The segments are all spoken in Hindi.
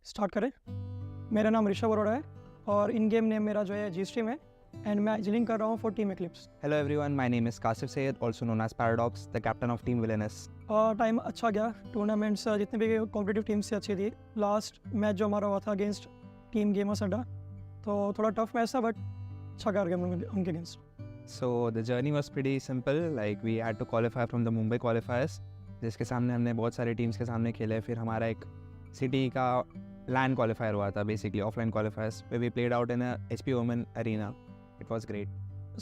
स्टार्ट करें। मेरा नाम ऋषभ अरोड़ा है और इन गेम नेम मेरा जो है जी स्ट्रीम है एंड मैं एजिलिंग कर रहा हूँ for team eclipse. Hello everyone, my name is Kasif Sayed, also known as Paradox, the captain of Team Villainous. Time अच्छा गया, टूर्नामेंट्स जितने भी कॉम्पिटिटिव टीम से अच्छी थी। लास्ट मैच जो हमारा हुआ था अगेंस्ट टीम गेमर्स अड्डा, तो थोड़ा टफ मैच था बट अच्छा कर गया उनके against. So the journey was pretty simple, like we had to qualify from the Mumbai qualifiers, जिसके सामने हमने बहुत सारे टीम्स के सामने खेले। फिर हमारा एक सिटी का LAN qualifier हुआ था, basically offline qualifiers, where we played out in a HP OMEN arena. It was great.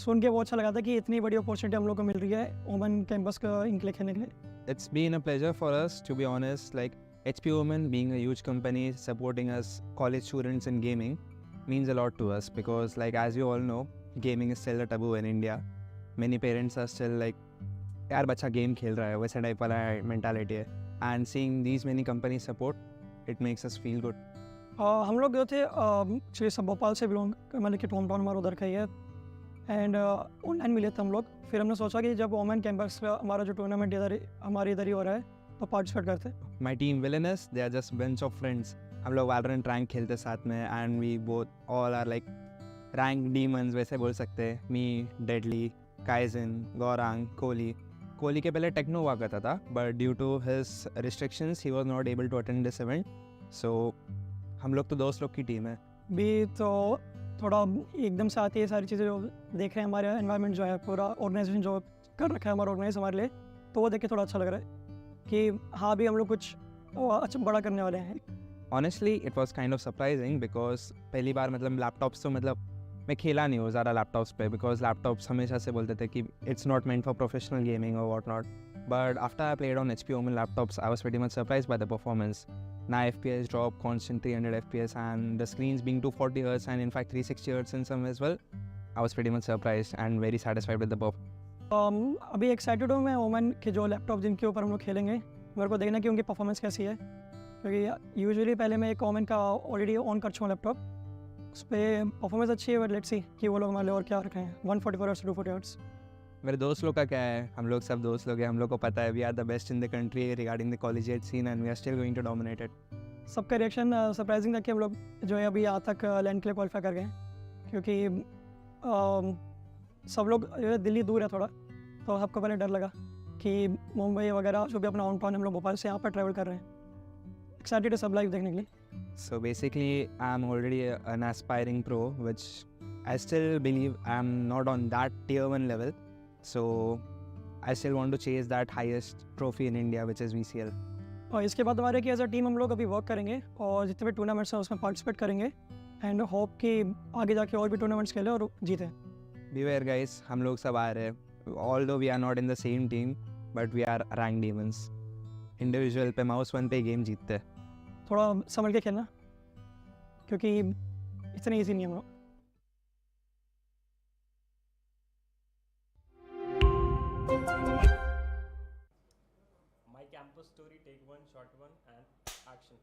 सुन के बहुत अच्छा लगा था कि इतनी बड़ी अपॉर्चुनिटी हम लोग को मिल रही है ओमन कैंपस का इनके लिए खेलने के लिए। It's been a pleasure for us, to be honest. Like HP OMEN being a huge company supporting us college students in gaming means a lot to us because, like as you all know, gaming is still a taboo in India. Many parents are still like, यार बच्चा गेम खेल रहा है, वैसा टाइप वाला मेंटालिटी है। And seeing these many companies support, it makes us feel good. हम लोग जो थे एक्चुअली सब भोपाल से बिलोंग, मतलब कि होम टाउन हमारा उधर का ही है एंड ऑनलाइन मिले थे हम लोग। फिर हमने सोचा कि जब ओमन कैंपस का हमारा जो टूर्नामेंट हमारे इधर ही हो रहा है तो पार्टिसिपेट करते। My team Villainous, they are just bunch of friends. हम लोग Valorant rank खेलते साथ में and we both all are like rank demons वैसे बोल सकते हैं। Me, Deadly, Kaizen, Gaurang, Kohli के पहले टेक्नो हुआ करता था but due to his restrictions he was not able to attend this event. So हम लोग तो दोस्त लोग की टीम है। भी तो थोड़ा एकदम से आती है सारी चीज़ें जो देख रहे हैं हमारे एनवायरनमेंट जो है, पूरा ऑर्गेनाइजेशन जो कर रखा है हमारा ऑर्गेनाइज हमारे लिए, तो वो देख के थोड़ा अच्छा लग रहा है कि हाँ भी हम लोग कुछ अच्छा बड़ा करने वाले हैं। Honestly, it was kind of surprising because पहली बार मतलब लैपटॉप्स तो मतलब मैं खेला नहीं हूँ ज़्यादा लैपटॉप्स पे because लैपटॉप्स हमेशा से बोलते थे कि it's not meant for professional gaming or what not. But after I played on HP OMEN laptops, I was pretty much surprised by the performance. Now FPS drop constant 300 FPS and the screens being 240 Hz and in fact 360 Hz in some as well. I was pretty much surprised and very satisfied with the performance. अभी एक्साइटेड हूँ मैं ओमन के जो लैपटॉप जिनके ऊपर हम लोग खेलेंगे, मेरे को देखना कि उनकी परफॉर्मेंस कैसी है, क्योंकि यूजुअली पहले मैं एक ओमन का ऑलरेडी ऑन कर चुका हूँ लैपटॉप, उस पर परफॉर्मेंस अच्छी है बट लेट्स सी कि वो लोग हमारे और क्या रखे हैं 144 Hz 240 Hz। मेरे दोस्त लोग का क्या है, हम लोग सब दोस्त लोग हैं, हम लोग को पता है we are the best in the country regarding the collegiate scene and we are still going to dominate it. सबका रिएक्शन सरप्राइजिंग था कि हम लोग जो है अभी यहाँ तक लैंड के लिए क्वालिफाई कर गए, क्योंकि सब लोग दिल्ली दूर है थोड़ा, तो सबको पहले डर लगा कि मुंबई वगैरह जो भी अपना होम टाउन हम लोग भोपाल से यहाँ पर ट्रैवल कर रहे हैं। एक्साइटेड है सब लाइव देखने के लिए। So basically I am already an aspiring pro which I still believe I am not on that tier 1 level. So I still want to chase that highest trophy in India which is VCL. और इसके बाद हमारे कि एज अ टीम हम लोग अभी वर्क करेंगे और जितने भी टूर्नामेंट्स हैं उसमें पार्टिसिपेट करेंगे एंड होप कि आगे जाके और भी टूर्नामेंट्स खेलें और जीतें। Beware guys, हम लोग सब आ रहे हैं। Although we are not in the same team, but we are ranked demons. Individual पे माउस 1 पे गेम जीतते हैं। थोड़ा संभल के खेलना क्योंकि इतनी ईजी नहीं है हम लोग। My campus story, take one, short one, and action.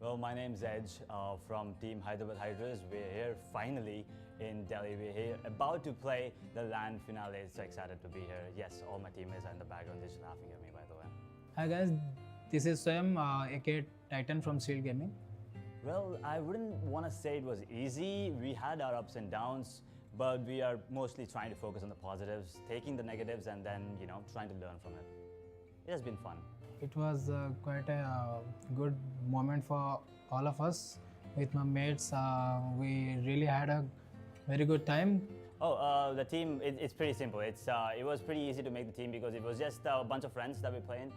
Well, my name's Edge from Team Hydras. We're here finally in Delhi. We're here about to play the LAN Finals. So excited to be here. Yes, all my teammates are in the background just laughing at me, by the way. Hi guys, this is Swam, aka Titan from Steel Gaming. Well, I wouldn't want to say it was easy. We had our ups and downs, but we are mostly trying to focus on the positives, taking the negatives and then, trying to learn from it. It has been fun. It was quite a good moment for all of us with my mates. We really had a very good time. Oh, the team, it's pretty simple. It was pretty easy to make the team because it was just a bunch of friends that we're playing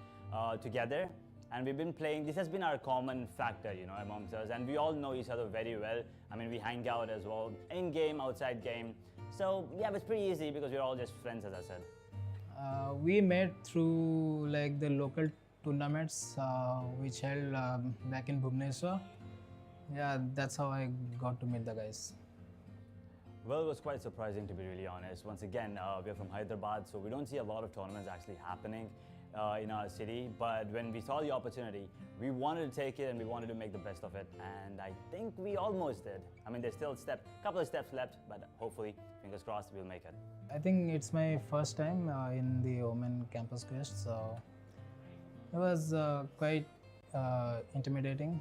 together. And we've been playing, this has been our common factor, amongst us. And we all know each other very well. I mean, we hang out as well, in-game, outside game. So, yeah, it's pretty easy because we're all just friends, as I said. We met through like the local tournaments which held back in Bhubaneswar. Yeah, that's how I got to meet the guys. Well, it was quite surprising to be really honest. Once again, we're from Hyderabad, so we don't see a lot of tournaments actually happening in our city. But when we saw the opportunity, we wanted to take it and we wanted to make the best of it. And I think we almost did. I mean, there's still a couple of steps left, but hopefully, fingers crossed, we'll make it. I think it's my first time in the OMEN Campus Quest, so it was quite intimidating.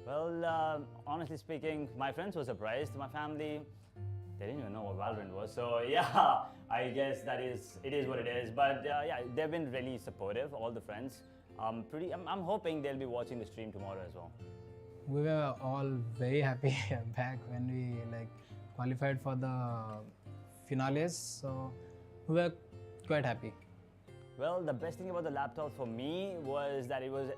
Well, honestly speaking, my friends were surprised. My family, they didn't even know what Valorant was. So yeah, I guess it is what it is. But yeah, they've been really supportive, all the friends. I'm hoping they'll be watching the stream tomorrow as well. We were all very happy back when we qualified for the Finalists. So we were quite happy. Well, the best thing about the laptop for me was that it was,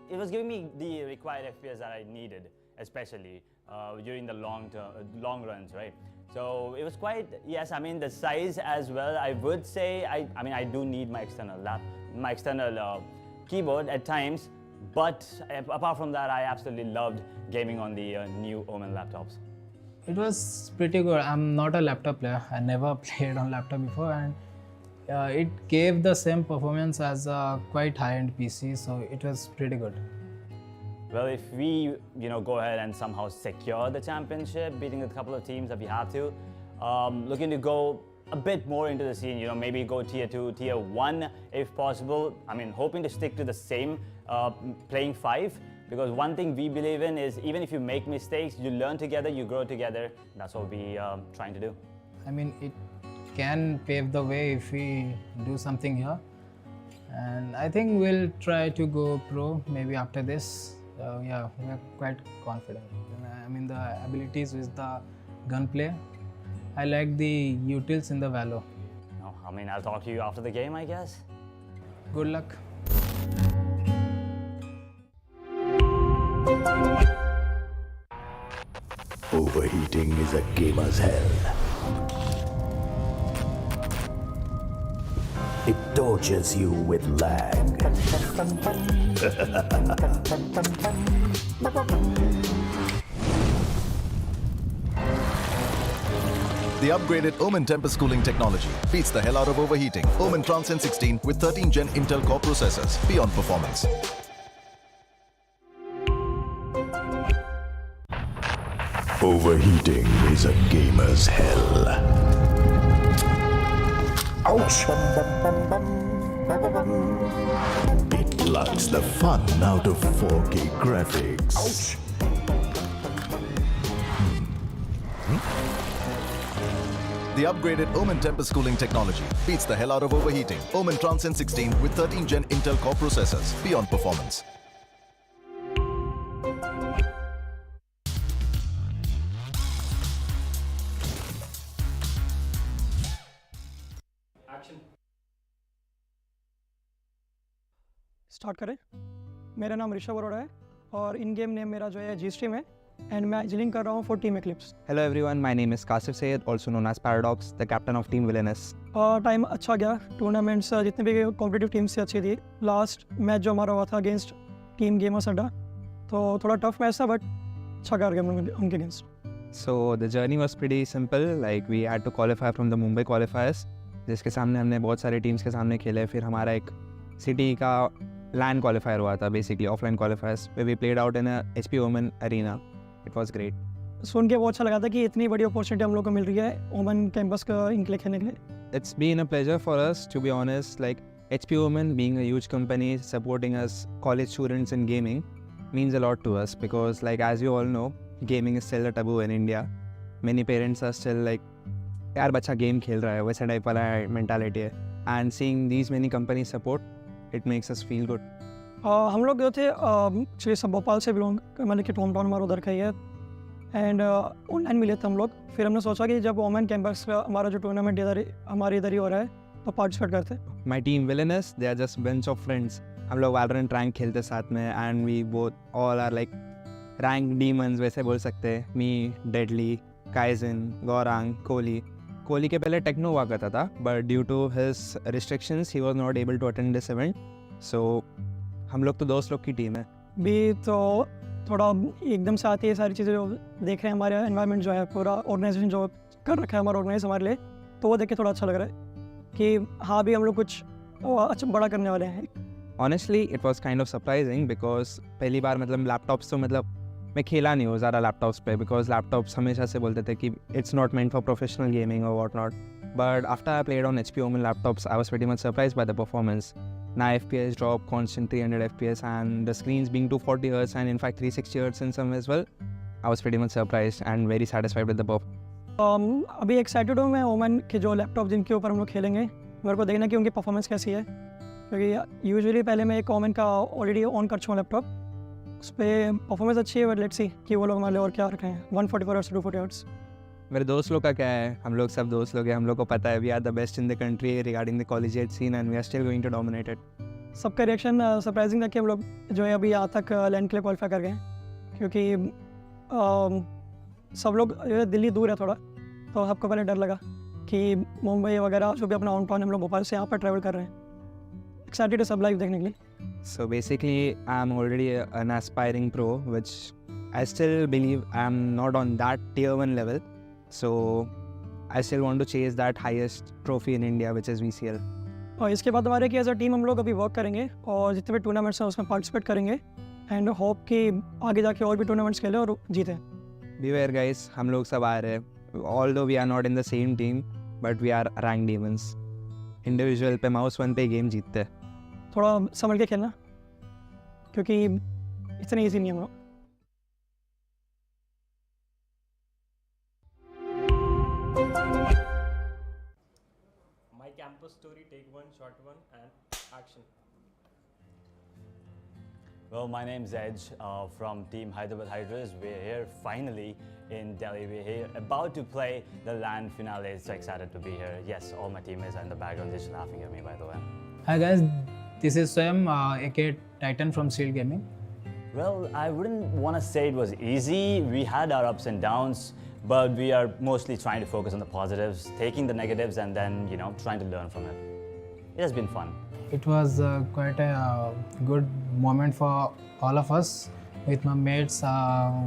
it was giving me the required FPS that I needed, especially during the long runs, right? So it was quite, yes, I mean the size as well. I would say, I do need my external keyboard at times, but apart from that, I absolutely loved gaming on the new OMEN laptops. It was pretty good. I'm not a laptop player. I never played on laptop before, and it gave the same performance as a quite high-end PC, so it was pretty good. Well, if we, go ahead and somehow secure the championship, beating a couple of teams that we have to, looking to go a bit more into the scene, maybe go tier 2, tier 1 if possible. I mean, hoping to stick to the same playing 5, because one thing we believe in is even if you make mistakes, you learn together, you grow together. That's what we trying to do. I mean, it can pave the way if we do something here, and I think we'll try to go pro maybe after this. Yeah, we're quite confident. I mean, the abilities with the gunplay. I like the utils in the Valo. No, I mean, I'll talk to you after the game, I guess. Good luck. Overheating is a gamer's hell. It tortures you with lag. The upgraded OMEN Tempest cooling technology beats the hell out of overheating. OMEN Transcend 16 with 13 Gen Intel Core processors. Beyond performance. Overheating is a gamer's hell. Ouch! It blunts the fun out of 4K graphics. Ouch! The upgraded OMEN Tempest cooling technology beats the hell out of overheating. OMEN Transcend 16 with 13 Gen Intel Core processors. Beyond performance. Action. Start करें। मेरा नाम ऋषभ अरोड़ा है और इन गेम नेम मेरा जो है जी स्ट्रीम है एंड मैं एजिलिंग कर रहा हूँ for team eclipse. Hello everyone, my name is Kasif Sayed, also known as Paradox, the captain of Team Villainous. Time अच्छा गया, टूर्नामेंट्स जितने भी कॉम्पिटिटिव टीम्स से अच्छी थी। लास्ट मैच जो हमारा हुआ था अगेंस्ट टीम गेमर्स अड्डा, तो थोड़ा टफ मैच था बट अच्छा कर गया उनके against. So the journey was pretty simple, like we had to qualify from the Mumbai qualifiers, जिसके सामने हमने बहुत सारे टीम्स के सामने खेले। फिर हमारा एक सिटी का LAN qualifier हुआ था, basically offline qualifiers, where we played out in a HP OMEN arena. It was great. सुन के बहुत अच्छा लगा था कि इतनी बड़ी अपॉर्चुनिटी हम लोग को मिल रही है ओमन कैंपस का इनके लिए खेलने के लिए। It's been a pleasure for us, to be honest. Like HP OMEN being a huge company supporting us college students in gaming means a lot to us, because like as you all know, gaming is still a taboo in India. Many parents are still like, यार बच्चा गेम खेल रहा है, वैसा टाइप वाला मेंटालिटी है। And seeing these many companies support, it makes us feel good. हम लोग जो थे एक्चुअली सब भोपाल से बिलोंग, मतलब कि होम टाउन हमारा उधर का ही है एंड ऑनलाइन मिले थे हम लोग। फिर हमने सोचा कि जब ओमन कैंपस का हमारा जो टूर्नामेंट हमारे इधर ही हो रहा है तो पार्टिसिपेट करते। My team Villainous, they are just bunch of friends. हम लोग Valorant rank खेलते साथ में, and we both all are like rank demons वैसे बोल सकते हैं। Me, Deadly, Kaizen, Gaurang, Kohli के पहले टेक्नो हुआ करता था, but due to his restrictions he was not able to attend this event. So हम लोग तो दोस्त लोग की टीम है। भी तो थोड़ा एकदम से आती है सारी चीज़ें जो देख रहे हैं, हमारे एनवायरनमेंट जो है पूरा ऑर्गेनाइजेशन जो कर रखा है हमारा ऑर्गेनाइज हमारे लिए, तो वो देख के थोड़ा अच्छा लग रहा है कि हाँ भी हम लोग कुछ अच्छा बड़ा करने वाले हैं। Honestly, it was kind of surprising because पहली बार मतलब लैपटॉप्स तो मतलब मैं खेला नहीं हूँ ज़्यादा लैपटॉप्स पे, बिकॉज लैपटॉप्स हमेशा से बोलते थे कि it's not meant for professional gaming और what not. But after I played on HP OMEN laptops I was pretty much surprised by the performance. Now FPS drop constant 300 FPS and the screens being 240 Hz and in fact 360 Hz in some as well. I was pretty much surprised and very satisfied with the performance. अभी एक्साइटेड हूँ मैं ओमन के जो लैपटॉप जिनके ऊपर हम लोग खेलेंगे, मेरे को देखना कि उनकी परफॉर्मेंस कैसी है, क्योंकि यूजुअली पहले मैं एक ओमन का ऑलरेडी ऑन कर चुका हूँ लैपटॉप, उस पर परफॉर्मेंस अच्छी है, बट लेट्स सी कि वो लोग हमारे और क्या रखे हैं 144 Hz 240 Hz. मेरे दोस्त लोग का क्या है, हम लोग सब दोस्त लोग हैं, हम लोग को पता है we are the best in the country regarding the collegiate scene and we are still going to dominate it. सबका रिएक्शन सरप्राइजिंग था कि हम लोग जो है अभी यहाँ तक लैंड के लिए क्वालिफाई कर गए हैं, क्योंकि सब लोग दिल्ली दूर है थोड़ा, तो सबको पहले डर लगा कि मुंबई वगैरह जो भी अपना होम टाउन हम लोग भोपाल से यहाँ पर ट्रैवल कर रहे हैं. एक्साइटेड है सब लाइव देखने के लिए. So basically I'm already an aspiring pro, which I still believe I'm not on that tier 1 level, so I still want to chase that highest trophy in India, which is VCL. और इसके बाद हमारे कि एज अ टीम हम लोग अभी वर्क करेंगे और जितने भी टूर्नामेंट्स हैं उसमें पार्टिसिपेट करेंगे एंड होप कि आगे जाके और भी टूर्नामेंट्स खेलें और जीतें. Beware guys, हम लोग सब आ रहे हैं. Although we are not in the same team, but we are ranked demons. Individual पे mouse 1 पे गेम जीतते हैं. थोड़ा संभल के खेलना, क्योंकि इतने ईजी नहीं है हम लोग. My campus story, take one, short one, and action. Well, my name's Edge from Team Hydras. We're here finally in Delhi. We're here about to play the LAN Finals. So excited to be here. Yes, all my teammates are in the background just laughing at me, by the way. Hi guys, this is Swam, aka Titan from Steel Gaming. Well, I wouldn't want to say it was easy. We had our ups and downs, but we are mostly trying to focus on the positives, taking the negatives, and then, you know, trying to learn from it. It has been fun. It was quite a good moment for all of us. With my mates,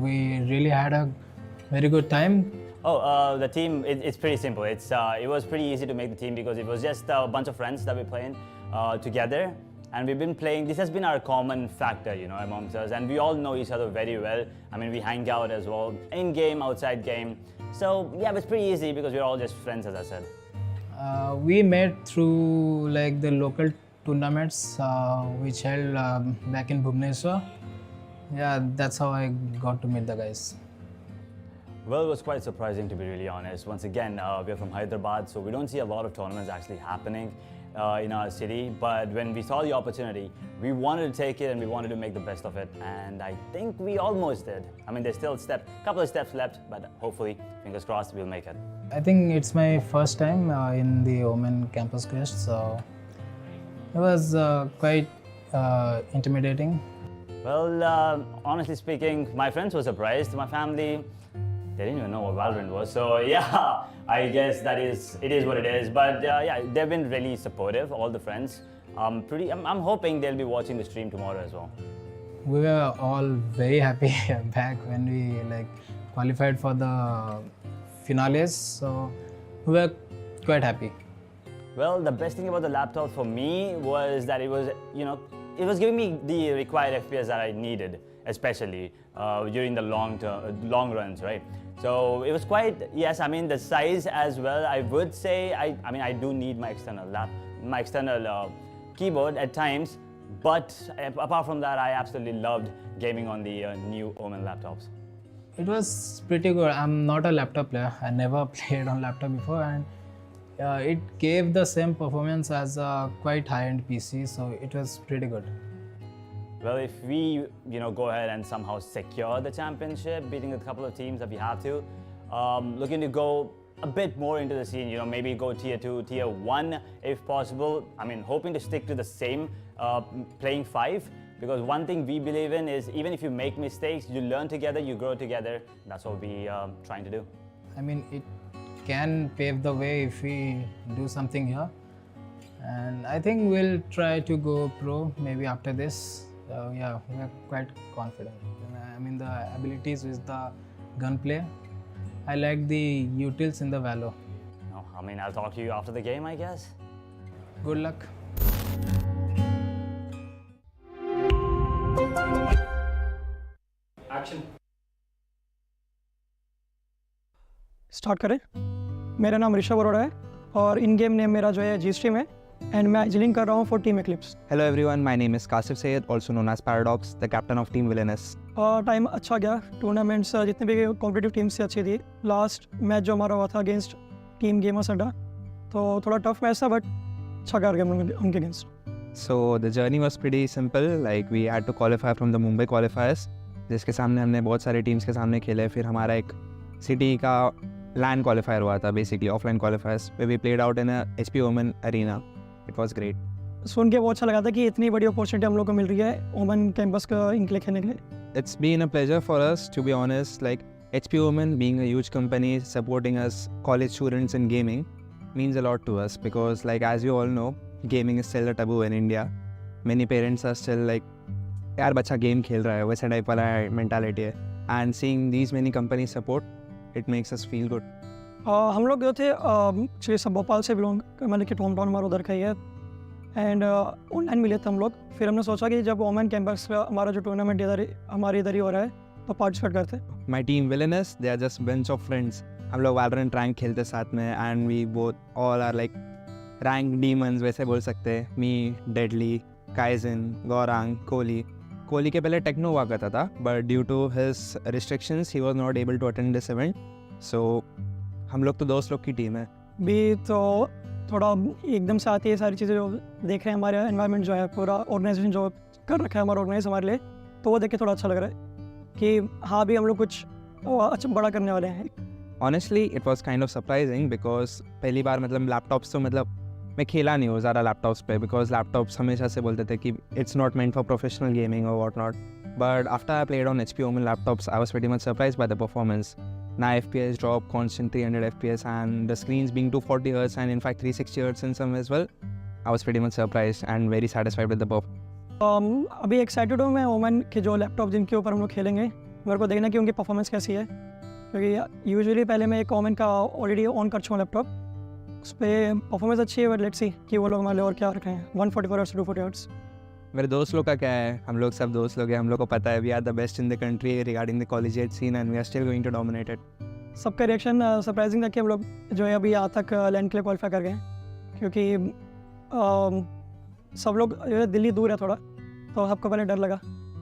we really had a very good time. Oh, the team, it's pretty simple. It was pretty easy to make the team because it was just a bunch of friends that we're playing together. And we've been playing, this has been our common factor, you know, amongst us. And we all know each other very well. I mean, we hang out as well, in-game, outside game. So, yeah, it's pretty easy because we're all just friends, as I said. We met through like the local tournaments which held back in Bhubaneswar. Yeah, that's how I got to meet the guys. Well, it was quite surprising, to be really honest. Once again, we're from Hyderabad, so we don't see a lot of tournaments actually happening in our city. But when we saw the opportunity, we wanted to take it and we wanted to make the best of it. And I think we almost did. I mean, there's still a couple of steps left, but hopefully, fingers crossed, we'll make it. I think it's my first time in the OMEN Campus Quest, so it was quite intimidating. Well, honestly speaking, my friends were surprised. My family, they didn't even know what Valorant was. So yeah, I guess it is what it is. But yeah, they've been really supportive, all the friends. I'm hoping they'll be watching the stream tomorrow as well. We were all very happy back when we like qualified for the finales. So we were quite happy. Well, the best thing about the laptop for me was that it was, you know, it was giving me the required FPS that I needed, especially during the long runs, right? So it was quite, yes, I mean the size as well. I would say, I mean I do need my external keyboard at times, but apart from that, I absolutely loved gaming on the new OMEN laptops. It was pretty good. I'm not a laptop player. I never played on laptop before, and it gave the same performance as a quite high-end PC, so it was pretty good. Well, if we, you know, go ahead and somehow secure the championship, beating a couple of teams that we have to, looking to go a bit more into the scene, you know, maybe go tier 2, tier 1 if possible. I mean, hoping to stick to the same playing 5, because one thing we believe in is even if you make mistakes, you learn together, you grow together. That's what we're trying to do. I mean, it can pave the way if we do something here, and I think we'll try to go pro maybe after this. So yeah, we're quite confident. I mean, the abilities with the gunplay. I like the utils in the Valo. No, I mean, I'll talk to you after the game, I guess. Good luck. Action. Start करें. मेरा नाम ऋषभ अरोड़ा है और इन गेम नेम मेरा जो है जी स्ट्रीम है. एंड मैं एजिलिंग कर रहा हूँ for team eclipse. Hello everyone, my name is Kasif Sayed, also known as Paradox, the captain of team Villainous. Time अच्छा गया, टूर्नामेंट्स जितने भी कॉम्पिटिटिव टीम्स से अच्छी थी। लास्ट मैच जो हमारा हुआ था अगेंस्ट टीम गेमर्स अड्डा, तो थोड़ा टफ मैच था बट अच्छा कर गया हम लोग उनके against. So the journey was pretty simple, like we had to qualify from the Mumbai qualifiers, जिसके सामने हमने बहुत सारे टीम्स के सामने खेले। फिर हमारा एक सिटी का LAN qualifier हुआ था, basically offline qualifiers, where we played out in a HP OMEN arena. It was great. सुन के बहुत अच्छा लगा था कि इतनी बड़ी अपॉर्चुनिटी हम लोग को मिल रही है ओमन कैंपस का इनके लिए खेलने के लिए। It's been a pleasure for us, to be honest. Like HP OMEN being a huge company supporting us college students in gaming means a lot to us, because like as you all know, gaming is still a taboo in India. Many parents are still like, यार बच्चा गेम खेल रहा है, वैसे टाइप वाला मेंटालिटी है। And seeing these many companies support, it makes us feel good. हम लोग जो थे एक्चुअली सब भोपाल से बिलोंग, मतलब कि होम टाउन हमारा उधर का ही है। एंड ऑनलाइन मिले थे हम लोग। फिर हमने सोचा कि जब ओमन कैंपस का हमारा जो टूर्नामेंट इधर हमारे इधर ही हो रहा है तो पार्टिसिपेट करते। My team Villainous, they are just bunch of friends. हम लोग Valorant rank खेलते साथ में, and we both all are like rank demons वैसे बोल सकते हैं। Me, Deadly, Kaizen, Gaurang, Kohli के पहले टेक्नो हुआ करता था, but due to his restrictions he was not able to attend this event. So हम लोग तो दोस्त लोग की टीम है। भी तो थोड़ा एकदम से आती है सारी चीज़ें जो देख रहे हैं, हमारे एनवायरनमेंट जो है, पूरा ऑर्गेनाइजेशन जो कर रखा है हमारा ऑर्गेनाइज हमारे लिए, तो वो देख के थोड़ा अच्छा लग रहा है कि हाँ भी हम लोग कुछ अच्छा बड़ा करने वाले हैं। Honestly, it was kind of surprising because पहली बार मतलब लैपटॉप्स तो मतलब मैं खेला नहीं हूँ ज़्यादा लैपटॉप्स पे, बिकॉज लैपटॉप्स हमेशा से बोलते थे कि it's not meant for professional gaming और what not. But after I played on HP OMEN laptops, I was pretty much surprised by the performance. Now FPS drop constant 300 FPS and the screens being 240 Hz and in fact 360 Hz in some as well. I was pretty much surprised and very satisfied with the performance. अभी एक्साइटेड हूँ मैं ओमन के जो लैपटॉप जिनके ऊपर हम लोग खेलेंगे, मेरे को देखना कि उनकी परफॉर्मेंस कैसी है, क्योंकि यूजुअली पहले मैं एक ओमन का ऑलरेडी ऑन कर चुका हूँ लैपटॉप, उस पर परफॉर्मेंस अच्छी है। बट लेट्स सी कि वो लोग हमारे और क्या रखे हैं 144 Hz 240 Hz। मेरे दोस्त लोग का क्या है, हम लोग सब दोस्त लोग हैं, हम लोग को पता है we are the best in the country regarding the collegiate scene and we are still going to dominate it. सबका रिएक्शन सरप्राइजिंग था कि हम लोग जो है अभी यहाँ तक लैंड के लिए क्वालिफाई कर गए, क्योंकि सब लोग जो है दिल्ली दूर है थोड़ा, तो सबको पहले डर लगा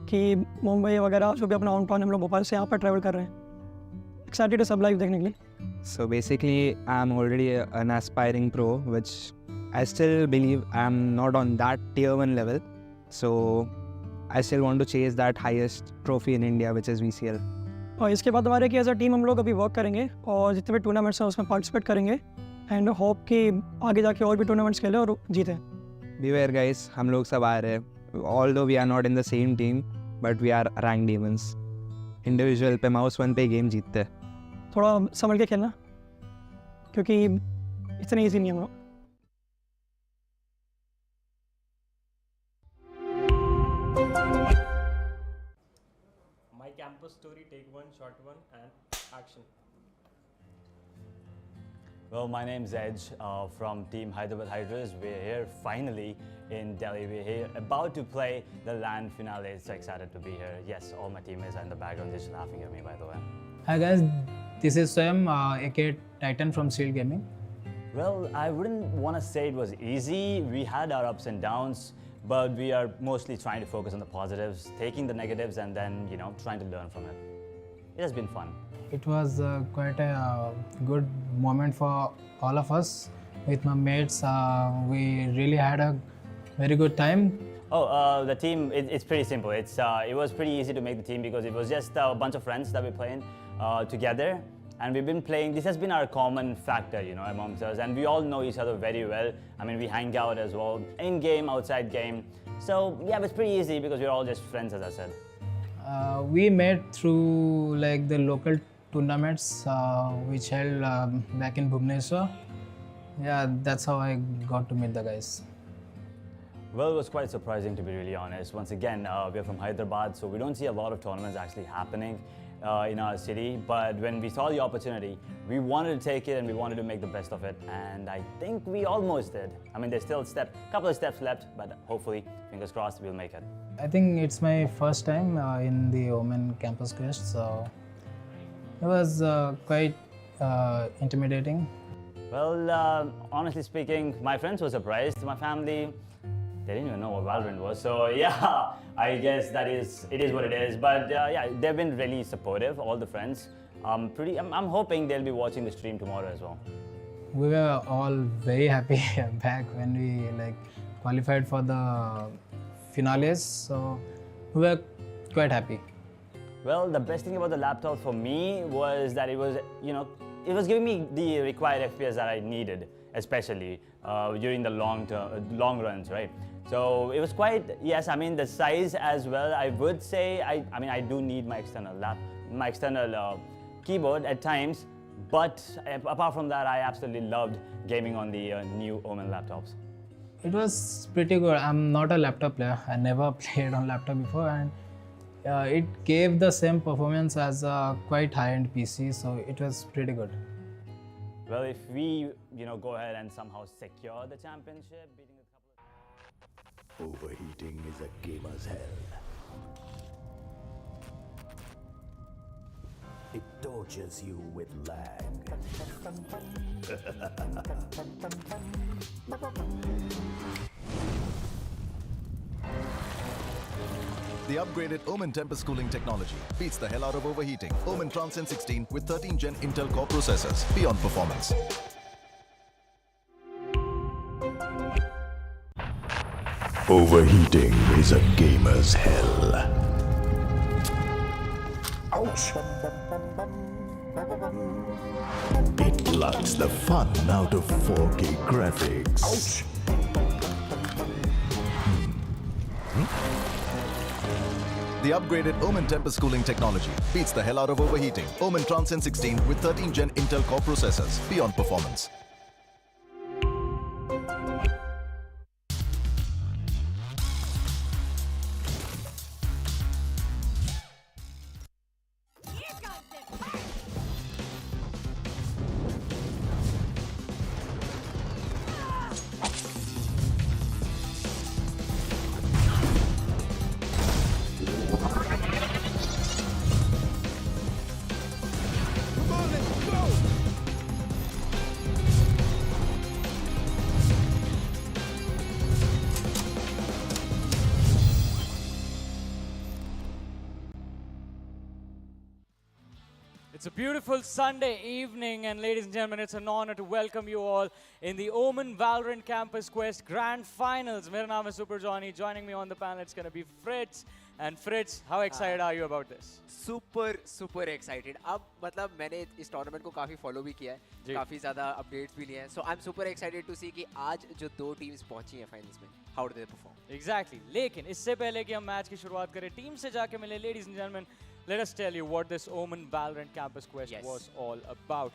कि मुंबई वगैरह जो भी अपना होम टाउन हम लोग भोपाल से यहाँ पर ट्रैवल कर रहे हैं। एक्साइटेड है सब लाइव देखने के लिए। So basically, I'm already an aspiring pro, which I still believe I'm not on that tier 1 level. So I still want to chase that highest trophy in India, which is VCL. और इसके बाद हमारे कि एज अ टीम हम लोग अभी वर्क करेंगे और जितने भी टूर्नामेंट्स हैं उसमें पार्टिसिपेट करेंगे एंड होप कि आगे जाके और भी टूर्नामेंट्स खेलें और जीतें। Beware guys, हम लोग सब आ रहे हैं। Although we are not in the same team, but we are ranked demons. Individual पे mouse 1 पे गेम जीतते हैं। थोड़ा संभल के खेलना, क्योंकि इतने ईजी नहीं है हम लोग। My campus story, take one, short one, and action. Well, my name's Edge from Team Hydras. We're here finally in Delhi. We're here about to play the LAN Finals. So excited to be here. Yes, all my teammates are in the background just laughing at me, by the way. Hi guys, this is Swam, aka Titan from Shield Gaming. Well, I wouldn't want to say it was easy. We had our ups and downs, but we are mostly trying to focus on the positives, taking the negatives, and then, you know, trying to learn from it. It has been fun. It was quite a good moment for all of us. With my mates, we really had a very good time. Oh, the team, it's pretty simple. It was pretty easy to make the team because it was just a bunch of friends that we're playing together. And we've been playing, this has been our common factor, you know, amongst us. And we all know each other very well. I mean, we hang out as well, in game, outside game. So, yeah, it's pretty easy because we're all just friends, as I said. We met through like the local tournaments which held back in Bhubaneswar. Yeah, that's how I got to meet the guys. Well, it was quite surprising, to be really honest. Once again, we're from Hyderabad, so we don't see a lot of tournaments actually happening in our city. But when we saw the opportunity, we wanted to take it and we wanted to make the best of it. And I think we almost did. I mean, there's still a couple of steps left, but hopefully, fingers crossed, we'll make it. I think it's my first time in the OMEN Campus Quest, so it was quite intimidating. Well, honestly speaking, my friends were surprised. My family, they didn't even know what Valorant was. So yeah, I guess it is what it is. But yeah, they've been really supportive, all the friends. I'm hoping they'll be watching the stream tomorrow as well. We were all very happy back when we like qualified for the finales, so we were quite happy. Well, the best thing about the laptop for me was that it was, it was giving me the required FPS that I needed, especially during the long runs, right? So it was quite, yes, I mean the size as well. I would say, I do need my external keyboard at times, but apart from that, I absolutely loved gaming on the new OMEN laptops. It was pretty good. I'm not a laptop player. I never played on laptop before, and it gave the same performance as a quite high-end PC, so it was pretty good. Well, if we, go ahead and somehow secure the championship, beating a couple of... Overheating is a gamer's hell. It tortures you with lag. The upgraded OMEN Tempest cooling technology beats the hell out of overheating. OMEN Transcend 16 with 13 Gen Intel Core processors. Beyond performance. Overheating is a gamer's hell. Ouch! It blunts the fun out of 4K graphics. Ouch! The upgraded OMEN Tempest cooling technology beats the hell out of overheating. OMEN Transcend 16 with 13 Gen Intel Core processors. Beyond performance. It's a beautiful Sunday evening, and ladies and gentlemen, it's an honor to welcome you all in the OMEN Valorant Campus Quest Grand Finals. My name is Super Johnny. Joining me on the panel, it's going to be Fritz. And Fritz, how excited are you about this? super excited. अब मतलब मैंने इस टूर्नामेंट को काफी फॉलो भी किया है, काफी ज़्यादा अपडेट्स भी लिए हैं. So I'm super excited to see कि आज जो दो टीम्स पहुंची हैं फाइनल्स में, how do they perform? Exactly. लेकिन इससे पहले कि हम मैच की शुरुआत करें, टीम से जाके मिले, ladies and gentlemen, let us tell you what this OMEN Valorant Campus Quest was all about.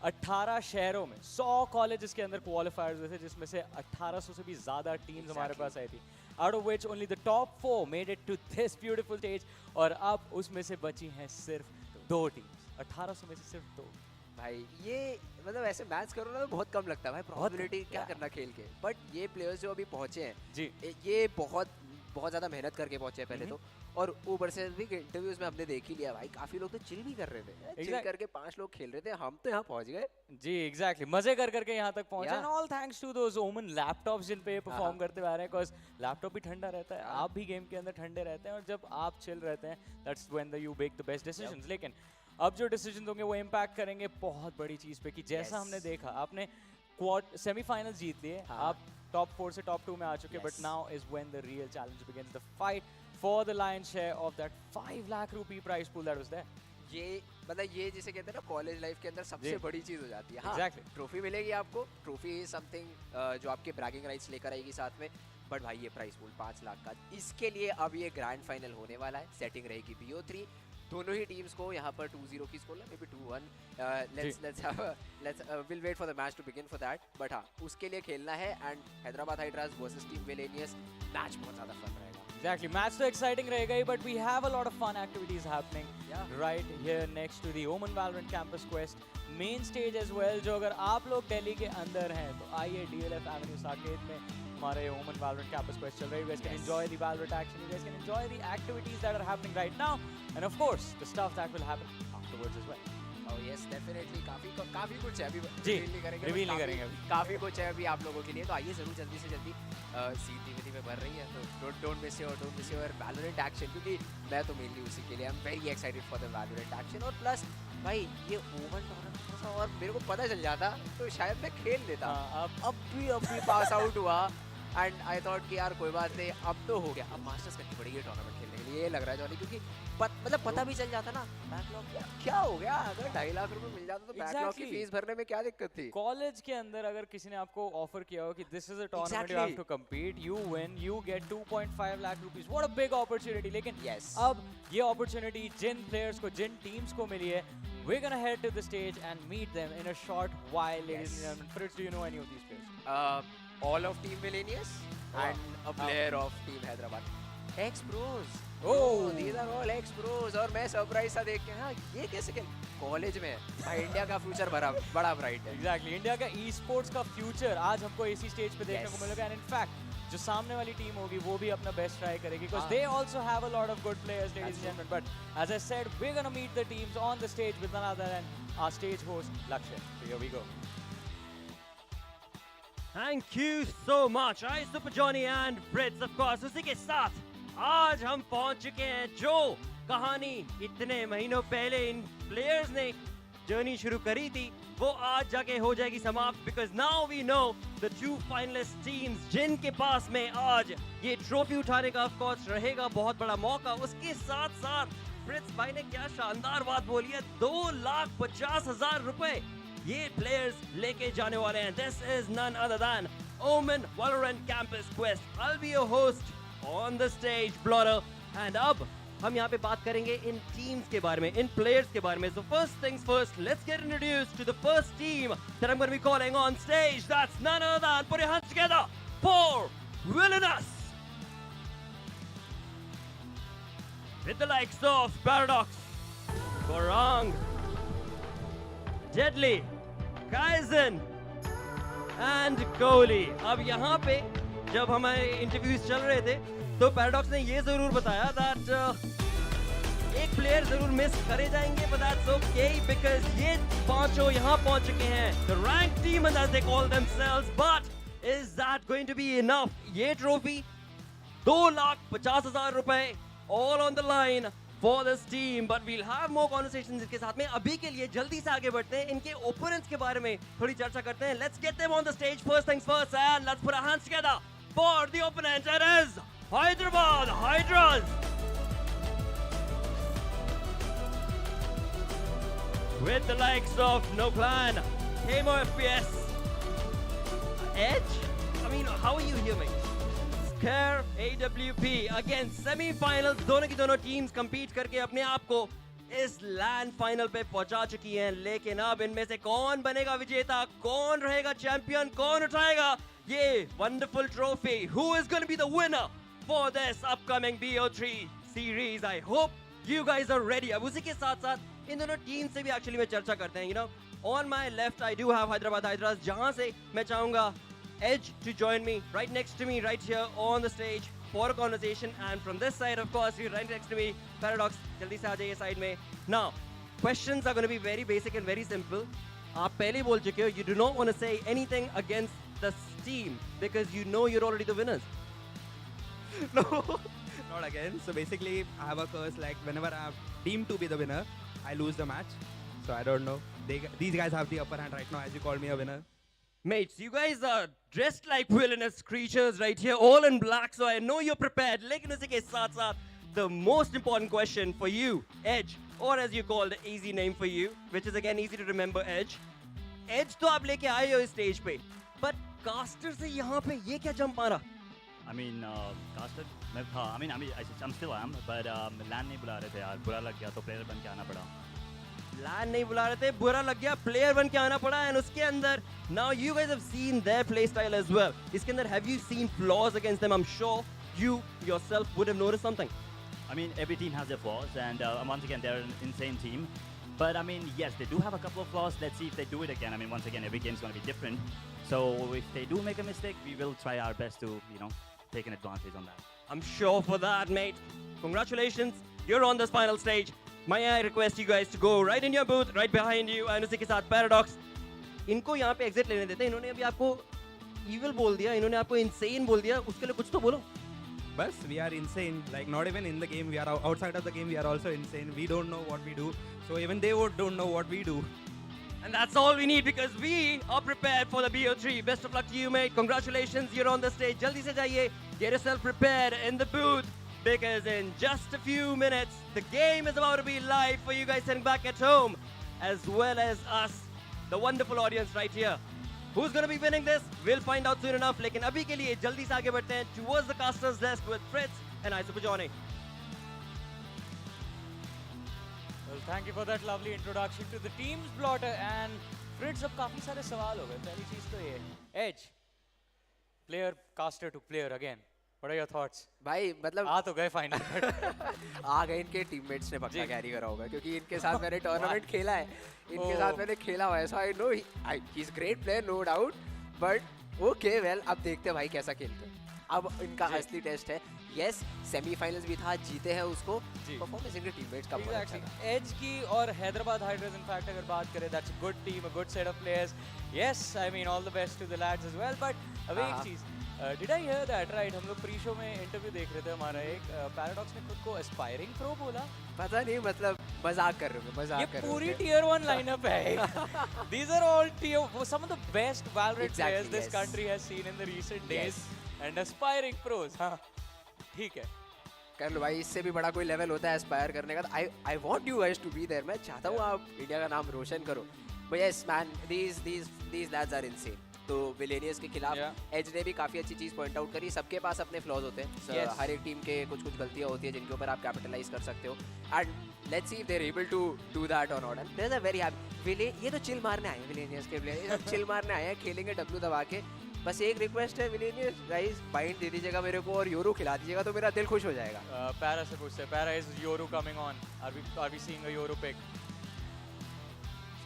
18 शहरों में 100 कॉलेजेस के अंदर क्वालिफायर्स हुए थे, जिसमें से 1800 से भी ज़्यादा टीम्स हमारे पास आई थी. Out of which only the top 4 made it to this beautiful stage, और अब उसमें से बची हैं सिर्फ 2 टीम्स. 1800 में से सिर्फ 2. भाई ये मतलब ऐसे मैच करो ना तो बहुत कम लगता है भाई, प्रोबेबिलिटी क्या करना खेल के. बट ये प्लेयर्स जो अभी पहुंचे हैं जी, ये बहुत ज़्यादा मेहनत करके पहुंचे हैं पहले तो, और ऊपर से भी इंटरव्यूज में हमने देख ही लिया भाई, काफी लोग तो चिल भी कर रहे थे. चिल करके 5 लोग खेल रहे थे, हम तो यहाँ पहुंच गए. जी एग्जैक्टली, मजे कर करके यहाँ तक पहुंचे. And all thanks to those Omen laptops जिन पे ये परफॉर्म करते हुए आ रहे हैं, बिकॉज लैपटॉप भी ठंडा रहता है, आप भी गेम के अंदर ठंडे रहते हैं, और जब आप चिल रहते हैं, that's when you make the best decisions. लेकिन अब जो डिसीजन होंगे वो इम्पैक्ट करेंगे बहुत बड़ी चीज पे, कि जैसा हमने देखा, आपने क्वार्टर सेमीफाइनल्स जीत लिए, आप टॉप 4 से टॉप 2 में आ चुके, but now is when the real challenge begins, the fight for the lion's share of that 5 lakh rupee prize pool that was there. ये मतलब ये जिसे कहते हैं ना कॉलेज लाइफ के अंदर सबसे बड़ी चीज हो जाती है. हाँ, exactly. ट्रॉफी मिलेगी आपको, ट्रॉफी समथिंग जो आपके ब्रैगिंग राइट्स लेकर आएगी साथ में, बट भाई ये प्राइस पूल 5 लाख का, इसके लिए अब ये ग्रैंड फाइनल होने वाला है. सेटिंग रहेगी BO3, दोनों ही टीम्स को यहाँ पर 2-0 की score, maybe 2-1. Will wait for the match to begin for that. But हाँ, उसके लिए खेलना है, and Hyderabad Hydras versus team villainous, match बहुत ज़्यादा फन रहेगा. Exactly, match तो exciting रहेगा ही, but we have a lot of fun activities happening right here next to the OMEN Valorant Campus Quest main stage as well. जो अगर आप लोग दिल्ली के अंदर हैं तो आइए DLF Avenue Arcade में हमारे OMEN Valorant Campus Quest चल रही है. You guys can enjoy the Valorant action, you guys can enjoy the activities that are happening right now, and of course the stuff that will happen afterwards as well. Oh yes, definitely. काफी कुछ है अभी जी, reveal नहीं करेंगे reveal but नहीं करेंगे अभी। काफी कुछ है अभी आप लोगों के लिए तो आइए जरूर जल्दी से जल्दी सीट धीमे धीमे भर रही है तो don't miss your Valorant action क्योंकि मैं तो मेनली उसी के लिए I'm very excited for the Valorant action और प्लस भाई ये ओवन टूर्नामेंट था और मेरे को पता चल जाता तो शायद मैं खेल लेता अब भी पास आउट हुआ एंड आई थॉट कि यार कोई बात नहीं अब तो हो गया अब मास्टर्स करनी पड़ेगी टूर्नामेंट खेलने के लिए ये लग रहा है जॉनी क्योंकि मतलब पता भी चल जाता ना बैकलॉग क्या हो गया अगर 2.5 लाख रुपए मिल जाता तो बैकलॉग की फीस भरने में क्या दिक्कत थी कॉलेज के अंदर अगर किसी ने आपको ऑफर किया हो कि this is a tournament you have to compete you win you get 2.5 lakh rupees what a big opportunity लेकिन अब ये अपॉर्चुनिटी जिन प्लेयर्स को जिन टीम्स को मिली है we're gonna head to the stage and meet them in a short while ladies and gentlemen. Fritz, do you know any of these players? All of Team Villainous and a player of Team Hyderabad. Ex-pros. Oh, these are all ex-pros. और मैं सरप्राइज सा देख के हाँ ये कैसे खेल कॉलेज में भाई इंडिया का फ्यूचर बड़ा ब्राइट है एग्जैक्टली इंडिया का ई स्पोर्ट्स का फ्यूचर आज हमको इसी स्टेज पे देखने को मिलेगा एंड इन फैक्ट जो सामने वाली टीम होगी वो भी अपना बेस्ट ट्राई करेगी because they also have a lot of good players ladies and gentlemen but as I said we're going to meet the teams on the stage with none other than our stage host Lakshya so here we go Thank you so much I Super Johnny and Fritz of course उसी के साथ आज हम पहुंच चुके हैं जो कहानी इतने महीनों पहले इन प्लेयर्स ने जर्नी शुरू करी थी वो आज जाके हो जाएगी समाप्त because now we know the two finalist teams जिनके पास में आज ये ट्रॉफी उठाने का of course रहेगा बहुत बड़ा मौका उसके साथ साथ फ्रिट्स भाई ने क्या शानदार बात बोली है 2,50,000 रुपए ये प्लेयर्स लेके जाने वाले हैं this is none other than OMEN VALORANT Campus Quest I'll be your host on the stage Blotter and अब हम यहाँ पे बात करेंगे इन टीम्स के बारे में इन प्लेयर्स के बारे में so first things first let's get introduced to the first team that I'm going to be calling on stage that's none other than put your hands together for Villainous with the likes of Paradox Gorang Deadly Kaizen and Kohli अब यहाँ पे जब हमारे इंटरव्यूज चल रहे थे तो पैराडॉक्स ने ये जरूर बताया दैट एक प्लेयर जरूर मिस करे जाएंगे but that's okay because ये पांचों यहाँ पहुंच चुके हैं the ranked team as they call themselves but is that going to be enough ये ट्रॉफी 2,50,000 रुपए all on the line for this team but we'll have more conversations इसके साथ में अभी के लिए जल्दी से आगे बढ़ते हैं इनके ओपोनेंट्स के बारे में थोड़ी चर्चा करते हैं let's get them on the stage first things first and let's put our hands together for the opponent it is Hyderabad Hydras with the likes of No Plan, Hemo FPS, Edge. I mean, how are you here, mate? Scare AWP against semi-finals. दोनों की दोनों teams compete करके अपने आप को इस LAN final पे पहुंचा चुकी हैं लेकिन अब इनमें से कौन बनेगा विजेता कौन रहेगा चैंपियन कौन उठाएगा ये wonderful trophy who is going to be the winner for this upcoming BO3 series I hope you guys are ready अब उसी के साथ साथ इन दोनों टीम से भी एक्चुअली में चर्चा करते हैं you know on my left I do have Hyderabad Hydras जहां से मैं चाहूंगा Edge to join me right next to me right here on the stage for a conversation and from this side of course you're right next to me Paradox जल्दी से आ जाइए साइड में now questions are going to be very basic and very simple आप पहले बोल चुके हो you do not want to say anything against the team because you know you're already the winners No, not again. So basically, I have a curse like whenever I'm deemed to be the winner, I lose the match. So I don't know. These guys have the upper hand right now as you call me a winner. Mates, you guys are dressed like villainous creatures right here, all in black, so I know you're prepared. लेकिन उसी के साथ साथ, the most important question for you, Edge, or as you call the easy name for you, which is again easy to remember, Edge. Edge तो आप लेके आए हो इस stage पे, but caster से यहाँ पे ये क्या jump मारा? I mean, caster मैं था. I mean, I'm still am, but LAN नहीं बुला रहे थे यार. बुरा लग गया तो player बन के आना पड़ा. LAN नहीं बुला रहे थे, बुरा लग गया, player बन के आना पड़ा. And उसके अंदर, now you guys have seen their play style as well. इसके अंदर, have you seen flaws against them? I'm sure you yourself would have noticed something. I mean, every team has their flaws, and once again, they're an insane team. But I mean, yes, they do have a couple of flaws. Let's see if they do it again. I mean, once again, every game is going to be different. So if they do make a mistake, we will try our best to, you know, take an advantage on that. I'm sure for that, mate. Congratulations, you're on this final stage. May I request you guys to go right in your booth, right behind you, and उसी के साथ Paradox. इनको यहाँ पे exit लेने देते हैं. इन्होंने अभी आपको evil बोल दिया, इन्होंने आपको insane बोल दिया. उसके लिए कुछ तो बोलो. But we are insane. Like not even in the game, we are outside of the game. We are also insane. We don't know what we do. So even they don't know what we do. And that's all we need because we are prepared for the BO3. Best of luck to you, mate. Congratulations, you're on the stage. Jaldi se jaiye. Get yourself prepared in the booth because in just a few minutes, the game is about to be live for you guys sitting back at home, as well as us, the wonderful audience right here. Who's going to be winning this? We'll find out soon enough. लेकिन अभी के लिए जल्दी से आगे बढ़ते हैं towards the caster's desk with Fritz and Iso for joining. Well, thank you for that lovely introduction to the team's blotter and Fritz. अब काफी सारे सवाल हो गए. पहली चीज तो ये Edge, player caster to player again. What are your thoughts? भाई मतलब आ तो गए फाइनल. आ गए इनके टीममेट्स ने पक्का कैरी करा होगा क्योंकि इनके साथ मैंने टूर्नामेंट खेला है, इनके साथ मैंने खेला हुआ है, so I know he is great player no doubt, but okay well अब देखते हैं भाई कैसा खेलते हैं. अब इनका असली टेस्ट है. यस सेमीफाइनल्स भी था, जीते हैं उसको. परफॉर्मेंस इनके टीममेट्स का बहुत अच्छा था. एज की और हैदराबाद हाइड्रास इनफैक्ट अगर बात करें that's a good team, a good set of players. Yes I mean all the best to the lads as well. But अब एक चीज did I hear that right, हम लोग प्री शो में इंटरव्यू देख रहे थे हमारा एक पैराडॉक्स ने खुद को एस्पायरिंग प्रो बोला. पता नहीं मतलब मजाक कर रहे हो, मजाक कर रहे हो. पूरी टियर 1 लाइनअप है. These are all some of the best Valorant players this country has seen in the recent days and aspiring pros. हाँ ठीक है कर लो भाई, इससे भी बड़ा कोई लेवल होता है एस्पायर करने का. I want you guys to be there. मैं चाहता हूँ आप इंडिया का नाम रोशन करो. But yes man these lads are insane. तो विलेनियस के खिलाफ एज ने भी काफी अच्छी चीज पॉइंट आउट करी. सबके पास अपने फ्लॉज होते हैं. हर एक टीम के कुछ गलतियां होती है जिनके ऊपर आप कैपिटलाइज कर सकते हो. And let's see if they are able to do that or not. And there is a very happy ये तो चिल मारने आए हैं विलेनियस के प्लेयर. ये चिल मारने आए हैं, खेलेंगे डब्ल्यू दबा के. बस एक रिक्वेस्ट है विलेनियस गाइस, बाइंड दे दीजिएगा मेरे को और यूरो खिला दीजिएगा तो मेरा दिल खुश हो जाएगा. पैरा से पूछते हैं, Para is Euro coming on, are we seeing a Euro pick?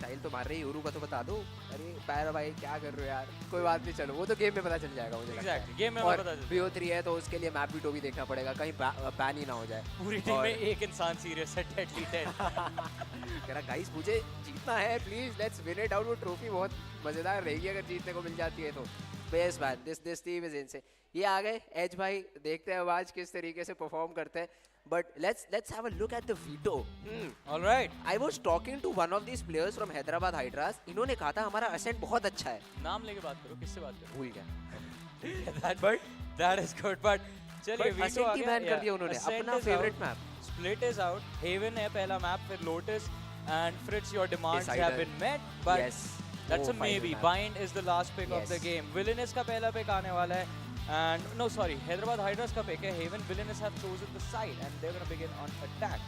Style तो मार रही है, यूरो का तो बता दो. अरे पैरा भाई क्या कर रहे हो यार. कोई बात नहीं, चलो वो तो गेम में पता चल जाएगा मुझे. एग्जैक्टली गेम में पता चल. BO3 है तो उसके लिए मैप वीटो भी देखना पड़ेगा, कहीं बैन ही ना हो जाए. पूरी टीम में एक इंसान सीरियस है, डेडली डेड. कह रहा गाइस मुझे जीतना है, please let's win it out. वो ट्रॉफी बहुत मजेदार रहेगी अगर जीतने को मिल जाती है तो. Best man this team is इनसे. ये आ गए एज भाई, देखते हैं आज किस तरीके से परफॉर्म करते हैं. But let's have a look at the veto. All right. I was talking to one of these players from Hyderabad Hydras. इन्होंने कहा था हमारा ascent बहुत अच्छा है. नाम लेके बात करो, किससे बात करो? भूल गया. That is good. But चलिए veto आ गया. बैन कर दिया उन्होंने अपना favorite map. Split is out. Haven है पहला map, फिर Lotus and Fritz. Your demands have been met. But yes. That's a maybe. Bind is the last pick of the game. Villainous का पहला pick आने वाला है. And no, sorry, Hyderabad Hydras का pick है. Haven Villainous have chosen the side and they're going to begin on attack.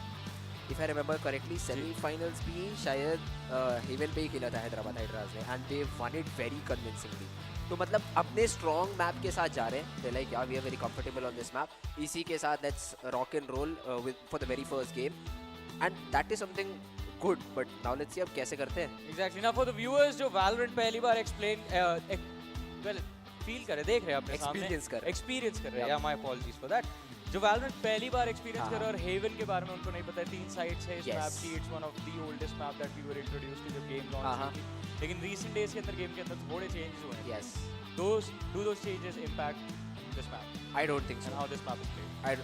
If I remember correctly, semi-finals भी शायद Haven पे ही खेला था Hyderabad Hydras ने, and they won it very convincingly. तो मतलब अपने strong map के साथ जा रहे हैं. They're like, yeah, we are very comfortable on this map. इसी के साथ let's rock and roll for the very first game, and that is something good. But now let's see अब कैसे करते हैं. Exactly. Now for the viewers जो Valorant पहली बार फील करे, देख रहे हैं अपने सामने, एक्सपीरियंस कर रहे हैं. My apologies for that. जो Valorant पहली बार एक्सपीरियंस कर रहे हैं और हेवन के बारे में उनको नहीं पता है. 3 साइड्स है इस मैप की. It's one of the oldest map that we were introduced to the game launch. लेकिन रीसेंट डेज के अंदर गेम के अंदर थोड़े चेंजेस हुए हैं. Yes those changes impact this map? I don't think so. And how this map is played?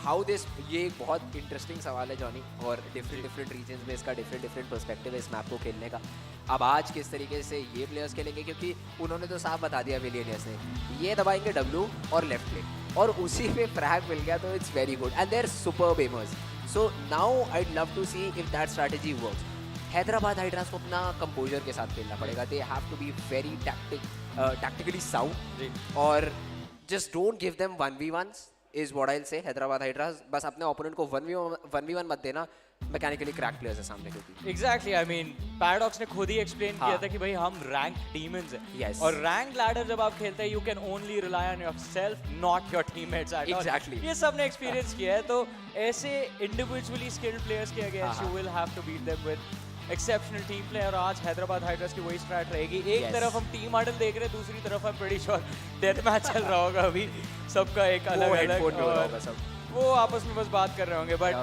How this ये एक बहुत इंटरेस्टिंग सवाल है जॉनी, और डिफरेंट रीजन्स में इसका डिफरेंट पर्सपेक्टिव है इस मैप को खेलने का. अब आज किस तरीके से ये प्लेयर्स खेलेंगे, क्योंकि उन्होंने तो साफ बता दिया विलियनियस ने, ये दबाएंगे W और लेफ्ट क्लिक और उसी में फ्रैग मिल गया, तो it's very good and they are superb aimers. So now I'd love to see if that strategy works. Hyderabad Hydras को अपना कंपोजर के साथ खेलना पड़ेगा. They have to be very tactically sound और just don't give them 1v1s is what I'll say. Hyderabad Hydras बस अपने ओपोनेंट को 1v1 मत देना. मैकेनिकली क्रैक प्लेयर्स है सामने क्योंकि एग्जैक्टली. आई मीन पैराडॉक्स ने खुद ही एक्सप्लेन किया था कि भाई हम रैंक डीमंस हैं. Yes. और रैंक लैडर जब आप खेलते हैं you can only rely on yourself, not your teammates at all. Exactly. ये सब ने एक्सपीरियंस किया है. तो ऐसे इंडिविजुअली स्किल्ड प्लेयर्स के against you will have to beat them with exceptional team play. और आज हैदराबाद हाइड्रास की वही स्ट्रैट रहेगी. एक तरफ हम टीम मॉडल देख रहे हैं, दूसरी तरफ हम प्रीटी श्योर डेथ मैच चल रहा होगा अभी. सबका एक अलग अलग, वो आपस में बस बात कर रहे होंगे. But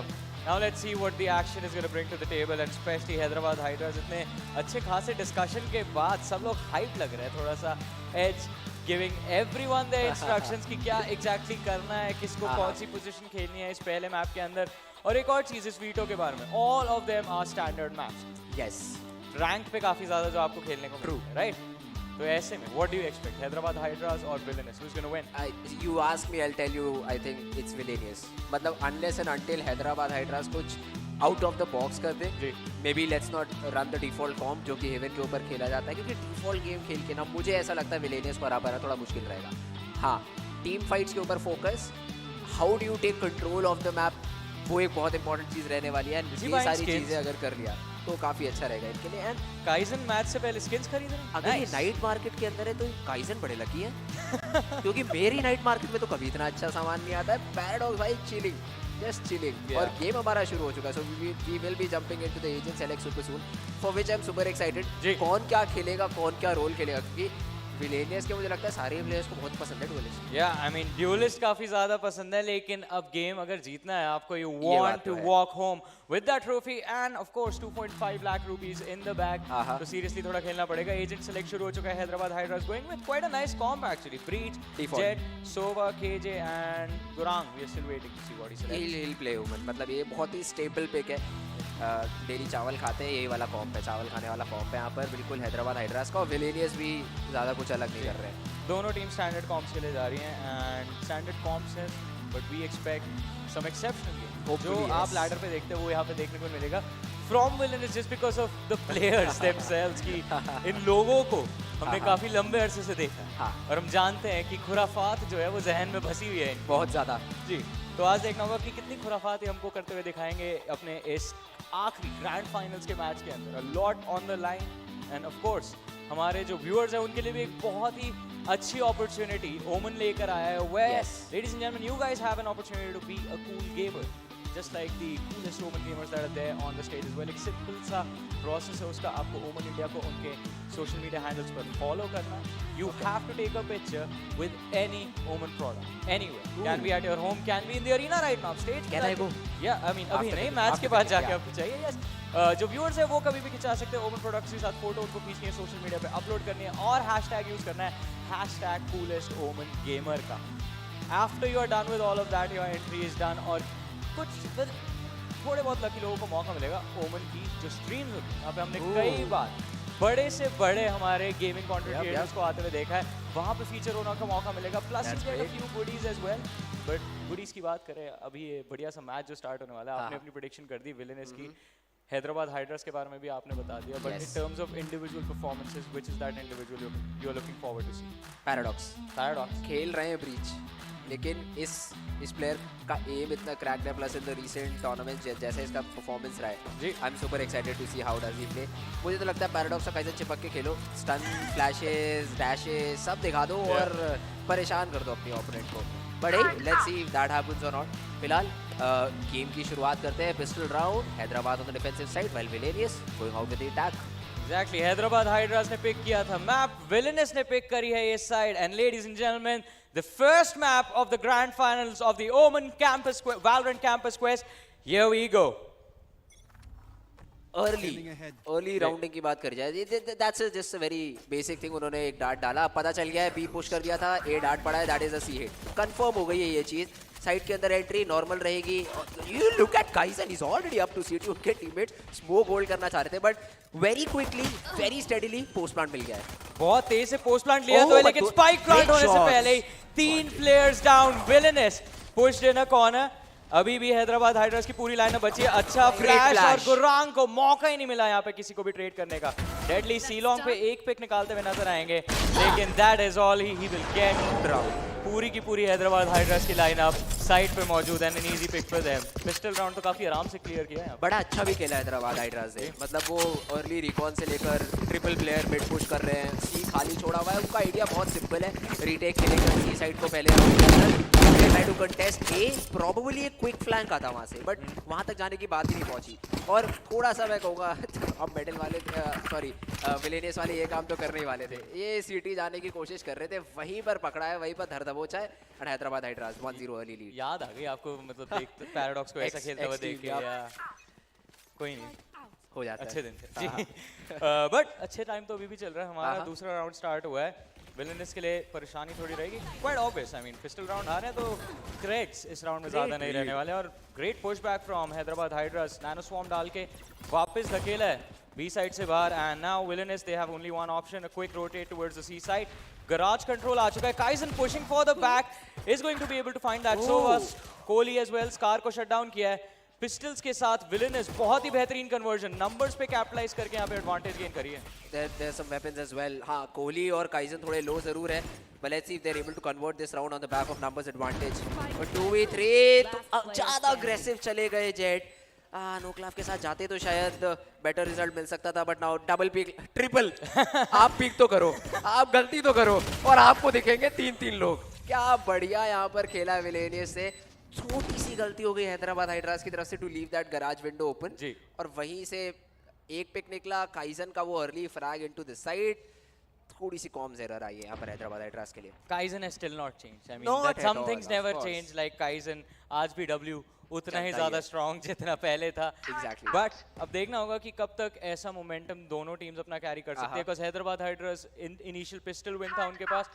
Now let's see what the action is going to bring to the table, and especially Hyderabad Hydras. इतने अच्छे खासे discussion के बाद सब लोग hype लग रहे हैं थोड़ा सा. Edge giving everyone their instructions कि क्या exactly करना है, किसको कौन सी position खेलनी है इस पहले map के अंदर. और एक और चीज़ इस वीटो के बारे में, all of them are standard maps. Yes. Rank पे काफी ज़्यादा जो आपको खेलने को मिलता है, right? तो ऐसे में, what do you expect? Hyderabad Hydras or Villainous? Who's going to win? You ask me, I'll tell you. I think it's Villainous. मतलब unless and until Hyderabad Hydras कुछ out of the box कर दे, maybe let's not run the default comp जो कि Heaven के ऊपर खेला जाता है, क्योंकि default game खेल के ना मुझे ऐसा लगता है Villainous को हरा पाना थोड़ा मुश्किल रहेगा. हाँ, team fights के ऊपर focus. How do you take control of the map? वो एक बहुत important चीज़ रहने वाली है. ये सारी चीज़ें अगर कर लिया तो काफी अच्छा रहेगा इनके लिए. एंड काइजन मैच से पहले स्किन्स खरीद रहे हैं. अगर ये नाइट मार्केट के अंदर है तो काइजन बड़े लकी है क्योंकि मेरी नाइट मार्केट में तो कभी इतना अच्छा सामान नहीं आता है. पैराडॉक्स भाई चिलिंग, जस्ट चिलिंग. और गेम हमारा शुरू हो चुका है. So we will be jumping into the agent select super soon, for which I am super excited. कौन क्या खेलेगा, कौन क्या रोल खेलेगा, क्योंकि विलेनियस के मुझे लगता है सारे प्लेयर्स को बहुत पसंद है ड्यूलिस्ट. या आई मीन ड्यूलिस्ट काफी ज्यादा पसंद है, लेकिन अब गेम अगर जीतना है आपको, you want to walk home with that trophy and of course 2.5 lakh rupees in the bag. तो सीरियसली थोड़ा खेलना पड़ेगा. एजेंट सेलेक्ट शुरू हो चुका है. Hyderabad Hydras going with quite a nice comp actually. Breach, Jett, Sova, KJ and गुरांग. We are still waiting to see what he selects. he'll play Omen. मतलब ये बहुत ही स्टेबल पिक है. डेली चावल खाते हैं, यही वाला कॉम्प है, चावल खाने वाला कॉम्प है यहाँ पर बिल्कुल हैदराबाद हाइड्रास का. और विलेनियस भी ज़्यादा कुछ अलग नहीं कर रहे हैं. दोनों टीम स्टैंडर्ड कॉम्प्स के लिए जा रही हैं एंड स्टैंडर्ड कॉम्प्स हैं, but we expect some exceptional game. जो आप लैडर पे देखते हो वो यहाँ पे देखने को मिलेगा from villainous, just because of the players themselves की इन लोगों को हमने काफी लंबे अरसे से देखा और हम जानते हैं कि खुराफात जो है वो जहन में बसी हुई है बहुत ज़्यादा. जी, तो आज देखना होगा कि कितनी खुराफात हमको करते हुए दिखाएंगे अपने इस आखिरी ग्रैंड फाइनल्स के मैच के अंदर. A lot on the line and of course हमारे जो व्यूअर्स हैं उनके लिए भी एक बहुत ही अच्छी अपॉर्चुनिटी ओमन लेकर आया है. Where ladies and gentlemen, you guys have an opportunity to be a cool gamer just like the coolest Omen gamers that are there on the stage as well. एक simple सा process है उसका. आपको Omen India को उनके social media handles पर follow करना. You have to take a picture with any Omen product anywhere. Can be at your home, can be in the arena right now. Stage Can I go? Yeah, I mean अभी नहीं, मैच के बाद जाके आपको चाहिए. Yes. जो व्यूअर्स है वो कभी भी खिंचा सकते हैं ओमन प्रोडक्ट्स के साथ फोटो, उनको खींचनी है, सोशल मीडिया पे अपलोड करनी है और हैशटैग यूज करना है #coolestomenggamer का. After you are done with all of that, your entry is done. और कुछ थोड़े बहुत लकी लोगों को मौका मिलेगा ओमन की जो स्ट्रीम्स होती है. यहाँ पे हमने कई बार बड़े से बड़े हमारे गेमिंग कंटेंट क्रिएटर्स को आते हुए देखा है. वहाँ पे फीचर होने का मौका मिलेगा. Plus you get a few goodies as well. But goodies की बात करें, अभी ये बढ़िया सा मैच जो स्टार्ट होने वाला है, आपने अपनी प्रेडिक्शन कर दी विलेनियस की. हैदराबाद हाइड्रास के बारे में भी आपने बता दिया. But in terms of individual performances, which is that individual you are looking forward to see? Paradox खेल रहे हैं ब्रीच, लेकिन इस प्लेयर का एम इतना क्रैक्ड है. Plus in the recent tournaments जैसे इसका परफॉर्मेंस रहा है, जी I am super excited to see how does he play. मुझे तो लगता है पैराडॉक्स का काइजन चिपक के खेलो, स्टन, फ्लैशेस, डैशेस सब दिखा दो और परेशान कर दो अपने ओपोनेंट को. But let's see that happens और नॉट. फिलहाल गेम की शुरुआत करते हैं. Pistol round, Hyderabad on the defensive side while villainous going out with the attack. Exactly. Hyderabad Hydras ने पिक किया था मैप, विलेनियस ने पिक करी है ये side. And ladies and gentleman, the first map of the grand finals of the Omen campus Valorant campus quest. Here we go. Early rounding की बात कर जाए, that's just a very basic thing. उन्होंने एक डार्ट डाला, पता चल गया है, बी पुश कर दिया था, ए डार्ट पड़ा है, that is a C hit. Confirm हो गई है ये चीज. साइड के अंदर एंट्री नॉर्मल रहेगी. You look at Kaizen, he is already up to site. उनके टीममेट्स स्मोक होल्ड करना चाह रहे थे, but very quickly, very steadily post plant मिल गया है. बहुत तेज से पोस्ट प्लांट लिया तो, लेकिन स्पाइक प्लांट होने से पहले ही 3 players down. Villainous pushed in a corner. अभी भी हैदराबाद हाइड्रास की पूरी लाइनअप बची है. अच्छा फ्लैश और गुरांग को मौका ही नहीं मिला यहाँ पे किसी को भी ट्रेड करने का. डेडली सीलोंग पे एक पिक निकालते हुए नजर आएंगे, लेकिन that is all he will get. पूरी की पूरी हैदराबाद हाइड्रास की लाइनअप साइड पे मौजूद है. An easy pick for them. Pistol round तो काफी आराम से क्लियर किया है. बड़ा अच्छा भी खेला हैदराबाद हाइड्रास ने. मतलब वो अर्ली रिकॉन से लेकर ट्रिपल प्लेयर मिड पुश कर रहे हैं. सी खाली छोड़ा हुआ है. उनका आइडिया बहुत सिंपल है, रीटेक खेलेंगे सी साइड को पहले try to contest a, probably एक क्विक फ्लैंक आता वहां से, बट वहां तक जाने की बात ही नहीं पहुंची। और थोड़ा सा मैं कहूँगा अब मेडल वाले सॉरी विलेनियस वाले ये काम तो करने ही वाले थे, ये सिटी जाने की कोशिश कर रहे थे, वहीं पर पकड़ा है, वहीं पर धर दबोचा है, और हैदराबाद हाइड्रास 1-0 अर्ली लीड। याद आ गई आपको, मतलब देख पैराडॉक्स को ऐसा खेलता हुआ देख के, या कोई नहीं हो जाता अच्छे है। दिन थे जी। बट अच्छे टाइम तो अभी भी चल रहा है हमारा। दूसरा राउंड स्टार्ट हुआ है, विलेनियस के लिए परेशानी थोड़ी रहेगी, quite obvious. I mean pistol round आ रहे हैं तो क्रेट्स इस राउंड में ज़्यादा नहीं रहने वाले, और great push back from Hyderabad Hydras, nano swarm डाल के वापस धकेला है बी साइड से बाहर, and now Villainous they have only one option, a quick rotate towards the C side. Garage control आ चुका है, Kaizen pushing for the back is going to be able to find that, so was Kohli as well, Scar को शट डाउन किया है। पिस्टल्स के साथ विलेनियस बहुत ही बेहतरीन कन्वर्जन, नंबर्स पे कैपिटलाइज करके यहाँ पे एडवांटेज गेन करी है। There's some weapons as well. हाँ, कोहली और काइजन थोड़े लो जरूर है, but let's see if they're able to convert this round on the back of numbers advantage. But 2v3 तो ज़्यादा aggressive चले गए जेट। नोक्लाव के साथ जाते तो शायद बेटर रिजल्ट मिल सकता था, but now double pick, triple. आप पिक तो करो, आप गलती तो करो, और आपको दिखेंगे 3-3 लोग। क्या बढ़िया यहाँ पर खेला है विलेनियस से। छोटी सी गलती हो गई हैदराबाद हाइड्रास की तरफ से to leave that garage window open, और वहीं से एक पिक निकला काइजन का, वो early frag into the side. थोड़ी सी कॉम्स एरर आई है यहाँ पर हैदराबाद हाइड्रास के लिए। Kaizen has still not changed, I mean that some things never change, like Kaizen आज भी डब्ल्यू उतना ही ज्यादा स्ट्रांग जितना पहले था। Exactly. बट अब देखना होगा कि कब तक ऐसा मोमेंटम दोनों टीम्स अपना कैरी कर सकती है, because Hyderabad hydras initial pistol win था उनके पास,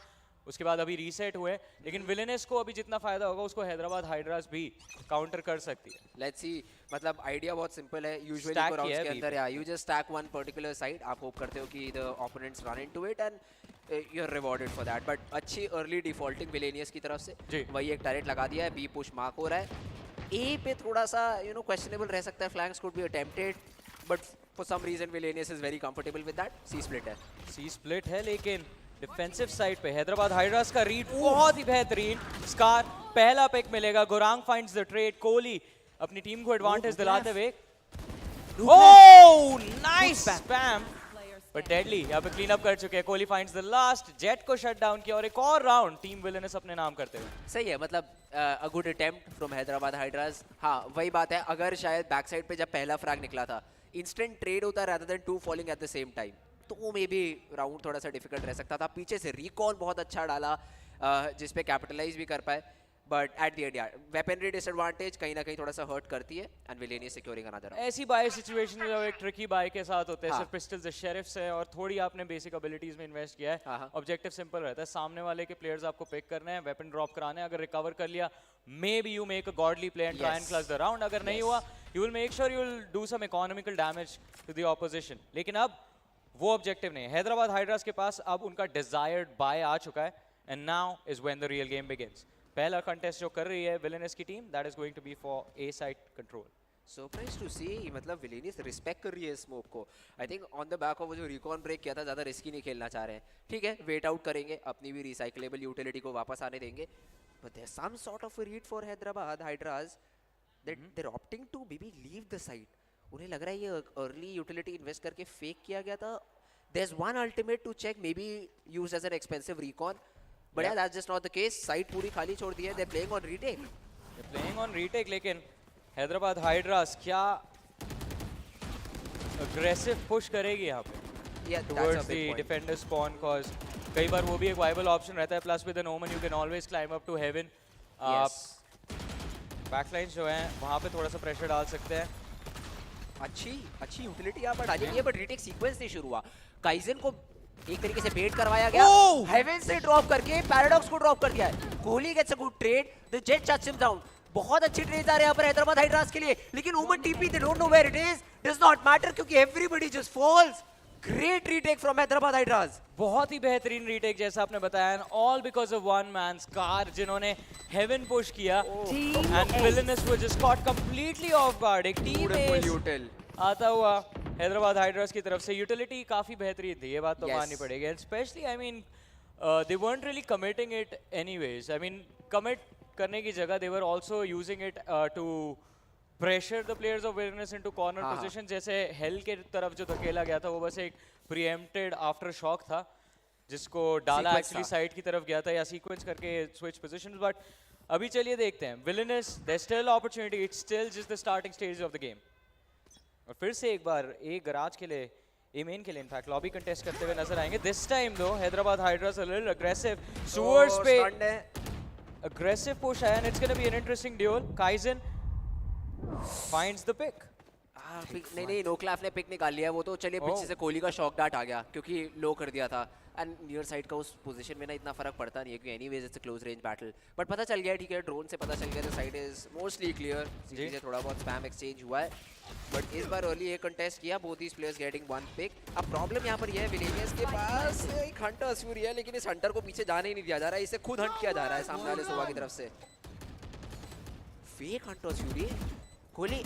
उसके बाद अभी रीसेट हुए, लेकिन विलेनियस को अभी जितना फायदा होगा उसको हैदराबाद हाइड्रास भी काउंटर कर सकती है। लेट्स सी, मतलब आइडिया बहुत सिंपल है, यूजुअली राउंड्स के अंदर you just stack one particular side, आप होप करते हो कि the opponents run into it and you are rewarded for that. But अच्छी अर्ली डिफॉल्टिंग विलेनियस की तरफ से, वही एक टैरेट लगा दिया है, बी पुश मार्क हो रहा है। ए पे थोड़ा सा क्वेश्चनेबल रह सकता है, flanks could be attempted, but for some reason Villainous is very comfortable with that. C split है, सी स्प्लिट है, लेकिन डिफेंसिव साइड पे हैदराबाद हाइड्रास का रीड बहुत ही बेहतरीन। स्कार पहला पिक मिलेगा, Gaurang finds the trade, Kohli अपनी टीम को एडवांटेज दिलाते हुए, oh nice spam, but deadly यहाँ पे क्लीन अप कर चुके हैं। Kohli finds the last, jet को शट डाउन किया, और एक और राउंड टीम विलेनियस अपने नाम करते हुए। सही है, मतलब a good attempt from Hyderabad hydras. हाँ, वही बात है, अगर शायद बैक साइड पे जब पहला फ्रैग निकला था, इंस्टेंट ट्रेड होता rather than to falling at the same time, तो मे बी राउंड थोड़ा सा डिफिकल्ट रह सकता था। पीछे से रिकॉल बहुत अच्छा डाला, जिस पे कैपिटलाइज भी कर पाए, बट एट द एंड यार वेपनरी डिसएडवांटेज कहीं ना कहीं थोड़ा सा हर्ट करती है, एंड विलेनियस सिक्योरिंग अनदर। ऐसी बाय सिचुएशन में जब एक ट्रिकी बाय के साथ होते हैं, सिर्फ पिस्टल्स है, शेरिफ्स है, और थोड़ी आपने बेसिक एबिलिटीज में इन्वेस्ट किया है, ऑब्जेक्टिव सिंपल रहता है, सामने वाले के प्लेयर्स आपको पिक करने हैं, वेपन ड्रॉप कराने हैं, अगर रिकवर कर लिया maybe you make a godly play and try and clutch the round, अगर नहीं हुआ you will make sure you will do some economical damage to the opposition. लेकिन अब वो ऑब्जेक्टिव नहीं है, हैदराबाद हाइड्रास के पास अब उनका डिजायर्ड बाय आ चुका है, and now is when the real game begins. पहला कंटेस्ट जो कर रही है विलेनियस की team, that is going to be for A side control. Surprise to see, मतलब विलेनियस रिस्पेक्ट कर रही है स्मोक को। I think on the back of वो जो रिकॉन ब्रेक किया था, ज़्यादा रिस्की नहीं खेलना चाह रहे हैं। ठीक है, वेट आउट करेंगे, अपनी भी रिसाइकलेबल यूटिलिटी को वापस आने देंगे, but there some sort of read for Hyderabad Hydras that they are opting to maybe leave the side. उन्हें लग रहा है ये अर्ली यूटिलिटी इन्वेस्ट करके फेक किया गया था। There's one ultimate to check, maybe used as an expensive recon, but yeah, that's just not the case. Side पूरी खाली छोड़ दी है, they're playing on retake. They're playing on retake, लेकिन हैदराबाद हाइड्रास क्या aggressive push करेगी यहाँ पे? Yeah, that's a towards big the point. defender spawn, cause कई बार वो भी एक viable option रहता है, plus with an omen you can always climb up to heaven. Yes. Backlines जो हैं वहाँ पे थोड़ा सा pressure डाल सकते हैं। अच्छी यूटिलिटी यहाँ पर डाली गई है, बट रीटेक सीक्वेंस नहीं शुरू हुआ। काइजन को एक तरीके से बेट करवाया गया, हेवन से ड्रॉप करके पैराडॉक्स को ड्रॉप कर दिया है। Kohli gets a good trade, the Jett shuts him down. बहुत अच्छी ट्रेड आ रहे हैं यहाँ पर हैदराबाद हाइड्रास के लिए, लेकिन Omen TP they don't know where it is, does not matter, क्योंकि everybody just falls. Great retake from Hyderabad Hydras, बहुत ही बेहतरीन रीटेक जैसा आपने बताया, all because of one man Scar, जिन्होंने हेवन पुश किया, and Villainous was just caught completely off guard. एक टीम यूटिल आता हुआ हैदराबाद हाइड्रास की तरफ से, यूटिलिटी काफी बेहतरीन थी, ये बात तो माननी पड़ेगी। And specially I mean they weren't really committing it anyways. I mean commit करने की जगह they were also using it to pressure the players of Villainous into corner position. जैसे हेल के तरफ जो धकेला गया था वो बस एक preempted after shock था जिसको डाला एक्चुअली साइड की तरफ गया था, या सीक्वेंस करके स्विच पोजीशंस। बट अभी चलिए देखते हैं Villainous, there's still opportunity, it's still just the starting stages of the game. और फिर से एक बार एक गराज के लिए मेन के लिए इनफैक्ट लॉबी कंटेस्ट करते हुए नजर आएंगे. दिस टाइम दो Hyderabad hydras a little aggressive. Sewers पे aggressive push है and it's going to be an interesting duel. Kaizen finds the pick. नहीं नो क्लैफ ने पिक निकाल लिया. वो तो चलिए पीछे से कोहली का शॉक डार्ट आ गया क्योंकि लो कर दिया था. एंड नियर साइड का उस पोजीशन में ना इतना फर्क पड़ता नहीं है क्योंकि anyways it's a close range battle. But पता चल गया ठीक है, ड्रोन से पता चल गया the side is mostly clear. चीजें थोड़ा बहुत स्पैम एक्सचेंज हुआ है बट इस बार अर्ली एक कंटेस्ट किया. Both these players getting one pick. अब प्रॉब्लम यहाँ पर यह है विलेनियस के पास एक हंटर फ्यूरी है लेकिन इस हंटर को पीछे जाने ही नहीं दिया जा रहा है. इसे खुद हंट किया जा रहा है सामने वाले सोवा की तरफ से. Fake Hunter fury. Kohli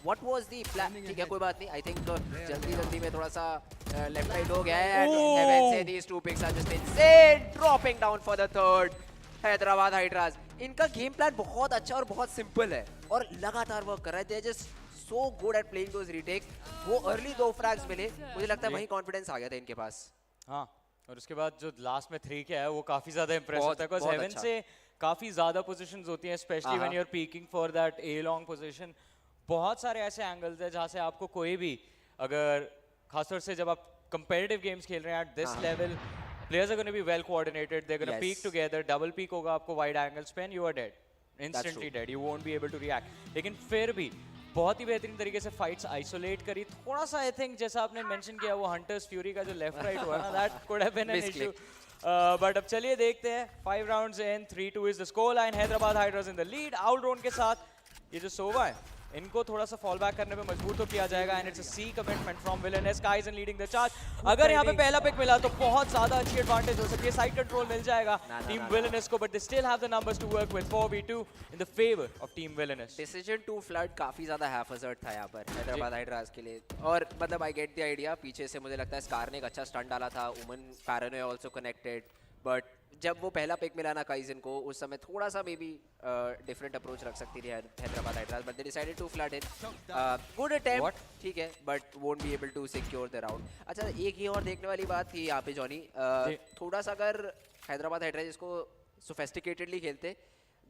What was the plan? ठीक है कोई बात नहीं. I think जल्दी में थोड़ा सा लेफ्ट राइट हो गया है. Heaven से these two picks are just insane, dropping down for the third. Hyderabad hydras. इनका गेम प्लान बहुत अच्छा और बहुत सिंपल है और लगातार वर्क कर रहे थे. Just so good at playing those retakes. वो अर्ली 2 फ्रैग्स मिले, मुझे लगता है वहीं कॉन्फिडेंस आ गया था इनके पास. हाँ, और उसके बाद जो लास्ट में 3 किया है वो काफी ज्यादा इंप्रेसिव था बिकॉज़ हेवन से काफी ज्यादा पोजीशंस होती हैं specially when you are peeking for that A long position. बहुत सारे ऐसे एंगल्स हैं जहाँ से आपको कोई भी अगर खासतौर से जब आप कंपेटिटिव गेम्स खेल रहे हैं at this level players are gonna be well coordinated. They are gonna peek together. Double peek होगा आपको वाइड एंगल्स पे and you are dead, instantly dead. You won't be able to react. लेकिन फिर भी बहुत ही बेहतरीन तरीके से फाइट्स आइसोलेट करी. थोड़ा सा आई थिंक जैसा आपने मेंशन किया वो हंटर्स फ्यूरी का जो लेफ्ट राइट हुआ ना that could have been an issue. But अब चलिए देखते हैं 5 rounds in 3-2 is the score line. Hyderabad Hydras in the lead. Out drone के साथ ये जो सोवा है इनको थोड़ा सा फॉल बैक करने पे मजबूर तो किया जाएगा and it's a C commitment from Villainous. Kaizen leading the charge. अगर यहाँ पे पहला पिक मिला तो बहुत ज्यादा अच्छी एडवांटेज हो सकती है. साइड कंट्रोल मिल जाएगा टीम विलेनस को but they still have the numbers to work with 4v2 in the favour of team Villainous. Decision to flood काफी ज्यादा हैफर्ड था यहाँ पर हैदराबाद हाइड्रास के लिए. और मतलब आई गेट द आइडिया. पीछे से मुझे लगता है स्कार ने एक अच्छा स्टंट डाला था. ओमन पैरानो आल्सो कनेक्टेड बट जब वो पहला पिक मिला ना काइजन को उस समय थोड़ा सा मे बी डिफरेंट अप्रोच रख सकती थी Hyderabad Hydras but they decided to flood in. Good attempt ठीक है but won't be able to secure the round. अच्छा एक ये और देखने वाली बात थी यहाँ पे जॉनी. थोड़ा सा अगर हैदराबाद हाइड्रास इसको सोफिस्टिकेटेडली खेलते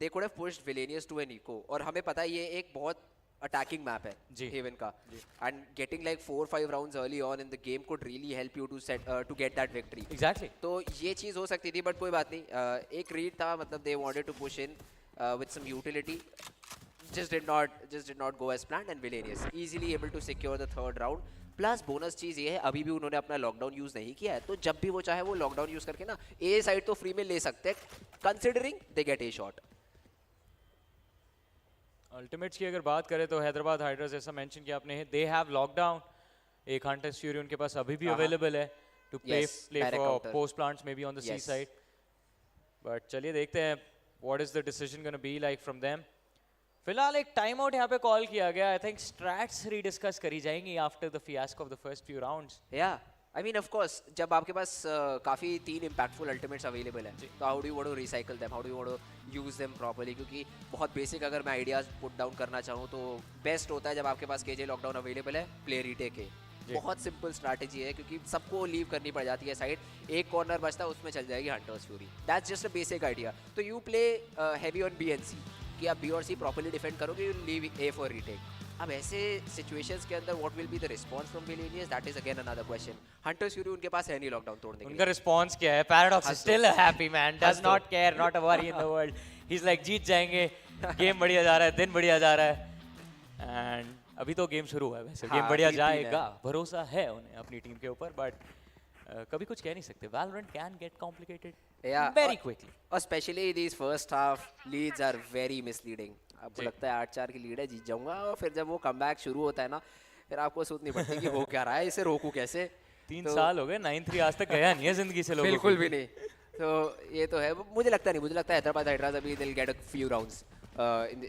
they could have pushed Villainous to an eco. और हमें पता है ये एक बहुत अटैकिंग मैप है हेवन का and getting like 4-5 rounds early on in the game could really help you to get that victory. Exactly. तो ये चीज़ हो सकती थी बट कोई बात नहीं. एक रीड था मतलब they wanted to push in with some utility. just did not go as planned and Villainous easily able to secure the third round. Plus bonus चीज़ ये है अभी भी उन्होंने अपना लॉकडाउन यूज़ नहीं किया है तो जब भी वो चाहे वो लॉकडाउन यूज़ करके ना ए साइड तो फ्री में ले सकते हैं considering they get A shot. Ultimates की अगर बात करें तो हैदराबाद हाइड्रास जैसा मेंशन किया आपने दे हैव लॉकडाउन. एक हंटर्स फ्यूरी उनके पास अभी भी अवेलेबल है to play for post plants maybe on the C side. But चलिए देखते हैं what is the decision gonna be like from them. फिलहाल एक टाइम आउट यहाँ पे कॉल किया गया. आई थिंक स्ट्रैट्स रीडिस्कस करी जाएंगी after the fiasco of the first few rounds. या आई मीन ऑफ कोर्स जब आपके पास काफ़ी 3 इम्पैक्टफुल अल्टीमेट्स अवेलेबल हैं तो how do you want to recycle them, how do you want to use them properly. क्योंकि बहुत बेसिक अगर मैं आइडियाज़ पुट डाउन करना चाहूँ तो बेस्ट होता है जब आपके पास केजे लॉकडाउन अवेलेबल है प्ले रीटेक के. बहुत सिंपल स्ट्रैटेजी है क्योंकि सबको लीव करनी पड़ जाती है साइड. एक कॉर्नर बचता है उसमें चल जाएगी Hunter's Fury. That's just a basic idea. तो you play heavy on B and C कि आप बी और सी प्रॉपर्ली डिफेंड करोगे you leave A for retake. अब ऐसे सिचुएशंस के अंदर what will be the response from Villainous that is again another question. Hunter's Fury उनके पास है नहीं लॉकडाउन तोड़ने के लिए. उनका रिस्पांस क्या है? Paradox is still a happy man, does not care, not a worry in the world. He is like जीत जाएंगे, गेम बढ़िया जा रहा है, दिन बढ़िया जा रहा है. एंड अभी तो गेम शुरू हुआ है वैसे गेम बढ़िया जाएगा, भरोसा है उन्हें अपनी टीम के ऊपर. बट कभी कुछ कह नहीं सकते. Valorant can get complicated very quickly. Especially these first half leads are very misleading. आपको लगता है 8-4 की लीड है जीत जाऊंगा और फिर जब वो कमबैक शुरू होता है ना फिर आपको सोचनी पड़ती है कि हो क्या रहा है, इसे रोकूं कैसे. 3 साल हो गए 9-3 आज तक गया नहीं है जिंदगी से लोगों बिल्कुल भी नहीं. तो ये तो है. मुझे लगता है हैदराबाद हाइड्रास अभी they'll get a few rounds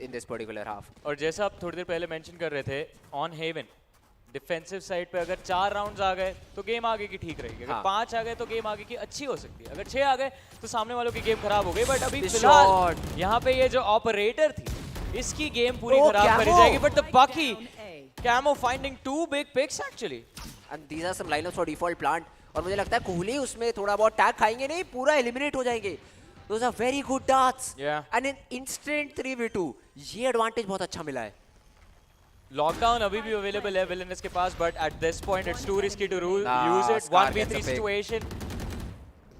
in this particular half. और जैसा आप थोड़ी देर पहले मेंशन कर रहे थे ऑन हेवन डिफेंसिव साइड पे अगर 4 राउंड्स आ गए तो गेम आगे की ठीक रहेगी. अगर 5 आ गए तो गेम आगे की अच्छी हो सकती है. अगर 6 आ गए तो सामने वालों की गेम खराब हो गई. बट अभी फिलहाल यहाँ पे ये जो ऑपरेटर थी इसकी गेम पूरी खराब करी जाएगी. बट द बाकी camo finding 2 big picks actually and these are some lineups for default plant. और मुझे लगता है कोहली उसमें थोड़ा बहुत टैग खाएंगे नहीं पूरा एलिमिनेट हो जाएंगे. those are very good darts. Yeah. And in instant 3v2, ये advantage बहुत अच्छा मिला है. लॉकडाउन अभी भी अवेलेबल है विलेनस के पास, but at this point it's too risky to use it. Scar 1v3 gets a pick. Situation.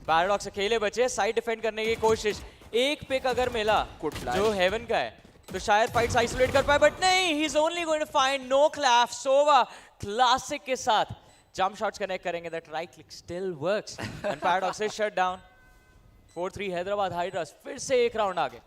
Paradox अकेले बचे, साइड डिफेंड करने की कोशिश. एक पिक अगर मिला जो हेवन का है तो शायद फाइट्स आइसोलेट कर पाए, बट नहीं, he is only going to find no क्लैफ. सोवा क्लासिक के साथ जंप शॉट्स कनेक्ट करेंगे. That right click still works and Paradox is shut down. 4-3 Hyderabad Hydras फिर से एक राउंड आगे.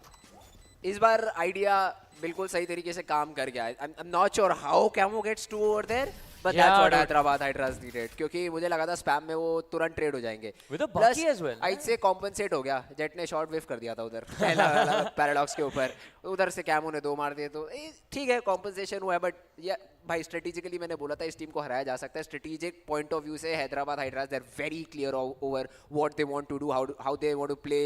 इस बार आइडिया बिल्कुल सही तरीके से काम कर गया है. I'm not sure how Camo gets 2 over there, but Yeah, that's what dude. Hyderabad Hydras needed. क्योंकि मुझे लगा था स्पैम में वो तुरंत ट्रेड हो जाएंगे. With a bucky as well. I'd say compensate हो गया. जेट ने शॉट वेव कर दिया था उधर पहला वाला पैराडॉक्स के ऊपर. उधर से कैमो ने 2 मार दिए, तो ठीक है, कॉम्पनसेशन हुआ है. बट ये भाई स्ट्रेटेजिकली मैंने बोला था इस टीम को हराया जा सकता है. स्ट्रेटेजिक पॉइंट ऑफ व्यू से Hyderabad Hydras they are very clear over what they want to do, how they want to play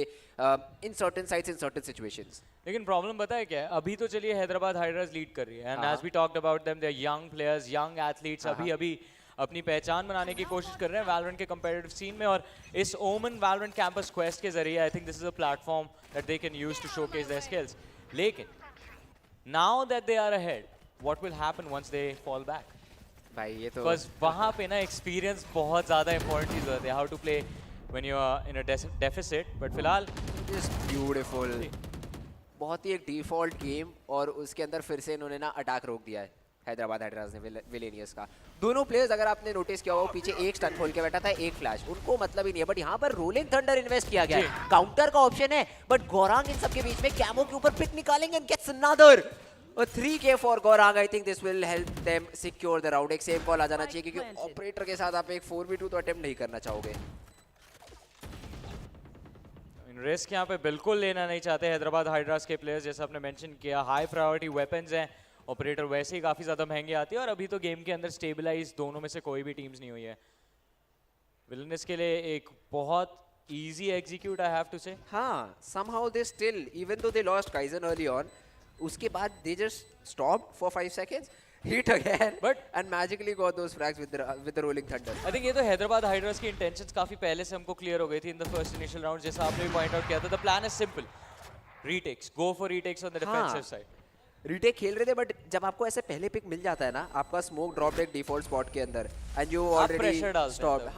in certain sites in certain situations. लेकिन प्रॉब्लम पता है क्या है, अभी तो चलिए हैदराबाद हाइड्रास लीड कर रही है, and as we talked about them, they are young players, young athletes, अभी अपनी पहचान बनाने की कोशिश कर रहे हैं वैलोरेंट के कंपेटिटिव सीन में. और इस ओमन वैलोरेंट कैंपस क्वेस्ट के जरिए I think this is a platform that they can use to showcase their skills. लेकिन now that they are ahead, what will happen once they fall back? भाई ये तो बस वहाँ पे ना एक्सपीरियंस बहुत ज़्यादा इंपॉर्टेंट चीज़ होती है, how to play when you are in a deficit. But फिलहाल जस्ट ब्यूटीफुल, बहुत ही एक डिफॉल्ट गेम, और उसके अंदर फिर से इन्होंने ना अटैक रोक दिया है हैदराबाद हाइड्रास ने विलेनियस का. दोनों प्लेयर्स अगर आपने नोटिस किया होगा, पीछे एक स्टन खोल के बैठा था, एक फ्लैश, उनको मतलब ही नहीं है. बट यहाँ पर रोलिंग थंडर इन्वेस्ट किया गया है, काउंटर का ऑप्शन है, बट गौरांग इन सबके बीच में कैमो के ऊपर पिक निकालेंगे and gets another. A 3K for Gorang. I think this will help them secure the round. एक सेम कॉल आ जाना चाहिए, क्योंकि ऑपरेटर के साथ आप एक 4v2 तो अटेम्प्ट नहीं करना चाहोगे. रिस्क यहाँ पे बिल्कुल लेना नहीं चाहते हैदराबाद हाइड्रास के प्लेयर्स. जैसा आपने मेंशन किया, हाई प्रायोरिटी वेपन्स हैं, ऑपरेटर वैसे ही काफ़ी ज़्यादा महंगी आती है, और अभी तो गेम के अंदर स्टेबलाइज दोनों में से कोई भी टीम्स नहीं हुई है. विलेनस के लिए एक बहुत easy execute, I have to say. हाँ, somehow they still, even though they lost Kaizen early on, उसके बाद they just stopped for 5 seconds, hit again, and magically got those frags with the rolling thunder. I think ये तो हैदराबाद हाइड्रास की intentions काफ़ी पहले से हमको clear हो गई थी in the first initial round. जैसा आपने भी point out किया था, the plan is simple, retakes, go for retakes on the defensive side. Retake खेल रहे थे, बट जब आपको ऐसे पहले पिक मिल जाता है ना, आपका स्मोक ड्रॉप एक डिफॉल्ट स्पॉट के अंदर, एंड यू ऑलरेडी स्टॉप,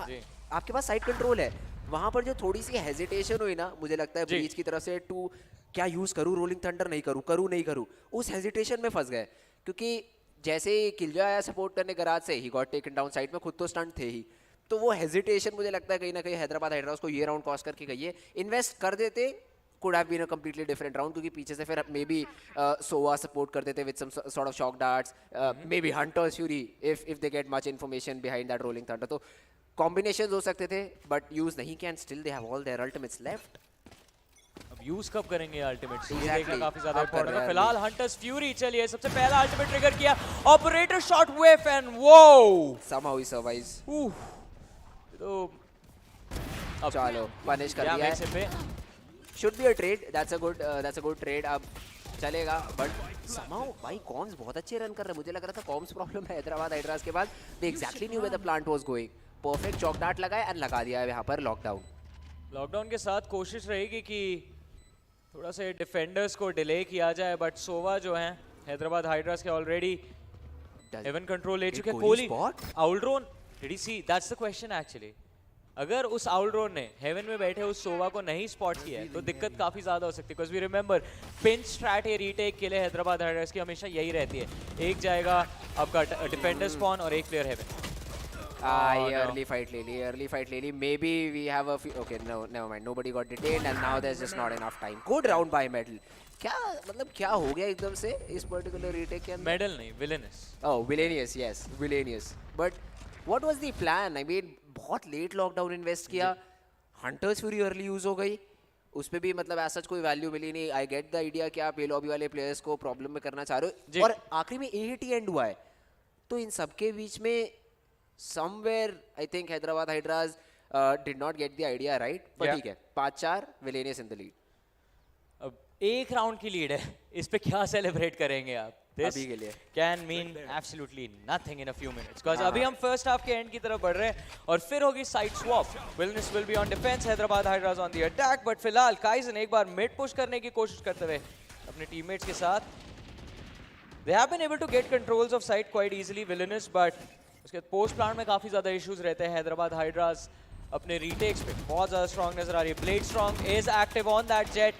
आपके पास साइड कंट्रोल है. वहां पर जो थोड़ी सी हेजिटेशन हुई ना, मुझे लगता है ब्रीच की तरफ से, टू क्या यूज करूं, रोलिंग थंडर नहीं करूं नहीं करूं, उस हेजिटेशन में फंस गए. क्योंकि जैसे ही किलजो आया सपोर्ट करने गराज से, he got taken down side में, खुद तो स्टंट थे ही, तो वो हेजिटेशन मुझे लगता है कहीं ना कहीं हैदराबाद हाइड्रास को ये राउंड कॉस्ट करके गई है. इन्वेस्ट कर देते, could have been a completely different round, क्योंकि पीछे से फिर maybe Sova support कर देते with some sort of shock darts, maybe Hunter's Fury if they get much information behind that rolling thunder. तो combinations हो सकते थे, but use नहीं किया, and still they have all their ultimates left. अब यूज कब करेंगे अल्टीमेट, ये देखना काफी ज्यादा इंपॉर्टेंट है. फिलहाल हंटर्स फ्यूरी, चलिए सबसे पहला अल्टीमेट ट्रिगर किया, ऑपरेटर शॉट वेव, एंड वो somehow he survives. तो अब चलो पनिश कर दिया है. Should be a trade. That's a good trade. अब चलेगा, but somehow भाई कॉम्स बहुत अच्छे रन कर रहे हैं. मुझे लग रहा था कॉम्स प्रॉब्लम है हैदराबाद हाइड्रास के बाद. They exactly knew where the plant was going. Perfect chalk dart लगाया एंड लगा दिया है यहाँ पर लॉकडाउन के साथ. कोशिश रहेगी कि थोड़ा से डिफेंडर्स को डिले किया जाए, बट सोवा जो है हैदराबाद हाइड्रास के ऑलरेडी हेवन कंट्रोल ले चुके. Kohli owl drone, did you see? That's the question actually. अगर उस आउलड्रोन ने हेवन में बैठे उस सोवा को नहीं स्पॉट किया है, तो दिक्कत काफी ज्यादा हो सकती है. Because we remember pinch strat या रीटेक के लिए हैदराबाद हाइड्रास की हमेशा यही रहती है, एक जाएगा आपका डिफेंडर स्पॉन और एक प्लेयर हेवन. ये अर्ली फाइट ले ली. Maybe we have a okay, no, never mind. Nobody got detained and now there's just not enough time. Good round by Medal. क्या मतलब क्या हो गया एकदम से इस पर्टिकुलर रीटेक के अंदर? मेडल नहीं, villainous. Oh, Villainous, yes, Villainous. But what was the plan? I mean, बहुत लेट लॉकडाउन इन्वेस्ट किया, हंटर्स फ्यूरी अर्ली यूज हो गई, उस पे भी मतलब ऐसा कोई वैल्यू मिली नहीं. आई गेट द आइडिया कि आप ये लॉबी वाले प्लेयर्स को प्रॉब्लम में करना चाह रहे हो, और आखिरी में AHT एंड हुआ है. तो इन सबके बीच में somewhere I think Hyderabad Hydras did not get the idea right, but ठीक है, 5-4 Villainous in the lead. अब एक राउंड की लीड है, इस पे क्या सेलिब्रेट करेंगे आप? this अभी के लिए can mean absolutely nothing in a few minutes. Because अभी हम first half के end की तरफ बढ़ रहे हैं और फिर होगी side swap. Villainous will be on defense, Hyderabad Hydras on the attack. But फिलहाल Kaizen एक बार mid push करने की कोशिश करते हुए अपने teammates के साथ. They have been able to get controls of side quite easily, Villainous, but उसके post plant में काफी ज़्यादा issues रहते हैं. Hyderabad Hydras अपने retakes पे बहुत ज़्यादा strong नजर आ रही है. Blade Strong is active on that jet.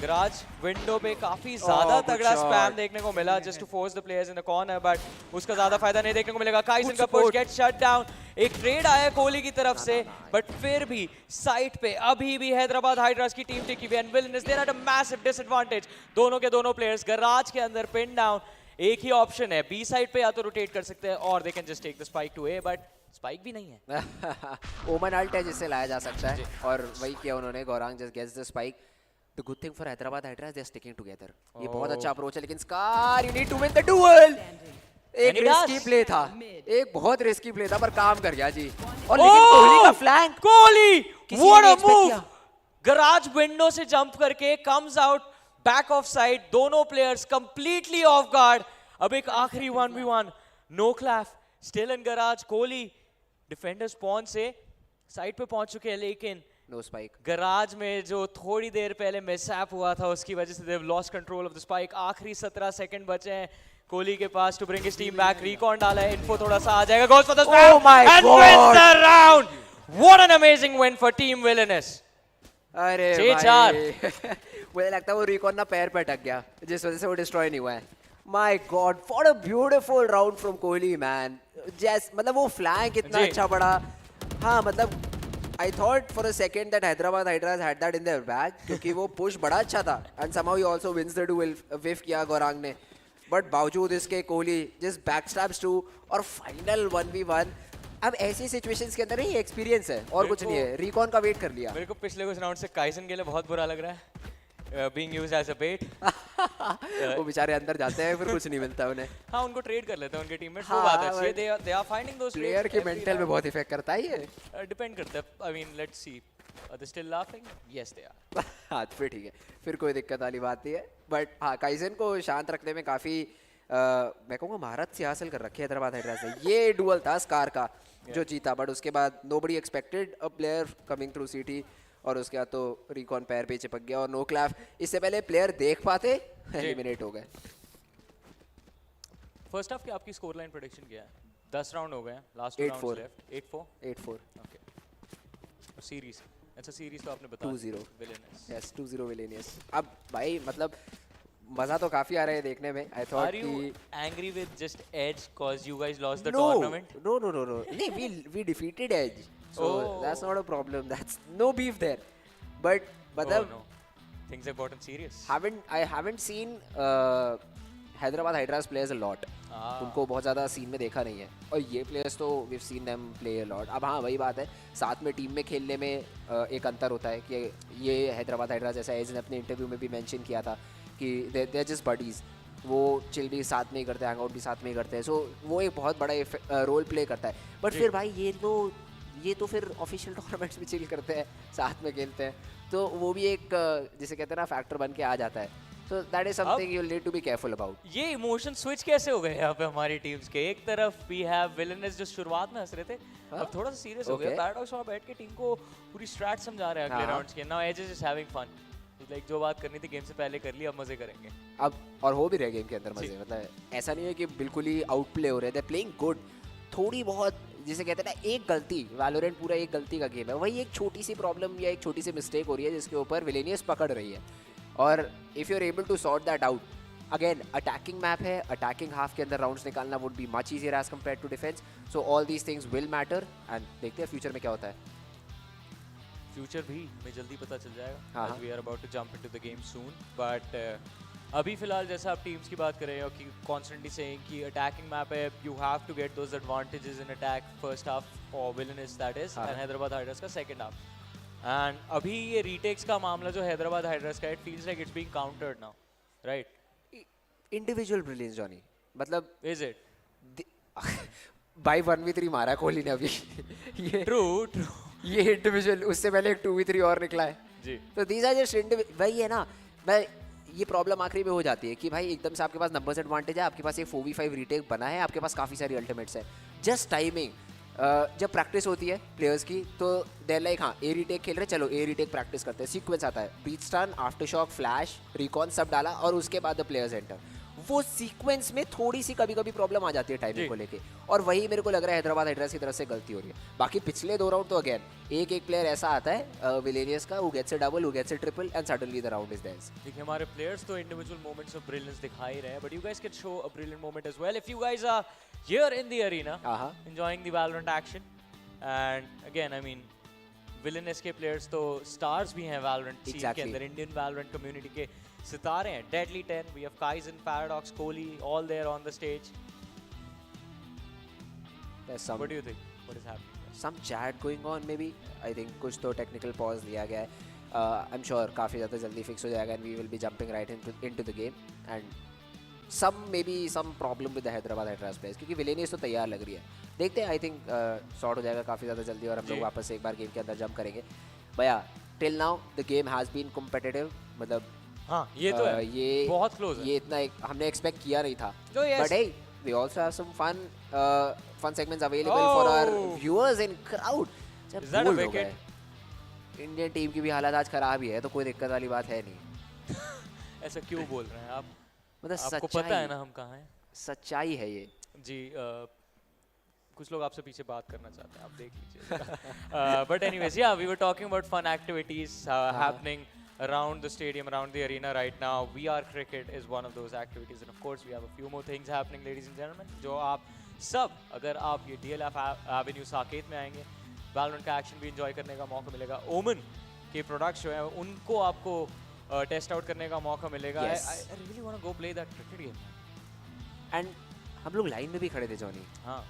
Garage window पे काफी ज़्यादा तगड़ा spam देखने को मिला just to force the players in the corner, but उसका ज़्यादा फायदा नहीं देखने को मिलेगा. Kaizen का push gets shut down. एक ट्रेड आया कोहली की तरफ से, बट फिर भी साइड पे अभी भी हैदराबाद हाइड्रास की टीम टिकी हुई है. Villainous there at a massive disadvantage. दोनों के दोनों प्लेयर्स गराज के अंदर पिन डाउन. एक ही ऑप्शन है, बी साइड पे या तो रोटेट कर सकते हैं और they can just take the spike to A, but spike भी नहीं है. ओमन अल्ट है जिससे लाया जा सकता है और वही किया उन्होंने. Gaurang just gets the spike. The good thing for Hyderabad Hydras, they are sticking together. ये बहुत अच्छा अप्रोच है, लेकिन scar, you need to win the duel. एक रिस्की प्ले था, एक बहुत रिस्की प्ले था, पर काम कर गया जी. और लेकिन कोहली का flank, Kohli, what a move! Garage window से जंप करके comes out back of side. दोनों प्लेयर्स completely off guard. अब एक आखिरी 1v1, no clap, still in garage. Kohli defender spawn से साइड पे पहुंच चुके हैं, लेकिन नो स्पाइक. गराज में जो थोड़ी देर पहले मिसहैप हुआ था उसकी वजह से they've lost control of the spike. आखिरी 17 सेकंड बचे हैं कोहली के पास to bring his team back. Recon डाला है, इन्फो थोड़ा सा आ जाएगा. Goes for the spam and wins the round. What an amazing win for team Villainous. अरे भाई, मुझे लगता है वो रिकॉन ना पैर पे अटक गया जिस वजह से वो डिस्ट्रॉय नहीं हुआ है. My God, what a beautiful round from Kohli, man. Just मतलब वो फ्लैंक इतना अच्छा पड़ा. हाँ मतलब I thought for a second that Hyderabad Hydras had that in their bag क्योंकि वो push बड़ा अच्छा था and somehow he also wins the duel. whiff किया गौरांग ने, but बावजूद इसके कोहली just backstabs to और final 1v1. अब ऐसी situations के अंदर ही एक्सपीरियंस है और कुछ नहीं है. रिकॉन का वेट कर लिया. मेरे को पिछले कुछ राउंड से काइजन के लिए बहुत बुरा लग रहा है. Being used as a bait. वो बेचारे अंदर जाते हैं फिर कुछ नहीं मिलता उन्हें. हाँ, उनको ट्रेड कर लेते हैं उनके टीममेट्स. वो बात है, they are finding those player के मेंटल में बहुत इफेक्ट करता है ये. डिपेंड करता है. I mean, let's see. Are they still laughing? Yes, they are. हाँ, फिर ठीक है, फिर कोई दिक्कत वाली बात नहीं है. बट हाँ, काइजन को शांत रखने में काफी मैं कहूँगा महारत से हासिल कर रखी है हैदराबाद हाइड्रास ने. ये डुअल था स्कार का जो जीता, बट उसके बाद nobody expected a player coming through CT और उसके बाद तो रिकॉन पैर पे चिपक गया और नो क्लैप. इससे पहले प्लेयर देख पाते एलिमिनेट हो गए. फर्स्ट हाफ की आपकी स्कोर लाइन प्रेडिक्शन क्या है? 10 राउंड हो गए हैं, लास्ट 8-4 लेफ्ट. 8-4. ओके. और सीरीज, अच्छा सीरीज तो आपने बता 2-0 विलेनियस. Yes 2-0 villainous. अब भाई मतलब मजा तो काफी आ रहा है देखने में. आई थॉट कि angry with just Edge cause you guys lost the tournament? No. नहीं, we defeated Edge. So that's not a problem. That's no beef there. But मतलब things have gotten serious. I haven't seen Hyderabad Hydras players a lot. उनको बहुत ज़्यादा सीन में देखा नहीं है और ये प्लेयर्स तो we've seen them play a lot. अब हाँ वही बात है, साथ में टीम में खेलने में एक अंतर होता है कि ये हैदराबाद हाइड्रास जैसा एज ने अपने इंटरव्यू में भी मेंशन किया था कि they are just buddies. वो चिल भी साथ में ही करते हैं, हैंगआउट भी साथ में ही करते हैं. सो वो एक बहुत बड़ा रोल प्ले करता है. बट फिर भाई ये तो फिर ऑफिशियल टूर्नामेंट्स में चिल करते हैं, साथ में खेलते हैं, तो वो भी एक जिसे कहते हैं ना फैक्टर बन के आ जाता है. So that is something you need to be careful about. ये इमोशन स्विच कैसे हो गए यहाँ पे हमारी टीम्स के? एक तरफ वी हैव विलेनस जो शुरुआत में हंस रहे थे, अब थोड़ा सा सीरियस हो गया. पैराडॉक्स वहाँ बैठ के टीम को पूरी स्ट्रैट समझा रहे हैं अगले राउंड्स के. Now Edge is just having fun. Like जो बात करनी थी गेम से पहले कर ली, अब मजे करेंगे. अब और हो भी रहे गेम के अंदर मजे. मतलब ऐसा नहीं है कि बिल्कुल ही आउट प्ले हो रहे. They are playing good. थोड़ी बहुत जिसे कहते हैं ना एक गलती, वैलोरेंट पूरा एक गलती का गेम है, वही एक छोटी सी प्रॉब्लम या एक छोटी सी मिस्टेक हो रही है जिसके ऊपर विलेनियस पकड़ रही है. और if you are able to sort that out, again attacking map है, अटैकिंग हाफ के अंदर राउंड्स निकालना would be much easier as compare to defence. So all these things will matter and देखते हैं फ्यूचर में क्या होता है. फ्यूचर भी हमें जल्दी पता चल जाएगा. हाँ. We are about to jump into the game soon. But अभी फिलहाल जैसा आप टीम्स की बात कर रहे हो कि कॉन्स्टेंटली सेइंग कि अटैकिंग मैप है, you have to get those advantages in attack first half for Villainous that is, and Hyderabad Hydras का सेकंड हाफ. एंड अभी ये रीटेक्स का मामला जो हैदराबाद हाइड्रास का, it feels like it's being countered now, right? Individual brilliance Johnny, मतलब इज इट बाई 1v3 मारा कोहली ने अभी. ये ट्रू ये इंडिविजुअल, उससे पहले एक 2v3 और निकला है जी. तो दीज आर जस्ट वही है ना. मैं ये प्रॉब्लम आखिरी में हो जाती है कि भाई एकदम से आपके पास नंबर्स एडवांटेज है, आपके पास एक 4v5 रीटेक बना है, आपके पास काफ़ी सारी अल्टीमेट्स है, जस्ट टाइमिंग। जब प्रैक्टिस होती है प्लेयर्स की तो देर लाइक हाँ ए रीटेक खेल रहे, चलो ए रीटेक प्रैक्टिस करते हैं, सीक्वेंस आता है, breach stun, aftershock, flash, recon सब डाला और उसके बाद द प्लेयर्स एंटर। वो सीक्वेंस में थोड़ी सी कभी कभी प्रॉब्लम आ जाती है टाइमिंग को लेके, और वही मेरे को लग रहा है हैदराबाद हाइड्रास की तरफ से गलती हो रही है। बाकी पिछले 2 राउंड तो अगेन एक प्लेयर ऐसा आता है विलेनियस का, who gets a double, who gets a triple and suddenly the round is theirs. देखिए हमारे प्लेयर्स तो इंडिविजुअल मोमेंट्स ऑफ ब्रिलियंस दिखा ही रहे हैं, but you guys can show a brilliant moment as well if you guys are here in the arena enjoying the Valorant action. And again I mean Villainous के प्लेयर्स तो स्टार्स भी हैं वैलोरेंट सीन के अंदर, इंडियन वैलोरेंट कम्युनिटी के सितारे हैं। Deadly 10, we have Kaizen, Paradox, Kohli, all there on the stage. What do you think? What is happening? Some chat going on maybe. I think कुछ तो technical pause लिया गया है. I'm sure काफ़ी ज़्यादा जल्दी fix हो जाएगा and we will be jumping right into the game and some problem with the Hyderabad Hydras players क्योंकि Villainous तो तैयार लग रही है. देखते हैं, I think sort हो जाएगा काफ़ी ज़्यादा जल्दी और हम लोग वापस एक बार गेम के अंदर जंप करेंगे. भैया till now the game has been competitive, मतलब हाँ ये तो है, ये बहुत क्लोज है, ये इतना हमने एक्सपेक्ट किया नहीं था, but hey we also have some fun segments available for our viewers in crowd. Is that a wicket? Indian team की भी हालत आज खराब ही है, तो कोई दिक्कत वाली बात है नहीं. ऐसा क्यों बोल रहे हैं आप? मतलब आपको पता है ना हम कहाँ हैं? सच्चाई है ये जी. कुछ लोग आपसे पीछे बात करना चाहते हैं, आप देख लीजिए. But anyways, yeah, we were talking about fun activities happening around the stadium, around the arena right now. VR cricket is one of those activities, and of course we have a few more things happening, ladies and gentlemen. जो आप सब अगर आप ये DLF Avenue साकेत में आएंगे, Valorant का एक्शन भी इंजॉय करने का मौका मिलेगा. ओमन के प्रोडक्ट्स जो हैं उनको आपको टेस्ट आउट करने का मौका मिलेगा. I really want to go play that cricket game. And हम लोग लाइन में भी खड़े थे जॉनी. हाँ.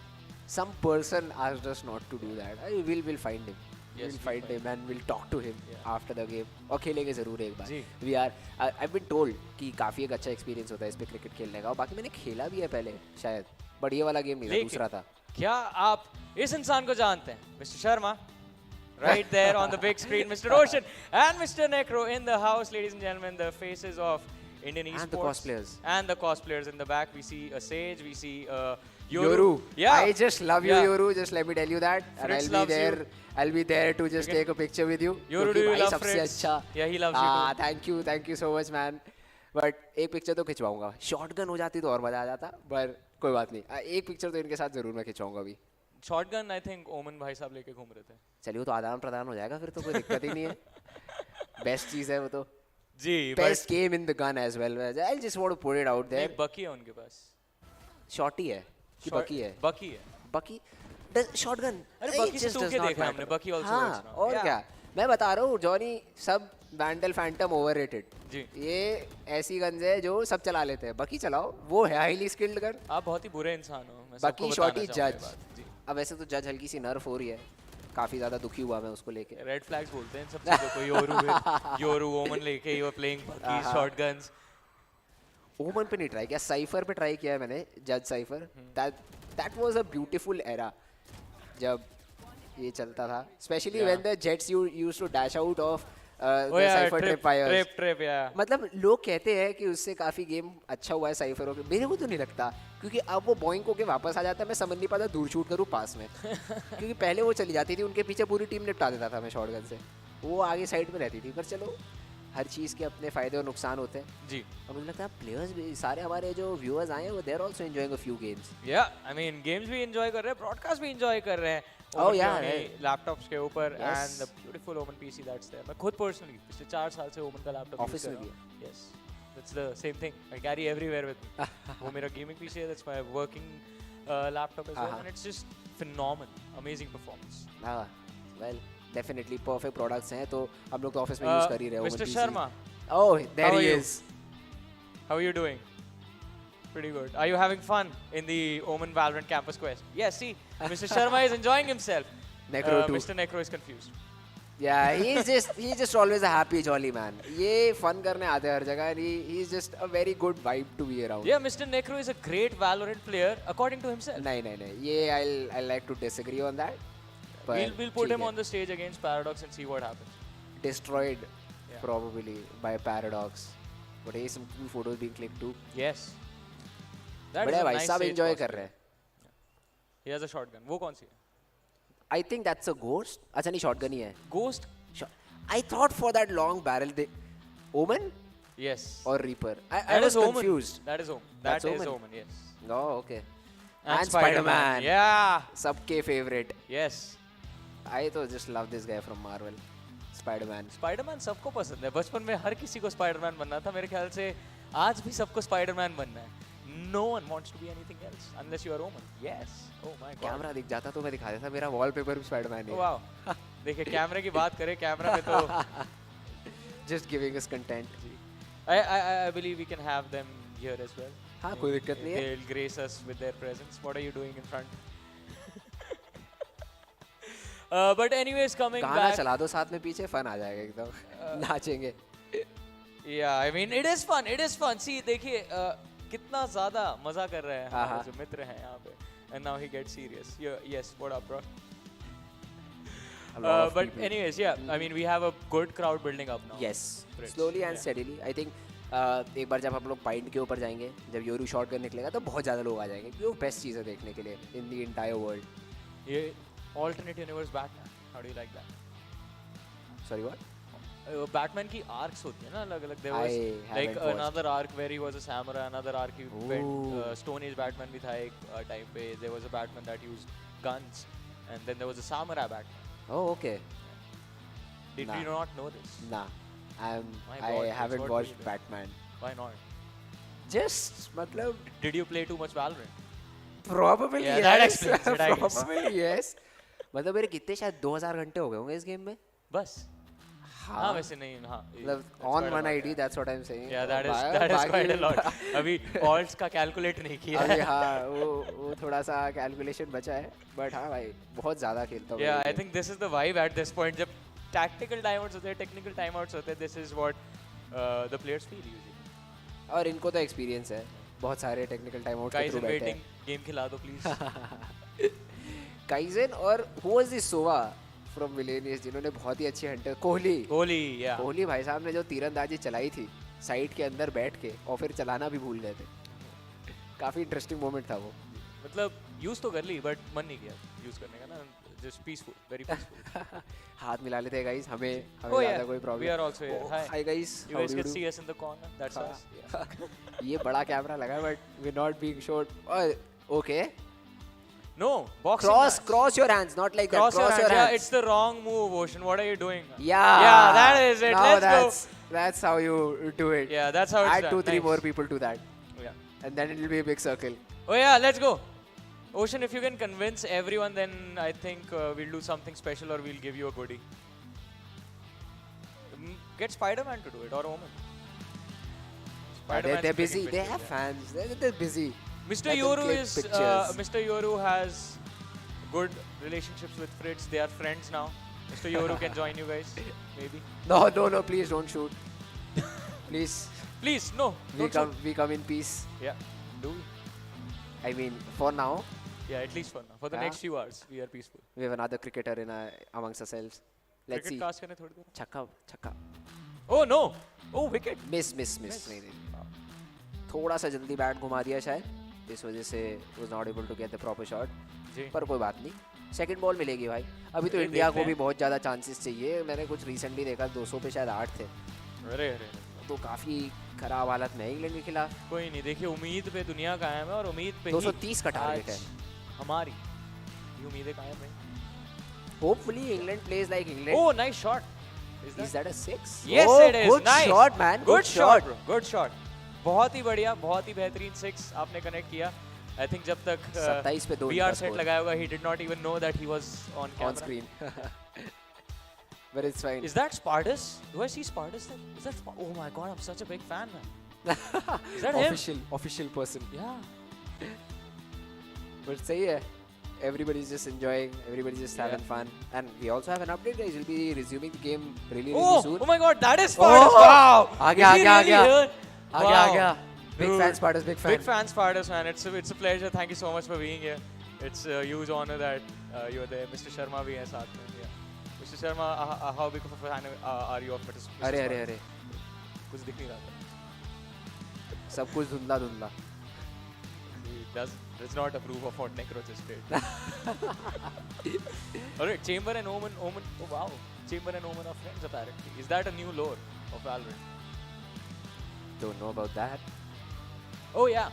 Some person asked us not to do that. We'll find him. We'll find him and we'll talk to him after the game. और खेलेंगे ज़रूर एक बार. I've been told कि काफ़ी एक अच्छा एक्सपीरियंस होता है इस पे क्रिकेट खेलने का, और बाकी मैंने खेला भी है पहले शायद, बट ये वाला गेम नहीं था, दूसरा था. क्या आप इस इंसान को जानते हैं? Mister Sharma, right there on the big screen, Mr. Roshan and Mr. Necro in the house, ladies and gentlemen, the faces of Indian esports. And the cosplayers in the back. We see a Sage, we see Yoru. Yeah. I just love you, Yoru. Just let me tell you that. And I'll be there to just take a picture with you. Yoru, do you love सबसे अच्छा. Yeah, he loves you too. Thank you so much, man. But एक पिक्चर तो खिंचवाऊंगा. शॉटगन हो जाती तो और मजा आ जाता, पर कोई बात नहीं. एक पिक्चर तो इनके साथ जरूर मैं खिंचवाऊंगा अभी. शॉटगन आई थिंक ओमन भाई साहब लेके घूम रहे थे. चलिए वो तो आदान प्रदान हो जाएगा, फिर तो कोई दिक्कत ही नहीं है. बेस्ट चीज है वो तो. जी. Best game in the gun as well. I just want to put it out there. बकी है उनके पास. शॉटी है कि बकी है? बकी है. बकी. शॉटगन. अरे बकी से तू क्या देखा हमने? बकी also works now. और क्या? मैं बता रहा हूँ जॉनी, सब वैंडल फैंटम ओवररेटेड. जी. ये ऐसी गन्स है जो सब चला लेते हैं. बकी चलाओ, वो है हाईली स्किल्ड गन. आप बहुत ही बुरे इंसान हो. बकी शॉटी जज. अब वैसे तो जज हल्की सी नर्फ हो रही है, काफी ज्यादा दुखी हुआ मैं उसको लेके. रेड फ्लैग्स बोलते हैं सब चीजों को. योरू ओमन लेके यू आर प्लेइंग बकी शॉटगन्स. ओमन पे नहीं ट्राई किया, साइफर पे ट्राई किया है मैंने, जज Cypher. That was a beautiful era जब ये चलता था, specially when the Jetts used to dash out of the Cypher trip fires. मतलब लोग कहते हैं कि उससे काफी गेम अच्छा हुआ है साइफरों के. मेरे को तो नहीं लगता, क्योंकि अब वो बॉइंग होके वापस आ जाता है. मैं समझ नहीं पाता दूर शूट करूँ पास में, क्योंकि पहले वो चली जाती थी, उनके पीछे पूरी टीम निपटा देता था मैं शॉटगन से. वो आगे साइड में रहती थी. पर चलो, हर चीज़ के अपने फायदे और नुकसान होते हैं. जी. और मुझे लगता है प्लेयर्स भी सारे हमारे जो व्यूअर्स आए हैं वो they are also enjoying a few games. या आई मीन गेम्स भी एंजॉय कर रहे हैं, ब्रॉडकास्ट भी एंजॉय कर रहे हैं. Oh yeah, लैपटॉप्स के ऊपर एंड द ब्यूटीफुल ओमन पीसी दैट्स देयर. मैं खुद पर्सनली पिछले 4 साल से ओमन का लैपटॉप ऑफिस में भी है. Yes, that's the same thing I carry everywhere with me. वो मेरा गेमिंग पीसी है, that's my working laptop as well, and it's just phenomenal, amazing performance. हां, वेल डेफिनेटली परफेक्ट प्रोडक्ट्स हैं, तो हम लोग तो ऑफिस में यूज कर ही रहे हैं. Mister Sharma, oh there he is. How are you doing? Pretty good. Are you having fun in the Omen Valorant Campus Quest? Yes, see, Mr. Sharma is enjoying himself. Necro too. Mr. Necro is confused. Yeah, he's just always a happy jolly man. ये fun करने आते हैं हर जगह. He's just a very good vibe to be around. Yeah, Mr. Necro is a great Valorant player according to himself. नहीं. ये I'll like to disagree on that. We'll put him on the stage against Paradox and see what happens. Destroyed probably by Paradox. But hey, some cool photos being clicked too. Yes. That बड़े is a भाई nice सब sage enjoy costume. कर रहे हैं. He has a shotgun. वो कौन सी है? I think that's a ghost. अच्छा नहीं shotgun ही है. Ghost? I thought for that long barrel they Omen Yes. or Reaper. I That was is Omen. confused. That is Omen. That's That is Omen. Omen. Yes. Oh, okay. And Spider-Man. Yeah. सबके favorite. Yes. I तो just love this guy from Marvel. Spider-Man. Spider-Man सबको पसंद है. बचपन में हर किसी को Spider-Man बनना था. मेरे ख्याल से आज भी सबको Spider-Man बनना है. No one wants to be anything else unless you are Omen. Yes. Oh my God. Camera दिख जाता तो मैं दिखा देता. मेरा wallpaper भी Spider-Man है. Wow. देखिए कैमरे की बात करें कैमरा में तो Just giving us content. I believe we can have them here as well. हाँ कोई दिक्कत नहीं है. They'll grace us with their presence. What are you doing in front? But anyways, coming गाना back. चला दो साथ में पीछे फन आ जाएगा एकदम. नाचेंगे. Yeah, I mean it is fun. It is fun. See, देखिए कितना ज़्यादा मजा कर रहे हैं हमारे जो मित्र हैं यहाँ पे. And now he gets serious. Yes, what up, bro? But anyways, yeah. I mean, we have a good crowd building up now. Yes. Fritz. Slowly and steadily. I think एक बार जब हम लोग पॉइंट के ऊपर जाएंगे, जब योरू शॉट करने निकलेगा तो बहुत ज़्यादा लोग आ जाएंगे. क्योंकि वो बेस्ट चीज़ है देखने के लिए in the entire world. ये alternate universe Batman. How do you like that? Sorry, what? Batman की arcs होती है ना अलग-अलग. There was like another arc where he was a samurai, another arc he went Stone Age Batman भी था एक time पे. There was a Batman that used guns, and then there was a samurai Batman. Oh, okay. Did you not know this? Nah. I haven't watched Batman. Why not? Just मतलब. Did you play too much Valorant? Probably yeah, yes. That explains it, I guess. Probably yes. मतलब मेरे कितने शायद 2000 घंटे हो गए होंगे इस गेम में. बस. हाँ वैसे नहीं हाँ. मतलब on one ID, that's what I'm saying. Yeah, that is quite a lot. अभी alts का calculate नहीं किया. अभी हाँ वो थोड़ा सा calculation बचा है. But हाँ भाई बहुत ज़्यादा खेलता हूँ. Yeah, I think this is the vibe at this point. जब tactical timeouts होते हैं, technical timeouts होते हैं, this is what the players feel usually. और इनको तो experience है. बहुत सारे technical timeouts के through बैठे हैं. Guys, waiting. Game खिला दो please. Kaizen और who was this Sova from Villainous जिन्होंने बहुत ही अच्छी हंटर कोहली भाई साहब ने जो तीरंदाजी चलाई थी साइड के अंदर बैठ के और फिर चलाना भी भूल गए थे. काफी इंटरेस्टिंग मोमेंट था वो. मतलब यूज तो कर ली बट मन नहीं किया यूज करने का ना. Just peaceful, very peaceful. हाथ मिला लेते हैं guys. हमें ज़्यादा कोई problem. We are also here. Hi guys. You guys can see us in the corner. That's us. ये बड़ा कैमरा लगा है but we're not being short. Okay. No, boxing. Cross your hands, not like cross that. Cross your hands. Yeah, it's the wrong move, Ocean. What are you doing? Yeah, that is it. Now Let's go. That's how you do it. Yeah, that's how it's Add done. 2-3 more people to that. Yeah. And then it will be a big circle. Oh yeah, let's go. Ocean, if you can convince everyone, then I think we'll do something special or we'll give you a goodie. Get Spider-Man to do it or Omen. They're busy. They have fans. They're busy. Mr. Yoru is Mr. Yoru has good relationships with Fritz. They are friends now. Mr. Yoru can join you guys, maybe. No, please don't shoot. Please. Please, no. We come in peace. Yeah. Do we? I mean, for now. Yeah, at least for now. For the next few hours, we are peaceful. We have another cricketer amongst ourselves. Let's see. Chakka. Oh no! Oh, wicket. Miss. नहीं. थोड़ा सा जल्दी बैट घुमा दिया शायद. इस वजह से was not able to get the proper shot. पर कोई बात नहीं. सेकंड बॉल मिलेगी भाई. अभी तो इंडिया को भी बहुत ज़्यादा चांसेस चाहिए. मैंने कुछ रिसेंटली देखा 200 पे शायद 8 थे. अरे तो काफ़ी खराब हालत में इंग्लैंड के खिलाफ. कोई नहीं, देखिए उम्मीद पे दुनिया कायम है और उम्मीद पे 230 का टारगेट है हमारी. ये उम्मीदें कायम हैं. Hopefully England plays like England. Oh, nice shot. Is that a 6? Yes, it is. Good nice. shot, man. Good shot, bro. Good shot. बहुत ही बढ़िया, बहुत ही बेहतरीन 6 आपने कनेक्ट किया. I think जब तक 27 पे 2 VR सेट लगाया होगा, he did not even know that he was on camera. On screen. But it's fine. Is that Spartus? Do I see Spartus there? Is that oh my god, I'm such a big fan, man. Is that official person? Yeah. But सही है. Everybody's just enjoying, everybody's just having fun. And we also have an update, guys. We'll be resuming the game really soon. Oh my god, that is Spartus. Wow. आ गया. Big fan Spartus, big fan. Big fan Spartus, man. It's a pleasure. Thank you so much for being here. It's a huge honor that you're there. Mr. Sharma भी है साथ में. Yeah. Mr. Sharma, how big of a fan are you of Mr. अरे. कुछ दिख नहीं रहा था. सब कुछ धुंधला धुंधला. Does not approve of what Necro just did. Alright, Chamber and Omen. Oh wow, Chamber and Omen are friends apparently. Is that a new lore of Valorant? Don't know about that. Oh yeah.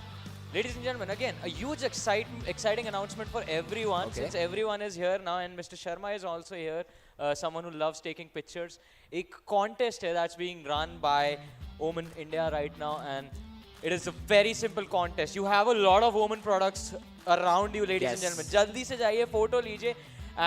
Ladies and gentlemen, again, a huge exciting announcement for everyone, Okay. since everyone is here now and Mr. Sharma is also here, someone who loves taking pictures. A contest hai that's being run by Omen India right now, and it is a very simple contest. You have a lot of Omen products around you, ladies and Yes. gentlemen. Jaldi se jaiye, photo lijiye,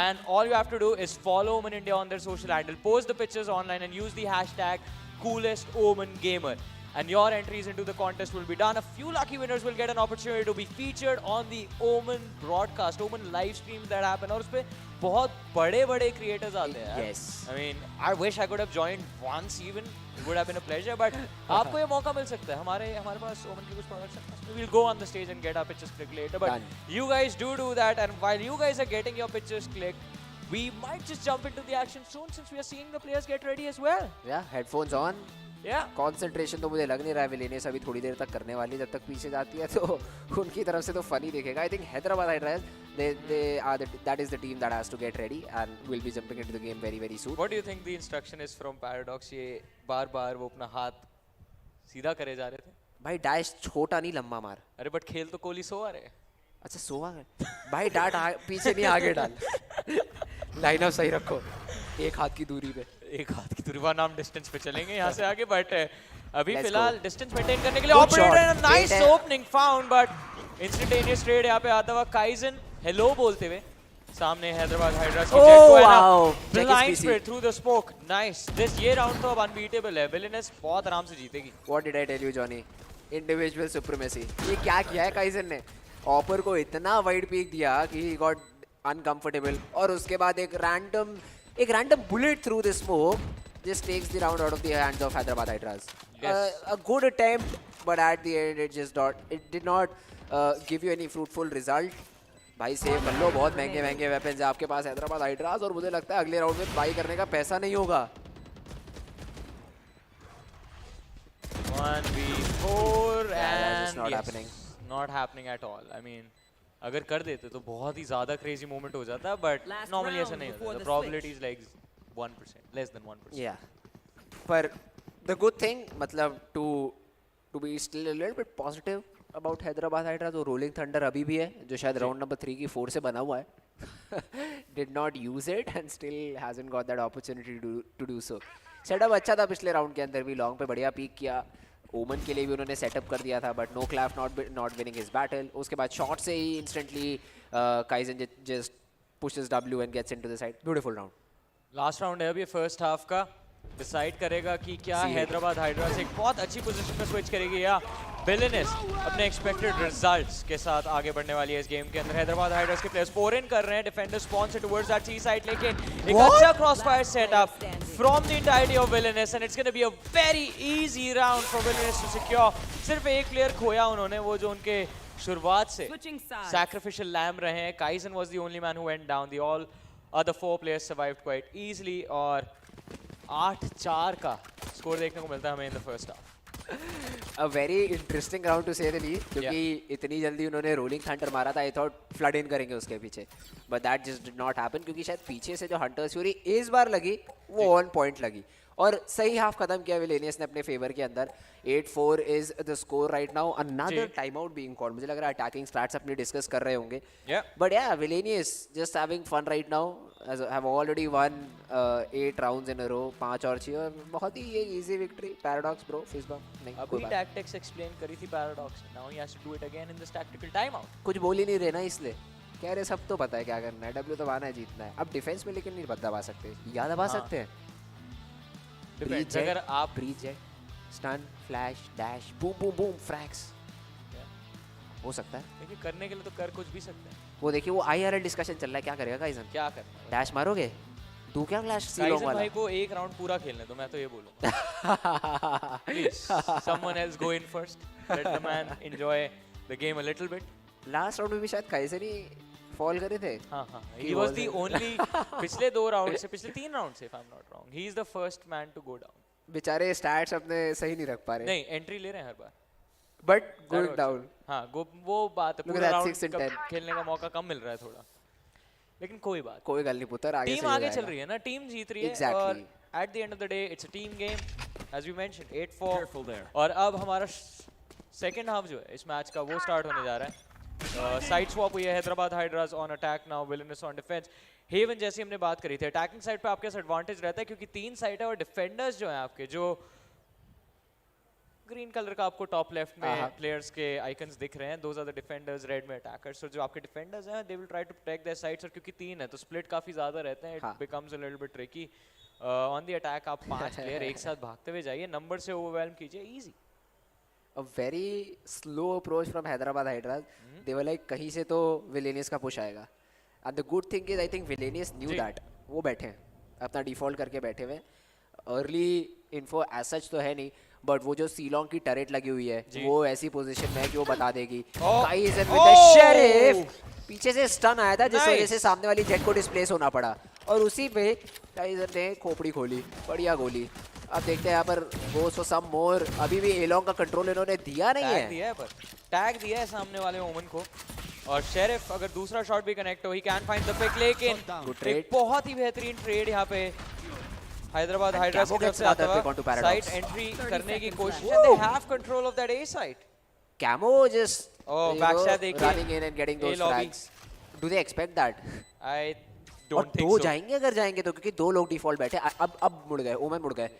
and all you have to do is follow Omen India on their social handle, post the pictures online and use the hashtag #CoolestOmenGamer. And your entries into the contest will be done. A few lucky winners will get an opportunity to be featured on the Omen broadcast, Omen live streams that happen. और उसपे बहुत बड़े creators आते हैं. Yes. I mean, I wish I could have joined once even. It would have been a pleasure. But आपको ये मौका मिल सकता है. हमारे पास Omen के कुछ products हैं. We'll go on the stage and get our pictures clicked later. But Done. you guys do that. And while you guys are getting your pictures clicked, we might just jump into the action soon, since we are seeing the players get ready as well. Yeah, headphones on. Yeah. Concentration तो मुझे लग नहीं रहा है विलेनियस अभी थोड़ी देर तक करने वाली, जब तक पीछे जाती है तो उनकी तरफ से तो फनी दिखेगा. I think Hyderabad Hydras, that is the team that has to get ready and will be jumping into the game very soon. What do you think the instruction is from Paradox? ये बार-बार वो अपना हाथ सीधा करे जा रहे थे. भाई डैश छोटा नहीं लंबा मार. अरे बट खेल तो कोहली सो आ रहे. अच्छा सोवा है भाई, डाट पीछे नहीं आगे डाल. लाइन अप सही रखो, एक हाथ की दूरी पे. एक हाथ की दूरी पर नाम डिस्टेंस पे चलेंगे यहाँ से आगे, बट अभी Let's फिलहाल go. डिस्टेंस मेंटेन करने के लिए Good operator shot. And nice Great है. Opening found, but instantaneous trade यहाँ पे आता हुआ काइजन हेलो बोलते हुए सामने हैदराबाद हाइड्रास की जेट को है wow. ना Check his blind PC. Spread through the smoke. Nice. This ये राउंड तो अब अनबीटेबल है. विलेनस बहुत आराम से जीतेगी. What did I tell you, Johnny? Individual supremacy. ये क्या किया है काइजन ने? ऑपर को इतना वाइड पीक दिया कि he got uncomfortable, और उसके बाद एक random bullet through the smoke just takes the round out of the hands of Hyderabad Hydras. Yes. A good attempt, but at the end it did not give you any fruitful result. भाई सेव कर लो, बहुत महंगे वेपन्स है आपके पास हैदराबाद हाइड्रास, और मुझे लगता है अगले राउंड में बाई करने का पैसा नहीं होगा. 1v4 that's and not yes, happening. Not happening at all. I mean, अगर कर देते तो बहुत ही ज़्यादा crazy moment हो जाता, but normally ऐसा नहीं होता. The probability is like 1%, less than 1%. Yeah, but the good thing, मतलब to be still a little bit positive about Hyderabad Hydras, वो rolling thunder अभी भी है, जो शायद round number 3 की 4 से बना हुआ है. Did not use it and still hasn't got that opportunity to do so. Setup अच्छा था पिछले round के अंदर भी, long पे बढ़िया peak किया. ओमन के लिए भी उन्होंने सेटअप कर दिया था, but Noclaf not winning his battle. उसके बाद शॉट से ही instantly Kaizen just pushes W and gets into the side. Beautiful round. Last round है अभी फर्स्ट हाफ का. डिसाइड करेगा कि क्या हैदराबाद हाइड्रास एक बहुत अच्छी पोजीशन में स्विच करेगी या विलेनस अपने एक्सपेक्टेड रिजल्ट्स के साथ आगे बढ़ने वाली है इस गेम के अंदर. हैदराबाद हाइड्रास के प्लेयर्स फोर इन कर रहे हैं. Defender spawns towards that C side, लेकिन एक अच्छा crossfire setup from the entirety of Villainous, and it's going to be a very easy round for Villainous to secure. सिर्फ एक प्लेयर खोया उन्होंने, वो जो उनके शुरुआत से sacrificial lamb रहे हैं. Kaizen was the only man who went down. The all other 4 players survived quite easily, और 8-4 का स्कोर देखने को मिलता है हमें in the first half. A very interesting round to say the least, क्योंकि इतनी जल्दी उन्होंने रोलिंग थंडर मारा था. आई थॉट फ्लड इन करेंगे उसके पीछे, but that just did not happen, क्योंकि शायद पीछे से जो हंटर्स फ्यूरी इस बार लगी वो ऑन पॉइंट लगी, और सही हाफ खत्म किया विलेनियस ने अपने फेवर के अंदर. 8-4 is the score right now. Another time out being called. मुझे लग रहा है अटैकिंग स्टैट्स अपनी डिस्कस कर रहे होंगे, बट या Villainous just having fun right now. have already won 8 rounds in a row. 5 और 6, और बहुत ही ये easy victory. Paradox bro, face bump नहीं. अभी tactics explain करी थी Paradox. Now he has to do it again in this tactical timeout. कुछ बोल ही नहीं रहे ना, इसलिए कह रहे सब तो पता है क्या करना है. W तो आना है, जीतना है. अब डिफेंस में लेकिन नहीं दबा सकते. या दबा सकते हैं. Depends, अगर आप Breach Jett, stun, flash, dash, boom boom boom, frags हो सकता है. देखिए करने के लिए तो कर कुछ भी सकते हैं. वो देखिए वो IRL डिस्कशन चल रहा है. क्या करेगा काइजन? क्या करना है? डैश मारोगे? तू क्या फ्लैश सीलोंग वाला? भाई को एक राउंड पूरा खेलने तो मैं तो ये बोलूंगा. Please, someone else go in first. Let the man enjoy the game a little bit. Last round में भी शायद काइजन ही फॉल करे थे. हाँ. He was the only पिछले 2 राउंड से, पिछले 3 राउंड से, if I'm not wrong, he is the first man to go down. बेचारे स्टैट्स अपने सही नहीं रख पा रहे. नहीं, एंट्री ले रहे हैं हर बार. But going down. हाँ वो बात है, Look at पूरा that, राउंड 6 in 10. खेलने का मौका कम मिल रहा है थोड़ा, लेकिन कोई बात, कोई गल नहीं पुत्र, आगे टीम सही हो आगे चल जाएगा। रही है ना, टीम जीत रही है। Exactly. और at the end of the day it's a team game, as we mentioned 8-4। और अब हमारा सेकंड हाफ जो है इस मैच का वो स्टार्ट होने जा रहा है। साइड स्वैप हुई है, Hyderabad Hydras on attack now, Villainous on defence. Haven जैसे हमने बात करी थी, अटैकिंग साइड पे आपके एडवांटेज रहता है क्योंकि 3 साइड है और डिफेंडर्स जो हैं आपके, जो ग्रीन कलर का आपको टॉप लेफ्ट में प्लेयर्स के आइकन्स दिख रहे हैं, those are the defenders, red में अटैकर्स। और जो आपके डिफेंडर्स हैं they will try to protect their sides, और क्योंकि 3 है तो स्प्लिट काफी ज्यादा रहते हैं, it becomes a little bit tricky. On the attack आप 5 प्लेयर एक साथ भागते हुए जाइए, नंबर से ओवरवेल्म कीजिए, easy. A very slow approach from Hyderabad Hydras. They were like कहीं से तो Villainous का पुश आएगा, and the good thing is I think Villainous knew that. वो बैठे हैं अपना डिफॉल्ट करके बैठे हुए, अर्ली इन्फो एज सच तो है नहीं, बट वो जो सीलोंग की टरेट लगी हुई है वो ऐसी पोजीशन में है कि वो बता देगी। काइजन विद द शेरिफ, पीछे से स्टन आया था जिस वजह से सामने वाली जेट को डिस्प्लेस होना पड़ा, और उसी पे काइजन ने खोपड़ी खोली, बढ़िया गोली। अब देखते हैं यहाँ पर गोस फॉर सम मोर, अभी भी एलोंग का कंट्रोल इन्होंने दिया नहीं है, दिया है पर टैग दिया है सामने वाले ओमन को, और शेरिफ अगर दूसरा शॉट भी कनेक्ट हो, he can find the pick, लेकिन एक बहुत ही बेहतरीन ट्रेड यहाँ पे हैदराबाद हाइड्रास की तरफ से आता है, साइड एंट्री करने की कोशिश है, they have control of that A side. Camo just backshot देखिए, running in and getting those frags. Do they expect that? I don't think so. So. जाएंगे अगर जाएंगे तो, क्योंकि 2 लोग डिफॉल्ट बैठे, अब मुड़ गए, ओमन मुड़ गए,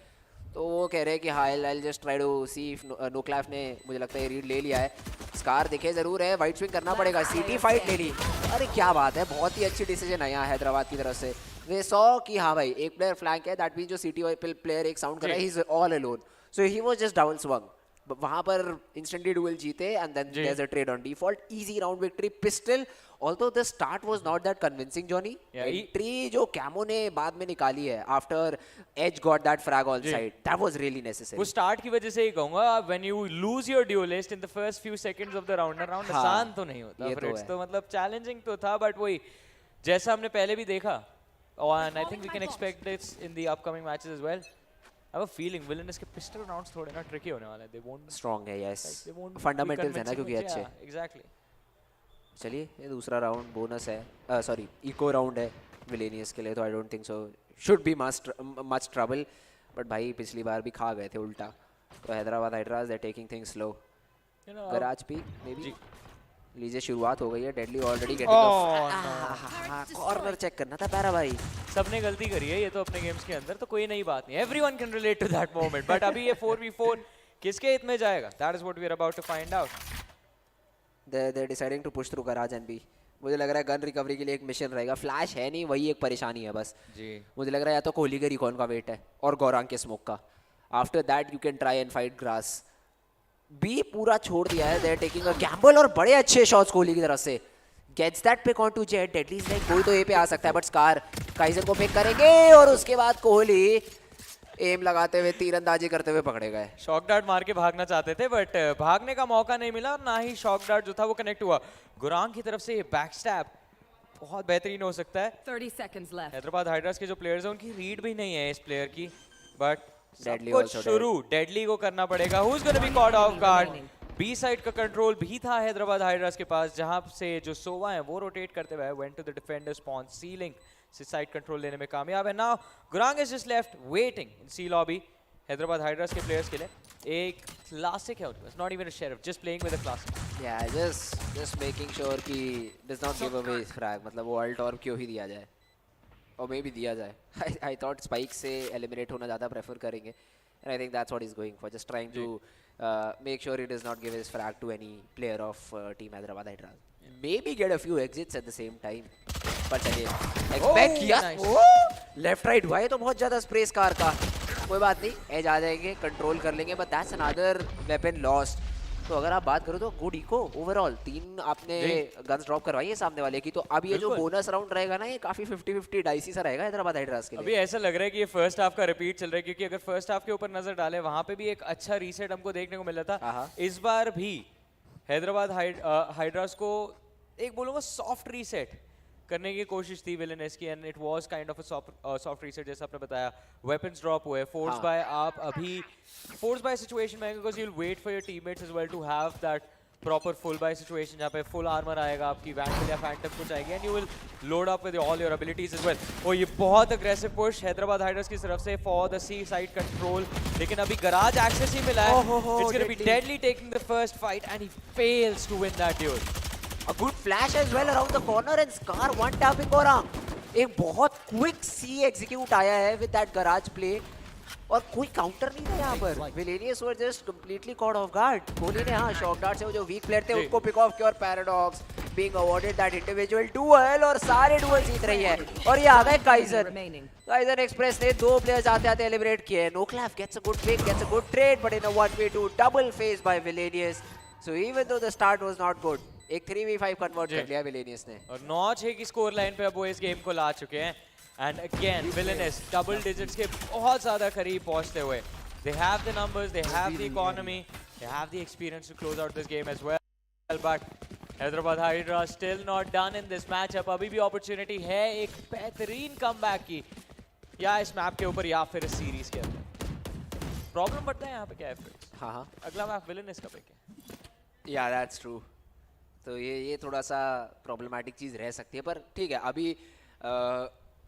तो वो कह रहे हैं कि हाँ I just try to see if Noclaf ने मुझे लगता है रीड ले लिया है। स्कार दिखे जरूर है, वाइट स्विंग करना पड़ेगा, सीटी फाइट ले ली, अरे क्या बात है, बहुत ही अच्छी डिसीजन है यहाँ हैदराबाद की तरफ से। वे सॉ कि हाँ भाई एक प्लेयर फ्लैंक है, दैट मीन जो सीटी प्लेयर एक साउंड कर रहा है, he is all alone, so he was just down swung, वहां पर इंस्टेंटली डुएल जीते, and then there is a trade on default, easy round victory. Pistol although the start was not that convincing, Johnny, entry जो कैमो ने बाद में निकाली है after Edge got that frag on side, that was really necessary. वो स्टार्ट की वजह से ही कहूंगा, when you lose your duelist in the first few seconds of the round आसान तो नहीं होता, तो मतलब चैलेंजिंग तो था, बट वही जैसा हमने पहले भी देखा, and I think we can expect this in the upcoming matches as well. I have a feeling Villainous के पिस्टल राउंड्स थोड़े ना ट्रिकी होने वाले हैं, they won't strong है, yes, they won't fundamentals है ना क्योंकि अच्छे, exactly। चलिए ये दूसरा राउंड बोनस है, सॉरी इको राउंड है विलेनियस के लिए, तो I don't think so should be much trouble, but भाई पिछली बार भी खा गए थे उल्टा, तो Hyderabad Hydras they taking things slow. Garage पी मे बी लीजिए, शुरुआत हो गई है, Deadly already getting corner check करना था प्यारा भाई, सबने गलती करी है ये तो अपने गेम्स के अंदर, तो कोई नई बात नहीं, everyone can relate to that moment, but अभी ये 4v4 किसके हित में जाएगा, that is what we are about to find out. They're deciding to push through garage and B. मुझे लग रहा है गन रिकवरी के लिए एक मिशन रहेगा, फ्लैश है नहीं, वही एक परेशानी है बस जी। मुझे लग रहा है या तो कोहली के रिकॉन का वेट है और गौरांग के स्मोक का, after that you can try and fight grass. B पूरा छोड़ दिया है, they're taking a gamble, और बड़े अच्छे शॉट्स कोहली की तरफ से, gets that pick onto Jet, Deadly is like कोई तो ए पे आ सकता है, बट स्कार काइजन को पिक करेंगे, और उसके बाद कोहली एम लगाते हुए तीरंदाजी करते हुए पकड़े गए। शॉक डार्ट मार के भागना चाहते थे, बट भागने का मौका नहीं मिला, ना ही शॉक डार्ट जो था वो कनेक्ट हुआ। गुरांग की तरफ से ये बैक स्टैप बहुत बेहतरीन हो सकता है। 30 seconds left. हैदराबाद हाइड्रास के जो प्लेयर्स हैं उनकी रीड भी नहीं है इस प्लेयर की, बट सब कुछ शुरू डेडली को करना पड़ेगा। Who is gonna be caught off guard? B side का कंट्रोल भी था हैदराबाद हाइड्रास के पास, जहां से जो सोवा है वो रोटेट करते हुए went to the defender spawn, ceiling से साइड कंट्रोल लेने में कामयाब है। Now Gurang is just left waiting in C lobby. Hyderabad Hydras के प्लेयर्स के लिए एक क्लासिक है उनके पास, not even a sheriff, just playing with a classic. या जस्ट मेकिंग श्योर कि does not give away frag, मतलब वो अल्ट और क्यों ही दिया जाए, और मे भी दिया जाए। आई थॉट स्पाइक से एलिमिनेट होना ज़्यादा प्रेफर करेंगे, and I think that's what is going for, just trying to make sure he does not give his frag to any player of team Hyderabad Hydras. Maybe get a few exits at the same time. But again, expect किया लेफ्ट राइट हुआ है तो बहुत ज़्यादा स्प्रे स्कार का, कोई बात नहीं, एज आ जाएंगे, कंट्रोल कर लेंगे, but that's another weapon lost. तो अगर आप बात करो तो गुड इको ओवरऑल, 3 आपने गन्स ड्रॉप करवाई है सामने वाले की, तो अब ये जो बोनस राउंड रहेगा ना, ये काफी 50-50 डाइसी सा रहेगा हैदराबाद हाइड्रास के लिए। अभी ऐसा लग रहा है कि ये फर्स्ट हाफ का रिपीट चल रहा है, क्योंकि अगर फर्स्ट हाफ के ऊपर नजर डाले वहां पे भी एक अच्छा रीसेट हमको देखने को मिला था। इस बार भी हैदराबाद हाइड्रास को एक बोलूंगा सॉफ्ट रीसेट करने की कोशिश थी विलेनस की, and it was kind of a soft reset जैसा आपने बताया. वेपन्स ड्रॉप हुए, फोर्स बाय आप अभी फोर्स बाय सिचुएशन में, because you will wait for your teammates as well to have that proper full buy situation जहाँ पे फुल आर्मर आएगा, आपकी वैंडल या फैंटम कुछ आएगी, and you will load up with all your abilities as well. और ये बहुत अग्रेसिव पुश हैदराबाद हाइड्रस की तरफ से for the C side control, लेकिन अभी गराज एक्सेस ही मिला है. It's gonna be Deadly taking the first fight and he fails to win that duel. A good flash as well around the corner and Scar one tapping Orang. एक बहुत quick C execute आया है with that garage play और कोई काउंटर नहीं था यहाँ पर. Villainous were just completely caught off guard. Kohli ने हाँ शॉक डार्ट से वो जो वीक प्लेयर थे उनको पिक ऑफ किया और paradox being awarded that individual duel और सारे duel जीत रही है. और ये आ गए काइजन एक्सप्रेस ने 2 प्लेयर्स आते आते एलिमिनेट किए. नोक्लैफ gets a good pick, gets a good trade, but in a 1v2 double face by Villainous. So even though the start was not good, एक 3v5 कन्वर्ट कर लिया विलेनियस ने. और 9-6 की स्कोर लाइन पे अब वो इस गेम को ला चुके हैं. And again Villainous double digits के बहुत ज्यादा करीब पहुंचते हुए. They have the numbers, they have the economy, they have the experience to close out this game as well. But Hyderabad Hydra still not done in this matchup. अभी भी अपॉर्चुनिटी है एक बेहतरीन कमबैक की, या इस मैप के ऊपर या फिर इस सीरीज के अंदर. प्रॉब्लम बढ़ता है यहाँ पे क्या है फिर. हाँ अगला मैप विलेनस का पिक है. या दैट्स ट्रू. तो ये थोड़ा सा प्रॉब्लमेटिक चीज़ रह सकती है, पर ठीक है. अभी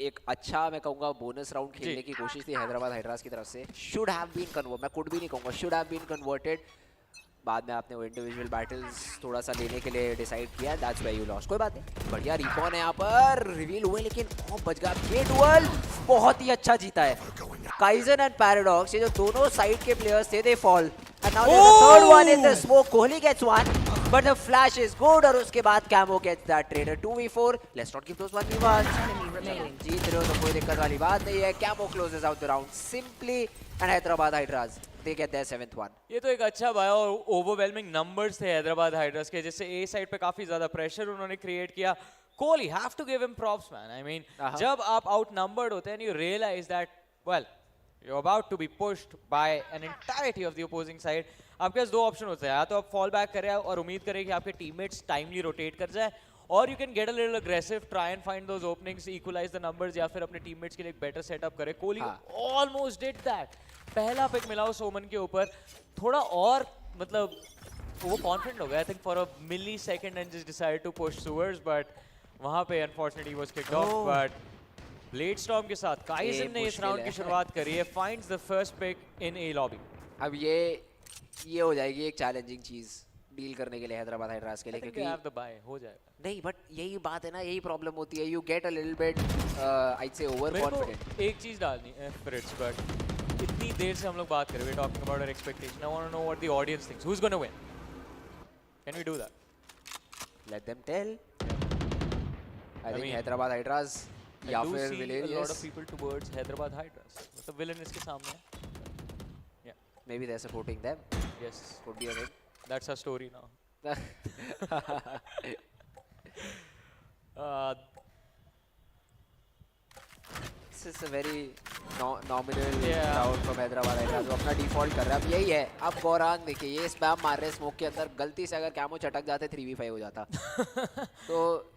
एक अच्छा मैं कहूँगा बोनस राउंड खेलने की कोशिश थी हैदराबाद हाइड्रास की तरफ से. शुड हैव बीन कन्वर्ट, मैं कुड भी नहीं कहूँगा, शुड हैव बीन कन्वर्टेड. बाद में आपने वो इंडिविजुअल बैटल्स थोड़ा सा लेने के लिए डिसाइड किया. That's why you lost. कोई बात नहीं, बढ़िया रिकॉन है यहाँ पर रिवील हुए, लेकिन बच गया. ये डुअल बहुत ही अच्छा जीता है. काइजन एंड पैराडॉक्स, ये जो दोनों साइड के प्लेयर्स थे, they fall. And now there is a third one in the smoke. Kohli gets one, but the flash is good और उसके बाद Camo gets that trader. 2v4. Let's not give those 1v1. जीत रहे हो तो कोई दिक्कत वाली बात नहीं है. Camo closes out the round simply and Hyderabad Hydras they get their 7th one. ये तो एक अच्छा भाई और ओवरवेलमिंग नंबर्स थे हैदराबाद हाइड्रास के, जिससे ए साइड पे काफी ज्यादा प्रेशर उन्होंने क्रिएट किया. Kohli have to give him props man. I mean जब आप आउटनंबर्ड होते हैं, you realise that well you're about to be pushed by an entirety of the opposing side. आपके पास 2 ऑप्शन होते हैं, या तो आप फॉल बैक करें और उम्मीद करें कि आपके टीममेट्स टाइमली रोटेट कर जाए, और you can get a little aggressive, try and find those openings, equalise the numbers, या फिर अपने टीममेट्स के लिए एक बेटर सेटअप करे. Kohli almost did that. पहला पिक मिला उस ओमन के ऊपर, थोड़ा और मतलब वो कॉन्फिडेंट हो गया I think for a millisecond and just decided to push सुवर्स, बट वहां पे unfortunately was kicked off. But blade storm के साथ काइजन ने इस राउंड की शुरुआत करी है. Finds the first pick in a lobby. अब ये हो जाएगी एक चैलेंजिंग चीज डील करने के लिए हैदराबाद हाइड्रास के लिए, क्योंकि हैव द बाय हो जाएगा. नहीं, बट यही बात है ना, यही प्रॉब्लम होती है. You get a little bit I से ओवर कॉन्फिडेंट. एक चीज डालनी है फ्रिट्स, बट इतनी देर से हम लोग बात कर रहे हैं, we talking about our expectation. I want to know what the audience thinks. Who is gonna win? Can we do that? Let them tell. I think Hyderabad Hydras या फिर Villainous. A lot of people towards Hyderabad Hydras. मतलब Villainous के सामने है. Yeah. Maybe they're supporting them. Yes. Could be a thing. That's our story now. This is a very nominal crowd from Hyderabad Hydras. वो अपना डिफॉल्ट कर रहा है. अब यही है. अब गौरांग देखिए, ये स्पैम मार रहे स्मोक के अंदर. गलती से अगर कैमो चटक जाते 3v5 हो जाता. तो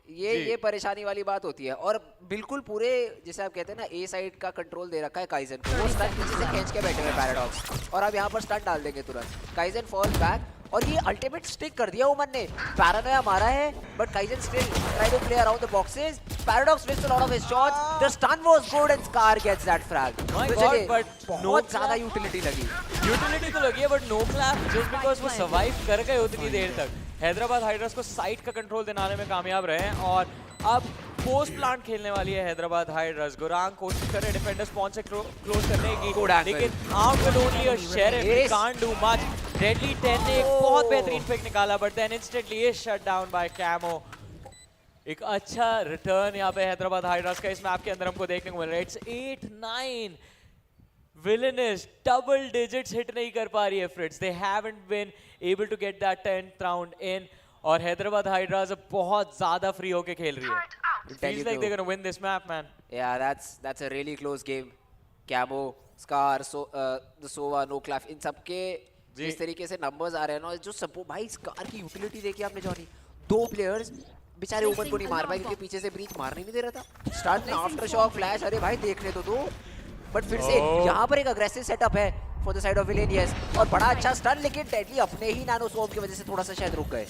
ये परेशानी वाली बात होती है. और बिल्कुल पूरे जिसे आप कहते हैं ना, ए साइड का कंट्रोल दे रखा है काइजन को. वो स्टन किसी से खींच के बैठे हुए पैराडॉक्स, और अब यहाँ पर स्टन डाल देंगे तुरंत. काइजन फॉल्स बैक और ये अल्टीमेट स्टिक कर दिया ओमन ने. पैरानोया मारा है, but Kaizen still try to play around the boxes. Paradox missed a lot of his shots. The stun was good and Scar gets that frag. But बहुत ज्यादा यूटिलिटी लगी. यूटिलिटी तो लगी है, but no clap just because वो सर्वाइव कर गए उतनी देर तक. हैदराबाद हाइड्रास को साइड का कंट्रोल दिलाने में कामयाब रहे हैं, और अब पोस्ट प्लांट खेलने वाली है हैदराबाद हाइड्रास. गुरांग कोशिश कर रहे हैं डिफेंडर स्पॉन से क्लोज करने की, लेकिन out will only a sheriff, can't do much. Deadly 10 ने एक बहुत बेहतरीन पिक निकाला, but then instantly is shut down by Camo. एक अच्छा रिटर्न यहाँ पे हैदराबाद हाइड्रास का इस मैप के अंदर हमको देखने को मिल रहा है. It's 8-9. Villainous double digits hit नहीं कर पा रही है फ्रिट्स. They haven't been able to get that 10th round in. और हैदराबाद हाइड्रास अब बहुत ज्यादा फ्री होके खेल रही है. It feels like they're gonna win this map, man. Yeah, that's a really close game. Camo, Scar, the Sova, Noclaf, इन सब के जिस तरीके से नंबर्स आ रहे हैं ना, जो सपोर्ट भाई, स्कार की यूटिलिटी देखी आपने जॉनी. 2 प्लेयर्स बेचारे ओमन को नहीं मार पाए क्योंकि पीछे से ब्रीच मारने नहीं दे रहा था। स्टार्ट में आफ्टर शॉक फ्लैश, अरे भाई देखने तो दो। बट फिर से यहाँ पर एक अग्रेसिव सेटअप है for the side of villainous और बड़ा अच्छा स्टन, लेकिन डेडली अपने ही नैनो स्वॉर्म की वजह से थोड़ा सा शायद रुक गए।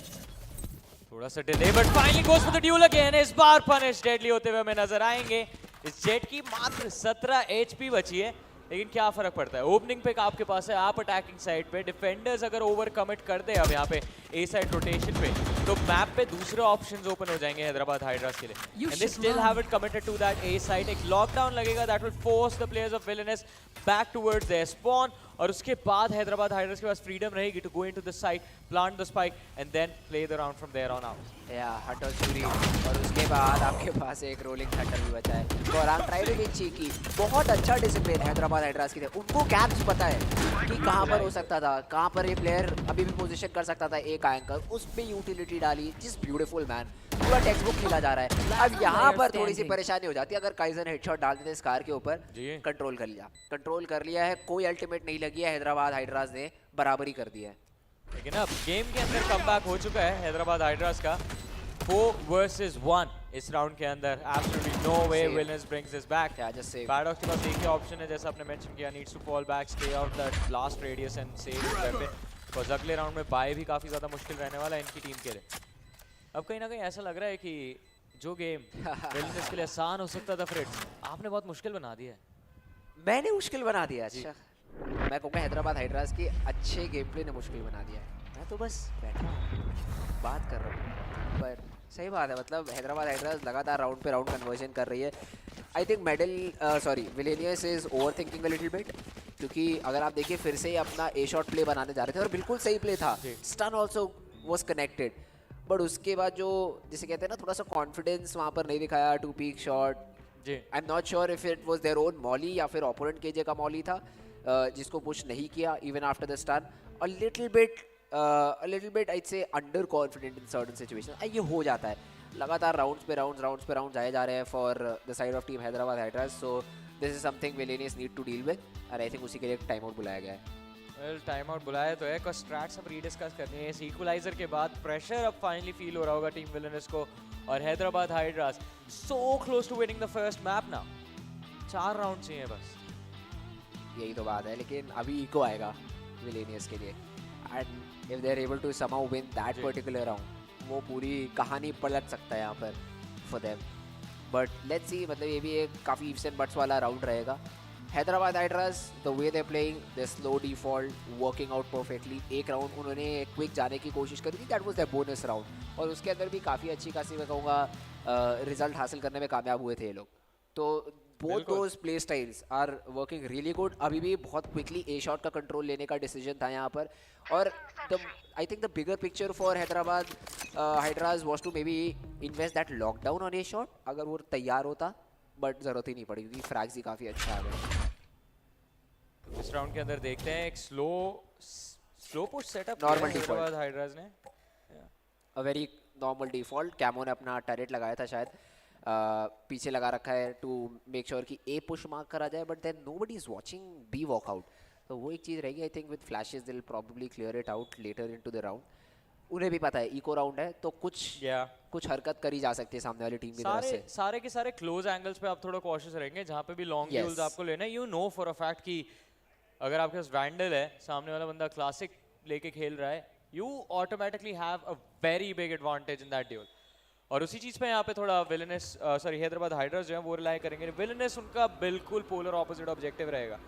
थोड़ा सा delay but finally goes for the dual again. इस बार पनिश डेडली होते हुए हमें नजर आएंगे। इस जेट की मात्र 17 HP बची है, लेकिन क्या फर्क पड़ता है। ओपनिंग पे आपके पास है, आप अटैकिंग साइड पे, डिफेंडर्स अगर ओवर कमिट कर दे अब यहाँ पे ए साइड रोटेशन पे, तो मैप पे दूसरे ऑप्शंस ओपन हो जाएंगे हैदराबाद हाइड्रास के लिए। And they still have it committed to that A side. एक लॉकडाउन लगेगा that will force the players off Villainous back towards their spawn, और उसके बाद हैदराबाद हाइड्रास के पास फ्रीडम रहेगी to go into the side, plant the spike and then play the round from there on out. या हट और चूरी, और उसके बाद आपके पास एक रोलिंग थंडर भी बचा है। Gaurang try to be cheeky, बहुत अच्छा डिसिप्लिन हैदराबाद हाइड्रास की तरफ। उनको गैप्स पता है कि कहां पर हो सकता था, कहां पर ये प्लेयर अभी भी पोजीशन कर सकता था एक एंकर, उस पे यूटिलिटी डाली। जिस ब्यूटीफुल मैन, पूरा टेक्स्ट बुक खेला जा रहा है। अब यहाँ पर थोड़ी सी परेशानी हो जाती है, अगर काइजन हेडशॉट डाल देते स्कार के ऊपर। कंट्रोल कर लिया है, कोई अल्टीमेट नहीं लगी है, हैदराबाद हाइड्रास ने बराबरी कर दी है। लेकिन अब गेम के अंदर कमबैक हो चुका है हैदराबाद हाइड्रास का 4 versus 1 इस राउंड के अंदर। Absolutely no way Villainous brings this back. Paradox के पास एक ही ऑप्शन है, जैसा आपने मेंशन किया, needs to fall back, stay out that blast radius and save his weapon, because अगले राउंड में बाय भी काफी ज्यादा मुश्किल रहने वाला है इनकी टीम के लिए। अब कहीं ना कहीं ऐसा लग रहा है कि जो गेम विलेनस के लिए आसान हो सकता था फ्रिट्स, आपने बहुत मुश्किल बना दिया है। मैंने मुश्किल बना दिया? अच्छा, मैं कहूँगा हैदराबाद हाइड्रास की अच्छे गेम प्ले ने मुश्किल बना दिया है। मैं तो बस बैठा हूँ, बात कर रहा हूँ, पर सही बात है। मतलब हैदराबाद हाइड्रास लगातार राउंड पे राउंड कन्वर्जन कर रही है। I think villainous is over thinking a little bit, क्योंकि अगर आप देखिए फिर से ही अपना ए शॉट प्ले बनाने जा रहे थे और बिल्कुल सही प्ले था, stun also was connected, but उसके बाद जो जिसे कहते हैं ना थोड़ा सा कॉन्फिडेंस वहाँ पर नहीं दिखाया। To peek shot, I am not sure if it was their own Molly या फिर ओपोनेंट केजे का मॉली था जिसको पुश नहीं किया even after the stun. A little bit I say under confident in certain situation. ये हो जाता है, लगातार राउंड्स पे राउंड्स आए जा रहे हैं for the side of team Hyderabad Hydras. So this is something Villainous need to deal with, और आई थिंक उसी के लिए टाइम आउट बुलाया गया है। वेल टाइम आउट बुलाया तो है, कुछ स्ट्रैट्स अब रीडिस्कस करनी है। इस इक्वलाइजर के बाद प्रेशर अब फाइनली फील हो रहा होगा टीम विलेनस को, और Hyderabad Hydras so close to winning the first map now. 4 round चाहिए बस, यही तो बात है। लेकिन अभी इको आएगा विलेनियस के लिए, and if they are able to somehow win that particular round, वो पूरी कहानी पलट सकता है यहाँ पर for them. But let's see, मतलब ये भी एक काफ़ी इफ्स एंड बट्स वाला राउंड रहेगा। Hyderabad Hydras the way they playing, they slow default working out perfectly. एक राउंड उन्होंने क्विक जाने की कोशिश करी थी, that was their bonus round, और उसके अंदर भी काफ़ी अच्छी खासी मैं कहूँगा रिजल्ट हासिल करने में कामयाब हुए थे ये लोग। तो both those play styles are working really good. अभी भी बहुत quickly A shot का कंट्रोल लेने का डिसीजन था यहाँ पर, और I think the bigger picture for Hyderabad Hydras was to maybe invest that lockdown on A shot अगर वो तैयार होता, बट जरूरत ही नहीं पड़ी क्योंकि फ्रैग्स ही काफ़ी अच्छा आ गया। इस राउंड के अंदर देखते हैं एक slow push setup normal Hyderabad Hydras ने, a very normal default. Camo ने अपना टरेट लगाया था शायद, पीछे लगा रखा है टू मेक श्योर कि ए पुश मार्क करा जाए, but then nobody is watching B walkout. तो वो एक चीज़ रहेगी। I think with flashes they will probably clear it out later into the round. उन्हें भी पता है इको राउंड है, तो कुछ हरकत करी जा सकती है सामने वाली टीम की तरफ से। सारे के सारे क्लोज एंगल्स पे आप थोड़ा कॉशियस रहेंगे, जहाँ पे भी लॉन्ग ड्यूल्स आपको लेना है। You know for a fact कि अगर आपके पास वैंडल है, सामने वाला बंदा क्लासिक लेके खेल रहा है, you automatically have a very big advantage in that dual. और उसी चीज़ पे यहाँ पे थोड़ा हैदराबाद हाइड्रास जो है वो रिलाई करेंगे। विलेनस उनका बिल्कुल पोलर ऑपोजिट ऑब्जेक्टिव रहेगा,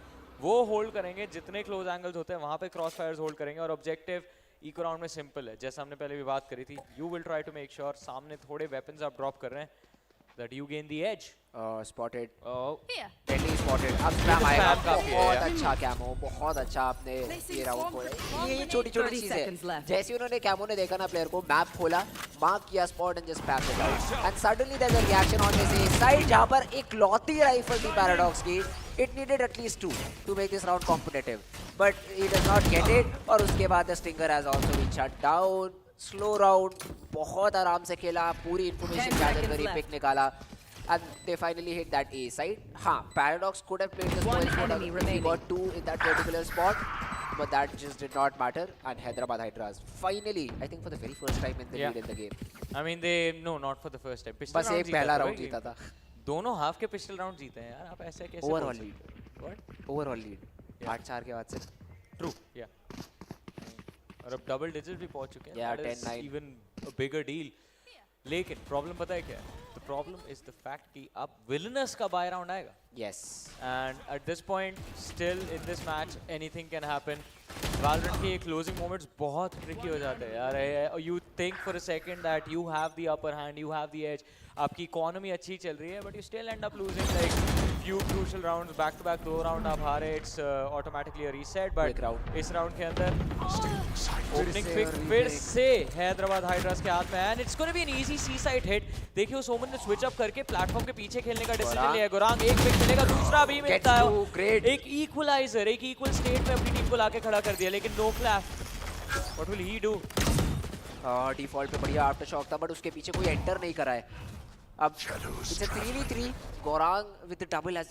वो होल्ड करेंगे जितने क्लोज एंगल्स होते हैं वहाँ पे क्रॉस फायर्स होल्ड करेंगे, और ऑब्जेक्टिव इको राउंड में सिंपल है, जैसा हमने पहले भी बात करी थी। You will try to make sure सामने थोड़े वेपन्स आप ड्रॉप कर रहे हैं, that you gain the edge. Spotted, Deadly spotted. अब स्पैम आएगा, बहुत अच्छा कैमो, बहुत अच्छा आपने ये राउंड खोला। ये छोटी छोटी चीजें, जैसे उन्होंने कैमो ने देखा ना प्लेयर को, मैप खोला, मार्क किया spot and just spam it out, and suddenly there is a reaction on this side जहां पर एक लौती राइफल थी पैराडॉक्स की। It needed at least 2 to make this round competitive, but he does not get it, और उसके बाद the Stinger has also been shut down. Slow round, बहुत आराम से खेला, पूरी इंफॉर्मेशन गैदर करी, पिक निकाला, and they finally hit that A side. Paradox could have played the spoil spot. He got 2 in that particular spot, but that just did not matter. And Hyderabad Hydras finally, I think for the very first time in the lead in the game. I mean they no not for the first time. पिछले बस round एक जीता पहला था राउंड भाई जीता था। दोनों हाफ के पिछले राउंड जीते हैं यार, आप ऐसे कैसे ओवरऑल बोल लीड, सकते हो? What? ओवरऑल लीड 8-4 के बाद से। True, yeah. और अब डबल डिजिट भी पहुंच चुके हैं। Yeah, That is 10-9. even a bigger deal. लेकिन प्रॉब्लम पता है क्या है? The problem is the fact कि अब Villainous का बाय राउंड आएगा। Yes. And at this point, still in this match, anything can happen. Valorant के closing moments बहुत tricky हो जाते हैं यार। You think for a second that you have the upper hand, you have the edge. आपकी economy अच्छी चल रही है, but you still end up losing like few crucial rounds, back to back 2 round आप हारे, it's automatically a reset. But इस round के अंदर opening pick फिर से हैदराबाद हाइड्रास के हाथ में, and it's going to be an easy C-side hit. देखिए उस ओमन ने स्विच अप करके प्लेटफॉर्म के पीछे खेलने का डिसीजन लिया है। गुरांग एक पिक मिलेगा, दूसरा भी मिलता है। एक इक्वलाइजर, एक इक्वल स्टेट में अपनी टीम को लाके खड़ा कर दिया, लेकिन no clap. What will he do? Default पे बढ़िया आफ्टर शॉक था, बट उसके पीछे कोई एंटर नहीं करा है। अब it's a 3v3, Gaurang with the double has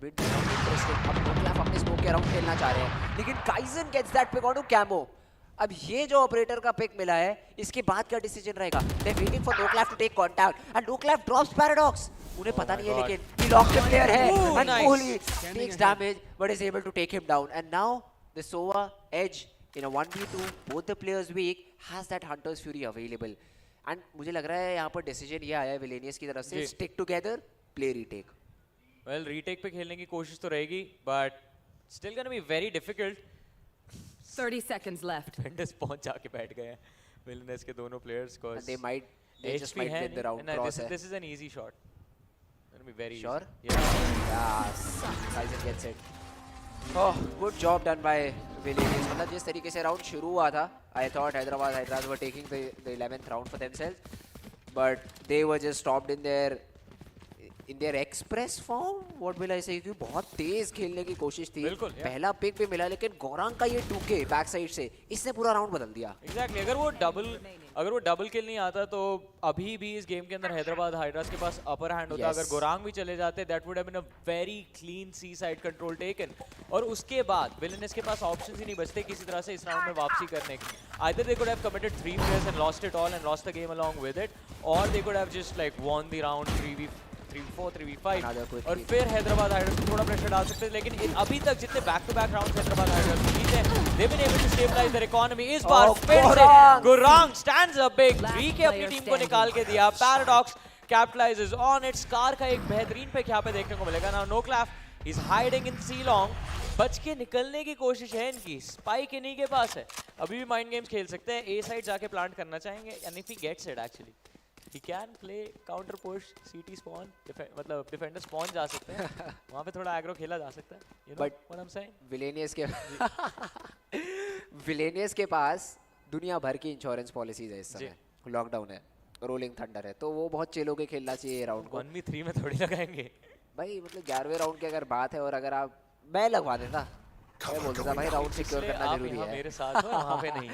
been interesting. अब नो क्लैप अपने स्मोक के अराउंड खेलना चाह रहे हैं, लेकिन Kaizen gets that pick on Camo. अब ये जो ऑपरेटर का पिक मिला है, इसके बाद क्या डिसीजन रहेगा? They waiting for Noclaf to take contact and Noclaf drops Paradox. उन्हें पता नहीं है लेकिन he locked the player है and Kohli takes damage but is able to take him down. And now the Sova Edge in a 1v2, both the players weak, has that Hunter's Fury available. And मुझे लग रहा है यहाँ पर डिसीजन ये आया है विलेनियस की तरफ से, stick together, play retake. Well, retake पे खेलने की कोशिश तो रहेगी, but still gonna be very difficult. 30 seconds left. Defenders पहुंच जाके बैठ गए हैं Villainous के दोनों players को। And they just might win the round. This is an easy shot. Gonna be very sure. Easy. Yeah. Yes. Kaizen gets it. Oh, good job done by Villainous. मतलब जिस तरीके से राउंड शुरू हुआ था, I thought Hyderabad Hydras were taking the 11th round for themselves, but they were just stopped in their express form. What will I say? क्योंकि बहुत तेज खेलने की कोशिश थी। पहला पिक भी मिला, लेकिन गोरांग का ये 2K बैक साइड से इसने पूरा राउंड बदल दिया। Exactly. अगर वो डबल किल नहीं आता तो अभी भी इस गेम के अंदर हैदराबाद हाइड्रास के पास अपर हैंड होता। अगर गोरांग भी चले जाते, that would have been a very clean C-side control taken. और उसके बाद Villainous के पास ऑप्शंस ही नहीं बचते किसी तरह से इस राउंड में वापसी करने की। Either they could have committed 3 players and lost it all and lost the game along with it, or they could have just like won the round 3v4, 3v5 और फिर हैदराबाद हाइड्रास को थोड़ा प्रेशर डाल सकते हैं। लेकिन अभी तक जितने back to back rounds Hyderabad Hydras जीते हैं, they've been able to stabilize their economy. इस बार फिर से Gurang stands up big, 3K अपनी टीम को निकाल के दिया। Paradox capitalizes on it. Scar का एक बेहतरीन पिक यहाँ पे देखने को मिलेगा। Now no clap, he's hiding in C-long. बच के निकलने की कोशिश है इनकी, स्पाइक इन्हीं के पास है। अभी भी माइंड गेम्स खेल सकते हैं, ए साइड जाके प्लांट करना चाहेंगे, and if he gets it actually he can play counter push, CT spawn, मतलब डिफेंडर स्पॉन जा सकते हैं, वहाँ पे थोड़ा एग्रो खेला जा सकता है। You know what I'm saying? Villainous के पास दुनिया भर की इंश्योरेंस पॉलिसीज है इस समय। लॉकडाउन है, रोलिंग थंडर है, तो वो बहुत चिल होके खेलना चाहिए राउंड को। 1v3 में थोड़ी लगाएंगे भाई, मतलब 11वें राउंड की अगर बात है और अगर आप मैं लगवा देता, मैं बोल देता भाई राउंड सिक्योर करना जरूरी है। मेरे साथ हो, वहाँ पे नहीं।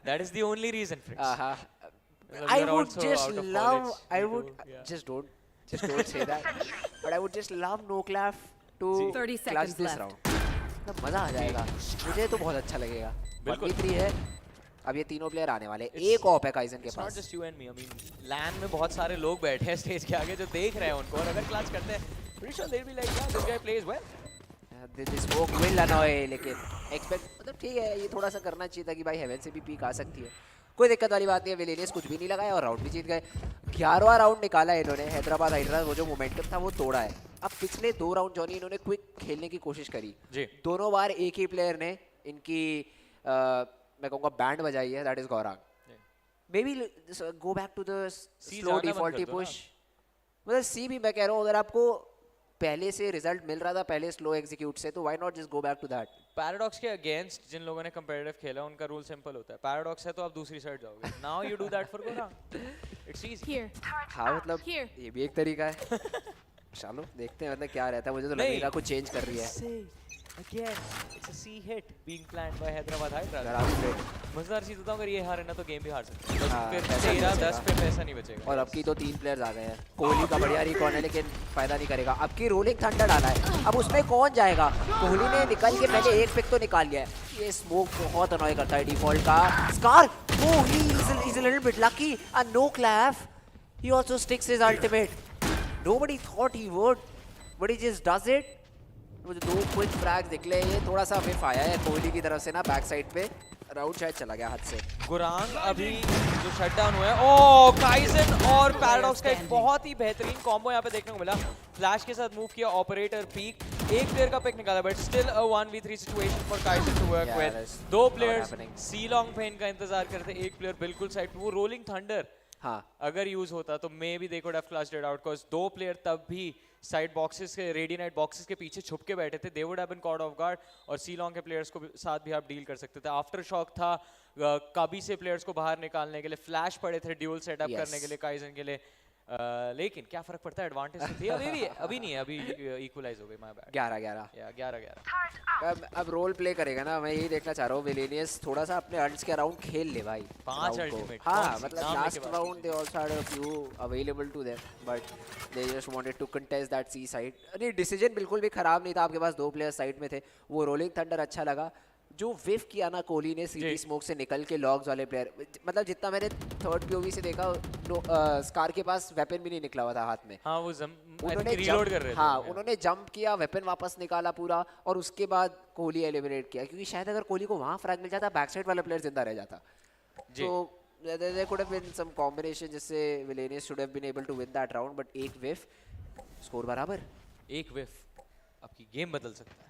That is the only reason, friends. I would just love, just don't say that, but I would just love No Clap to clutch this round. मजा आ जाएगा, मुझे तो बहुत अच्छा लगेगा। 1v3 है, अब ये तीनों प्लेयर आने वाले, एक ऑफ है काइजन के पास। Not just you and me, I mean, LAN में बहुत सारे लोग बैठे हैं स्टेज के आगे जो देख रहे हैं उनको, और अगर क्लच करते हैं, pretty sure they'll be like, yeah, this guy plays well. This smoke will annoy, लेकिन expect मतलब ठीक है, ये थोड़ा सा करना चाहिए था कि भाई हेवन से भी पीक आ सकती है, कोई दिक्कत वाली बात नहीं है। विलेनियस कुछ भी नहीं लगाया और राउंड भी जीत गए। 11वां राउंड निकाला है इन्होंने, हैदराबाद हाइड्रास वो जो मोमेंटम था वो तोड़ा है। अब पिछले 2 राउंड जो नहीं इन्होंने क्विक खेलने की कोशिश करी, दोनों बार एक ही प्लेयर ने इनकी मैं कहूँगा बैंड बजाई है, that is Gaurang. Maybe go back to the slow डिफॉल्टी पुश, मतलब सी भी मैं कह रहा हूँ, अगर आपको पहले से रिजल्ट मिल रहा था पहले स्लो एग्जीक्यूट से, तो why not just go back to that. Paradox के अगेंस्ट जिन लोगों ने कंपेटिटिव खेला उनका रूल सिंपल होता है, पैराडॉक्स है तो आप दूसरी साइड जाओगे। Now you do that for Gaurang, it's easy. हाँ मतलब ये भी एक तरीका है। चलो देखते हैं मतलब क्या रहता है, मुझे तो लगेगा कुछ चेंज कर रही है। Again, it's a C hit being planned by Hyderabad Hydras. मजेदार चीज बताऊं, अगर ये हारे ना तो गेम भी हार सकते हैं। फिर 13-10 पे पैसा नहीं बचेगा। और अब की तो 3 प्लेयर्स आ गए हैं, कोहली का बढ़िया रिकॉर्ड है लेकिन फायदा नहीं करेगा। अब की रोलिंग थंडर डाला है, अब उसमें कौन जाएगा? कोहली ने निकल के पहले एक पिक तो निकाल लिया है, ये स्मोक बहुत अनॉय करता है डिफॉल्ट का। Scar, oh he's a little bit lucky and no clap. He also sticks his ultimate. Nobody thought he would, but he just does it. मुझे 2 क्विक फ्रैग्स निकले, ये थोड़ा सा विफ आया है कोहली की तरफ से ना बैक साइड पे, राउंड शायद चला गया हाथ से। गुरांग अभी जो शटडाउन हुआ है, ओह काइजन और पैराडॉक्स का एक बहुत ही बेहतरीन कॉम्बो यहाँ पे देखने को मिला। फ्लैश के साथ मूव किया, ऑपरेटर पीक, एक प्लेयर का पिक निकाला, but still a 1v3 situation for Kaizen to work with. 2 players C long पे इनका इंतजार करते, एक प्लेयर बिल्कुल साइड पे। वो रोलिंग थंडर अगर यूज होता तो maybe they could have clutched it out, because 2 player तब भी साइड बॉक्सेस के, रेडियनाइट बॉक्सेस के पीछे छुप के बैठे थे। They would have been caught off guard, और सी लॉन्ग के प्लेयर्स को साथ भी आप डील कर सकते थे। आफ्टर शॉक था, कभी से प्लेयर्स को बाहर निकालने के लिए, फ्लैश पड़े थे ड्यूल सेटअप करने के लिए काइजन के लिए। लेकिन क्या फर्क पड़ता है, एडवांटेज तो थी अभी भी, अभी नहीं है, अभी इक्वलाइज हो गई। My bad. 11-11 अब रोल प्ले करेगा ना, मैं यही देखना चाह रहा हूँ। विलेनियस थोड़ा सा अपने अल्ट्स के अराउंड खेल ले भाई, 5 अल्टीमेट। हाँ मतलब last round they also had a few available to them, but they just wanted to contest that C side. अरे डिसीजन बिल्कुल भी खराब नहीं था, आपके पास 2 प्लेयर साइड में थे। वो रोलिंग थंडर अच्छा लगा, जो विफ किया ना कोहली ने सीटी स्मोक से निकल के लॉग्स वाले प्लेयर, मतलब जितना मैंने थर्ड पीओवी से देखा, स्कार के पास वेपन भी नहीं निकला हुआ था हाथ में। हाँ वो उन्होंने रीलोड कर रहे थे। हाँ उन्होंने जंप किया, वेपन वापस निकाला पूरा, और उसके बाद कोहली एलिमिनेट किया, क्योंकि शायद अगर कोहली को वहाँ फ्रैग मिल जाता, बैक साइड वाला प्लेयर जिंदा रह जाता। तो there could have been some combination जिससे Villainous should have been able to win that round, but एक विफ, स्कोर बराबर। एक विफ आपकी गेम बदल सकता है।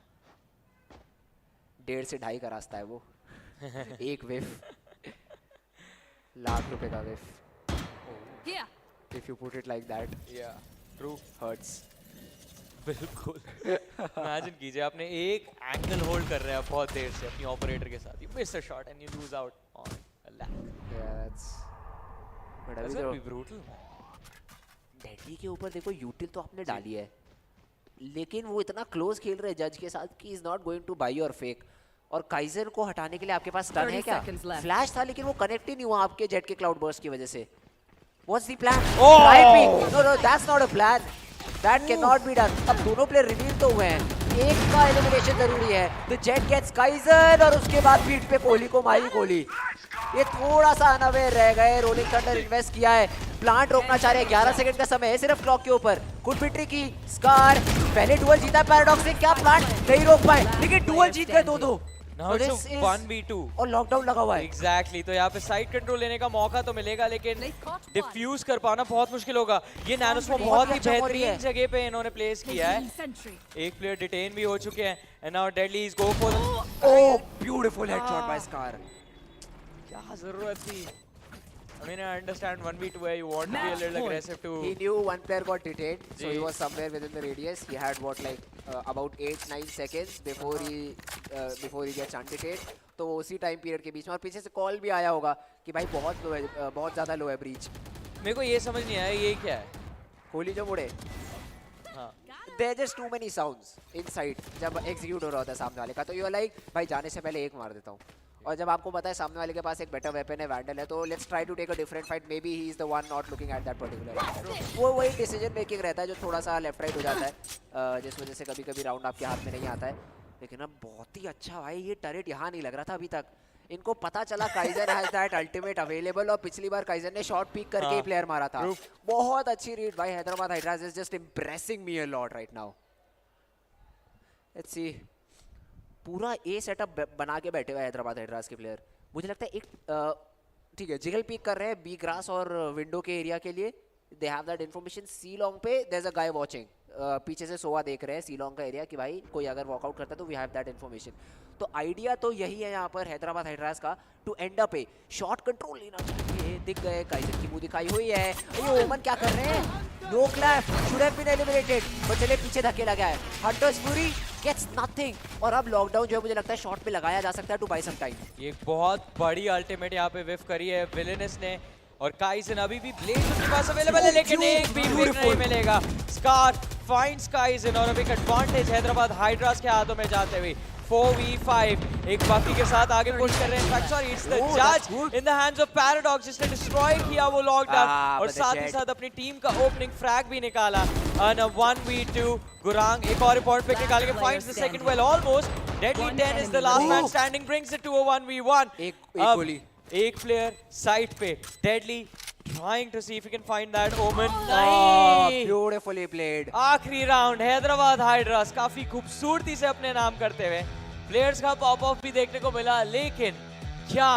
1.5 से 2.5 का रास्ता है वो। एक विफ लाख रुपए का विफ। If you put it like that, yeah, true, hurts. बिल्कुल। इमेजिन कीजिए आपने एक एंगल होल्ड कर रहे हैं बहुत देर से अपनी ऑपरेटर के साथ, you miss a shot and you lose out on a lack. Yeah, that's That's brutal. Deadly के ऊपर देखो यूटिल तो आपने डाली है, लेकिन वो इतना क्लोज खेल रहे हैं जज के साथ कि is not going two by your fake. और काइजर को हटाने के लिए आपके पास टर्न है क्या? फ्लैश था लेकिन वो कनेक्ट ही नहीं हुआ आपके जेट के क्लाउड बर्स्ट की वजह से। What's the plan? No no that's not a plan, that can not be done. अब दोनों प्लेयर रिवील तो हुए हैं, एक का एलिमिनेशन जरूरी है। द जेट गेट्स काइजर, और उसके बाद पीठ पे कोहली को मारी कोहली। ये थोड़ा सा अनअवेयर रह गए, रोलिंग थंडर इन्वेस्ट किया है, प्लांट रोकना चाह रहे हैं, 11 सेकंड का समय है सिर्फ क्लॉक के ऊपर। Could be tricky. स्कार पहले डुअल जीता पैराडॉक्स ने, क्या प्लांट नहीं रोक पाए, लेकिन डुअल जीत गए 2-2। Now it's a 1v2 और लॉकडाउन लगा हुआ है। Exactly, तो यहाँ पे साइड कंट्रोल लेने का मौका तो मिलेगा, लेकिन डिफ्यूज कर पाना बहुत मुश्किल होगा। ये नैनोस्मॉर्म बहुत ही बेहतरीन जगह पे इन्होंने प्लेस किया है। एक प्लेयर डिटेन भी हो चुके हैं, and now Deadly is go for oh beautiful headshot by Scar. क्या जरूरत थी? I mean, I understand 1v2 where you want to be a little aggressive too. He knew one player got detained, so he was somewhere within the radius. He had what like about 8-9 seconds before he gets undetained. तो उसी टाइम पीरियड के बीच में, और पीछे से कॉल भी आया होगा कि भाई बहुत लो है, बहुत ज़्यादा लो है ब्रीच। मेरे को ये समझ नहीं आया ये क्या है। कोहली जो मुड़े, हाँ, there are just too many sounds inside जब execute हो रहा होता है सामने वाले का, तो you're like भाई जाने से पहले एक मार देता हूँ। और जब आपको पता है सामने वाले के पास एक बेटर वेपन है, वैंडल है, तो let's try to take a different fight, maybe he is the one not looking at that particular. वो वही डिसीजन मेकिंग रहता है जो थोड़ा सा लेफ्ट राइट हो जाता है, जिस वजह से कभी कभी राउंड आपके हाथ में नहीं आता है। लेकिन अब बहुत ही अच्छा भाई, ये टरेट यहाँ नहीं लग रहा था अभी तक। इनको पता चला Kaizer has that ultimate available, और पिछली बार काइजर ने शॉट पीक करके ही प्लेयर मारा था। बहुत अच्छी रीड भाई, Hyderabad hydras is just impressing me a lot right now. Let's सी, पूरा ए सेटअप बना के बैठे हुए हैदराबाद हाइड्रास के प्लेयर। मुझे लगता है एक ठीक है जिगल पीक कर रहे हैं बी ग्रास और विंडो के एरिया के लिए। They have that information. C long पे there is a guy watching, पीछे से सोवा देख रहे हैं सी लॉन्ग का एरिया कि भाई कोई अगर वॉकआउट करता है तो वी हैव दैट इन्फॉर्मेशन। तो आइडिया तो यही है यहाँ पर हैदराबाद हाइड्रास का, to end up A short control लेना चाहिए। दिख गए, काइजर की मुंह दिखाई हुई है। ये ओमन क्या कर रहे हैं? Noclap, should have been eliminated, पर चले पीछे धक्के लगा है। हंटर्स फ्यूरी गेट्स नथिंग, और अब लॉकडाउन जो है मुझे लगता है शॉट पे लगाया जा सकता है टू बाय सम टाइम। ये बहुत बड़ी अल्टीमेट यहाँ पे विफ करी है विलेनस ने, और काइजन अभी भी ब्लेड उसके पास अवेलेबल है, लेकिन एक भी पिक नहीं मिलेगा। स्कार finds Kaizen और अब एक एडवांटेज हैदराबाद हाइड्रास के हाथों में जाते हुए 4v5 एक बाकी के साथ आगे पुश कर रहे हैं। इनफैक्ट सॉरी इट्स द जज इन द हैंड्स ऑफ पैराडॉक्स जिसने डिस्ट्रॉय किया वो लॉकडाउन और साथ ही साथ अपनी टीम का ओपनिंग फ्रैग भी निकाला। And a 1v2 गुरांग एक और पॉइंट पिक निकाल के finds the second well almost. Deadly 10 is the last man standing, brings it to a 1v1. एक प्लेयर साइड पे Deadly trying to see if he can find that Omen. Beautifully played. आखिरी राउंड हैदराबाद हाइड्रास काफी खूबसूरती से अपने नाम करते हुए प्लेयर्स का पॉप ऑफ भी देखने को मिला, लेकिन क्या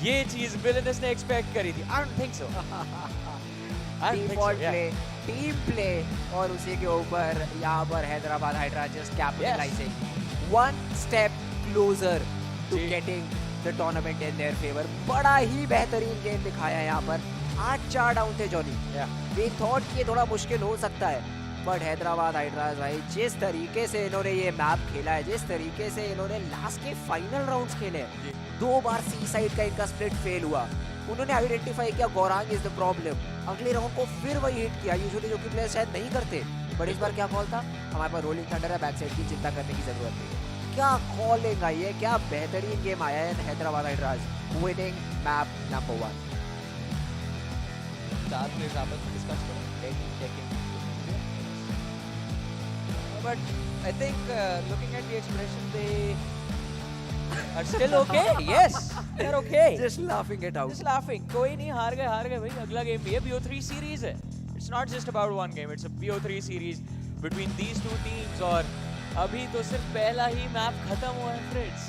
ये चीज विलेनस ने एक्सपेक्ट करी थी? I don't think so. Default play, team play और उसी के ऊपर यहाँ पर Hyderabad hydras just capitalizing. One step closer to getting the tournament in their favor. बड़ा ही बेहतरीन गेम दिखाया है यहाँ पर। 8-4 डाउन थे जॉनी। We thought ये थोड़ा मुश्किल हो सकता है, बट हैदराबाद हाइड्रास भाई जिस तरीके से इन्होंने ये मैप खेला है, जिस तरीके से इन्होंने लास्ट के फाइनल राउंड्स खेले हैं, 2 बार सी साइड का इनका स्प्लिट फेल हुआ। उन्होंने आइडेंटिफाई किया गौरांग इज द प्रॉब्लम, अगले राउंड को फिर वही हिट किया, यूजुअली जो कि प्लेयर शायद नहीं करते, बट इस बार क्या कॉल था? हमारे पास रोलिंग थंडर है, बैक साइड की चिंता करने की जरूरत नहीं है। क्या कॉलिंग आई है, क्या बेहतरीन गेम आया है Hyderabad hydras, winning map number 1। चार प्लेयर्स आपस में डिस्कस करें, but I think looking at the expression they are still okay. Yes, they're okay. Just laughing it out. Just laughing. कोई नहीं, हार गए भाई, अगला गेम भी है, BO3 सीरीज है। It's not just about one game, it's a BO3 series between these two teams और अभी तो सिर्फ पहला ही मैप खत्म हुआ है फ्रेंड्स।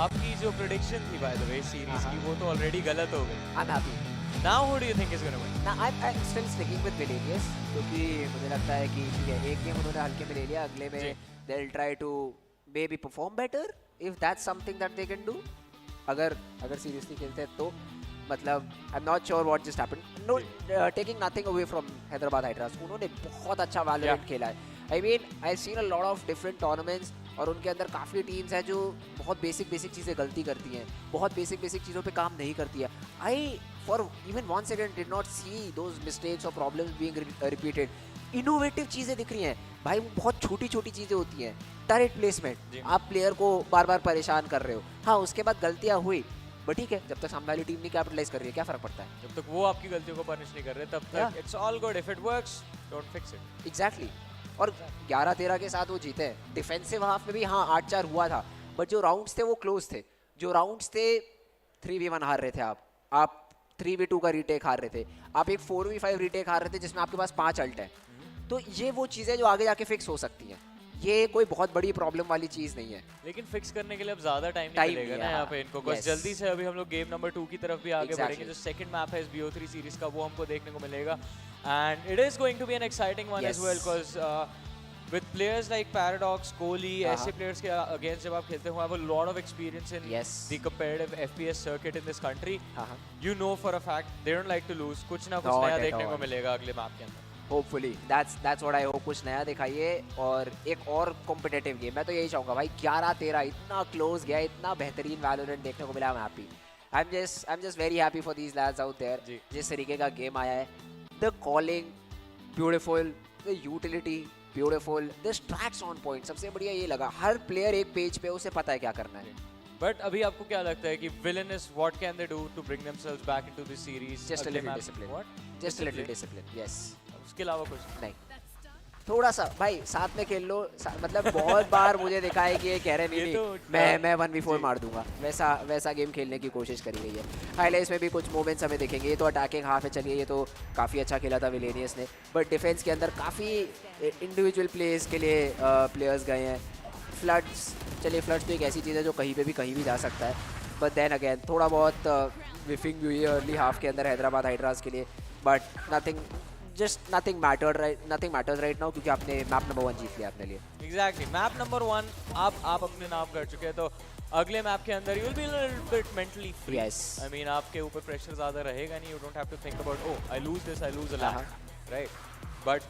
आपकी जो प्रेडिक्शन थी बाय द वे सीरीज की वो तो ऑलरेडी गलत हो गई। I'm happy. Now who do you think is going to win? Now I'm still sticking with Villainous, क्योंकि मुझे लगता है कि ठीक है, एक गेम उन्होंने हल्के में ले लिया, अगले में they'll try to maybe perform better if that's something that they can do. अगर seriously खेलते हैं तो मतलब I'm not sure what just happened. No, taking nothing away from Hyderabad Hydras, उन्होंने बहुत अच्छा Valorant खेला है। I mean, I've seen a lot of different tournaments और उनके अंदर काफ़ी टीम्स हैं जो बहुत बेसिक चीज़ें गलती करती हैं, बहुत बेसिक चीज़ों पे काम नहीं करती है। I for even 1 second did not see those mistakes or problems being repeated. Innovative चीज़ें दिख रही हैं भाई, वो बहुत छोटी चीज़ें होती हैं। टरेट प्लेसमेंट, आप प्लेयर को बार परेशान कर रहे हो, हाँ उसके बाद गलतियाँ हुई, बट ठीक है, जब तक सामने वाली टीम नहीं कैपिटलाइज कर रही है क्या फ़र्क पड़ता है? जब तक वो आपकी गलतियों को पनिश नहीं कर रहे तब तक it's all good. If it works don't fix it. Exactly. और 11-13 के साथ वो जीते हैं। डिफेंसिव हाफ में भी हाँ 8-4 हुआ था, बट जो राउंड्स थे वो क्लोज थे। जो राउंड्स थे 3v1 हार रहे थे आप 3v2 का रीटेक हार रहे थे, आप एक 4v5 रीटेक हार रहे थे जिसमें आपके पास 5 अल्ट है। तो ये वो चीज़ें जो आगे जाके फिक्स हो सकती हैं, ये कोई बहुत बड़ी प्रॉब्लम वाली चीज़ नहीं है। लेकिन फिक्स करने के लिए अब ज़्यादा टाइम नहीं मिलेगा ना यहाँ पे इनको। बस जल्दी से अभी हम लोग गेम नंबर 2 की तरफ भी आगे बढ़ेंगे। जो सेकंड मैप है इस BO3 सीरीज का वो हमको देखने को मिलेगा, and it is going to be an exciting one as well, because with players like Paradox, Kohli, ऐसे players के against जब आप खेलते हो, have a lot of experience in the competitive FPS circuit in this country. You know for a fact they don't like to lose. कुछ ना कुछ नया देखने को मिलेगा अगले मैप के अंदर। Hopefully, that's what I hope, कुछ नया दिखाइए और एक और competitive game। मैं तो यही चाहूँगा भाई, 11-13 इतना close गया, इतना बेहतरीन Valorant देखने को मिला, I'm happy. I'm just very happy for these lads out there. जिस तरीके का गेम आया है, the calling beautiful, the utility beautiful, the strats on point, सबसे बढ़िया ये लगा, हर प्लेयर एक पेज पे, उसे पता है क्या करना है। बट अभी आपको क्या लगता है कि Villainous, what can they do to bring themselves back into this series? Just a little discipline. What? Just a little discipline. Yes. उसके अलावा कुछ नहीं, थोड़ा सा भाई साथ में खेल लो। मतलब बहुत बार मुझे दिखा है कि ये कह रहे नहीं मैं 1v4 मार दूंगा, वैसा गेम खेलने की कोशिश करी गई है। हाईलाइट्स में भी कुछ मोमेंट्स हमें दिखेंगे। ये तो अटैकिंग हाफ है, चलिए ये तो काफ़ी अच्छा खेला था Villainous ने, बट डिफेंस के अंदर काफ़ी इंडिविजुअल प्लेस के लिए प्लेयर्स गए हैं। फ्लड्स, चलिए फ्लड्स तो एक ऐसी चीज़ है जो कहीं भी जा सकता है, बट देन अगेन थोड़ा बहुत विफिंग भी हुई है अर्ली हाफ के अंदर हैदराबाद हाइड्रास के लिए, but nothing matters right now, क्योंकि आपने मैप नंबर 1 जीत लिया अपने लिए। Exactly, मैप नंबर 1 आप अपने नाम कर चुके हैं, तो अगले मैप के अंदर you will be a little bit mentally free. Yes. I mean आपके ऊपर प्रेशर ज़्यादा रहेगा नहीं, you don't have to think about I lose this, I lose a lot, right? But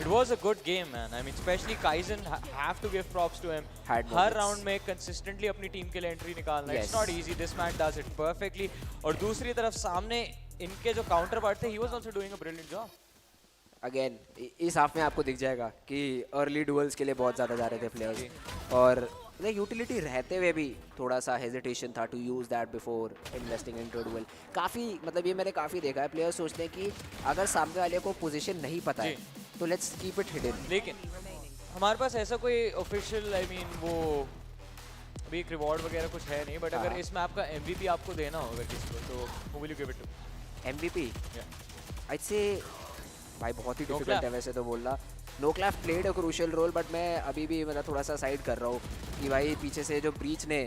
it was a good game, man. I mean especially Kaizen, have to give props to him. Her round में consistently अपनी टीम के लिए एंट्री निकालना, it's not easy. This man does it perfectly. और दूसरी तरफ सामने इनके जो काउंटर पार्ट थे, he was also doing a brilliant job. Again इस हाफ में आपको दिख जाएगा कि अर्ली डुअल्स के लिए बहुत ज़्यादा जा रहे थे प्लेयर्स और यूटिलिटी रहते हुए भी थोड़ा सा हेजिटेशन था to use that before investing into duel. काफ़ी मतलब ये मैंने काफ़ी देखा है, प्लेयर्स सोचते हैं कि अगर सामने वाले को पोजीशन नहीं पता है तो लेट्स कीप इट हिडन। लेकिन हमारे पास ऐसा कोई ऑफिशियल आई मीन वो अभी एक रिवॉर्ड वगैरह कुछ है नहीं, बट अगर इस मैप का एमवीपी आपको देना हो अगर किसी को तो who will you give it to? MVP I'd say भाई बहुत ही डिफिकल्ट है वैसे तो बोलना। Noclaf played a crucial role, but मैं अभी भी मतलब थोड़ा सा साइड कर रहा हूँ कि भाई पीछे से जो ब्रीच ने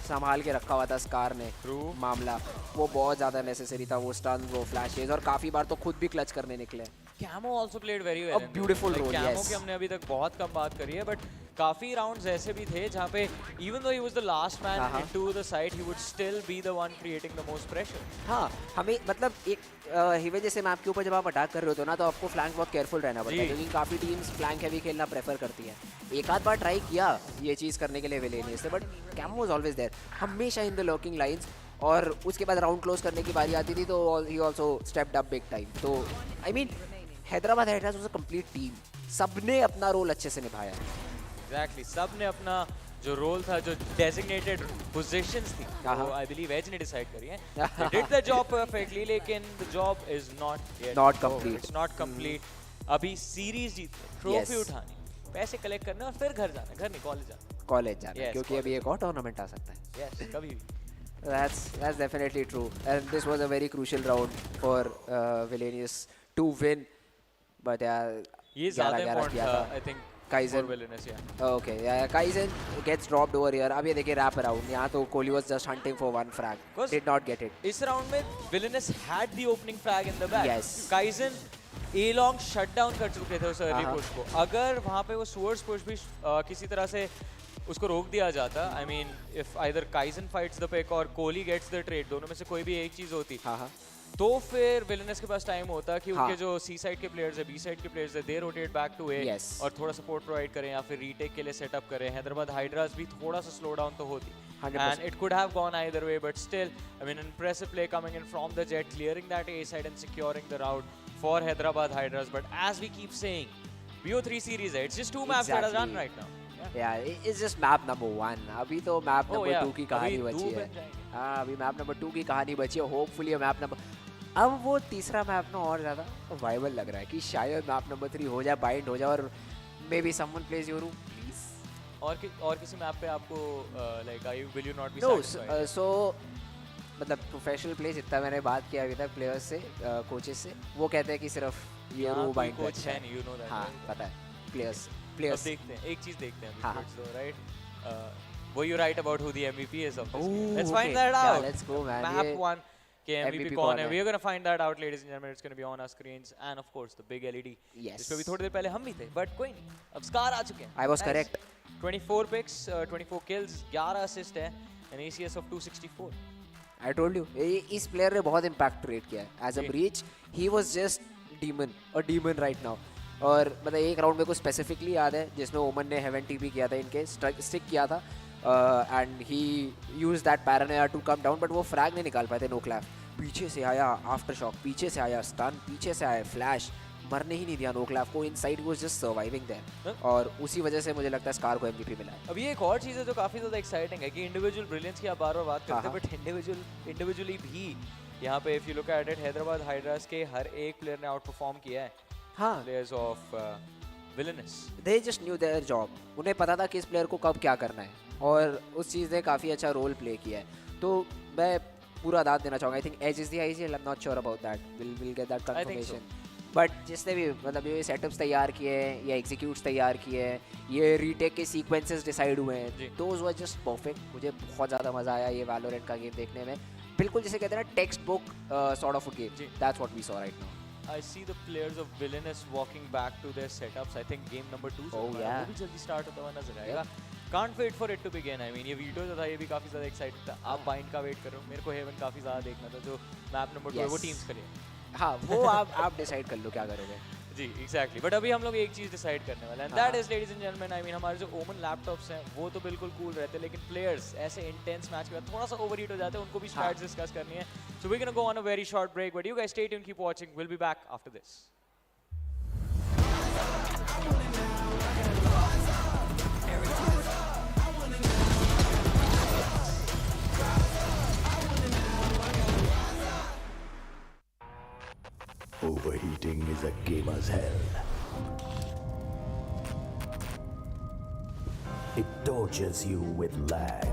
संभाल के रखा हुआ था स्कार ने मामला, वो बहुत ज़्यादा नेसेसरी था। वो स्टन, वो फ्लैशेज और काफ़ी बार तो खुद भी क्लच करने निकले। Camo also played very well. Beautiful role. Camo की हमने अभी तक बहुत कम बात करी है, बट काफी राउंड्स ऐसे भी थे जहाँ पे even though he was the last man into the site, he would still be the one creating the most pressure. हाँ, हमें मतलब एक हिवे जैसे मैप के ऊपर जब आप अटैक कर रहे होते हो ना, तो आपको फ्लैंक बहुत केयरफुल रहना पड़ता है क्योंकि काफ़ी टीम्स फ्लैंक हैवी खेलना प्रेफर करती है। एक आध बार ट्राई किया ये चीज़ करने के लिए विलेनियस से, but Camo was always there, हमेशा इन द लर्किंग लाइंस। और उसके बाद राउंड क्लोज करने की बारी आती थी तो he also stepped up big time. तो I mean Hyderabad Hydras was a complete team, सबने अपना रोल अच्छे से निभाया। एग्जैक्टली, सबने अपना जो रोल था, जो डेजिग्नेटेड पोजीशंस थी, वो आई बिलीव एज ने डिसाइड करी है। They did the job perfectly, लेकिन the job is not complete. It's not complete. अभी सीरीज जीतनी, ट्रॉफी उठानी, पैसे कलेक्ट करने और फिर घर जाना, घर नहीं कॉलेज जाना, क्योंकि अभी एक और टूर्नामेंट आ सकता है। यस, कभी भी। That's definitely true, and this was a very crucial round for Villainous to win. But ये ज़्यादा important था, I think. Kaizen. Villainous, Okay, Kaizen gets dropped over here. अब ये देखिए wrap around. यहाँ तो Kohli was just hunting for one frag. Did not get it. इस round में Villainous had the opening frag in the back. Yes. Kaizen A-long shut down कर चुके थे उस early push को। अगर वहाँ पे वो swords push भी किसी तरह से उसको रोक दिया जाता, I mean, if either Kaizen fights the pick और Kohli gets the trade, दोनों में से कोई भी एक चीज़ होती, तो फिर Villainous के पास टाइम होता कि उनके जो सी साइड के प्लेयर्स है, बी साइड के प्लेयर्स है, दे रोटेट बैक टू ए और थोड़ा सपोर्ट प्रोवाइड करें या फिर रीटेक के लिए सेटअप करें। हैदराबाद हाइड्रास भी थोड़ा सा स्लो डाउन तो होती, and it could have gone either way, but still, I mean, impressive play coming in from the jet, clearing that A side and securing the route for Hyderabad Hydras. But as we keep saying, BO3 series है, it's just two maps that are done right now. Yeah, it's just map number 1. अभी तो map number 2 की कहानी बची है। हाँ, अभी map number 2 की कहानी बची है। Hopefully map number, अब वो तीसरा मैप ना और ज़्यादा वाइबल लग रहा है कि शायद मैप नंबर 3 हो जाए, बाइंड हो जाए और maybe someone plays your room please. और किसी मैप पे आपको like will you not be satisfied? So मतलब प्रोफेशनल प्लेज इतना मैंने बात किया अभी तक प्लेयर्स से, कोचेस से, वो कहते हैं कि सिर्फ ये रू बाइंड कोच है नहीं, यू नो दैट। हाँ, पता है। प्लेयर्स देखते हैं, एक चीज देखते हैं अभी, राइट? वो you right about who the MVP is of this. Let's find that out. Let's go man. Map 1 के MVP कौन है? We are going to find that out, ladies and gentlemen. It's going to be on our screens, and of course the big LED. Yes. जिस पे भी थोड़ी देर पहले हम भी थे, but कोई नहीं, अब स्कार आ चुके हैं। I was correct. 24 picks, 24 kills, 11 assist है, an ACS of 264. I told you, इस प्लेयर ने बहुत इम्पैक्ट क्रिएट किया है। As a breach, he was just a demon right now. और मतलब एक राउंड में को स्पेसिफिकली याद है जिसमें ओमन ने हेवन टीपी किया था, इनके स्टिक किया था, and he used that paranoia to come down, but वो फ्रैग नहीं निकाल पाए थे। नोक्लैफ पीछे से आया, आफ्टर शॉक पीछे से आया, स्टन पीछे से आया, फ्लैश मरने ही नहीं दिया नोक्लैफ को। Inside was just surviving there, और उसी वजह से मुझे लगता है स्कार को एमवीपी मिला है। अब ये एक और चीज़ है जो काफ़ी ज़्यादा एक्साइटिंग है कि इंडिविजुअल ब्रिलियंस की आप बार-बार बात करते हैं, बट इंडिविजुअली भी यहाँ पे if you look at it, Hyderabad Hydras के हर एक प्लेयर ने आउट परफॉर्म किया है। हाँ, players of Villainous, they just knew their job. उन्हें पता था कि इस प्लेयर को कब क्या करना है, और उस चीज़ ने काफ़ी अच्छा रोल प्ले किया है। तो मैं पूरा दाद देना चाहूँगा। I think Edge is the IGL, I am not sure about that, will get that confirmation. But जिसने भी मतलब ये सेटअप्स तैयार किए हैं या एग्जीक्यूट्स तैयार किए हैं, ये रीटेक के सीक्वेंसेस डिसाइड हुए हैं, दोज वर जस्ट परफेक्ट। मुझे बहुत ज़्यादा मज़ा आया ये वैलोरेंट का गेम देखने में। बिल्कुल जिसे कहते हैं ना textbook sort of a game, that's what we saw right now. I see the players of Villainous walking back to their setups. I think game number 2 वो भी जल्दी स्टार्ट होता हुआ नजर आएगा। Can't wait for it to begin. I mean, ये वीडियो जो था ये भी काफ़ी ज़्यादा एक्साइटेड था। आप बाइंड का वेट करो, मेरे को हेवन काफ़ी ज़्यादा देखना था। जो मैप नंबर 2 है वो टीम्स के लिए। हाँ, वो आप डिसाइड कर लो क्या करोगे। जी एग्जैक्टली, बट अभी हम लोग एक चीज़ डिसाइड करने वाले हैं, that is ladies and gentleman, I mean हमारे जो ओमन लैपटॉप्स हैं वो तो बिल्कुल कूल रहते हैं, लेकिन प्लेयर्स ऐसे इंटेंस मैच के बाद थोड़ा सा ओवरहीट हो जाते हैं, उनको भी स्ट्रैट्स डिस्कस करनी है। So we can go on a very short break, but you guys stay tuned, keep watching, will be back after this. Overheating is a gamer's hell. It tortures you with lag.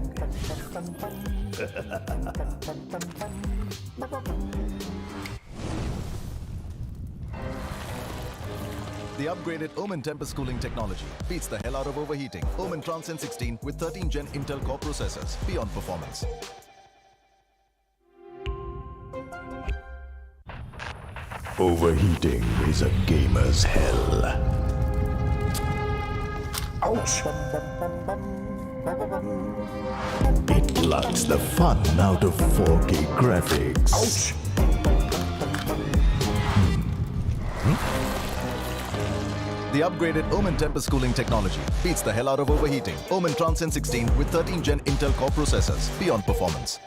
The upgraded OMEN Tempest cooling technology beats the hell out of overheating. OMEN Transcend 16 with 13 Gen Intel Core processors. Beyond performance. Overheating is a gamer's hell. Ouch! It plucks the fun out of 4K graphics. Ouch! The upgraded OMEN Tempest cooling technology beats the hell out of overheating. OMEN Transcend 16 with 13 Gen Intel Core processors. Beyond performance.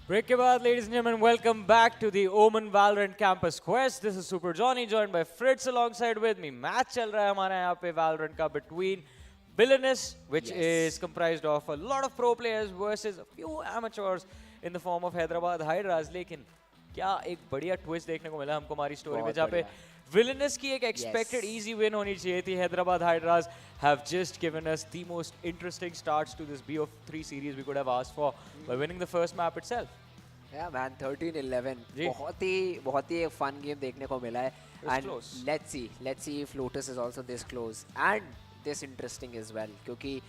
Break के बाद, ladies and gentlemen, welcome back to the OMEN Valorant Campus Quest. This is Super Johnny, joined by Fritz alongside with me. Match चल रहा है हमारे यहाँ पे Valorant का between Villainous, which is comprised of a lot of pro players versus a few amateurs in the form of Hyderabad Hydras. लेकिन क्या एक बढ़िया twist देखने को मिला हमको हमारी story में, जहाँ पे Villainous की एक expected easy win होनी चाहिए थी. Hyderabad Hydras have just given us the most interesting starts to this BO3 series we could have asked for by winning the first map itself. Yeah man, 13-11 बहुत ही एक fun game देखने को मिला है. And let's see if Lotus is also this close and this interesting as well. क्योंकि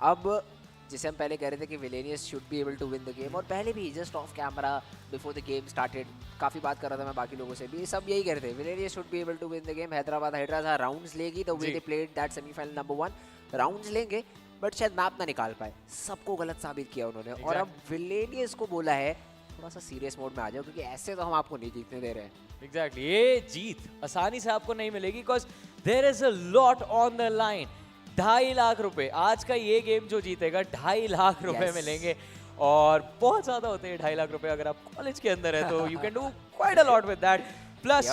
अब जिसे हम पहले कह रहे थे कि Villainous should be able to win the game, और पहले भी just off camera before the game started काफ़ी बात कर रहा था मैं बाकी लोगों से भी, सब यही कह रहे थे Villainous should be able to win the game. Hyderabad hydras rounds लेगी, the way they played that semi-final number 1 rounds लेंगे, but शायद मैप ना निकाल पाए. सबको गलत साबित किया उन्होंने. और अब Villainous को बोला है थोड़ा सा सीरियस मोड में आ जाओ, क्योंकि ऐसे तो हम आपको नहीं जीतने दे रहे हैं. Exactly. ये जीत आसानी से आपको नहीं मिलेगी, because there is a lot on the line. 2.5 lakh रुपए आज का ये गेम जो जीतेगा 2.5 लाख रुपए मिलेंगे, और बहुत ज्यादा होते हैं 2.5 लाख रुपए अगर आप कॉलेज के अंदर है तो you can do quite a lot with that. Plus,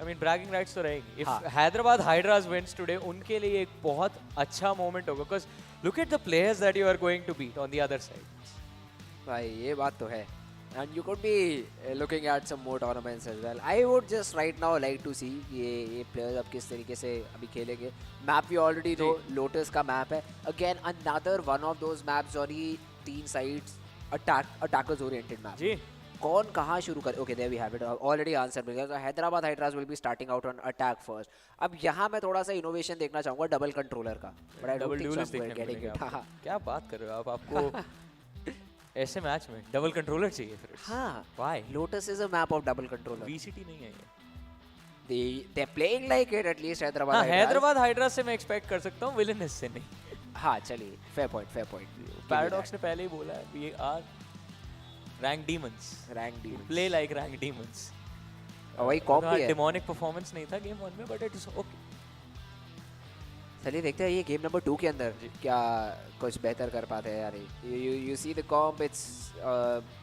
I mean bragging rights तो रहेंगे. If Hyderabad Hydras wins today, उनके लिए एक बहुत अच्छा moment होगा, because look at the players that you are going to beat on the other side. भाई ये बात तो है. And you could be looking at some more tournaments as well. I would just right now like to see ये players अब किस तरीके से अभी खेलेंगे. Map we already know, Lotus का map है. Again another one of those maps on he 3 sides attackers oriented map. जी. कौन कहाँ शुरू कर? Okay, there we have it. Already answered because Hyderabad Hydras will be starting out on attack first. अब यहाँ मैं थोड़ा सा innovation देखना चाहूँगा डबल कंट्रोलर का. But I don't think so I'm getting it. क्या बात कर रहे हो आप? आपको ऐसे मैच में डबल कंट्रोलर चाहिए फिर? हाँ. Why? Lotus is a map of double controller. VCT नहीं है ये. They're playing like it at least Hyderabad हाँ, Hydras. हैदराबाद हाइड्रास से मैं एक्सपेक्ट कर सकता हूँ, विलेनस से नहीं. हाँ चलिए, fair point. पैराडॉक्स ने पहले ही बोला है, we are rank demons. Play like rank demons. और वही कॉप भी है. डेमोनिक परफॉर्मेंस नहीं था गेम 1 में, बट इट इज ओके. चलिए देखते हैं ये गेम नंबर 2 के अंदर क्या कुछ बेहतर कर पाते हैं यार. You see the comp, it's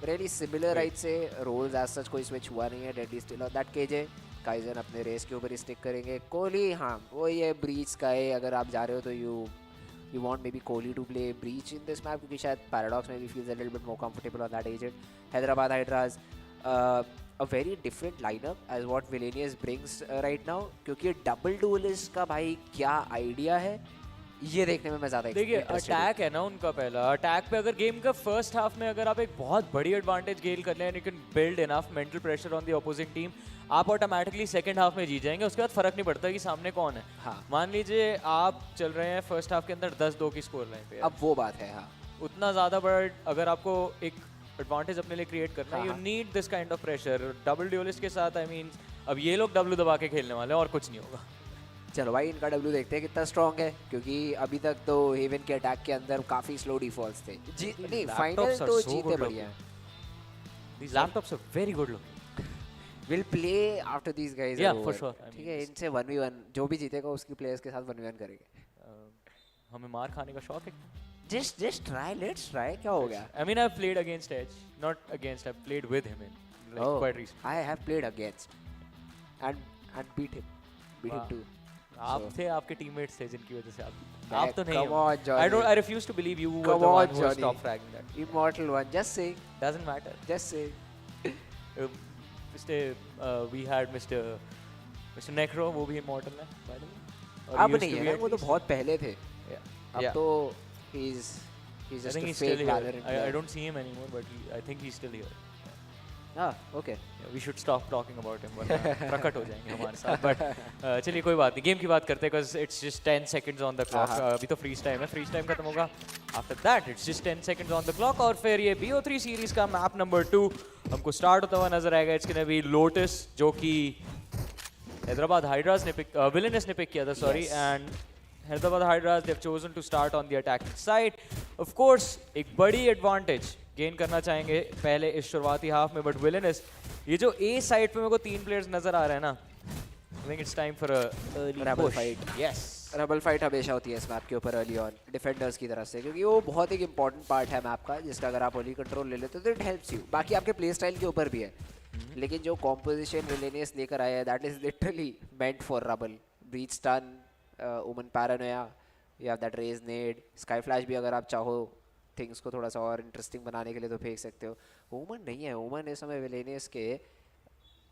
really similar. Right से रोल्स एज सच कोई स्विच हुआ नहीं है. Deadly still on that KJ. Kaizen अपने रेस के ऊपर ही स्टिक करेंगे. कोहली हाँ वो ये ब्रीच का है. अगर आप जा रहे हो तो you want maybe Kohli to play breach in this map क्योंकि शायद Paradox maybe feels a little bit more comfortable on that agent. Hyderabad Hydras a very different lineup as what Villainous brings right now क्योंकि डबल duelist का भाई क्या आइडिया है ये देखने में मैं ज़्यादा देखिए अटैक है ना उनका पहला. अटैक पे अगर गेम का फर्स्ट हाफ में अगर आप एक बहुत बड़ी एडवांटेज गेन कर लें and you can build enough mental pressure on the opposing team, आप ऑटोमेटिकली सेकंड हाफ में जीत जाएंगे. उसके बाद फर्क नहीं पड़ता कि सामने कौन है. हाँ. मान लीजिए आप चल रहे हैं फर्स्ट हाफ के अंदर 10-2 की स्कोर लाइन पे. अब वो बात है. हाँ उतना ज़्यादा बड़ा अगर आपको एक एडवांटेज अपने लिए क्रिएट करना है, you need this kind of pressure. Double dualist के साथ आई मीन अब ये लोग डब्ल्यू दबा के खेलने वाले हैं और कुछ नहीं होगा. चलो भाई इनका डब्ल्यू देखते हैं कितना स्ट्रॉन्ग है क्योंकि अभी तक तो हेवन के अटैक के अंदर काफी स्लो डिफॉल्ट्स थे. नहीं फाइनल तो जीते बढ़िया है. These laptops are very good looking. We'll play after these guys. Yeah, for sure. ठीक है इनसे 1v1 जो भी जीतेगा उसकी प्लेयर्स के साथ 1v1 करेंगे. हमें मार खाने का शौक है. Just try, let's try. क्या हो गया? I mean I've played against Edge, not against. I've played with him in quite recently. I have played against and beat him too. आप थे, आपके टीममेट्स थे जिनकी वजह से आप तो नहीं हो. I refuse to believe you were the one who stopped fragging that. Immortal one, just say. Doesn't matter. Just say. We had Mr. Necro, वो भी immortal है by the way. अब नहीं है, वो तो बहुत पहले थे. अब तो he's just a fake Valorant. I don't see him anymore, but I think he's still here. Okay. Yeah, we should stop talking about him. प्रकट हो जाएंगे हमारे साथ. But चलिए कोई बात नहीं. गेम की बात करते हैं because it's just 10 seconds on the clock. अभी तो freeze time है. Freeze time खत्म होगा. After that it's just 10 seconds on the clock और फिर ये BO3 सीरीज का मैप नंबर 2 हमको स्टार्ट होता हुआ नजर आएगा. It's gonna be Lotus जो कि हैदराबाद हाइड्रास ने पिक विलेनस ने पिक किया था. Sorry. And Hyderabad hydras they have chosen to start on the attacking side. Of course एक बड़ी एडवांटेज गेन करना चाहेंगे पहले इस शुरुआती हाफ में. बट विलेनस ये जो ए साइड पे मेरे को 3 प्लेयर्स नजर आ रहे हैं ना. I think it's time for a rubble fight. Yes rubble fight हमेशा होती है इस मैप के ऊपर अर्ली ऑन डिफेंडर्स की तरफ से क्योंकि वो बहुत एक इंपॉर्टेंट पार्ट है मैप का जिसका अगर आप अर्ली कंट्रोल ले लेते हो तो इट हेल्प्स यू. बाकी आपके प्ले स्टाइल के ऊपर भी है. लेकिन जो कॉम्पोजिशन विलेनियस लेकर आया है that is literally meant for rubble. Breach stun, Omen paranoia, you have that Raze nade, Skye flash भी अगर आप चाहो थिंग्स को थोड़ा सा और इंटरेस्टिंग बनाने के लिए तो फेंक सकते हो. ओमन नहीं है. ओमन इस समय विलेनियस के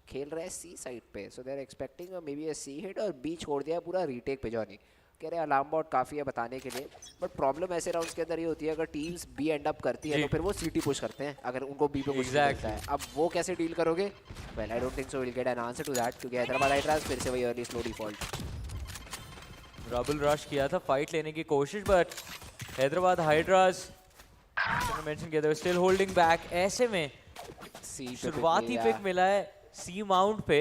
खेल रहा है सी साइड पे. So they are expecting maybe a C hit और बी छोड़ दिया पूरा रीटेक पे. जॉनी कह रहे हैं अलार्म बॉट काफ़ी है बताने के लिए. बट प्रॉब्लम ऐसे राउंड्स के अंदर ये होती है अगर टीम्स बी एंड अप करती है तो फिर वो सीटी पुश करते हैं अगर उनको बी पे कुछ मिलता है. अब वो कैसे डील करोगे? Well I don't think so will get an answer to that क्योंकि हैदराबाद हाइड्रास फिर से वही early slow default. Rubble rush किया था फाइट लेने की कोशिश बट हैदराबाद हाइड्रास मेंशन किया था स्टिल होल्डिंग बैक. ऐसे में शुरुआती पिक मिला है सी माउंट पे.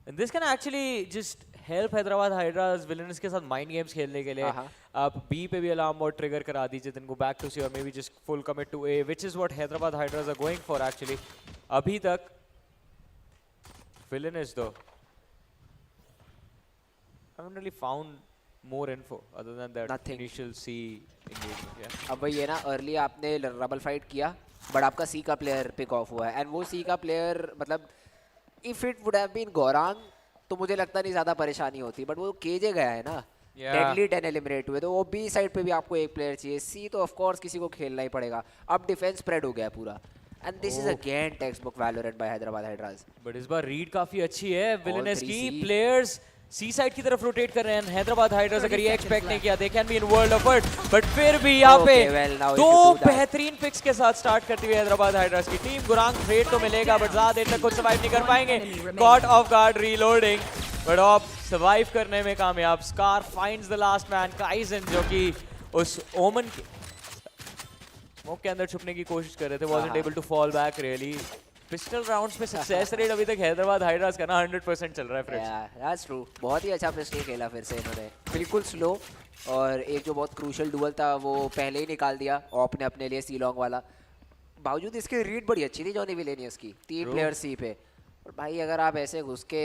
This can actually just help Hyderabad hydras villainous के साथ माइंड गेम्स खेलने के लिए. आप बी पे भी अलार्म बॉट ट्रिगर करा दीजिए then go back to C और maybe just full commit to A which is what Hyderabad Hydras are going for actually. अभी तक विलेनस दो I haven't really found more info other than that initial C engagement. Yeah. अब ये ना अर्ली आपने रबल फाइट किया बट आपका सी का प्लेयर पिक ऑफ हुआ है एंड वो सी का प्लेयर मतलब if it would have been Gaurang तो मुझे लगता नहीं ज़्यादा परेशानी होती. बट वो केजे गया है ना. डेडली 10 एलिमिनेट हुए तो वो बी साइड पे भी आपको एक प्लेयर चाहिए. सी तो ऑफ कोर्स किसी को खेलना ही पड़ेगा. अब डिफेंस स्प्रेड हो गया पूरा. And this is again textbook Valorant by Hyderabad Hydras. But इस बार रीड काफी अच्छी है विलेनस three की. C. प्लेयर्स सी साइड की तरफ रोटेट कर रहे हैं. हैदराबाद हाइड्रास अगर ये एक्सपेक्ट नहीं किया, they can be in world of hurt, but फिर भी यहाँ पे दो बेहतरीन पिक्स के साथ स्टार्ट करती हुई हैदराबाद हाइड्रास की टीम. गुरांग ट्रेड तो मिलेगा बट ज्यादा देर तक कुछ सर्वाइव नहीं कर पाएंगे. Got off guard reloading, but अब सर्वाइव करने में कामयाब. Scar finds the last man kaizen, जो कि उस ओमन स्मोक के अंदर छुपने की कोशिश कर रहे थे. Wasn't able to fall back really. Pistol rounds में सक्सेस रेट अभी तक हैदराबाद हाइड्रास का ना 100% चल रहा है फ्रेंड्स. That's true. बहुत ही अच्छा पिस्टल खेला फिर से इन्होंने, बिल्कुल स्लो. और एक जो बहुत क्रूशियल डुअल था वो पहले ही निकाल दिया ऑप ने अपने लिए सी लॉन्ग वाला. बावजूद इसकी रीड बड़ी अच्छी थी जॉनी विलेनियस की. 3 प्लेयर सी पे. और भाई अगर आप ऐसे घुस के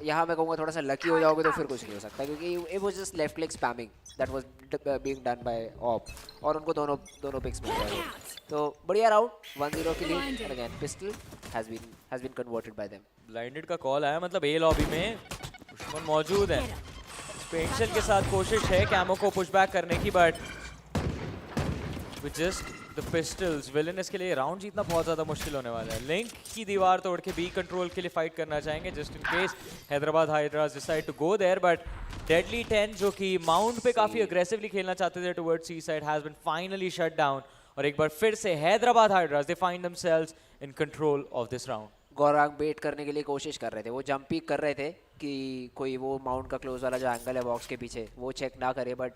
यहाँ मैं कहूँगा थोड़ा सा लकी हो जाओगे तो फिर कुछ नहीं हो सकता, क्योंकि it was just left click spamming that was being done by op, और उनको दोनों पिक्स मिल गए. तो बढ़िया राउंड. 1-0 की लीड. And again pistol has been converted by them. Blinded का कॉल आया, मतलब ए लॉबी में दुश्मन मौजूद है. पेंशल के साथ कोशिश है कैमो को पुश बैक करने की, but with just the pistols villainous के लिए राउंड जीतना बहुत ज़्यादा मुश्किल होने वाला है. लिंक की दीवार तोड़ के बी कंट्रोल के लिए फाइट करना चाहेंगे just in case Hyderabad Hydras decide to go there. But Deadly 10 जो कि माउंट पे काफ़ी अग्रेसिवली खेलना चाहते थे towards C side has been finally shut down. और एक बार फिर से Hyderabad Hydras they find themselves in control of this round. Gaurang bet करने के लिए कोशिश कर रहे थे, वो जंप पीक कर रहे थे कि कोई वो माउंट का क्लोज वाला जो एंगल है बॉक्स के पीछे वो चेक ना करे. But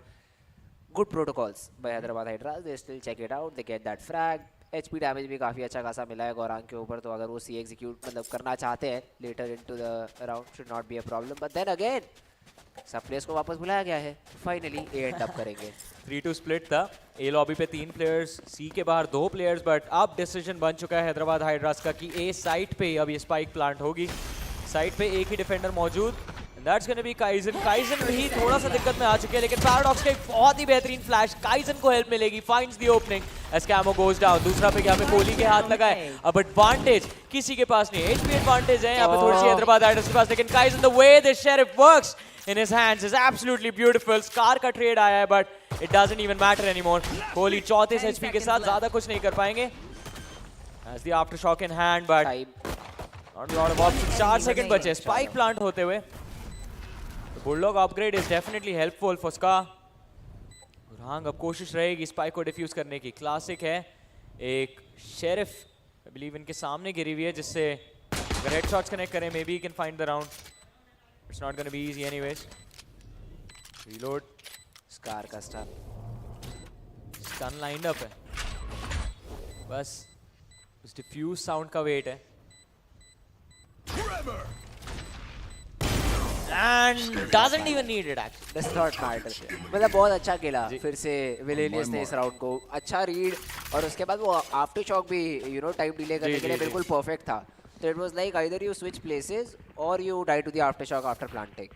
good protocols by Hyderabad Hydras. They still check it out, they get that frag. HP damage भी काफ़ी अच्छा खासा मिला है गौरांग के ऊपर, तो अगर वो सी एग्जीक्यूट मतलब करना चाहते हैं later into the round should not be a problem. But then again सब प्लेयर्स को वापस बुलाया गया है. फाइनली ए एंड अप करेंगे. 3-2 स्प्लिट था. ए लॉबी पे 3 प्लेयर्स, सी के बाहर 2 प्लेयर्स. बट अब डिसीजन बन चुका है हैदराबाद हाइड्रास का कि ए साइट पे अब ये स्पाइक प्लांट होगी. साइट पे एक ही डिफेंडर मौजूद, that's gonna B kaizen. Kaizen भी थोड़ा सा दिक्कत में आ चुके हैं, लेकिन पैराडॉक्स का एक बहुत ही बेहतरीन फ्लैश. काइजन को हेल्प मिलेगी. Finds the opening as Camo goes down. दूसरा पे यहाँ पे कोहली के हाथ लगा है. अब एडवांटेज किसी के पास नहीं. एचपी एडवांटेज है यहाँ पे थोड़ी सी हैदराबाद हाइड्रास के पास, लेकिन kaizen the way the sheriff works in his hands is absolutely beautiful. Scar का ट्रेड आया है but it doesn't even matter anymore. Kohli 34 HP के साथ ज़्यादा कुछ नहीं कर पाएंगे. As the aftershock in hand but not a lot of options. 4 second बचे स्पाइक प्लांट होते हुए. The Bulldog upgrade is definitely helpful for Scar. Gurang अब कोशिश रहेगी स्पाइक को डिफ्यूज करने की. क्लासिक है एक शेरिफ I believe इनके सामने गिरी हुई है, जिससे अगर हेडशॉट्स कनेक्ट करें maybe he can find the round. It's not going to be easy anyways. Reload. Scar का stun. Stun lined up है. बस उस diffuse sound का वेट है. And doesn't even need it actually. Does not matter. मतलब बहुत अच्छा खेला फिर से विलेनियस ने इस राउंड को. अच्छा रीड, और उसके बाद वो आफ्टर शॉक भी टाइम डिले करने के लिए बिल्कुल परफेक्ट था. So it was like either you switch places or you die to the aftershock after planting.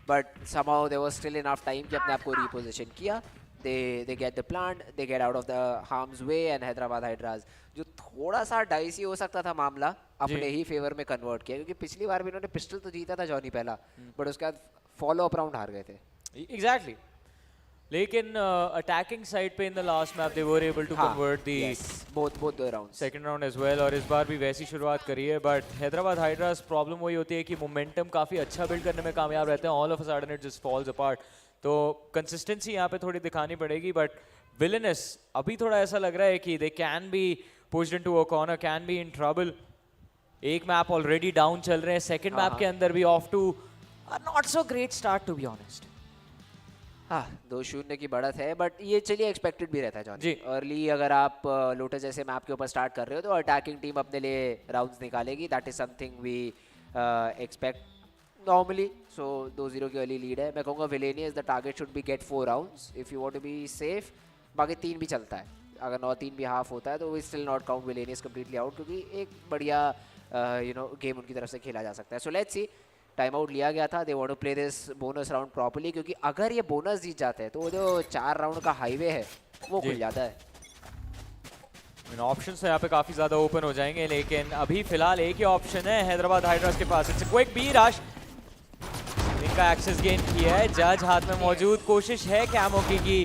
But somehow there was still enough time कि अपने आप को reposition किया. They get the plant, they get out of the harm's way, and Hyderabad Hydras जो थोड़ा सा डाइसी हो सकता था मामला अपने ही फेवर में कन्वर्ट किया, क्योंकि पिछली बार भी इन्होंने पिस्टल तो जीता था जॉनी पहला, बट उसके बाद फॉलो अप राउंड हार गए थे. Exactly. लेकिन अटैकिंग साइड पे in the last map they were able to convert the both the rounds, second round as well, और इस बार भी वैसी शुरुआत करी है. बट हैदराबाद हाइड्रास प्रॉब्लम वही होती है कि मोमेंटम काफ़ी अच्छा बिल्ड करने में कामयाब रहते हैं. All of a sudden it just falls apart. तो कंसिस्टेंसी यहाँ पे थोड़ी दिखानी पड़ेगी. बट विलेनस अभी थोड़ा ऐसा लग रहा है कि they can be pushed into a corner, can be in trouble. एक मैप ऑलरेडी डाउन चल रहे हैं, सेकंड मैप के अंदर भी off to not so great start to be honest. हाँ 2-0 की बढ़त है, बट ये चलिए एक्सपेक्टेड भी रहता है जॉनी. अर्ली अगर आप लोटस जैसे मैप के ऊपर स्टार्ट कर रहे हो तो अटैकिंग टीम अपने लिए राउंड्स निकालेगी. That is something we expect normally. So 2-0 की अर्ली लीड है. मैं कहूँगा Villainous the target should be get 4 rounds if you want to be safe. बाकी 3 भी चलता है, अगर 9-3 भी हाफ होता है तो we still not count Villainous completely out, क्योंकि एक बढ़िया गेम उनकी तरफ से खेला जा सकता है. So let's see. Time out लिया गया था. They want to play this bonus round properly, क्योंकि अगर ये बोनस जीत जाते हैं तो जो 4 राउंड का हाईवे है वो खुल जाता है. ऑप्शंस यहाँ पे काफ़ी ज़्यादा ओपन हो जाएंगे, लेकिन अभी फिलहाल एक ही ऑप्शन है हैदराबाद हाइड्रास के पास. It's a quick B rush. इनका एक्सेस गेन किया है, जज हाथ में मौजूद. कोशिश है कैमो की कि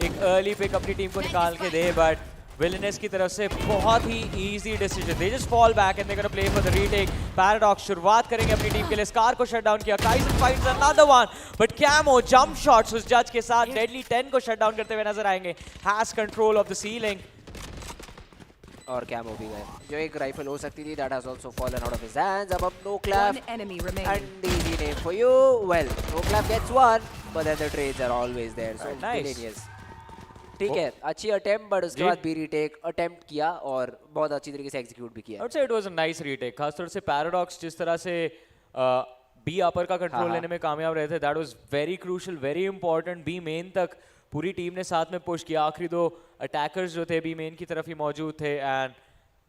एक अर्ली पिक अपनी टीम को निकाल के दे, बट Villainous की तरफ से बहुत ही easy decision. They just fall back and they're gonna play for the retake. Paradox शुरुआत करेंगे अपनी टीम के लिए. Scar को shut down किया. Kaizen finds another one, but Camo jump shots उस judge के साथ Deadly 10 को shut down करते हुए नजर आएंगे. Has control of the ceiling. और कैमो भी गए जो एक राइफल हो सकती थी. That has also fallen out of his hands. अब no clap. One enemy remaining. And easy name for you. Well, no clap gets one, but then the trades are always there. So Nice. Villainous. ठीक है, अच्छी अटेम्प्ट, बट उसके बाद भी रीटेक अटेम्प्ट किया और बहुत अच्छी तरीके से एग्जीक्यूट भी किया. I would say it was a nice retake. खासतौर से Paradox जिस तरह से B upper का कंट्रोल लेने में कामयाब रहे थे, that was very crucial, very important. B main तक पूरी टीम ने साथ में पुश किया. आखिरी दो अटैकर्स जो थे B main की तरफ ही मौजूद थे and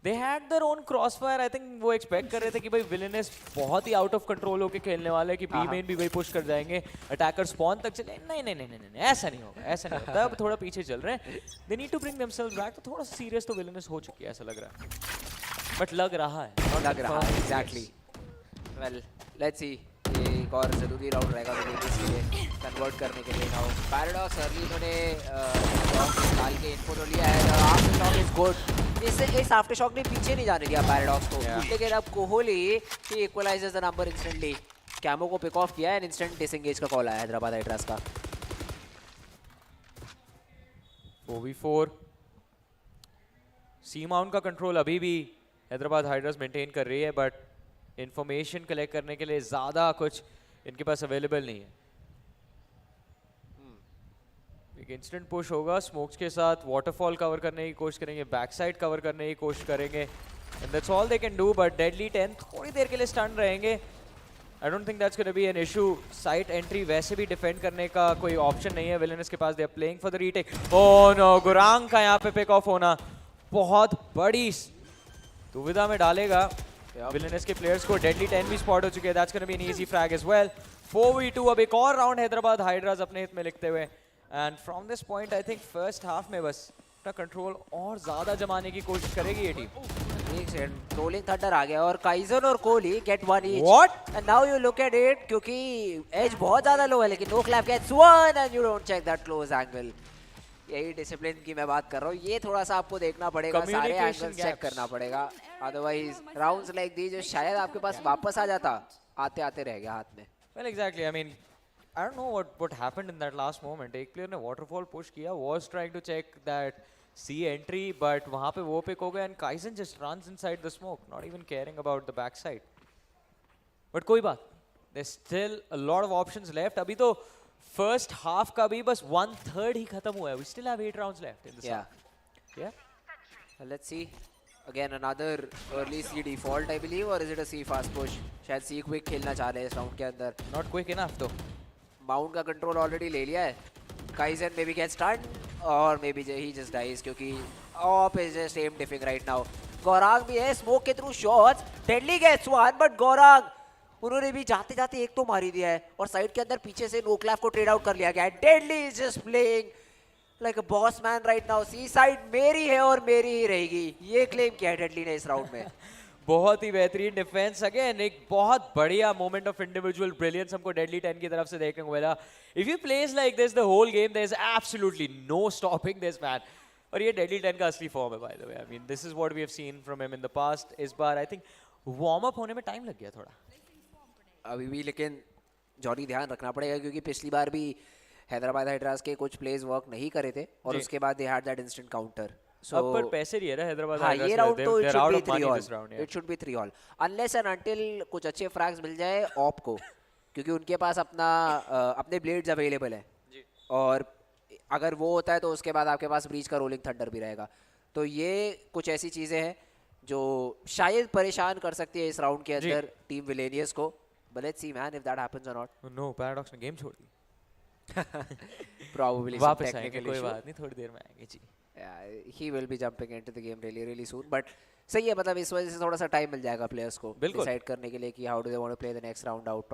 they had their own crossfire. I think वो एक्सपेक्ट कर रहे थे कि भाई Villainous बहुत ही आउट ऑफ कंट्रोल होके खेलने वाले कि B main भी वही पुश कर जाएंगे, अटैकर स्पॉन तक चले. नहीं ऐसा नहीं होगा, ऐसा नहीं होता. अब थोड़ा पीछे चल रहे हैं. They need to bring themselves back. तो थोड़ा सीरियस तो Villainous हो चुकी है ऐसा लग रहा है, बट लग रहा है एग्जैक्टली. वेल लेट्स सी, ये एक और जरूरी राउंड रहेगा Villainous के लिए कन्वर्ट करने के लिए. नाउ पैराडॉक्स अर्ली इन्होंने निकाल के इनको तो लिया है. After shock is good. इस आफ्टर शॉक ने पीछे नहीं जाने दिया पैराडॉक्स को. लेकिन अब कोहली ही इक्वलाइजेस द नंबर इंस्टेंटली. कैमो को पिक ऑफ किया है एंड इंस्टेंट डिसएंगेज का कॉल आया हैदराबाद हाइड्रास का. 4v4 सी माउंट का कंट्रोल अभी भी हैदराबाद हाइड्रास मेंटेन कर रही है, बट इंफॉर्मेशन कलेक्ट करने के लिए ज़्यादा कुछ इनके पास अवेलेबल नहीं है. एक इंस्टेंट पुश होगा स्मोक्स के साथ. वाटरफॉल कवर करने की कोशिश करेंगे, बैक साइड कवर करने की कोशिश करेंगे, and that's all they can do. But Deadly 10 थोड़ी देर के लिए स्टन रहेंगे. आई don't think that's gonna be an issue. Site entry वैसे भी डिफेंड करने का कोई ऑप्शन नहीं है Villainous के पास. They are playing for the retake. Oh no, Gurang का यहाँ पे पिक ऑफ होना बहुत बड़ी दुविधा में डालेगा Villainous के प्लेयर्स को. डेडली 10 भी स्पॉट हो चुके हैं. That's gonna be an easy frag as well. 4v2. अब एक और राउंड हैदराबाद हाइड्रास अपने हित में लिखते हुए. And from this point I think first half में बस अपना कंट्रोल और ज्यादा जमाने की कोशिश करेगी ये टीम. एक सेकंड, रोलिंग थंडर आ गया और काइजन और Kohli get one each. What? And now you look at it, क्योंकि एज बहुत ज्यादा लो है लेकिन no clap gets one and you don't check that close angle. यही डिसिप्लिन की मैं बात कर रहा हूँ. ये थोड़ा सा आपको देखना पड़ेगा, सारे एंगल्स चेक करना पड़ेगा. अदरवाइज राउंड्स लाइक दीज जो शायद आपके पास वापस आ जाता, आते आते रह गया हाथ में. Well exactly. I mean I don't know what happened in that last moment. एक प्लेयर ने waterfall push किया, was trying to check that C entry, but वहाँ पे वो pick हो गया and Kaizen just runs inside the smoke, not even caring about the backside. But कोई बात, there's still a lot of options left. अभी तो first half का भी बस 1/3 ही खत्म हुआ है. We still have 8 rounds left in the half. Yeah. Let's see. Again another early C default I believe, or is it a C fast push? शायद C quick खेलना चाह रहे हैं इस राउंड के अंदर. Not quick enough though. Mount का कंट्रोल ऑलरेडी ले लिया है. Kaizen maybe get stun और maybe he just dies, क्योंकि op is just am deffing right now. Gaurang भी है स्मोक के through shots. Deadly gets one, but Gaurang उन्होंने भी जाते जाते एक तो मार ही दिया है और साइड के अंदर पीछे से नो क्लैप को ट्रेड आउट कर लिया गया है. Deadly is just playing like a boss man right now. C side मेरी है और मेरी ही रहेगी, ये क्लेम किया है डेडली ने इस राउंड में. बहुत ही बेहतरीन डिफेंस. अगेन एक बहुत बढ़िया मोमेंट ऑफ इंडिविजुअल ब्रिलियंस हमको डेडली 10 की तरफ से देखने को मिला. If you plays like this the whole game, there is absolutely no stopping this man. और ये डेडली 10 का असली फॉर्म है by the way. I mean this is what we have seen from him in the past. इस बार आई थिंक वार्म अप होने में टाइम लग गया थोड़ा अभी भी, लेकिन जॉनी ध्यान रखना पड़ेगा क्योंकि पिछली बार भी हैदराबाद हाइड्रास के कुछ प्लेज वर्क नहीं करे थे और उसके बाद they had that instant counter. अब पर पैसे नहीं है ना हैदराबाद. हाँ, ये राउंड तो it should B 3 all. It should B 3 all unless and until कुछ अच्छे फ्रैग्स मिल जाए ऑप को, क्योंकि उनके पास अपने ब्लेड्स अवेलेबल है. और अगर वो होता है तो उसके बाद आपके पास ब्रीच का रोलिंग थंडर भी रहेगा. तो ये कुछ ऐसी चीजें हैं जो शायद परेशान कर सकती है इस राउंड के अंदर टीम विलेनियस को. But let's C man if that happens और नॉट. नो, पैराडॉक्स ने गेम छोड़ दी. Probably वापस आएंगे, कोई बात नहीं, थोड़ी देर में आएंगे जी. He will be jumping into the game really soon, but सही है. मतलब इस वजह से थोड़ा सा टाइम मिल जाएगा प्लेयर्स को डिसाइड करने के लिए कि how do they want to play the next round out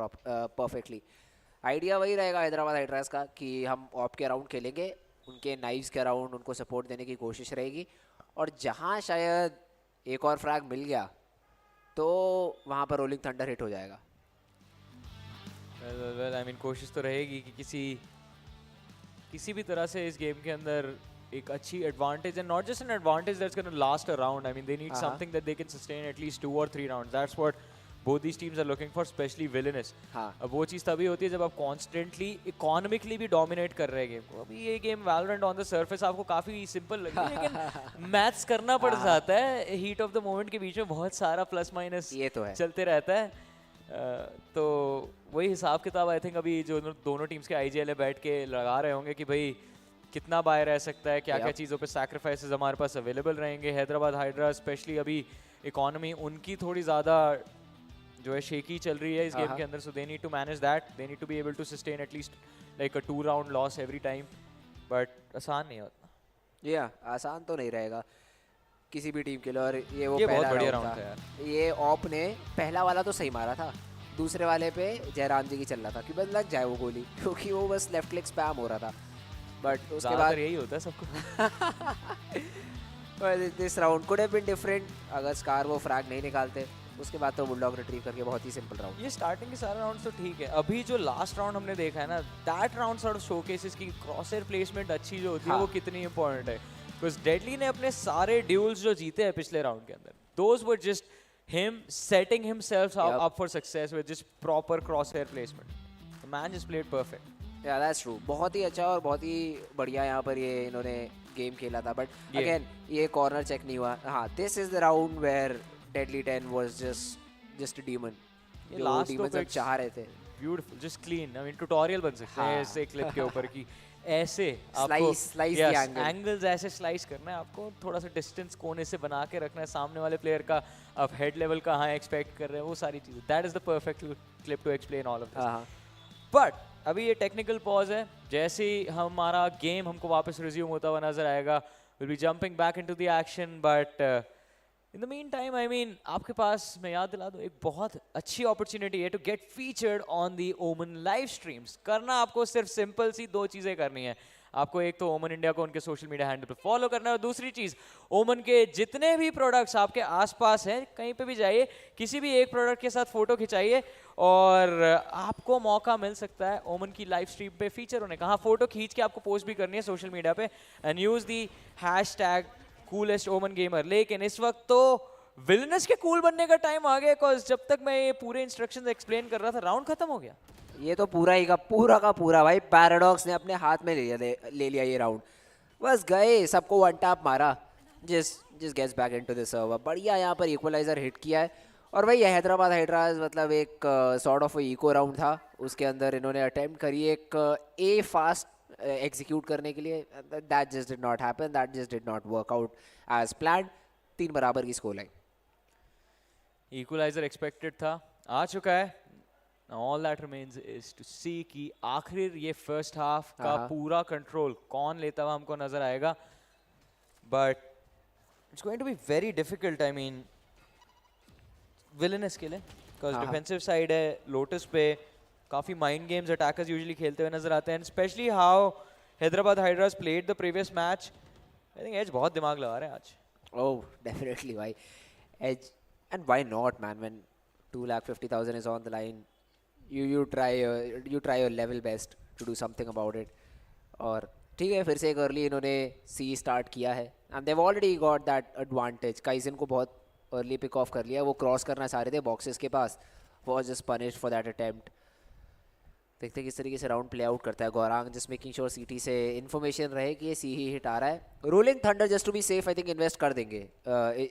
perfectly. Idea वही रहेगा हैदराबाद हाइड्रास का कि हम ऑप के राउंड खेलेंगे, उनके नाइव्स के राउंड उनको सपोर्ट देने की कोशिश रहेगी. और जहाँ शायद एक और फ्रैग मिल गया तो वहाँ पर रोलिंग थंडर हिट हो जाएगा. वेल आई मीन कोशिश तो रहेगी कि किसी भी तरह से इस गेम के अंदर एक अच्छी advantage and not just an advantage that's gonna last a round. I mean they need something that they can sustain at least 2 or 3 rounds. That's what both these teams are looking for, especially Villainous. अब वो चीज़ तभी होती है जब आप constantly economically भी dominate कर रहे हैं गेम को. अभी ये game Valorant on the surface आपको काफ़ी सिंपल लगी लेकिन मैथ्स करना पड़ जाता है. हीट ऑफ द मोमेंट के बीच में बहुत सारा प्लस माइनस ये तो है चलते रहता है. तो वही हिसाब किताब आई थिंक अभी जो दोनों टीम्स के IGL बैठ के लगा रहे होंगे कि भाई कितना बाय रह सकता है, क्या क्या चीज़ों पे सैक्रिफाइसेस हमारे पास अवेलेबल रहेंगे. हैदराबाद हाइड्रा स्पेशली अभी इकोनॉमी उनकी थोड़ी ज़्यादा जो है शेकी चल रही है इस गेम के अंदर. So they need to manage that. They need to be able to sustain at least like a 2 round loss every time. But आसान नहीं होता. आसान तो नहीं रहेगा किसी भी टीम के लिए. और ये वो बहुत बढ़िया राउंड था यार. ये ऑप ने पहला वाला तो सही मारा था, दूसरे वाले पे जयराम जी की चल रहा था कि बस लग जाए वो गोली, क्योंकि वो बस लेफ्ट क्लिक स्पैम हो रहा था. बट उसके बाद यही होता है सबको. This round could have been different अगर स्कार वो फ्रैग नहीं निकालते. उसके बाद तो बुलडॉग रिट्रीव करके बहुत ही सिंपल राउंड. ये स्टार्टिंग के सारे राउंड्स तो ठीक है. अभी जो लास्ट राउंड हमने देखा है ना, that round sort of showcases की क्रॉसहेयर प्लेसमेंट अच्छी जो होती है वो कितनी इंपॉर्टेंट है. बिकॉज डेडली ने अपने सारे ड्यूल्स जो जीते हैं पिछले राउंड के अंदर, those were just him setting himself up for success with just proper Crosshair placement. The man just played perfect. या दैट्स ट्रू. बहुत ही अच्छा और बहुत ही बढ़िया यहाँ पर ये इन्होंने गेम खेला था. बट अगेन ये कॉर्नर चेक नहीं हुआ. हाँ, this is the round where Deadly 10 was just a demon. ये लास्ट demons तो सब चाह रहे थे. Beautiful, just clean. I mean tutorial बन सकते हैं ऐसे क्लिप के ऊपर की ऐसे आपको slice the angle. एंगल्स ऐसे स्लाइस करना है आपको. थोड़ा सा डिस्टेंस कोने से बना के रखना है सामने वाले प्लेयर का. आप हेड लेवल कहाँ एक्सपेक्ट कर रहे हैं वो सारी चीजें. That is the perfect clip to explain all of this. But अभी ये टेक्निकल पॉज है. जैसे ही हमारा गेम हमको वापस रिज्यूम होता हुआ नजर आएगा, we'll be jumping back into the action. But in the meantime, I mean, आपके पास मैं याद दिला दूँ एक बहुत अच्छी अपॉर्चुनिटी है to get featured on the OMEN live streams. करना आपको सिर्फ सिंपल सी 2 चीज़ें करनी है. आपको एक तो OMEN इंडिया को उनके सोशल मीडिया हैंडल पे फॉलो करना है, और दूसरी चीज़ OMEN के जितने भी प्रोडक्ट्स आपके आसपास हैं कहीं पे भी जाइए, किसी भी एक प्रोडक्ट के साथ फोटो खिंचाइए और आपको मौका मिल सकता है OMEN की लाइव स्ट्रीम पे फीचर होने का. हाँ, फोटो खींच के आपको पोस्ट भी करनी है सोशल मीडिया पे and use the hashtag coolest ओमन गेमर. लेकिन इस वक्त तो विलनस के कूल बनने का टाइम आ गया. बिकॉज जब तक मैं ये पूरे इंस्ट्रक्शंस एक्सप्लेन कर रहा था राउंड खत्म हो गया. ये तो पूरा ही का पूरा भाई पैराडॉक्स ने अपने हाथ में ले लिया ये राउंड. बस गए, सबको वन टैप मारा, just gets back into the server. बढ़िया यहाँ पर इक्वलाइजर हिट किया है. और भाई हैदराबाद हाइड्रास मतलब एक सॉर्ट ऑफ इको राउंड था. उसके अंदर इन्होंने अटेम्प्ट करी एक ए फास्ट एग्जीक्यूट करने के लिए. That just did not happen. That just did not work out as planned. 3 बराबर की स्कोर लाइन. इक्वलाइजर एक्सपेक्टेड था, आ चुका है. All that remains is to see कि आखिर ये फर्स्ट हाफ का पूरा कंट्रोल कौन लेता हुआ हमको नजर आएगा. But it's going to be very difficult. I mean Villainous के लिए बिकॉज डिफेंसिव साइड है. लोटस पे काफ़ी माइंड गेम्स अटैकर्स यूजुअली खेलते हुए नजर आते हैं. Especially how Hyderabad Hydras played the previous match. I think Edge बहुत दिमाग लगा रहे हैं आज. Oh, definitely, why? Edge, and why not, man? When 2,50,000 is on the line, you try your level best to do something about it. और ठीक है, फिर से एक अर्ली इन्होंने C स्टार्ट किया है and they've already got that advantage. Kaizen को बहुत अर्ली पिक ऑफ कर लिया. वो क्रॉस करना चाह रहे थे बॉक्सेस के पास, was just punished for that attempt. देखते हैं किस तरीके से राउंड प्ले आउट करता है गौरांग. जस्ट मेकिंग श्योर सीटी से इन्फॉर्मेशन रहे कि ये सी ही हिट आ रहा है. Rolling thunder just to be safe I think invest कर देंगे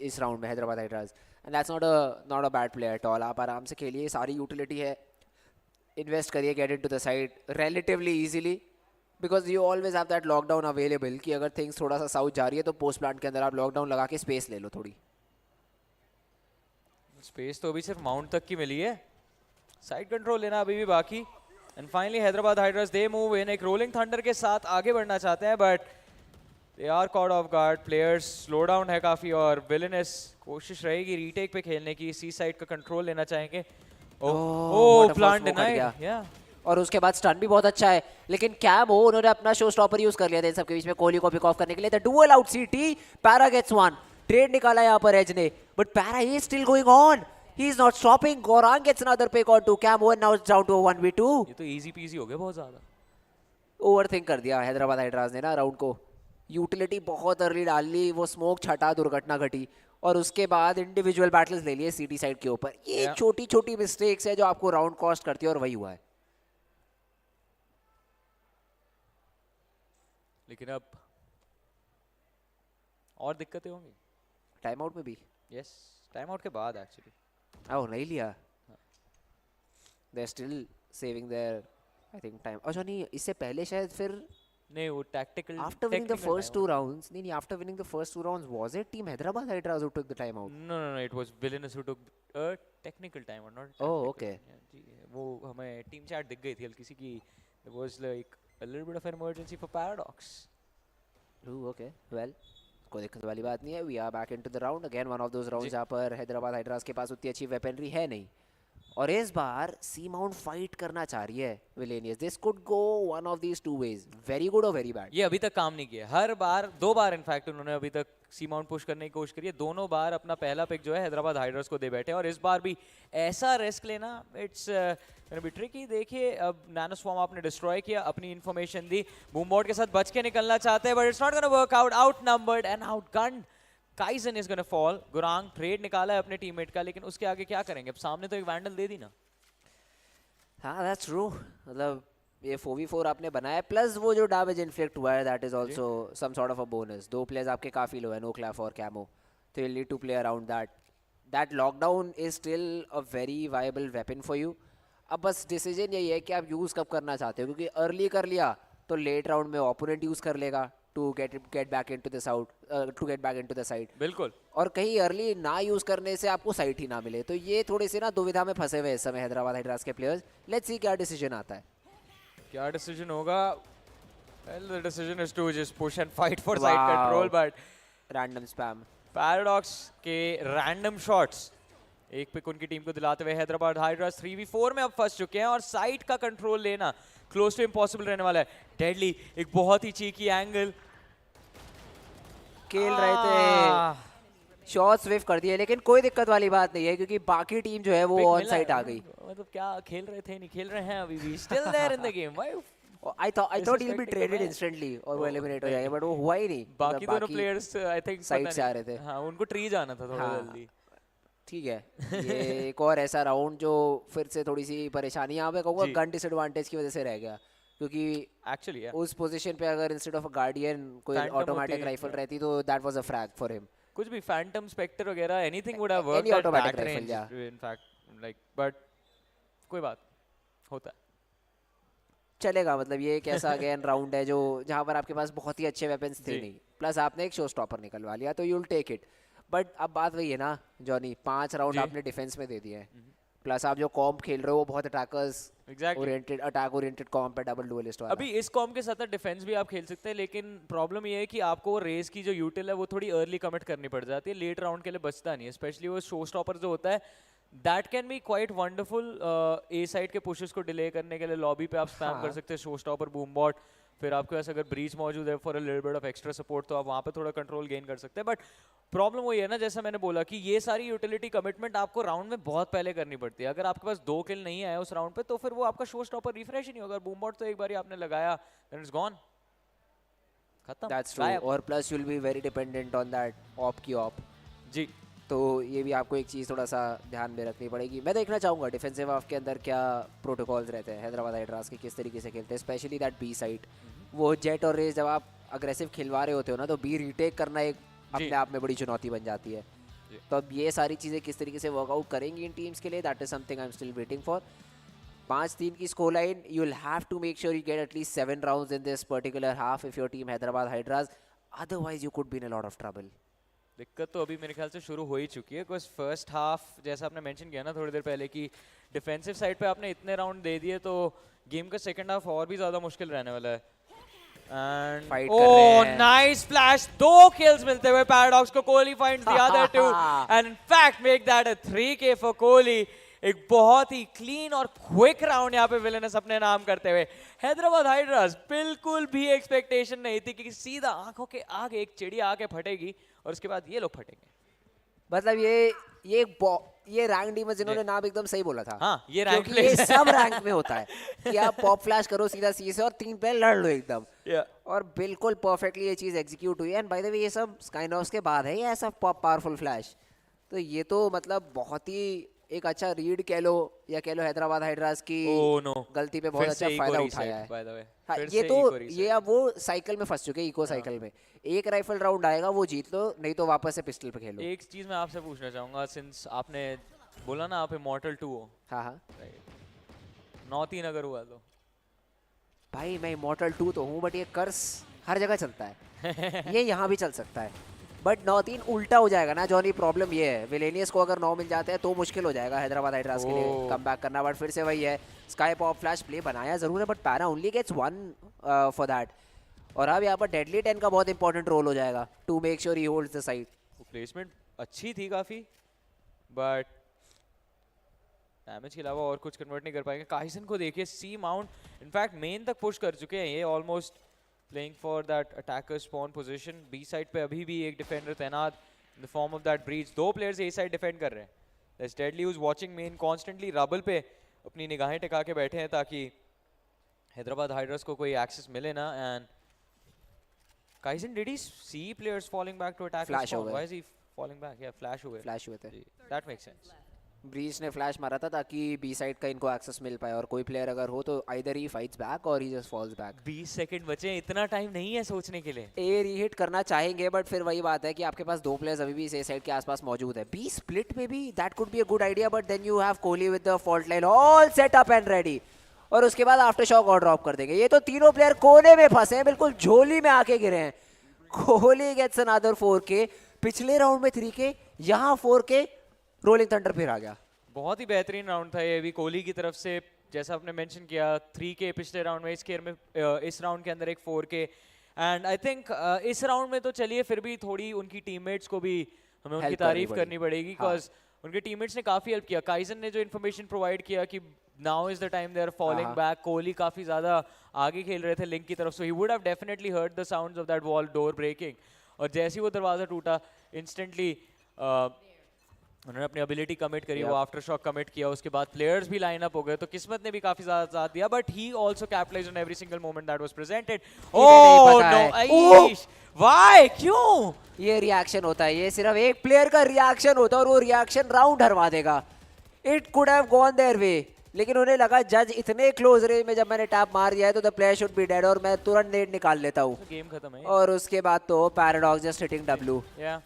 इस राउंड में Hyderabad Hydras. And that's not a bad play at all. आप आराम से खेलिए, सारी यूटिलिटी है, इन्वेस्ट करिए, get into the side relatively easily because you always have that lockdown available कि अगर थिंग्स थोड़ा सा साउथ जा रही है तो पोस्ट प्लांट के अंदर आप लॉकडाउन लगा के स्पेस ले लो. थोड़ी स्पेस तो अभी सिर्फ माउंट तक की मिली है, साइड कंट्रोल लेना अभी भी बाकी. And finally Hyderabad Hydras they move in. एक रोलिंग थंडर के साथ आगे बढ़ना चाहते हैं but they are caught off guard. Players slow down है काफी और विलेनस कोशिश रहेगी रीटेक पे खेलने की. सी साइड का कंट्रोल लेना चाहेंगे. ओह प्लांट डिनाइड. और उसके बाद स्टन भी बहुत अच्छा है. लेकिन कैम हो उन्होंने अपना शो स्टॉपर यूज कर लिया था इन सबके बीच में कोहली को पिक ऑफ करने के लिए. The duel out CT. Para gets one. Trade निकाला यहाँ पर एज ने but Para is still going on. He is not stopping. Gorang gets another pick or two. Cam Owen now it's down to a 1v2. ये तो easy peasy हो गया बहुत ज़्यादा. Overthink कर दिया हैदराबाद हाइड्रास ने ना राउंड को. यूटिलिटी बहुत अर्ली डाल ली, वो स्मोक छटा, दुर्घटना घटी, और उसके बाद इंडिविजुअल बैटल्स ले लिए सिटी साइड के ऊपर। ये छोटी छोटी मिस्टेक्स है जो आपको राउंड कॉस्ट करती है, और वही हुआ है। लेकिन अब और दिक्कतें होंगी टाइम आउट में भी। यस, टाइम आउट के बाद एक्चुअली ओह नहीं लिया, they are still saving their I think time. अच्छा नहीं, इससे पहले शायद फिर नहीं, वो tactical after winning the first 2 rounds, नहीं after winning the first 2 rounds was it team Hyderabad Hydras who took the time out? No, it was Villainous who took a technical time out, not. Oh okay, वो हमें टीम चैट दिख गई थी हल्की सी कि there was like a little bit of an emergency for Paradox. Okay well, कोई दिक्कत वाली बात नहीं है। We are back into the round again, one of those rounds जहाँ पर हैदराबाद हाइड्रास के पास उतनी अच्छी वेपनरी है नहीं, और इस बार सी माउंट फाइट करना चाह रही है Villainous. This could go one of these two ways, very good और वेरी बैड। ये अभी तक काम नहीं किया, हर बार 2 बार इनफैक्ट उन्होंने अभी तक सी माउंट पुश करने की कोशिश करी है, दोनों बार अपना पहला पिक जो है हैदराबाद हाइड्रास को दे बैठे, और इस बार भी ऐसा रिस्क लेना इट्स बी ट्रिकी। देखिए अब नैनो स्वॉर्म आपने डिस्ट्रॉय किया, अपनी इन्फॉर्मेशन दी, बूमबॉट के साथ बच के निकलना चाहते हैं, but it's not gonna work out, outnumbered and outgunned. Kaizen is gonna fall. Gurang trade निकाला है अपने टीममेट का, लेकिन उसके आगे क्या करेंगे? अब सामने तो एक वैंडल दे दी ना। हाँ दैट्स ट्रू, मतलब ये 4v4 आपने बनाया, प्लस वो जो डैमेज इन्फ्लिक्ट हुआ है that is also some sort of a bonus. 2 players आपके काफी लो है, नो क्लैफ और कैमो, तो you need to play around that. That lockdown is still a very viable weapon for you. अब बस डिसीजन यही है कि आप यूज़ कब करना चाहते हो, क्योंकि अर्ली कर लिया तो लेट राउंड में ओपोनेंट यूज़ कर लेगा to get back into the site, to get back into the side. बिल्कुल, और कहीं अर्ली ना यूज़ करने से आपको साइट ही ना मिले, तो ये थोड़े से ना दुविधा में फंसे हुए इस समय हैदराबाद हाइड्रास के प्लेयर्स। लेट्स सी क्या डिसीजन आता है, क्या डिसीजन होगा। Well, the decision is to just push and fight for side control, but random spam. Paradox के random shots एक पिक उनकी टीम को दिलाते हुए हैदराबाद हाइड्रास 3v4 में अब फंस चुके हैं, और साइड का कंट्रोल लेना क्लोज टू इम्पॉसिबल रहने वाला है। डेडली एक बहुत ही चीकी एंगल खेल रहे थे, शॉट स्विफ्ट कर दिए, लेकिन कोई दिक्कत वाली बात नहीं है क्योंकि बाकी टीम जो है वो ऑन साइड आ गई। मतलब क्या खेल रहे थे, नहीं खेल रहे हैं अभी भी, still there in the game. I thought he'll be traded instantly और वो eliminate हो जाएगा, but वो हुआ ही नहीं। बाकी दोनों प्लेयर्स आई थिंक साइड से आ रहे थे। हाँ, उनको ट्री जाना था थोड़ा जल्दी। ठीक है, ये एक और ऐसा राउंड जो फिर से थोड़ी सी परेशानी यहाँ पे कहूँगा गन डिसएडवांटेज की वजह से रह गया, क्योंकि एक्चुअली उस पोजीशन पे अगर इंस्टेड ऑफ अ गार्डियन कोई ऑटोमेटिक राइफल रहती तो that was a frag for him. कुछ भी फैंटम स्पेक्टर वगैरह anything would have worked Any at automatic that rifle, range in fact, like, but कोई बात होता है, चलेगा। मतलब ये एक ऐसा अगेन राउंड है जो जहाँ पर आपके पास बहुत ही अच्छे वेपन्स थे नहीं, प्लस आपने एक शो स्टॉपर निकलवा लिया, तो you will take it. But अब बात वही है ना जॉनी, 5 राउंड आपने डिफेंस में दे दिए हैं, प्लस आप जो कॉम्प खेल रहे हो वो बहुत अटैकर्स ओरिएंटेड, अटैक ओरिएंटेड कॉम्प है, डबल डुअलिस्ट वाला। अभी इस कॉम्प के साथ डिफेंस भी आप खेल सकते हैं, लेकिन प्रॉब्लम ये है कि आपको वो रेस की जो यूटिल है वो थोड़ी अर्ली कमिट करनी पड़ जाती है, लेट राउंड के लिए बचता नहीं है। स्पेशली वो शो स्टॉपर जो होता है that can be quite wonderful. A side के पुशेस को डिले करने के लिए लॉबी पे आप स्पैम कर सकते हैं शो स्टॉपर, बूम बॉट, फिर आपके पास अगर ब्रीच मौजूद है for a little bit of extra support तो आप वहाँ पे थोड़ा कंट्रोल गेन कर सकते हैं। बट प्रॉब्लम वही है ना, जैसा मैंने बोला कि ये सारी यूटिलिटी कमिटमेंट आपको राउंड में बहुत पहले करनी पड़ती है। अगर आपके पास 2 किल नहीं आया उस राउंड पे तो फिर वो आपका शो स्टॉपर रिफ्रेश ही नहीं होगा। बूम बॉट तो एक बार आपने लगाया देन इट्स गॉन, खत्म। दैट्स ट्रू, और plus you will be very dependent on that op की ऑप जी। तो ये भी आपको एक चीज़ थोड़ा सा ध्यान में रखनी पड़ेगी। मैं देखना चाहूँगा डिफेंसिव हाफ के अंदर क्या प्रोटोकॉल्स रहते हैं हैदराबाद हाइड्रास के, किस तरीके से खेलते हैं, स्पेशली दैट बी साइड। वो जेट और रेस जब आप अग्रेसिव खिलवा रहे होते हो ना, तो बी रीटेक करना एक अपने आप में बड़ी चुनौती बन जाती है। तो अब ये सारी चीज़ें किस तरीके से वर्कआउट करेंगी इन टीम्स के लिए, that is something I am still waiting for. 5-3 की score line, you will have to make sure you get at least 7 rounds in this particular half if your team Hyderabad Hydras, otherwise you could be in a lot of trouble. दिक्कत तो अभी मेरे ख्याल से शुरू हो ही चुकी है, बिकॉज फर्स्ट हाफ जैसा आपने मेंशन किया ना थोड़ी देर पहले कि डिफेंसिव साइड पे आपने इतने राउंड दे दिए तो गेम का सेकंड हाफ और भी ज़्यादा मुश्किल रहने वाला है। And oh nice flash, 2 kills मिलते हुए पैराडॉक्स को, Kohli finds the other 2 and in fact make that a 3K for Kohli. एक बहुत ही क्लीन और क्विक राउंड यहाँ पे विलेनस अपने नाम करते हुए। हैदराबाद हाइड्रास बिल्कुल भी एक्सपेक्टेशन नहीं थी कि सीधा आंखों के आगे एक चिड़िया आके फटेगी और उसके बाद ये लोग फटेंगे। मतलब ये रैंक टीम में जिन्होंने नाम एकदम सही बोला था। हाँ, ये रैंक क्योंकि ये सब रैंक में होता है कि आप पॉप फ्लैश करो सीधा सी से और 3 प्लेयर लड़ लो एकदम। और बिल्कुल परफेक्टली ये चीज एग्जीक्यूट हुई है। एंड बाय द वे ये सब स्काइनॉक्स के बाद है ये ऐसा पावरफुल फ्लैश, तो ये तो मतलब बहुत ही एक अच्छा रीड कह लो या कह लो हैदराबाद हाइड्रास की गलती पे बहुत अच्छा फायदा उठाया है। हाँ, ये तो ये अब वो साइकिल में फंस चुके हैं, इको साइकिल में। एक राइफल राउंड आएगा वो जीत लो, नहीं तो वापस से पिस्टल पे खेलो। एक चीज मैं आपसे पूछना चाहूंगा, सिंस आपने बोला ना आप इमॉर्टल 2 हो। हाँ हाँ 9-3 अगर हुआ तो भाई मैं इमॉर्टल 2 तो हूँ, बट ये कर्स हर जगह चलता है ये यहाँ भी चल सकता है, बट 9-3 उल्टा हो जाएगा ना जॉनी। प्रॉब्लम ये है विलेनियस को अगर 9 मिल जाते हैं तो मुश्किल हो जाएगा हैदराबाद हाइड्रास के लिए कम बैक करना। बट फिर से वही है, स्काई पॉप फ्लैश प्ले बनाया जरूर है, but para only gets 1 for that. और अब यहाँ पर डेडली 10 का बहुत इंपॉर्टेंट रोल हो जाएगा to make sure he holds the side. Placement अच्छी थी काफी, बट डैमेज के अलावा और कुछ कन्वर्ट नहीं कर पाएंगे। काइसन को देखिए, सी माउंट इनफैक्ट मेन तक पुश कर चुके हैं ये, almost playing for that attacker spawn position. B side पे अभी भी एक डिफेंडर तैनात in the form of that Breach. 2 players A side defend कर रहे हैं। That's Deadly who's watching main constantly rubble पे अपनी निगाहें टिका के बैठे हैं ताकि हैदराबाद हाइड्रस को कोई एक्सेस मिले ना। And Kaizen, did he see players falling back to attack? Flash हो गए। Why is he falling back? या फ्लैश हुए थे। That makes sense. ब्रीच ने फ्लैश मारा था ताकि बी साइड का इनको एक्सेस मिल पाए, और कोई प्लेयर अगर हो तो आइदर ही फाइट्स बैक और ही जस्ट फॉल्स बैक। 20 सेकंड बचे, इतना टाइम नहीं है सोचने के लिए। ए रीहिट करना चाहेंगे, बट फिर वही बात है कि आपके पास 2 प्लेयर्स अभी भी इस साइड के आसपास मौजूद है। बी स्प्लिट में भी that could be a good idea, but then you have Kohli with the fault line all set up and ready, और उसके बाद आफ्टर शॉक और ड्रॉप कर देंगे। ये तो तीनों प्लेयर कोने में फंसे हैं, बिल्कुल झोली में आके गिरे हैं। कोहली गेट्स अनदर 4K, पिछले राउंड में 3K, यहाँ 4K, रोलिंग थंडर फिर आ गया। बहुत ही बेहतरीन राउंड था ये भी कोहली की तरफ से, जैसा आपने मेंशन किया 3K पिछले राउंड में, इस राउंड के अंदर एक 4K। एंड आई थिंक इस राउंड में तो चलिए फिर भी थोड़ी उनकी टीममेट्स को भी हमें उनकी तारीफ करनी पड़ेगी, बिकॉज उनके टीममेट्स ने काफी हेल्प किया। काइसन ने जो इन्फॉर्मेशन प्रोवाइड किया कि now is the time they are falling back, Kohli काफी ज्यादा आगे खेल रहे थे लिंक की तरफ, so he would have definitely heard the sounds of that wall door breaking. और जैसे ही वो दरवाजा टूटा इंस्टेंटली उन्होंने अपनी एबिलिटी कमिट करी, वो आफ्टर शॉक कमिट किया, उसके बाद प्लेयर्स भी लाइन अप हो गए, तो किस्मत ने भी काफी ज्यादा साथ दिया, but he also capitalised on every single moment that was presented. Oh no आईश, व्हाई, क्यों? ये रिएक्शन होता है, ये सिर्फ एक प्लेयर का रिएक्शन होता है और वो रिएक्शन राउंड हरवा देगा। It could have gone their way, लेकिन उन्हें लगा जज इतने क्लोज रेंज में जब मैंने टैप मार दिया है तो the player should be dead, और मैं तुरंत नेट निकाल लेता हूँ। गेम खत्म है। और उसके बाद तो पैराडॉक्स जस्ट हिटिंग W।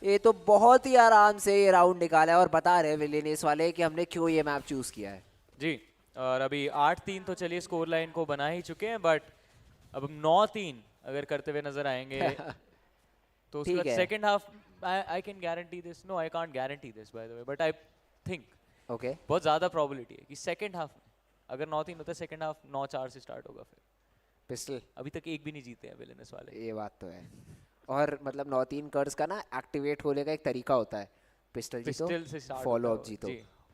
ये तो बहुत ही आराम से ये राउंड निकाला है, और बता रहे विलेनियस वाले कि हमने क्यों ये मैप चूज किया है। जी, और अभी 8-3 तो चलिए स्कोर लाइन को बना ही चुके हैं, बट अब 9-3 अगर करते हुए नजर आएंगे तो उसके बाद second half I can guarantee this, no I can't guarantee this by the way, but I think बहुत ज्यादा प्रोबेबिलिटी है कि सेकंड हाफ में अगर 9-3 होता है, सेकंड हाफ 9-4 से स्टार्ट होगा। फिर पिस्टल अभी तक एक भी नहीं जीते हैं विलेनस वाले, ये बात तो है। और मतलब 9-3 कर्स का ना एक्टिवेट होने का एक तरीका होता है, पिस्टल जीतो, फॉलो अप जीतो,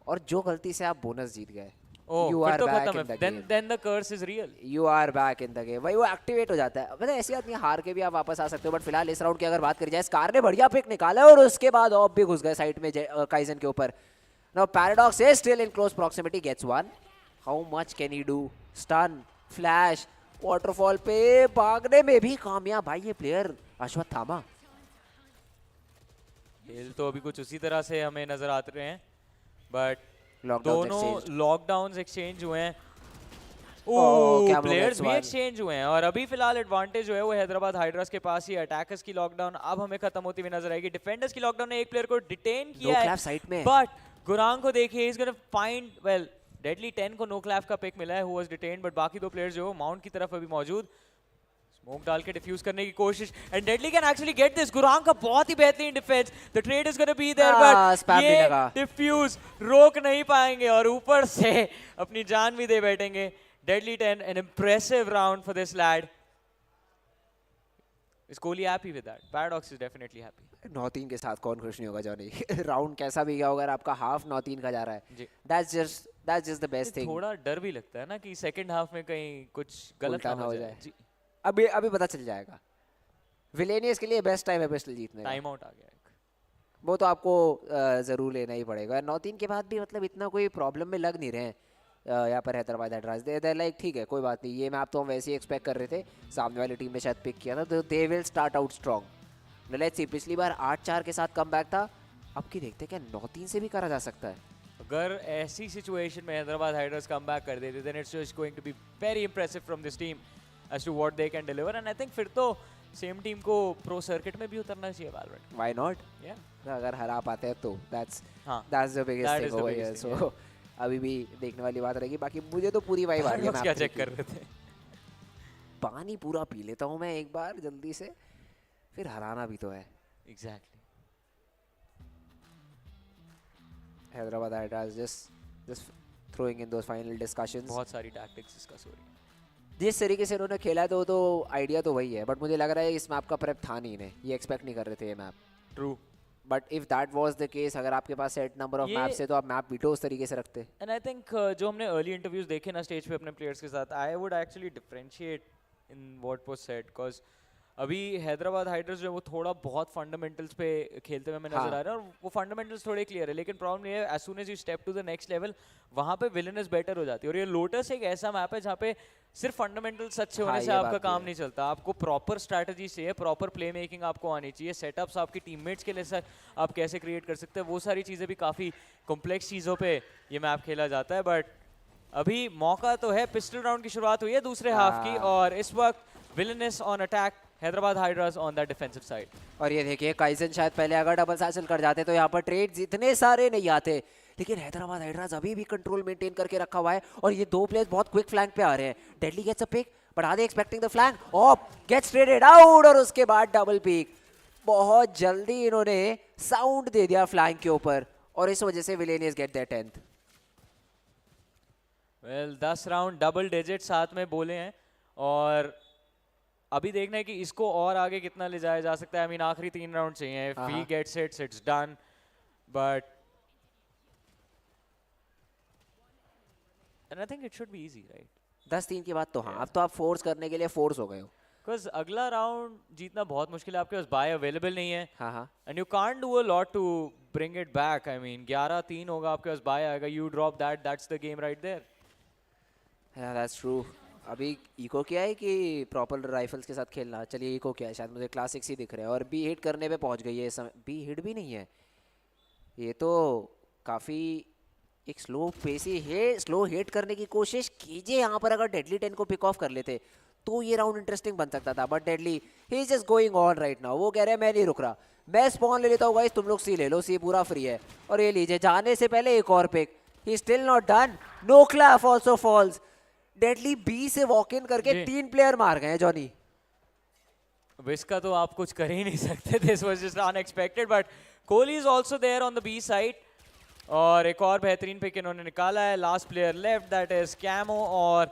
और जो गलती से आप बोनस जीत गए, you are back in the game. Then the curse is real. You are back in the game. भाई वो एक्टिवेट हो जाता है। मतलब ऐसी बात नहीं, हार के भी आप वापस आ सकते हो, बट फिलहाल इस राउंड की अगर बात करी जाए, स्कार ने बढ़िया पिक निकाला है और उसके बाद ऑफ भी घुस गए साइड में काइजन के ऊपर। Now Paradox is still in close proximity, gets one. How much can he do? Stun, flash, waterfall पे भागने में भी कामयाब भाई ये प्लेयर अश्वत्थामा। खेल तो अभी कुछ उसी तरह से हमें नजर आते रहे हैं, बट दोनों लॉकडाउन एक्सचेंज हुए हैं, प्लेयर्स भी एक्सचेंज हुए हैं, और अभी फिलहाल एडवांटेज जो है वो हैदराबाद हाइड्रास के पास ही। अटैकर्स की लॉकडाउन अब हमें खत्म होती हुई नजर आएगी। डिफेंडर्स की लॉकडाउन ने एक प्लेयर को डिटेन किया है, बट गुरांग को देखिए, is gonna find, well deadly 10 को नो क्लैप का पिक मिला है, हु वाज डिटेन्ड, बट बाकी 2 प्लेयर्स जो माउंट की तरफ अभी मौजूद, स्मोक डाल के डिफ्यूज करने की कोशिश, and Deadly can actually get this. Gurang का बहुत ही बेहतरीन defence, the trade is gonna be there, but ये डिफ्यूज रोक नहीं पाएंगे और ऊपर से अपनी जान भी दे बैठेंगे। Deadly 10, an impressive round for this lad. Is Kohli happy with that? Paradox is definitely happy. 9-3 के साथ कौन खुश नहीं होगा जॉनी। राउंड कैसा भी गया अगर आपका हाफ 9-3 का जा रहा है, that's just the best thing। थोड़ा डर भी लगता है ना कि सेकंड हाफ में कहीं कुछ गलत ना हो जाए। अभी पता चल जाएगा। विलेनियस के लिए बेस्ट टाइम है पिस्टल जीतने का। टाइम आउट आ गया एक। वो तो आपको ज़रूर लेना ही पड़ेगा। 9-3 के बाद भी मतलब इतना कोई प्रॉब्लम में लग नहीं रहे हैं यहाँ पर हैदराबाद हाइड्रास। दे लाइक ठीक है कोई बात नहीं, ये मैप तो हम वैसे ही एक्सपेक्ट कर रहे थे, सामने वाली टीम ने शायद पिक किया था, तो they will start out strong. Let's see, पिछली बार 8-4 के साथ कम बैक था, अब की देखते क्या 9-3 से भी करा जा सकता है। अगर ऐसी सिचुएशन में हैदराबाद हाइड्रास कम बैक कर देते then it's just going to be very impressive from this team as to what they can deliver, and I think फिर तो सेम टीम को प्रो सर्किट में भी उतरना चाहिए वैलोरेंट। व्हाई नॉट, अगर हरा पाते हैं तो that's the biggest thing over here. So अभी भी देखने वाली बात रहेगी। बाकी मुझे तो पूरी वाइब आ रही है। क्या चेक कर रहे थे? पानी पूरा पी लेता हूँ मैं एक बार जल्दी से, फिर हराना भी तो है। Exactly. Hyderabad hydras just throwing in those final discussions। बहुत सारी टैक्टिक्स डिस्कस हो रही है। जिस तरीके से उन्होंने खेला तो आइडिया तो वही है, बट मुझे लग रहा है इस मैप का प्रेप था नहीं, इन्हें ये एक्सपेक्ट नहीं कर रहे थे ये map. True, but if that was the case, अगर आपके पास सेट नंबर ऑफ मैप्स है तो आप मैप बीटो उस तरीके से रखते। एंड आई थिंक जो हमने अर्ली इंटरव्यूज देखे ना स्टेज पे अपने प्लेयर्स के साथ, I would actually differentiate in what was said, because अभी हैदराबाद हाइड्रास जो है वो थोड़ा बहुत फंडामेंटल्स पे खेलते हुए हमें नजर आ रहा है, और वो फंडामेंटल्स थोड़े क्लियर है, लेकिन प्रॉब्लम ये है as soon as you step to the next level वहाँ पे विलेनस बेटर हो जाती है। और ये लोटस एक ऐसा मैप है जहाँ पे सिर्फ फंडामेंटल्स अच्छे होने से आपका काम नहीं चलता, आपको प्रॉपर स्ट्रैटेजी चाहिए, प्रॉपर प्ले मेकिंग आपको आनी चाहिए, सेटअप्स आपकी टीममेट्स के लिए आप कैसे क्रिएट कर सकते हैं, वो सारी चीज़ें भी काफ़ी कॉम्प्लेक्स चीज़ों पे ये मैप खेला जाता है। बट अभी मौका तो है, पिस्टल राउंड की शुरुआत हुई है दूसरे हाफ की, और इस वक्त villainous on attack, Hyderabad Hydras on that defensive side. और ये देखिए काइजन शायद पहले अगर डबल हासिल कर जाते तो यहाँ पर ट्रेड्स इतने सारे नहीं आते, लेकिन हैदराबाद हाइड्रास अभी भी कंट्रोल मेंटेन करके रखा हुआ है, और ये दो प्लेयर्स बहुत क्विक फ्लैंक पे आ रहे हैं। Deadly gets a pick, but are they expecting the flank, off gets traded out, और उसके बाद डबल पिक। बहुत जल्दी इन्होंने साउंड दे दिया फ्लैंक के ऊपर, और इस वजह से Villainous get there 10th। Well 10 round double digit साथ में बोले हैं, और अभी देखना है कि इसको और आगे कितना ले जाया जा सकता है। आई मीन आखिरी 3 राउंड चाहिए, if he gets it's done, but and I think it should be easy, right? 10-3 के बाद तो हाँ, अब तो आप फोर्स करने के लिए फोर्स हो गए हो, बिकॉज अगला राउंड जीतना बहुत मुश्किल है, आपके पास बाय अवेलेबल नहीं है, हाँ, and you can't do a lot to bring it back. I mean 11-3 होगा, आपके पास बाय आएगा, you drop that, that's the game right there. Yeah, that's true। अभी इको क्या है कि प्रॉपर राइफल्स के साथ खेलना, चलिए इको क्या है, शायद मुझे क्लासिक्स ही दिख रहे हैं, और बी हिट करने पे पहुंच गई है इस समय। बी हिट भी नहीं है, ये तो काफ़ी एक स्लो पेसी है, स्लो हिट करने की कोशिश कीजिए यहाँ पर। अगर डेडली 10 को पिक ऑफ कर लेते तो ये राउंड इंटरेस्टिंग बन सकता था, but deadly he is just going on right now. वो कह रहे हैं मैं नहीं रुक रहा, मैं स्पॉन ले लेता हूँ गाइस, तुम लोग सी ले लो, सी पूरा फ्री है। और ये लीजिए जाने से पहले एक और pick, he still not done, Noclaf also falls. Deadly B से वॉक इन करके 3 प्लेयर मार गए हैं जॉनी। अब इसका तो आप कुछ कर ही नहीं सकते, this was just unexpected, but Kohli is also there on the B side, और एक और बेहतरीन पिक इन्होंने निकाला है। Last player left, that is कैमो, और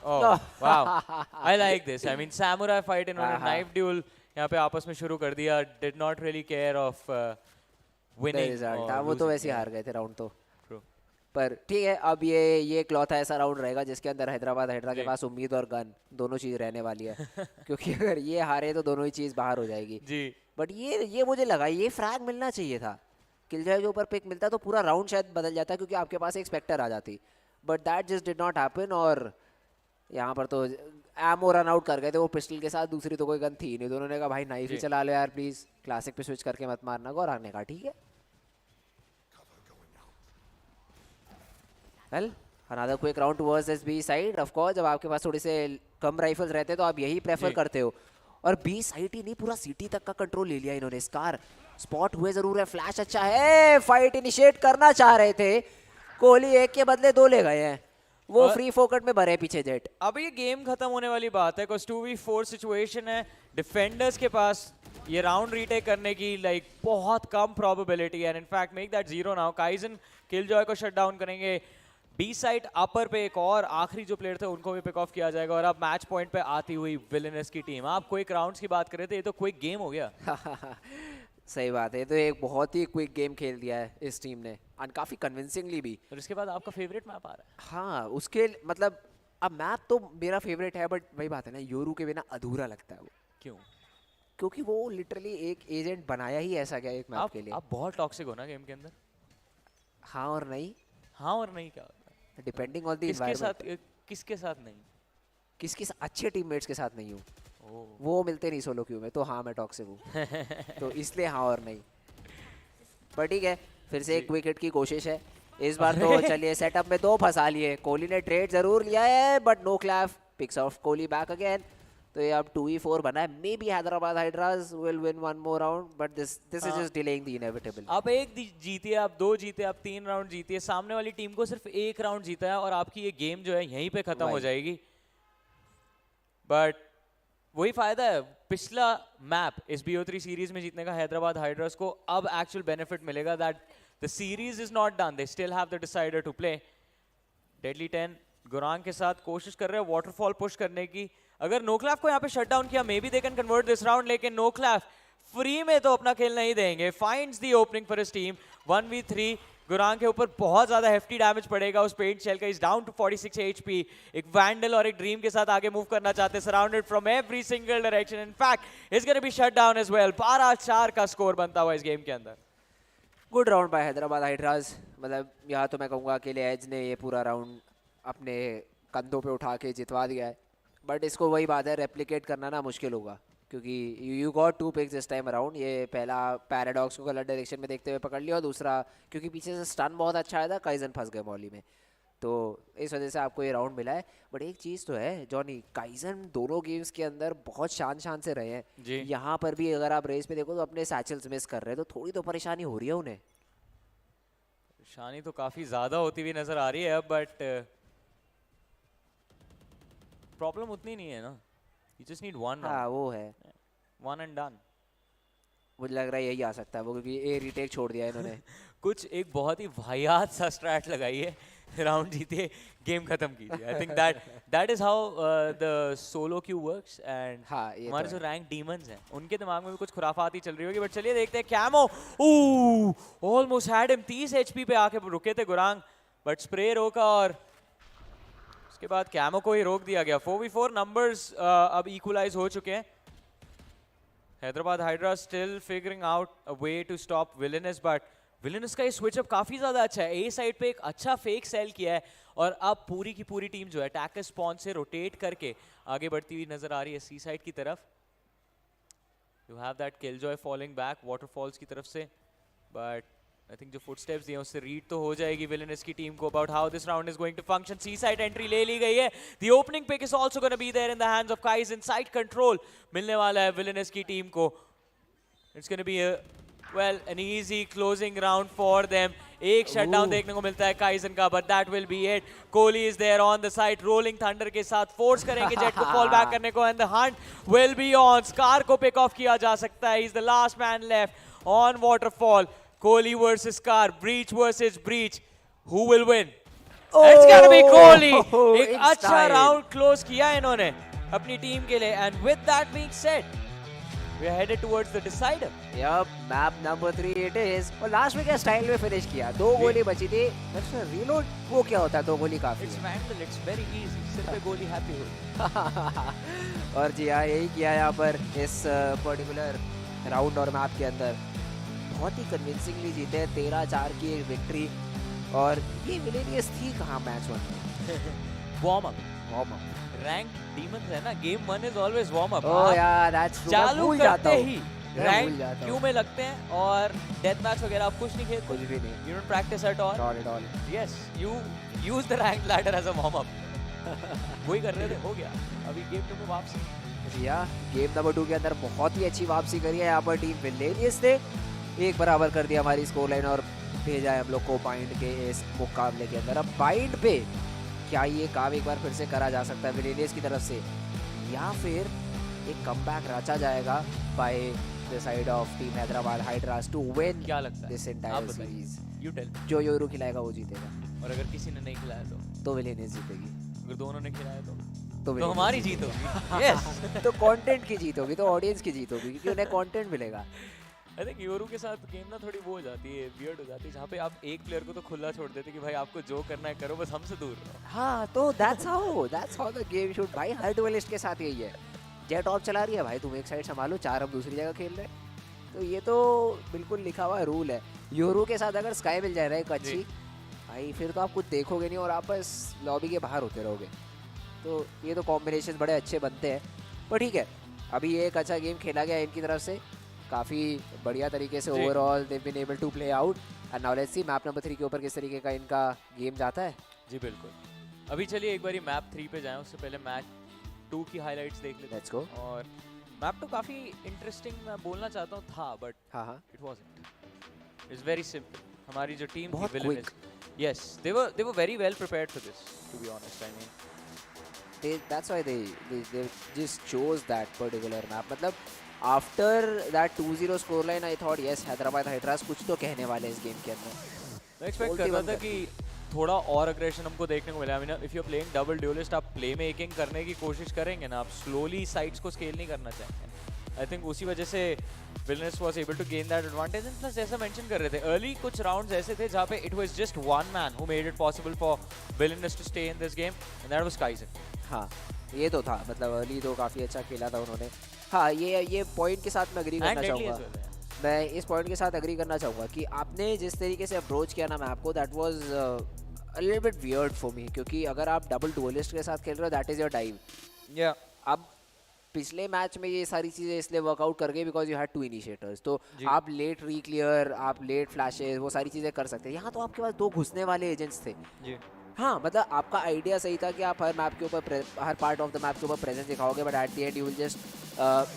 wow I like this. I mean samurai fight, इन्होंने नाइफ ड्यूल यहाँ पे आपस में शुरू कर दिया, did not really care of winning. वो तो वैसे हार गए थे राउंड तो, पर ठीक है। अब ये क्लॉथ ऐसा राउंड रहेगा जिसके अंदर हैदराबाद हाइड्रा के पास उम्मीद और गन दोनों चीज़ रहने वाली है क्योंकि अगर ये हारे तो दोनों ही चीज़ बाहर हो जाएगी जी। बट ये मुझे लगा ये फ्रैग मिलना चाहिए था, किलजॉय के ऊपर पिक मिलता तो पूरा राउंड शायद बदल जाता क्योंकि आपके पास एक स्पेक्टर आ जाती, but that just did not happen. और यहाँ पर तो एमो रन आउट कर गए थे वो पिस्टल के साथ, दूसरी तो कोई गन थी नहीं, दोनों ने कहा भाई नाइफ ही चला लो यार प्लीज़, क्लासिक पे स्विच करके मत मारना। गौरांग ने कहा ठीक है। Well another quick round towards this B side. Of course जब आपके पास थोड़े से कम राइफल्स रहते तो आप यही प्रेफर करते हो, और बी साइड ही नहीं पूरा सिटी तक का कंट्रोल ले लिया इन्होंने। स्कार स्पॉट हुए जरूर है, फ्लैश अच्छा है, फाइट इनिशिएट करना चाह रहे थे, कोहली एक के बदले 2 ले गए हैं, वो फ्री फोकट में भरे पीछे जेट। अब ये गेम खत्म होने वाली बात है, बिकॉज़ 2v4 सिचुएशन है, डिफेंडर्स के पास ये राउंड रीटेक करने की बहुत कम प्रोबेबिलिटी है, and in fact make that 0 now. Kaizen killjoy को शट डाउन करेंगे, बी साइड अपर पे एक और आखिरी जो प्लेयर थे उनको भी पिक ऑफ किया जाएगा, और अब मैच पॉइंट पे आती हुई विलेनस की टीम। आप क्विक राउंड्स की बात कर रहे थे, ये तो क्विक गेम हो गया। सही बात है, तो एक बहुत ही क्विक गेम खेल दिया है इस टीम ने, और काफी कन्विंसिंगली भी। और इसके बाद आपका फेवरेट मैप आ रहा है। हाँ उसके मतलब अब मैप तो मेरा फेवरेट है, बट वही बात है ना, योरू के बिना अधूरा लगता है वो। क्यों? क्योंकि वो लिटरली एक एजेंट बनाया ही ऐसा क्या एक मैप के लिए। आप बहुत टॉक्सिक हो ना गेम के अंदर। हाँ और नहीं। हाँ और नहीं क्या होता है? Depending on the environment. किसके साथ नहीं? किसके अच्छे टीममेट्स के साथ नहीं हूँ, वो मिलते नहीं सोलो क्यू में, तो हाँ मैं टॉक्सिक हूँ। तो इसलिए हाँ और नहीं। पर ठीक है, फिर से एक विकेट की कोशिश है इस बार तो। चलिए सेटअप में 2 फंसा लिए। कोहली ने ट्रेड जरूर लिया है but Noclaf, picks off Kohli back again. तो ये अब 2v4 बना है। Maybe Hyderabad Hydras will win 1 more round but this is just delaying the inevitable. आप 1 जीतिए, आप 2 जीते, आप 3 राउंड जीतिए, सामने वाली टीम को सिर्फ 1 राउंड जीता है और आपकी ये गेम जो है यहीं पे खत्म हो जाएगी। बट वही फायदा है पिछला मैप इस BO3 सीरीज में जीतने का हैदराबाद हाइड्रास को। अब एक्चुअल बेनिफिट मिलेगा that the series is not done, they still have the decider to play. Deadly 10 Gurang के साथ कोशिश कर रहे हैं वाटरफॉल पुश करने की। अगर नोक्लैफ को यहाँ पे शट डाउन किया maybe they can convert this round, लेकिन नोक्लैफ फ्री में तो अपना खेल नहीं देंगे। Finds the opening for his team. 1v3 Gurang के ऊपर बहुत ज्यादा हेफ्टी डैमेज पड़ेगा उस पेंट शेल का। Is down to 46 HP। एक वैंडल और एक ड्रीम के साथ आगे मूव करना चाहते हैं, surrounded from every single direction. In fact is gonna be shut down as well. 12-4 का स्कोर बनता हुआ इस गेम के अंदर। Good round by Hyderabad Hydras. मतलब यहाँ तो मैं कहूँगा अकेले एज ने ये पूरा राउंड अपने कंधों पे उठा के जितवा दिया है। बट इसको वही बात है, रेप्लिकेट करना ना मुश्किल होगा क्योंकि you got 2 picks this time around. ये पहला पैराडॉक्स को गलत डायरेक्शन में देखते हुए पकड़ लिया और दूसरा क्योंकि पीछे से स्टन बहुत अच्छा आया था, काइजन फंस गए मॉली में, तो इस वजह से आपको ये राउंड मिला है। बट एक चीज़ तो है जॉनी, काइजन दोनों गेम्स के अंदर बहुत शान से रहे हैं। यहाँ पर भी अगर आप रेस पे देखो तो अपने सैचल्स मिस कर रहे हैं, तो थोड़ी तो परेशानी हो रही है उन्हें। परेशानी तो काफ़ी ज़्यादा होती हुई नज़र आ रही है, बट प्रॉब्लम उतनी नहीं है ना। You just need one. हाँ वो है, 1 and done. मुझे लग रहा है यही आ सकता है वो, क्योंकि ये रिटेक छोड़ दिया है इन्होंने। कुछ एक बहुत ही वाहियात सा स्ट्रैट लगाई है, राउंड जीते गेम खत्म कीजिए। I think that is how the solo Q works. And हमारे जो रैंक डीमंस हैं उनके दिमाग में भी कुछ खुराफात ही चल रही होगी। बट चलिए देखते हैं। Camo almost had him. 30 HP पे आके रुके थे गुरांग, बट स्प्रे रोका और उसके बाद कैमो को ही रोक दिया गया। 4v4 नंबर्स अब इक्वलाइज हो चुके हैं। Hyderabad Hydra still figuring out a way to stop Villainous, but Villainous का ये स्विचअप काफी ज्यादा अच्छा है। ए साइड पे एक अच्छा फेक सेल किया है और अब पूरी की पूरी टीम जो है अटैकर स्पॉन से रोटेट करके आगे बढ़ती हुई नजर आ रही है सी साइड की तरफ। You have that killjoy falling back waterfalls की तरफ से, बट आई थिंक जो फुटस्टेप्स दिए उससे रीड तो हो जाएगी विलेनस की टीम को about how this round is going to function. C side entry ले ली गई है। The opening pick is also gonna be there in the hands of Kaizen. Inside control मिलने वाला है विलेनस की टीम को। It's gonna be well an easy closing round for them. एक शटडाउन देखने को मिलता है काइजन का, but that will be it. Kohli is there on the side, rolling thunder के साथ फोर्स करेंगे जेट को फॉल बैक करने को, and the Hunt will be on. Scar को पिक ऑफ किया जा सकता है। He is the last man left on waterfall. Kohli versus Scar, breach versus breach. Who will win? It's gonna be Kohli. एक अच्छा राउंड क्लोज किया इन्होंने अपनी टीम के लिए, and with that being said, we are headed towards the decider. Yup, map number 3 it is. और लास्ट में क्या स्टाइल में फिनिश किया। 2 गोली बची थी। रीलोड वो क्या होता है? 2 गोली काफी। It's Vandal, it's very easy. सिर्फ एक गोली हैप्पी हो। और जी हाँ, यही किया यहाँ पर इस पर्टिकुलर राउंड और मैप के अंदर। बहुत ही कन्विंसिंगली जीते हैं। 13-4 की एक विक्ट्री। और ये विलेनियस थी कहाँ मैच 1 में? वार्म अप रैंक डीमंस है ना, game 1 is always warm up. Oh यार दैट्स ट्रू। चालू करते ही रैंक क्यों में लगते हैं और डेथ मैच वगैरह आप कुछ नहीं खेलते, कुछ भी नहीं। You don't practice at all. Not at all. Yes, you use the rank ladder as a warm up. वही कर रहे थे, हो गया। अभी गेम 2 में वापसी। या गेम नंबर 2 के अंदर बहुत ही अच्छी वापसी करी है यहाँ पर टीम विलेनियस ने। एक बराबर कर दिया हमारी स्कोर लाइन और भेजा है हम लोग को बाइंड के इस मुकाबले के अंदर। अब बाइंड पे क्या ये काम एक बार फिर से करा जा सकता है विलेनियस की तरफ से, या फिर एक कमबैक रचा जाएगा by the side of team Hyderabad Hydras to win? क्या लगता है this entire series? You tell. जो योरू खिलाएगा वो जीतेगा। और अगर किसी ने नहीं खिलाया तो विलेनियस जीतेगी। अगर दोनों ने खिलाया तो हमारी जीत होगी। यस। तो कंटेंट की जीत होगी, तो ऑडियंस की जीत होगी, क्योंकि उन्हें कंटेंट मिलेगा। आई थिंक योरू के साथ गेम ना थोड़ी वो हो जाती है, वियर्ड हो जाती है, जहाँ पे आप एक प्लेयर को तो खुला छोड़ देते कि भाई आपको जो करना है करो, बस हमसे दूर रहो। हाँ, तो that's how the game should भाई। हर डुएलिस्ट के साथ यही है। जेट ऑफ चला रही है भाई, तुम एक साइड संभालो, 4 हम दूसरी जगह खेल रहे हैं। तो ये तो बिल्कुल लिखा हुआ रूल है। यूरो के साथ अगर स्काई मिल जाए ना एक अच्छी, भाई फिर तो आप कुछ देखोगे नहीं और आप बस लॉबी के बाहर होते रहोगे। तो ये तो कॉम्बिनेशन बड़े अच्छे बनते हैं। पर ठीक है, अभी ये एक अच्छा गेम खेला गया इनकी तरफ से, काफ़ी बढ़िया तरीके से overall they been able to play out. And now let's see map number 3 के ऊपर किस तरीके का इनका गेम जाता है। जी बिल्कुल। अभी चलिए एक बारी मैप 3 पे जाएं, उससे पहले मैच 2 की हाइलाइट्स देख लेते हैं। Let's go. और मैप 2 काफ़ी इंटरेस्टिंग मैं बोलना चाहता हूँ था, बट हाँ it wasn't. It's very simple. हमारी जो टीम बहुत थी Villainous, yes, they were very well prepared for this, to be honest. I mean, that's why they just chose that particular map. मतलब after that 2-0 scoreline, I thought yes, Hyderabad hydras कुछ तो कहने वाले हैं इस गेम के अंदर। मैं एक्सपेक्ट कर रहा था कि थोड़ा और अग्रेशन हमको देखने को मिला। I mean if you are playing double duelist, आप प्ले मेकिंग करने की कोशिश करेंगे ना, आप स्लोली साइड्स को स्केल नहीं करना चाहेंगे। आई थिंक उसी वजह से Villainous was able to gain that advantage. And plus जैसा मेंशन कर रहे थे, अर्ली कुछ राउंड्स ऐसे थे जहाँ पे it was just one man who made it possible for Villainous to stay in this game, and that was Kaizen. हाँ, ये तो था, मतलब अर्ली तो काफ़ी अच्छा खेला था उन्होंने। हाँ, ये पॉइंट के साथ मैं एग्री करना चाहूँगा। मैं इस पॉइंट के साथ एग्री करना चाहूँगा कि आपने जिस तरीके से अप्रोच किया ना मैप को, that was a little bit weird for me, क्योंकि अगर आप डबल डुअलिस्ट के साथ खेल रहे हो, दैट इज़ योर डाइव। या अब पिछले मैच में ये सारी चीज़ें इसलिए वर्कआउट कर गई बिकॉज यू हैड 2 इनिशिएटर्स, तो आप लेट रीक्लियर, आप लेट फ्लैशेस, वो सारी चीज़ें कर सकते हैं। यहाँ तो आपके पास 2 घुसने वाले एजेंट्स थे। हाँ, मतलब आपका आइडिया सही था कि आप हर मैप के ऊपर, हर पार्ट ऑफ द मैप के ऊपर प्रेजेंस दिखाओगे, but at the end you will just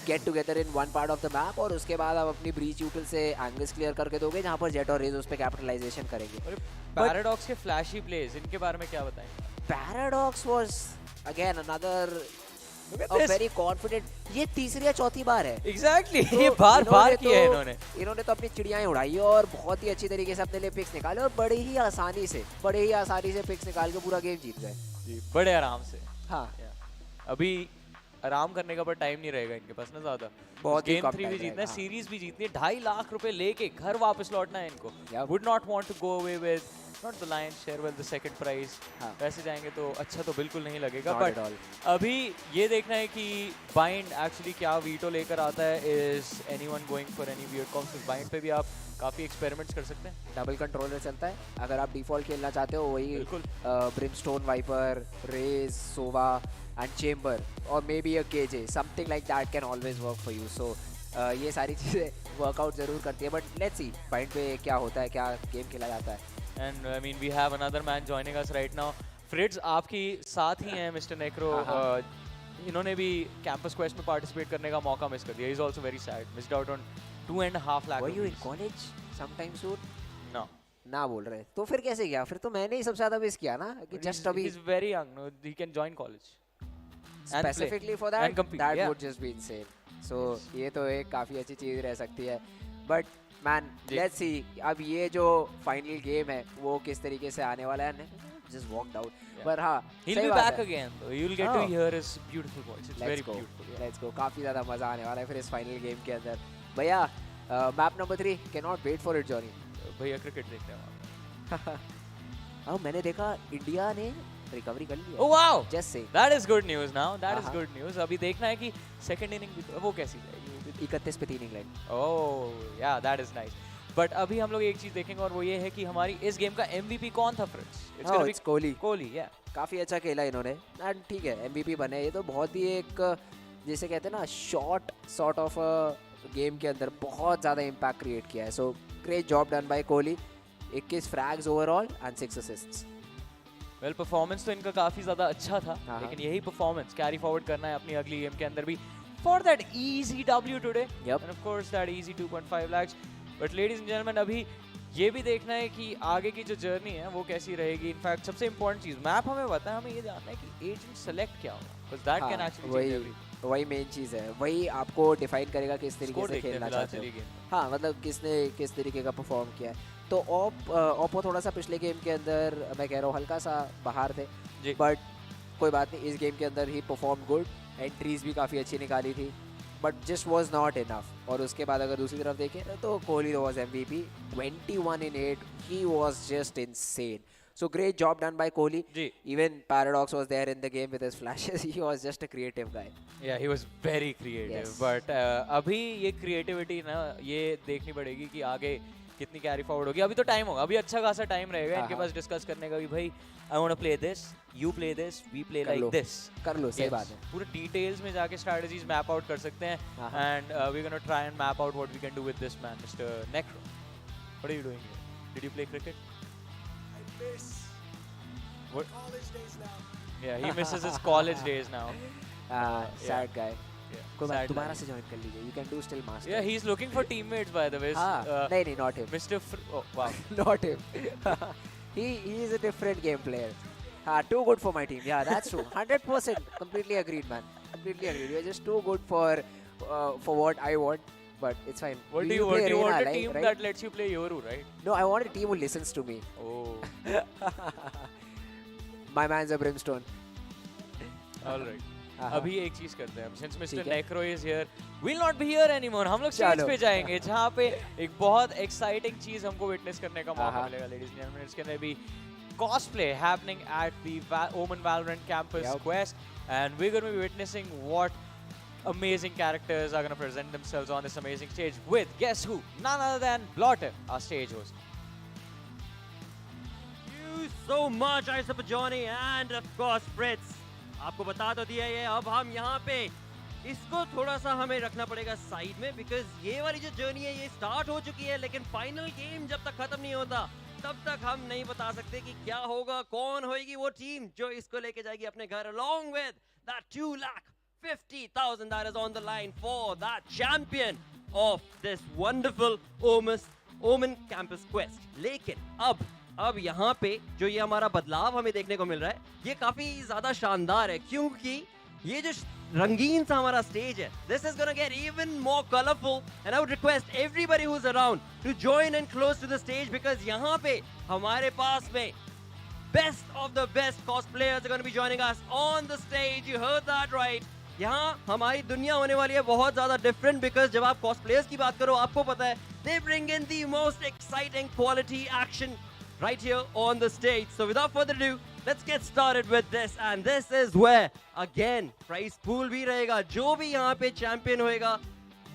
get together in one part of the map, और उसके बाद आप अपनी ब्रीच यूटिल से एंगल्स क्लियर करके दोगे जहाँ पर जेट और रेज उस पर कैपिटलाइजेशन करेंगे। पैराडॉक्स के फ्लैशी प्लेज, इनके बारे में क्या बताएंगे? Paradox was again another very confident, ये तीसरी या चौथी बार है एग्जैक्टली तो ये बार किया है इन्होंने तो अपनी चिड़ियाएं उड़ाई और बहुत ही अच्छी तरीके से अपने लिए पिक्स निकाले, और बड़े ही आसानी से पिक्स निकाल के पूरा गेम जीत गए जी, बड़े आराम से। हाँ, अभी आराम करने का पर टाइम नहीं रहेगा इनके पास ना ज़्यादा। बहुत गेम 3 भी जीतना है, सीरीज भी जीतनी है, 2.5 लाख रुपए लेके घर वापस लौटना है इनको। Would not want to go away with not the lion's share with the second prize. वैसे जाएंगे तो अच्छा तो बिल्कुल नहीं लगेगा, बट अभी ये देखना है कि बाइंड एक्चुअली क्या वीटो लेकर आता है। Is anyone going for any weird comps? Bind पे भी आप काफ़ी एक्सपेरिमेंट्स कर सकते हैं। डबल कंट्रोलर चलता है, अगर आप डिफॉल्ट खेलना चाहते हो वही Brimstone, Viper, Raze, Sova and Chamber, और maybe a KJ, something like that can always work for you. So ये सारी चीज़ें वर्कआउट ज़रूर करती है, बट लेट्स सी बाइंड पे क्या होता है, क्या गेम खेला जाता है। And I mean we have another man joining us right now. Friends आपकी साथ ही हैं मिस्टर नेक्रो, इन्होंने भी कैंपस क्वेस्ट में पार्टिसिपेट करने का मौका मिस कर दिया। He is also very sad, missed out on 2.5 lakh. Were you in college sometime soon? No, ना बोल रहे तो फिर कैसे गया? फिर तो मैंने ही सबसे ज़्यादा मिस किया ना, कि जस्ट अभी is very young, no he can join college specifically for that, that would just be insane. So ये तो एक काफ़ी अच्छी चीज़ रह सकती है, बट मैन लेट्स सी अब ये जो फाइनल गेम है वो किस तरीके से आने वाला है। जस्ट वॉकड आउट, पर हाँ he'll be back again, though you'll get to hear his beautiful voice. It's very beautiful. Let's go, काफ़ी ज़्यादा मज़ा आने वाला है फिर इस फाइनल गेम के अंदर। भैया map number 3, cannot wait for it Johnny. भैया क्रिकेट देखते हैं। अब मैंने देखा इंडिया ने रिकवरी कर ली है। Oh wow! Just say that is good news now. That is good news. अभी देखना है कि सेकंड इनिंग भी वो कैसी जाएगी। 31 पे 3 England. Oh yeah, that is nice. But अभी हम लोग एक चीज देखेंगे और वो ये है कि हमारी इस गेम का MVP कौन था फ्रिट्स? It's कोहली। या काफ़ी अच्छा खेला इन्होंने, एंड ठीक है MVP बने। ये तो बहुत ही एक जैसे कहते हैं ना शॉर्ट सॉर्ट ऑफ गेम के अंदर बहुत ज़्यादा इम्पैक्ट क्रिएट किया है। So great job done by Kohli. 21 फ्रैग्स overall and 6 assists. Well performance तो इनका काफ़ी ज़्यादा अच्छा था, लेकिन यही परफॉर्मेंस कैरी फॉरवर्ड करना है अपनी अगली गेम के अंदर भी for that easy W today and of course that easy 2.5 lakhs। But ladies and gentleman अभी ये भी देखना है कि आगे की जो जर्नी है वो कैसी रहेगी। इनफैक्ट सबसे इंपॉर्टेंट चीज़ मैप हमें पता है, हमें ये जानना है कि एजेंट सेलेक्ट क्या होगा, because that can actually change everything. वही मेन चीज़ है, वही आपको डिफाइन करेगा किस तरीके से खेलना चाहते हो। हाँ, मतलब किसने किस तरीके का परफॉर्म किया है। तो ओप्पो थोड़ा सा पिछले गेम के अंदर मैं कह रहा हूँ हल्का सा बाहर थे, बट कोई बात नहीं, इस गेम के अंदर ही परफॉर्म गुड। एंट्रीज भी काफ़ी अच्छी निकाली थी, but just was not enough. और उसके बाद अगर दूसरी तरफ देखें तो Kohli was MVP, 21 in 8, he was just insane. So great job done by Kohli. जी. Even Paradox was there in the game with his flashes. He was just a creative guy. Yeah, he was very creative. Yes. But अभी ये creativity ना ये देखनी पड़ेगी कि आगे कितनी carry forward होगी. अभी तो time होगा. अभी अच्छा खासा time रहेगा इनके पास discuss करने का कि भाई I want to play this, you play this, we play like this. कर लो, सही बात है. पूरे details में जाके strategies map out कर सकते हैं. And we're gonna try and map out what we can do with this man, Mr. Necro. What are you doing here? Did you play cricket? I miss What? college days now. Yeah, he misses his college days now. Sad guy. Yeah, कोई बात, sad दोबारा life. से join कर लीजिए. You can do still master. Yeah, he's looking for teammates by the way. नहीं, not him. Mr. Oh, wow. Not him. he is a different game player. Too good for my team. Yeah, that's true. 100%. Completely agreed, man. Completely agreed. You're just too good for what I want. But it's fine. What do you want? You want a team that lets you play Yoru, right? No, I want a team who listens to me. Oh. My man's a brimstone. All right. अभी एक चीज करते हैं. Since Mr. Necro is here, we'll not be here anymore. हम लोग stage पे जाएंगे जहाँ पे एक बहुत exciting चीज हमको witness करने का मौका मिलेगा, ladies and gentlemen. It's gonna be cosplay happening at the OMEN Valorant campus quest, and we're gonna be witnessing what amazing characters are going to present themselves on this amazing stage with, guess who? None other than Blotter, our stage host. Thank you so much, Isaac Johnny, and of course, Fritz. आपको बता तो दिया ये, अब हम यहाँ पे इसको थोड़ा सा हमें रखना पड़ेगा साइड में, बिकॉज ये वाली जो जर्नी है ये स्टार्ट हो चुकी है, लेकिन फाइनल गेम जब तक खत्म नहीं होता तब तक हम नहीं बता सकते कि क्या होगा, कौन होगी वो टीम जो इसको लेके जाएगी अपने घर, along with that 2,50,000 that is on the line for that champion of this wonderful OMEN campus quest. लेकिन अब यहाँ पे जो ये हमारा बदलाव हमें देखने को मिल रहा है ये काफी ज्यादा शानदार है, क्योंकि ये जो रंगीन सा हमारा स्टेज है, this is gonna get even more colorful, and I would request everybody who's around to join in close to the stage, because यहाँ पे हमारे पास में best of the best cosplayers are going to be joining us on the stage. You heard that right. यहाँ हमारी दुनिया होने वाली है बहुत ज़्यादा different, because जब आप cosplayers की बात करो आपको पता है they bring in the most exciting quality action right here on the stage. So without further ado, let's get started with this, and this is where again prize pool भी रहेगा. जो भी यहाँ पे champion होएगा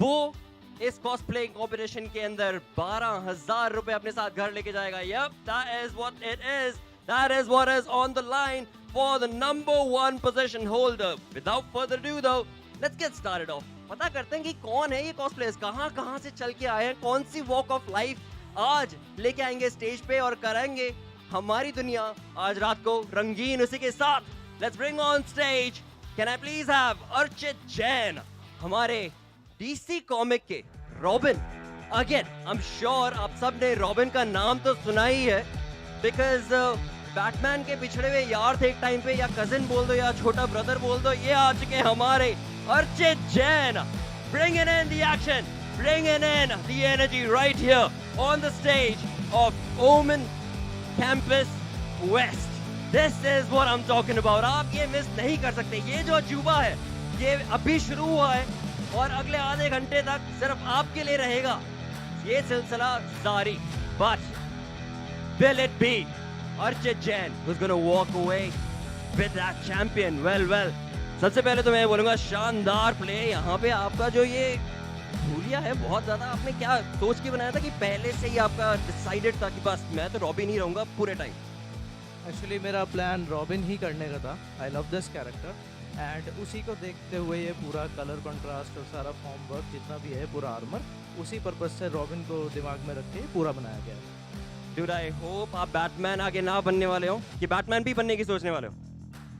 वो इस cosplay competition के अंदर 12,000 रुपए अपने साथ घर लेके जाएगा. Yep, that is what it is. That is what is on the line for the #1 position holder. Without further ado though, let's get started off. पता करते हैं कि कौन है ये cosplayers, कहाँ से चल के आए हैं, कौन सी walk of life आज लेके आएंगे स्टेज पे और कराएंगे हमारी दुनिया आज रात को रंगीन उसी के साथ. Let's bring on stage. Can I please have Archit Jain, हमारे DC comic के Robin. Again, I'm sure आप सब ने Robin का नाम तो सुना ही है, because बैटमैन के पिछड़े हुए यार थे एक टाइम पे, या कजिन बोल दो या छोटा ब्रदर बोल दो, ये आ चुके हमारे Archit Jain. Bringing in the action, bringing in the energy right here on the stage of OMEN Campus West. This is what I'm talking about. आप ये मिस नहीं कर सकते. ये जो अजूबा है ये अभी शुरू हुआ है और अगले आधे घंटे तक सिर्फ आपके लिए रहेगा ये सिलसिला जारी. But will it be Archit Jain who's going to walk away with that champion? Well, सबसे पहले तो मैं बोलूँगा शानदार प्ले. यहाँ पे आपका जो ये भूलिया है बहुत ज़्यादा, आपने क्या सोच के बनाया था कि पहले से ही आपका डिसाइडेड था कि बस मैं तो रॉबिन ही रहूँगा पूरे टाइम? एक्चुअली मेरा प्लान रॉबिन ही करने का था. I love this character, and उसी को देखते हुए ये पूरा कलर कंट्रास्ट और सारा फॉर्म वर्क जितना भी है, पूरा आर्मर, उसी पर्पज से रॉबिन को दिमाग में रख के पूरा बनाया गया है. Dude, I hope आप बैटमैन आगे ना बनने वाले हो, कि बैटमैन भी बनने की सोचने वाले हो?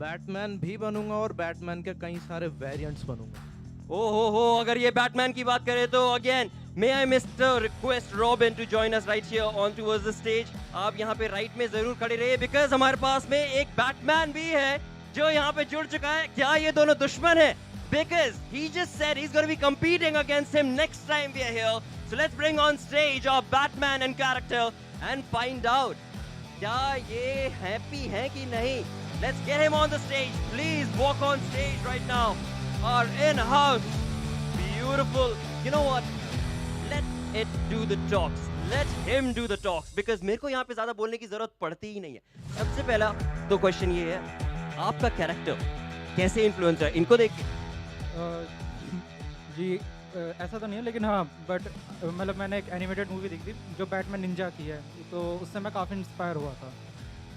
बैटमैन भी बनूंगा और बैटमैन के कई सारे वेरिएंट्स बनूंगा. हो, अगर ये बैटमैन की बात करें तो again may I Mr. request Robin to join us right here on towards the stage. आप यहाँ पे राइट में जरूर खड़े रहिए, because हमारे पास में एक बैटमैन भी है जो यहाँ पे जुड़ चुका है. क्या ये दोनों दुश्मन हैं? Because he just said he's going to be competing against him next time we are here. So let's bring on stage our Batman and character and find out क्या ये happy हैं कि नहीं. Let's get him on the stage. Please walk on stage right now. Our in-house beautiful. You know what? Let it do the talks. let him do the talks because मेरे को यहाँ पे ज़्यादा बोलने की ज़रूरत पड़ती ही नहीं है। सबसे पहला तो क्वेश्चन ये है, आपका कैरेक्टर कैसे इन्फ्लुएंस है इनको देख के? जी ऐसा तो नहीं है, लेकिन हाँ बट मतलब मैंने एक एनिमेटेड मूवी देखी थी जो बैटमैन निंजा की है, तो उससे मैं काफ़ी इंस्पायर हुआ था।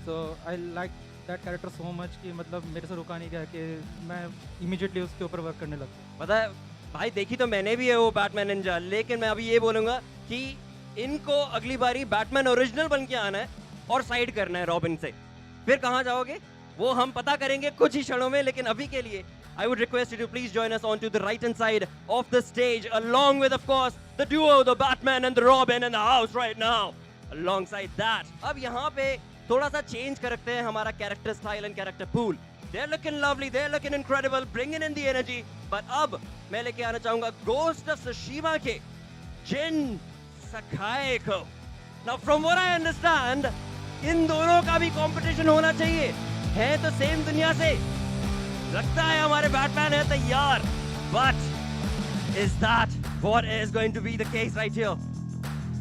So I like that character so much कि मतलब मेरे से रुका नहीं गया कि मैं इमीडिएटली उसके ऊपर वर्क करने लगा। पता है भाई, देखी तो मैंने भी है वो बैटमैन निंजा, लेकिन मैं अभी ये बोलूँगा कि इनको अगली बारी बैटमैन ओरिजिनल बन के आना है और साइड करना है रॉबिन से। फिर कहाँ जाओगे वो हम पता करेंगे कुछ ही क्षणों में, लेकिन अभी के लिए I would request you to please join us on to the right hand side of the stage, along with of course the duo, the Batman and the Robin in the house right now. Alongside that, अब यहाँ पे थोड़ा सा चेंज करते हैं हमारा character style and character pool. They're looking lovely, they're looking incredible, bringing in the energy. But अब मैं लेके आना चाहूँगा Ghost of Tsushima के Jin Sakai को. Now from what I understand, इन दोनों का भी competition होना चाहिए, है तो same दुनिया से, लगता है हमारे बैटमैन है तैयार, but is that what is going to be the case right here?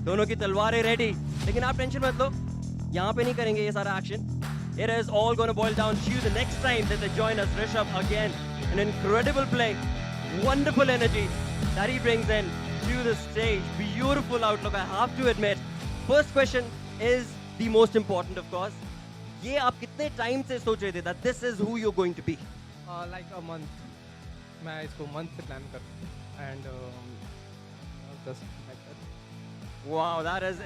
दोनों की तलवारें रेडी, लेकिन आप टेंशन मत लो, यहाँ पे नहीं करेंगे ये सारा action. It is all going to boil down to the next time that they join us. Rishabh again, an incredible play, wonderful energy that he brings in to the stage. Beautiful outlook, I have to admit. First question is the most important, of course. ये आप कितने टाइम से सोच रहे थे that this is who you're going to be? Like a month. मैं इसको month से plan करता हूँ and just like that. Wow, that is.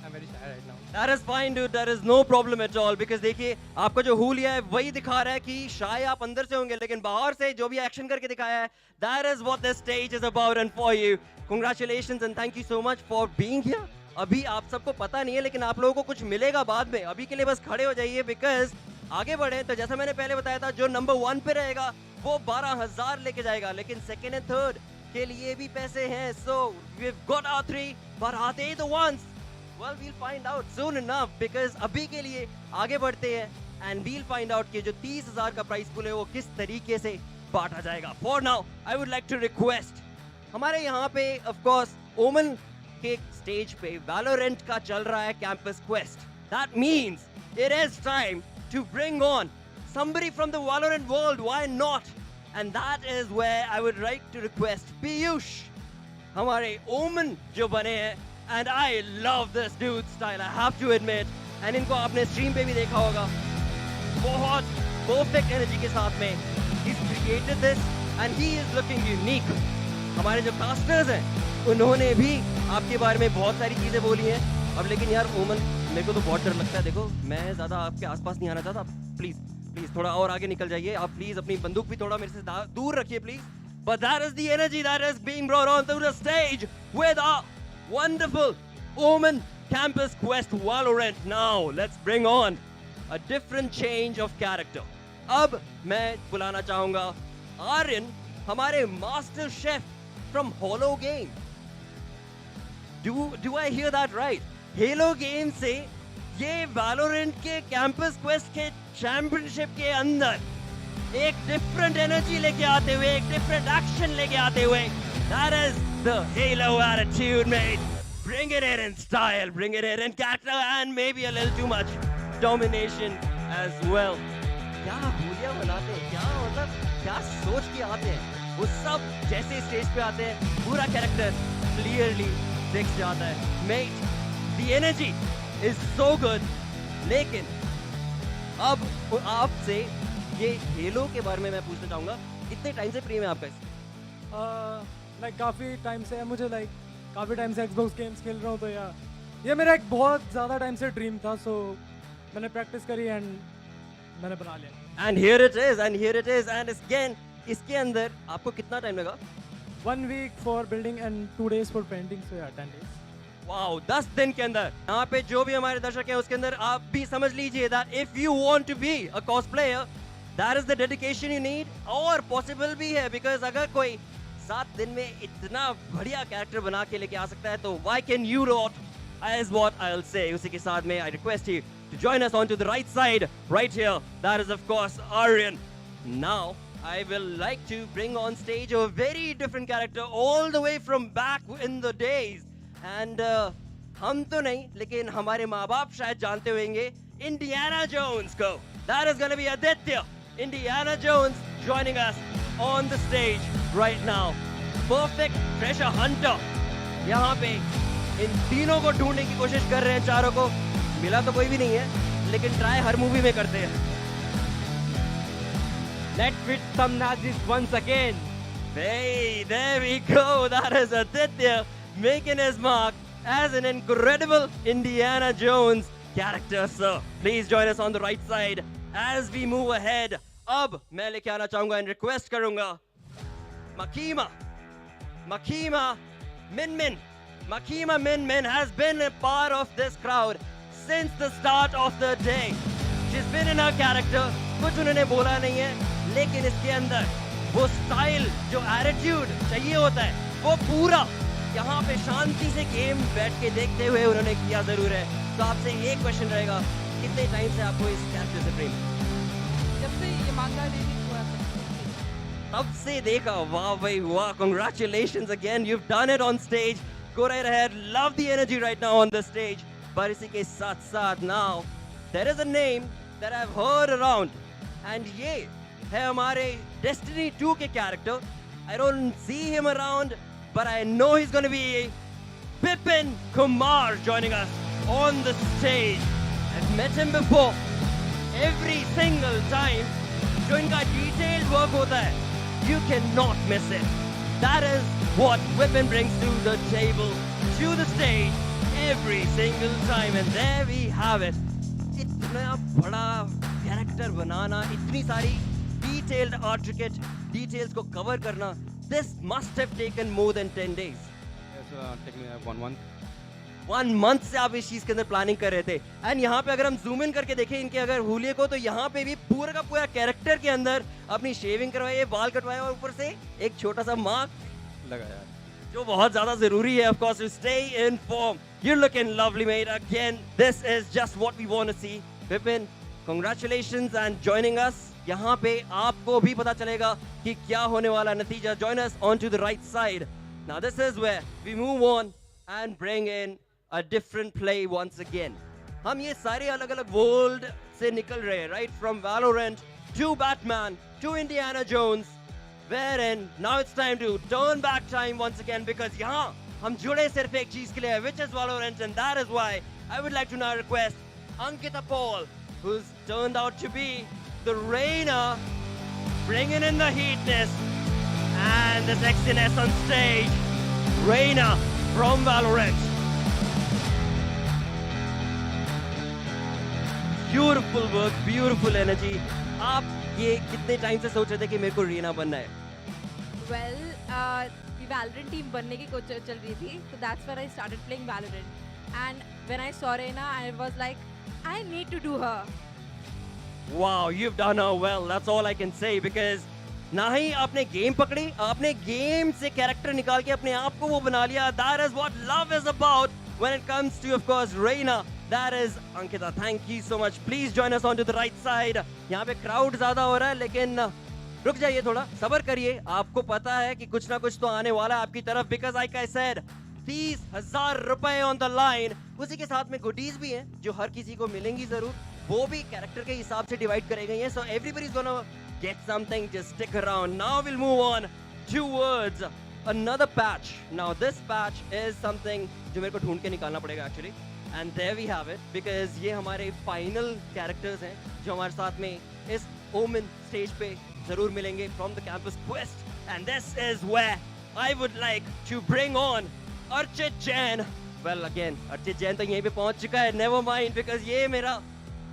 I'm very shy right now. That is fine, dude. That is no problem at all. Because देखिए आपका जो हुलिया है वही दिखा रहा है कि शाय आप अंदर से होंगे, लेकिन बाहर से जो भी एक्शन करके दिखाया है, that is what this stage is about and for you. Congratulations and thank you so much for being here. अभी आप सबको पता नहीं है, लेकिन आप लोगों को कुछ मिलेगा बाद में. अभी के लिए बस खड़े हो जाइए because आगे बढ़े तो जैसा मैंने पहले बताया था, जो नंबर 1 पे रहेगा वो 12,000 लेके जाएगा, लेकिन सेकंड एंड थर्ड के लिए भी पैसे हैं. So we've got our 3, but are they the ones? Well, we'll find out soon enough because अभी के लिए आगे बढ़ते हैं and we'll find out कि जो 30,000 का प्राइस पूल है वो किस तरीके से बांटा जाएगा. For now, I would like to request हमारे यहाँ पे of course ओमन के स्टेज पे Valorant का चल रहा है campus quest. That means it is time to bring on somebody from the Valorant world. Why not? And that is where I would like to request Piyush, हमारे ओमन जो बने हैं. And I love this dude's style, I have to admit. And इनको आपने स्ट्रीम पे भी देखा होगा, बहुत perfect energy के साथ में he's created this and he is looking unique. हमारे जो कास्टर्स हैं उन्होंने भी आपके बारे में बहुत सारी चीज़ें बोली हैं. अब लेकिन यार ओमन, मेरे को तो बहुत डर लगता है. देखो मैं ज़्यादा आपके आसपास नहीं आना चाहता. प्लीज़ थोड़ा और आगे निकल जाइए. आप प्लीज़ अपनी बंदूक भी थोड़ा मेरे से दूर रखिए please. But that is the energy that is being brought on to the stage with our wonderful Omen Campus Quest Valorant. Now let's bring on a different change of character. अब मैं बुलाना चाहूँगा आर्यन, हमारे master chef from Holo Game. Do I hear that right? Halo Game से ये Valorant के Campus Quest के Championship के अंदर एक different energy लेके आते हुए, एक different action लेके आते हुए. That is the Halo attitude, mate. Bring it in style, bring it in character, and maybe a little too much domination as well. क्या भूलिया बनाते हैं, क्या मतलब क्या सोच के आते हैं. वो सब जैसे स्टेज पे आते हैं पूरा कैरेक्टर क्लियरली दिख जाता है. Mate, the energy is so good. लेकिन अब आपसे ये हेलो के बारे में मैं पूछना चाहूँगा, कितने टाइम से प्रेम है आपका इससे? लाइक काफ़ी टाइम से है मुझे, लाइक काफ़ी टाइम से एक्सबॉक्स गेम्स खेल रहा हूँ. तो यार ये मेरा एक बहुत ज़्यादा टाइम से ड्रीम था. सो मैंने प्रैक्टिस करी एंड मैंने बना लिया. And here it is, and here it is, and again इसके अंदर आपको कितना टाइम लगा? 1 week for building and 2 days for painting. So yeah, 10 days. Wow, 10 दिन के अंदर. यहाँ पे जो भी हमारे दर्शक हैं उसके अंदर आप भी समझ लीजिए that if you want to be a cosplayer, that is the dedication you need. और possible भी है because अगर कोई 7 दिन में इतना बढ़िया कैरेक्टर बना के लेके आ सकता है तो why can you not? Is what I'll say. उसी के साथ में I request you to join us on to the right side, right here. That is of course Aryan. Now I will like to bring on stage a very different character all the way from back in the days. And हम तो नहीं लेकिन हमारे माँ बाप शायद जानते होंगे इंडियाना जोन्स को. That is gonna be Aditya, Indiana Jones, joining us on the stage right now. Perfect treasure hunter. यहाँ पे इन तीनों को ढूंढने की कोशिश कर रहे हैं, चारों को. मिला तो कोई भी नहीं है लेकिन ट्राई हर मूवी में करते हैं. Let's fit some Nazis once again. Hey, there we go. That is Aditya making his mark as an incredible Indiana Jones character, sir. Please join us on the right side as we move ahead. अब मैं लेके आना चाहूंगा and request करूंगा Makima Min. Makima Min has been a part of this crowd since the start of the day. She's been in her character. कुछ उन्होंने बोला नहीं है लेकिन इसके अंदर वो स्टाइल जो एटीट्यूड चाहिए होता है वो पूरा यहाँ पे शांति से गेम बैठ के देखते हुए उन्होंने किया जरूर है. तो आपसे एक क्वेश्चन रहेगा, कितने टाइम से आपको इस कैरेक्टर से प्रेम? जब से ये मांगा रिलीज हुआ तब से देखा. वाह भाई वाह, congratulations again, you've done it on stage. Go right ahead, love the energy right now on the stage. पर इसी के साथ साथ now there is a name that I've heard around and ये है हमारे Destiny 2 के character. I don't see him around, but I know he's going to be Vipin Kumar joining us on the stage. I've met him before. Every single time जो इनका detailed work होता है, you cannot miss it. That is what Vipin brings to the table, to the stage, every single time. And there we have it. इतना बड़ा character बनाना, इतनी सारी detailed intricate details को cover करना, this must have taken more than 10 days. Yes, take me 1 month. 1 month से आप इस चीज के अंदर प्लानिंग कर रहे थे. एंड यहाँ पे अगर हम जूम इन करके देखें इनके अगर हुलिये को, तो यहाँ पे भी पूरा का पूरा कैरेक्टर के अंदर अपनी शेविंग करवाई है, बाल कटवाए और ऊपर से एक छोटा सा मार्क लगाया जो बहुत ज्यादा जरूरी है. Of course, to stay in form. You're looking lovely, mate. Again, this is just what we want to see. Vipin, congratulations and joining us. यहाँ पे आपको भी पता चलेगा कि क्या होने वाला नतीजा. Join us onto the right side. Now this is where we move on and bring in a different play once again. हम ये सारे अलग अलग वर्ल्ड से निकल रहे हैं, right? From Valorant to Batman to Indiana Jones, wherein now it's time to turn back time once again because यहाँ हम जुड़े सिर्फ एक चीज के लिए, which is Valorant, and that is why I would like to now request Ankita Paul, who's turned out to be the Reina, bringing in the heatness and the sexiness on stage. Reina from Valorant. Beautiful work, beautiful energy. आप ये कितने टाइम से सोच रहे थे कि मेरे को रीना बनना है? Well, Valorant team बनने की कोशिश चल रही थी, so that's when I started playing Valorant. And when I saw Reina, I was like, I need to do her. Wow, you've done her well. That's all I can say because ना ही आपने गेम पकड़ी, आपने गेम से कैरेक्टर निकाल के अपने आप को वो बना लिया. That is what love is about when it comes to, of course, Reina. That is Ankita. Thank you so much. Please join us onto the right side. यहाँ पे crowd ज़्यादा हो रहा है लेकिन रुक जाइए थोड़ा, सब्र करिए. आपको पता है कि कुछ ना कुछ तो आने वाला है आपकी तरफ because like I said, 30,000 रुपए on the line. उसी के साथ में goodies भी हैं जो हर किसी को मिलेंगी जरूर. वो भी कैरेक्टर के हिसाब से डिवाइड करे गई हैं. So everybody's gonna get something. Just stick around. Now we'll move on towards another patch. Now this patch is something जो मेरे को ढूंढ के निकालना पड़ेगा actually. And there we have it because ये हमारे final characters हैं जो हमारे साथ में इस Omen stage पे जरूर मिलेंगे from the campus quest. And this is where I would like to bring on Archit Jain. Well again, Archit Jain तो यहीं पे पहुंच चुका है. Never mind because ये मेरा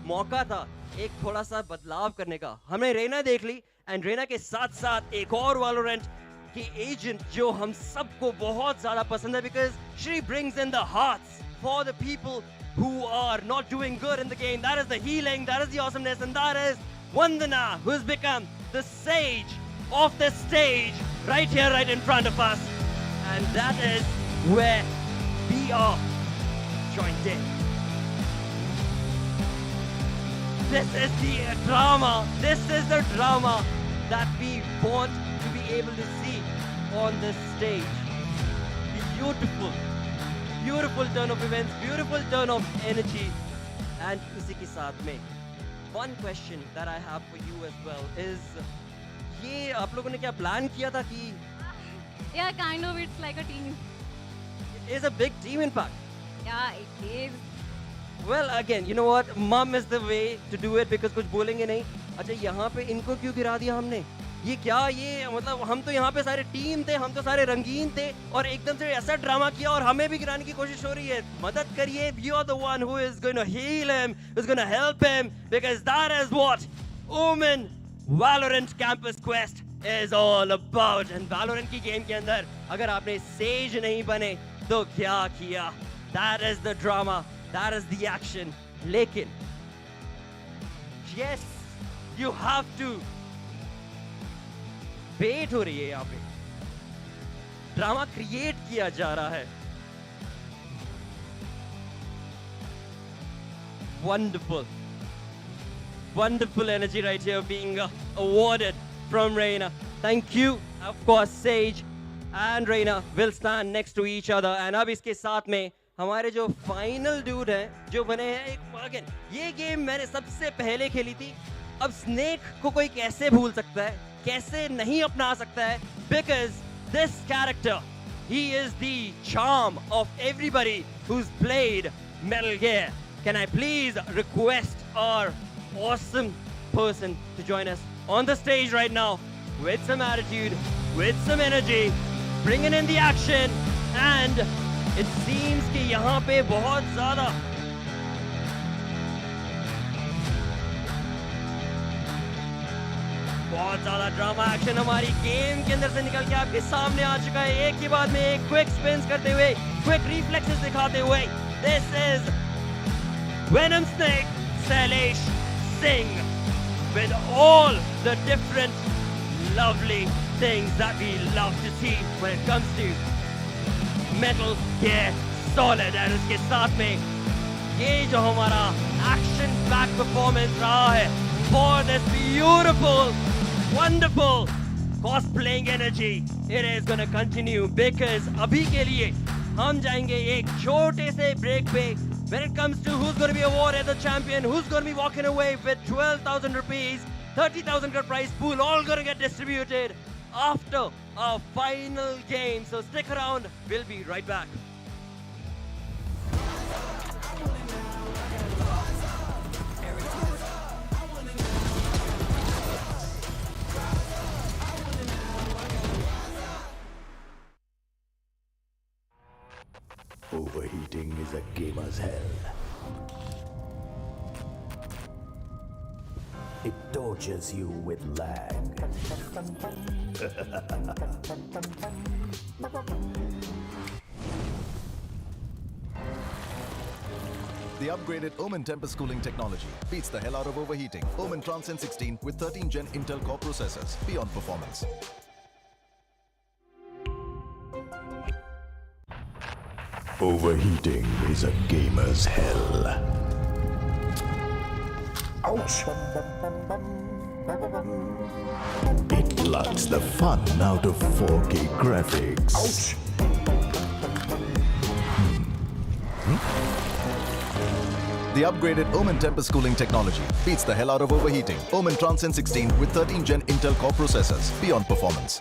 मौका था एक थोड़ा सा बदलाव करने का. हमने रेना देख ली एंड रेना के साथ साथ एक और वैलोरेंट की एजेंट जो हम सबको बहुत ज्यादा पसंद है because she brings in the hearts for the people who are not doing good in the game. That is the healing, that is the awesomeness, and that is Vandana, who has become the sage of the stage right here, right in front of us. And that is where we are joined in. This is the drama. This is the drama that we want to be able to see on this stage. Beautiful, beautiful turn of events, beautiful turn of energy. And इसी के साथ में one question that I have for you as well is ये आप लोगों ने क्या plan किया था कि Yeah, kind of. It's like a team. it is a big team impact. Yeah, it is. Well, again, you know what? Mom is the way to do it because कुछ बोलेंगे नहीं. अच्छा यहाँ पे इनको क्यों गिरा दिया हमने? ये क्या ये मतलब हम तो यहाँ पे सारे टीम थे, हम तो सारे रंगीन थे और एकदम से ऐसा ड्रामा किया और हमें भी गिराने की कोशिश हो रही है. मदद करिए. You are the one who is going to heal him, who's going to help him because that is what Omen Valorant Campus Quest is all about. And Valorant की गेम के अंदर अगर आपने सेज नहीं बने तो क्या किया? That is the drama, that is the action. लेकिन yes, you have to बेट हो रही है यहाँ पे. ड्रामा क्रिएट किया जा रहा है. Wonderful. Wonderful energy right here being awarded from Reina. Thank you. Of course, Sage and Reina will stand next to each other. And अब इसके साथ में हमारे जो फाइनल डूड हैं जो बने हैं अगेन ये गेम मैंने सबसे पहले खेली थी. अब स्नेक को कोई कैसे भूल सकता है, कैसे नहीं अपना सकता है? Because this character, he is the charm of everybody who's played Metal Gear. Can I please request our awesome person to join us on the stage right now with some attitude, with some energy, bringing in the action, and it seems कि यहाँ पे बहुत ज़्यादा ड्रामा एक्शन हमारी गेम के अंदर से निकल के आपके सामने आ चुका है. एक के बाद में एक क्विक स्पिन्स करते हुए, क्विक रिफ्लेक्सेस दिखाते हुए. This is Venom Snake Sailesh Singh with all the different lovely things that we love to see when it comes to Metal Gear Solid. And उसके साथ में ये जो हमारा action packed performance रहा है for this beautiful, wonderful cosplaying energy, it is going to continue because अभी के लिए हम जाएंगे एक छोटे से break पे. When it comes to who's going to be awarded the champion, who's going to be walking away with 12,000 rupees, 30,000 ka prize pool, all going to get distributed after our final game. So stick around, we'll be right back. Overheating is a gamer's hell. It tortures you with lag. The upgraded Omen Tempest cooling technology beats the hell out of overheating. Omen Transcend 16 with 13 Gen Intel Core processors. Beyond performance. Overheating is a gamer's hell. Ouch! It blocks the fun out of 4K graphics. Ouch! The upgraded Omen Tempest cooling technology beats the hell out of overheating. Omen Transcend 16 with 13 Gen Intel Core processors. Beyond performance.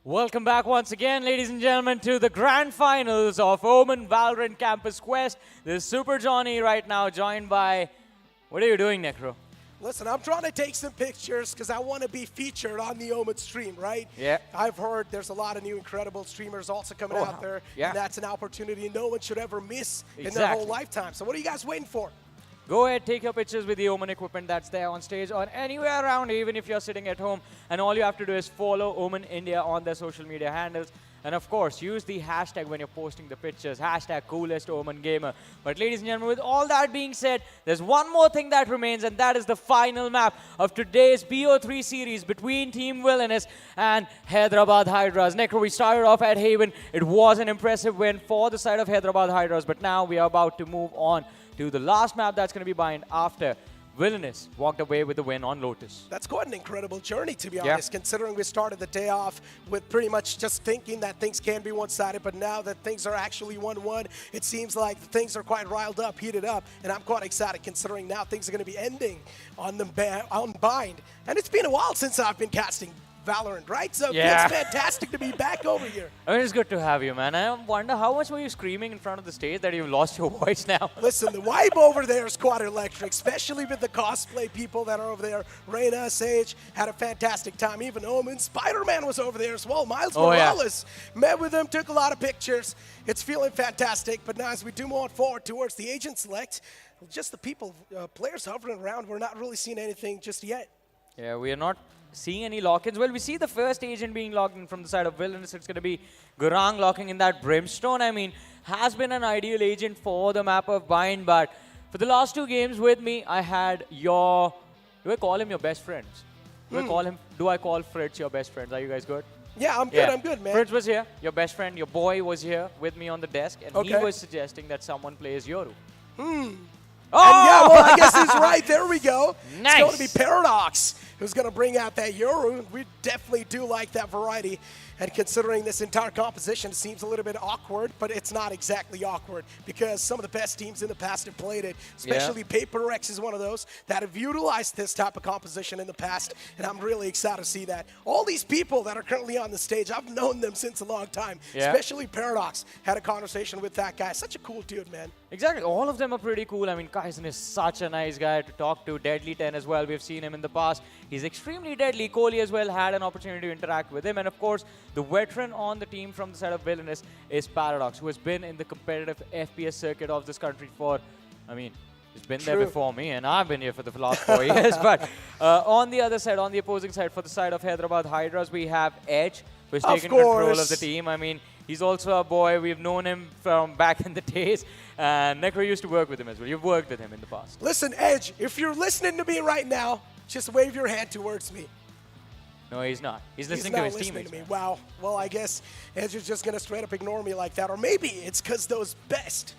Welcome back once again, ladies and gentlemen, to the grand finals of Omen Valorant Campus Quest. This is Super Johnny right now, joined by... What are you doing, Necro? Listen, I'm trying to take some pictures because I want to be featured on the Omen stream, right? Yeah. I've heard there's a lot of new incredible streamers also coming out there. Yeah. And that's an opportunity no one should ever miss in their Exactly. whole lifetime. So what are you guys waiting for? Go ahead, take your pictures with the Omen equipment that's there on stage or anywhere around, even if you're sitting at home. And all you have to do is follow Omen India on their social media handles. And of course, use the hashtag when you're posting the pictures, hashtag #CoolestOmenGamer. But ladies and gentlemen, with all that being said, there's one more thing that remains, and that is the final map of today's BO3 series between Team Villainous and Hyderabad Hydras. Necro, we started off at Haven. It was an impressive win for the side of Hyderabad Hydras, but now we are about to move on to the last map that's going to be bind after Villainous walked away with the win on Lotus. That's quite an incredible journey, to be honest, considering we started the day off with pretty much just thinking that things can be one-sided, but now that things are actually 1-1, it seems like things are quite riled up, heated up, and I'm quite excited considering now things are going to be ending on Bind. And it's been a while since I've been casting Valorant, right? So it's fantastic to be back over here. I mean, it's good to have you, man. I wonder how much were you screaming in front of the stage that you've lost your voice now? Listen, the vibe over there is quite electric, especially with the cosplay people that are over there. Reyna, Sage had a fantastic time. Even Omen, Spider-Man was over there as well. Miles Morales met with him, took a lot of pictures. It's feeling fantastic. But now as we do move forward towards the agent select, just the people, players hovering around, we're not really seeing anything just yet. Yeah, we are not seeing any lock-ins. Well, we see the first agent being locked in from the side of Villainous. It's going to be Gurang locking in that Brimstone. I mean, has been an ideal agent for the map of Bind, but for the last two games with me, I had your... Do I call him your best friends? Do I call Fritz your best friends? Are you guys good? Yeah, I'm good. I'm good, man. Fritz was here. Your best friend, your boy was here with me on the desk, and he was suggesting that someone plays Yoru. Oh! And yeah, well, I guess he's right. There we go. Nice. It's going to be Paradox who's going to bring out that Yoru. We definitely do like that variety. And considering this entire composition seems a little bit awkward, but it's not exactly awkward because some of the best teams in the past have played it, especially Paper X is one of those that have utilized this type of composition in the past, and I'm really excited to see that. All these people that are currently on the stage, I've known them since a long time, especially Paradox. Had a conversation with that guy. Such a cool dude, man. Exactly. All of them are pretty cool. I mean, Kaizen is such a nice guy to talk to. Deadly 10 as well. We've seen him in the past. He's extremely deadly. Kohli as well had an opportunity to interact with him. And of course, the veteran on the team from the side of Villainous is Paradox, who has been in the competitive FPS circuit of this country for, I mean, he's been there before me, and I've been here for the last 4 years. But on the other side, on the opposing side, for the side of Hyderabad Hydras, we have Edge, who's taken control of the team. I mean, he's also a boy. We've known him from back in the days. And Necro used to work with him as well. You've worked with him in the past. Listen, Edge, if you're listening to me right now, just wave your hand towards me. No, he's not. He's listening to his teammates. To me. Wow. Well, I guess Edge is just going to straight up ignore me like that. Or maybe it's because those best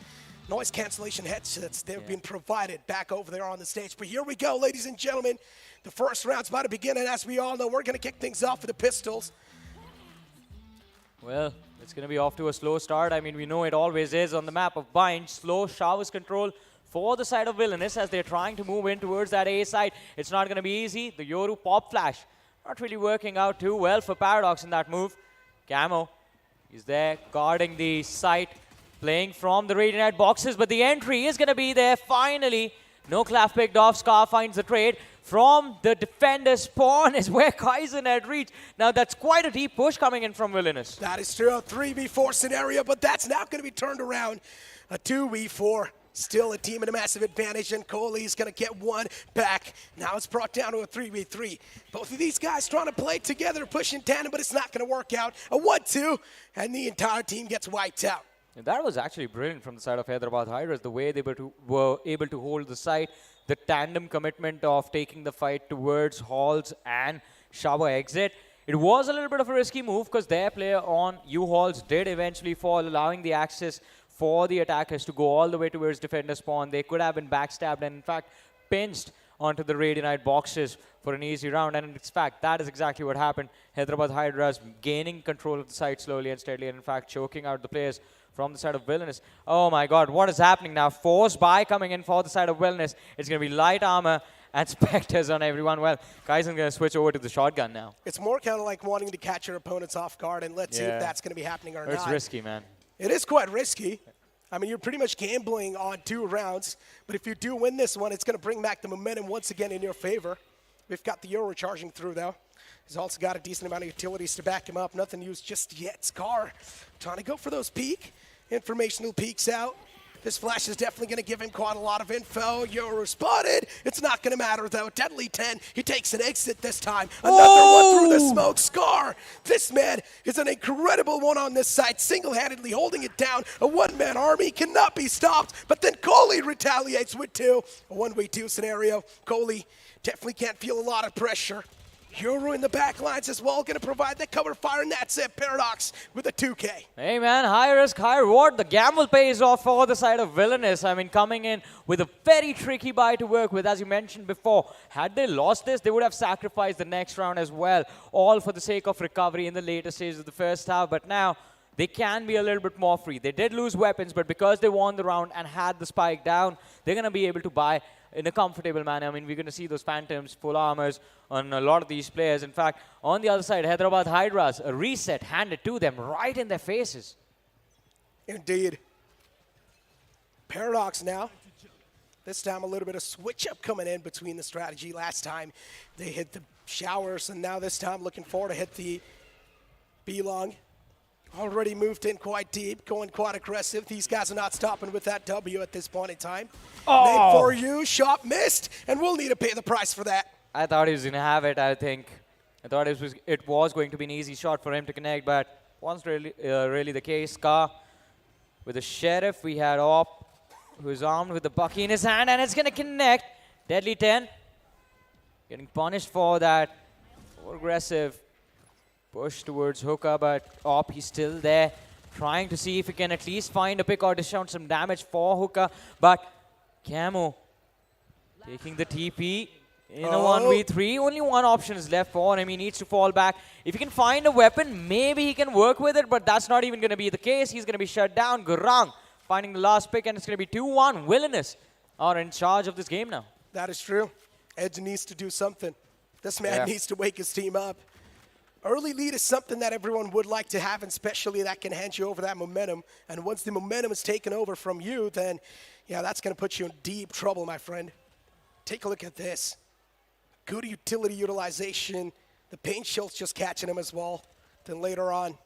noise cancellation headsets, they've been provided back over there on the stage. But here we go, ladies and gentlemen. The first round's about to begin, and as we all know, we're going to kick things off with the pistols. Well, it's going to be off to a slow start. I mean, we know it always is on the map of Bind. Slow showers control for the side of Villainous as they're trying to move in towards that A side. It's not going to be easy. The Yoru pop flash not really working out too well for Paradox in that move. Camo is there guarding the site, playing from the Radiant boxes, but the entry is going to be there finally. No clap picked off. Scar finds the trade. From the defender spawn is where Kaizen had reached. Now that's quite a deep push coming in from Villainous. That is true, a 3v4 scenario, but that's now going to be turned around. A 2v4, still a team at a massive advantage, and Kohli's going to get one back. Now it's brought down to a 3v3. Both of these guys trying to play together, push in tandem, but it's not going to work out. A 1-2, and the entire team gets wiped out. And that was actually brilliant from the side of Hyderabad Hydras, the way they were able to hold the site, the tandem commitment of taking the fight towards Halls and shower exit. It was a little bit of a risky move because their player on U-Halls did eventually fall, allowing the access for the attackers to go all the way towards defender spawn. They could have been backstabbed and in fact pinched onto the Radiant boxes for an easy round. And in fact, that is exactly what happened. Hyderabad Hydras gaining control of the site slowly and steadily, and in fact choking out the players from the side of Villainous. Oh my god, what is happening now? Force buy coming in for the side of Villainous. It's going to be light armor and specters on everyone. Well, Kaizen going to switch over to the shotgun now. It's more kind of like wanting to catch your opponents off guard, and let's see if that's going to be happening or not. It's risky, man. It is quite risky. I mean, you're pretty much gambling on 2 rounds, but if you do win this one, it's going to bring back the momentum once again in your favor. We've got the Euro charging through, though. He's also got a decent amount of utilities to back him up. Nothing used just yet. Scar trying to go for those peek. Informational peeks out. This flash is definitely going to give him quite a lot of info. Euro spotted. It's not going to matter, though. Deadly 10. He takes an exit this time. Another one through the smoke. Scar. This man is an incredible one on this side, single-handedly holding it down. A one-man army cannot be stopped. But then Coley retaliates with 2. A 1v2 scenario. Coley definitely can't feel a lot of pressure. Euro in the back lines as well, going to provide that cover fire, and that's it. Paradox with a 2K. Hey, man, high risk, high reward. The gamble pays off for the side of Villainous. I mean, coming in with a very tricky buy to work with, as you mentioned before. Had they lost this, they would have sacrificed the next round as well, all for the sake of recovery in the later stages of the first half. But now, they can be a little bit more free. They did lose weapons, but because they won the round and had the spike down, they're going to be able to buy in a comfortable manner. I mean, we're going to see those phantoms, full armors on a lot of these players. In fact, on the other side, Hyderabad Hydras, a reset handed to them right in their faces. Indeed. Paradox now. This time a little bit of switch up coming in between the strategy. Last time they hit the showers, and now this time looking forward to hit the B-long. Already moved in quite deep, going quite aggressive. These guys are not stopping with that W at this point in time. Made for you, shot missed, and we'll need to pay the price for that. I thought he was going to have it, I think. I thought it was going to be an easy shot for him to connect, but wasn't really the case. Scar with the Sheriff. We had Op, who is armed with the Bucky in his hand, and it's going to connect. Deadly 10. Getting punished for that aggressive push towards Hookah, but Op, he's still there, trying to see if he can at least find a pick or dish out some damage for Hookah. But Camo taking the TP in a 1v3. Only one option is left for him. He needs to fall back. If he can find a weapon, maybe he can work with it, but that's not even going to be the case. He's going to be shut down. Gurang finding the last pick, and it's going to be 2-1. Villainous are in charge of this game now. That is true. Edge needs to do something. This man needs to wake his team up. Early lead is something that everyone would like to have, and especially that can hand you over that momentum. And once the momentum is taken over from you, then, yeah, that's going to put you in deep trouble, my friend. Take a look at this. Good utility utilization. The paint shield's just catching him as well. Then later on,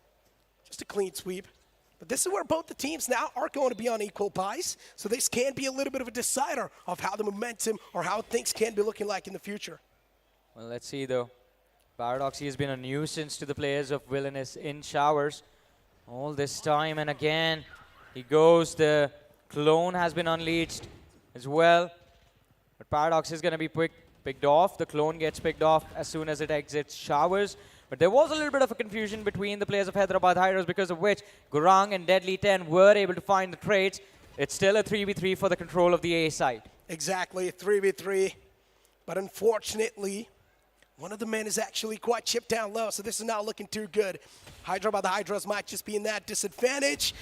just a clean sweep. But this is where both the teams now are going to be on equal buys. So this can be a little bit of a decider of how the momentum or how things can be looking like in the future. Well, let's see, though. Paradox, he has been a nuisance to the players of Villainous in showers all this time. And again, he goes. The clone has been unleashed as well. But Paradox is going to be picked off. The clone gets picked off as soon as it exits showers. But there was a little bit of a confusion between the players of Hyderabad Hydras, because of which Gurang and Deadly 10 were able to find the trades. It's still a 3v3 for the control of the A side. Exactly, 3v3. But unfortunately, one of the men is actually quite chipped down low, so this is not looking too good. Hyderabad Hydras might just be in that disadvantage.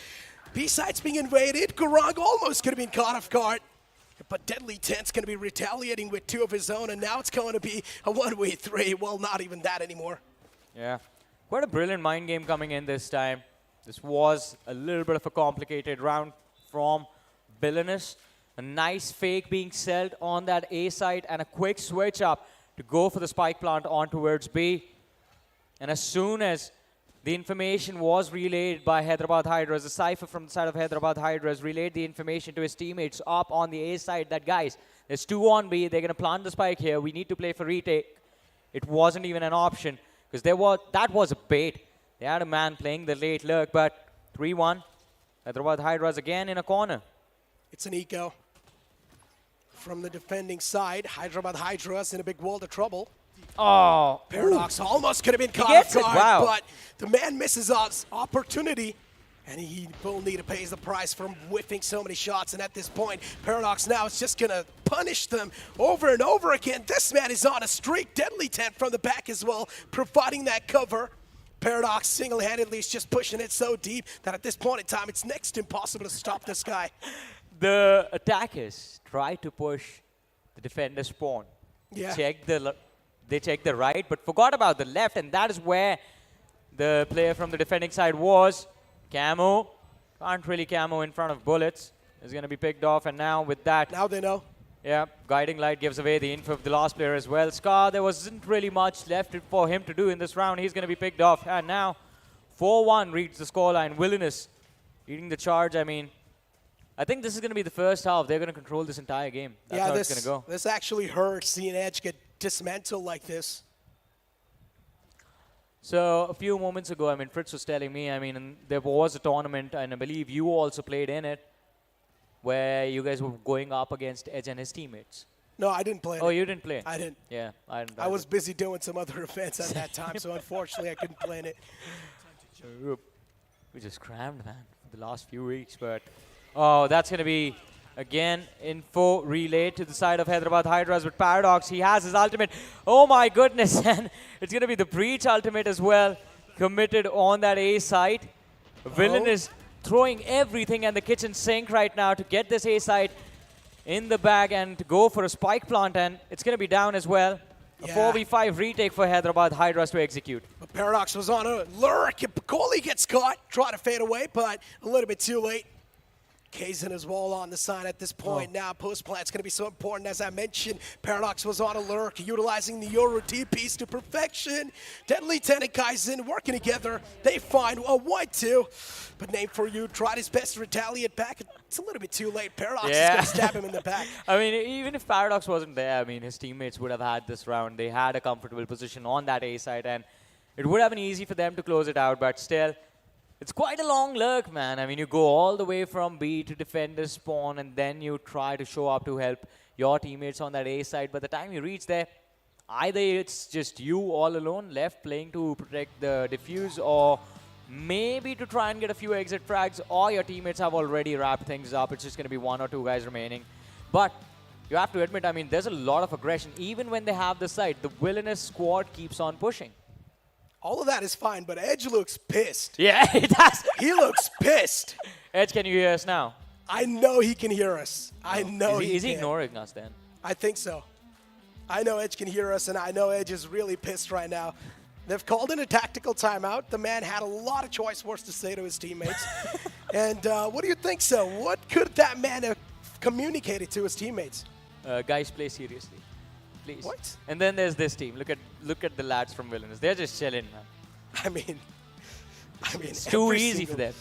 B-side's being invaded. Gurang almost could have been caught off guard. But Deadly 10's going to be retaliating with 2 of his own, and now it's going to be a 1v3. Well, not even that anymore. Yeah, quite a brilliant mind game coming in this time. This was a little bit of a complicated round from Villainous. A nice fake being sold on that A side, and a quick switch up to go for the spike plant on towards B. And as soon as the information was relayed by Hyderabad Hydras, the Cypher from the side of Hyderabad Hydras relayed the information to his teammates up on the A side that, guys, there's 2 on B. They're going to plant the spike here. We need to play for retake. It wasn't even an option, because that was a bait. They had a man playing the late lurk, but 3-1. Hyderabad Hydras again in a corner. It's an eco. From the defending side, Hyderabad Hydras in a big world of trouble. Oh, Paradox almost could have been caught off guard, wow. But the man misses his opportunity, and he will need to pay the price for whiffing so many shots. And at this point, Paradox now is just going to punish them over and over again. This man is on a streak. Deadly 10 from the back as well, providing that cover. Paradox single-handedly is just pushing it so deep that at this point in time, it's next to impossible to stop this guy. The attackers try to push the defender spawn. Yeah. They checked the right, but forgot about the left, and that is where the player from the defending side was. Camo. Can't really camo in front of bullets. Is going to be picked off, and now with that... Now they know. Yeah, Guiding Light gives away the info of the last player as well. Scar, there wasn't really much left for him to do in this round. He's going to be picked off, and now 4-1 reads the scoreline. Villainous leading the charge. I mean, I think this is going to be the first half. They're going to control this entire game. That's how it's going to go. This actually hurts seeing Edge get dismantled like this. So a few moments ago, I mean, Fritz was telling me, I mean, there was a tournament, and I believe you also played in it, where you guys were going up against Edge and his teammates. No, I didn't play. Oh, you didn't play? I didn't. Yeah, I didn't. I was busy doing some other events at that time, so unfortunately I couldn't play in it. We just crammed, man, for the last few weeks, but... Oh, that's going to be, again, info relayed to the side of Hyderabad Hydras with Paradox. He has his ultimate. Oh, my goodness. And it's going to be the Breach ultimate as well, committed on that A side. Villainous throwing everything in the kitchen sink right now to get this A side in the bag and to go for a spike plant, and it's going to be down as well. A 4v5 retake for Hyderabad Hydras to execute. But Paradox was on a lurk, and Pakoli gets caught, trying to fade away, but a little bit too late. Kazin as well on the sign at this point. Now post plant's going to be so important. As I mentioned, Paradox was on a lurk, utilizing the Yoru D-piece to perfection. Deadly 10 and Kaizen working together. They find a 1-2. But Name for You tried his best to retaliate back. It's a little bit too late. Paradox is going to stab him in the back. I mean, even if Paradox wasn't there, I mean, his teammates would have had this round. They had a comfortable position on that A side, and it would have been easy for them to close it out, but still, it's quite a long lurk, man. I mean, you go all the way from B to defend the spawn, and then you try to show up to help your teammates on that A side. By the time you reach there, either it's just you all alone left playing to protect the defuse, or maybe to try and get a few exit frags, or your teammates have already wrapped things up. It's just going to be 1 or 2 guys remaining. But you have to admit, I mean, there's a lot of aggression. Even when they have the side, the Villainous squad keeps on pushing. All of that is fine, but Edge looks pissed. Yeah, he does. He looks pissed. Edge, can you hear us now? I know he can hear us. I know Is he can. ignoring us then? I think so. I know Edge can hear us, and I know Edge is really pissed right now. They've called in a tactical timeout. The man had a lot of choice words to say to his teammates. And what do you think, so? What could that man have communicated to his teammates? Guys, play seriously. Please. What? And then there's this team. Look at the lads from Villainous. They're just chilling, man. I mean, it's too easy for them.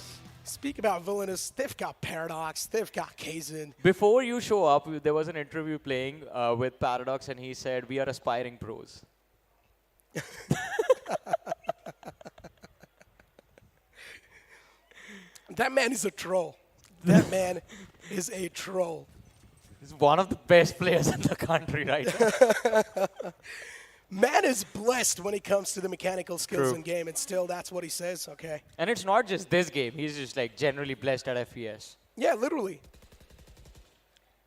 Speak about Villainous. They've got Paradox. They've got Kazin. Before you show up, there was an interview playing with Paradox, and he said, "We are aspiring pros." That man is a troll. That man is a troll. He's one of the best players in the country right now. Man is blessed when it comes to the mechanical skills True. in game, and still that's what he says, okay? And it's not just this game. He's just like generally blessed at FES. Yeah, literally.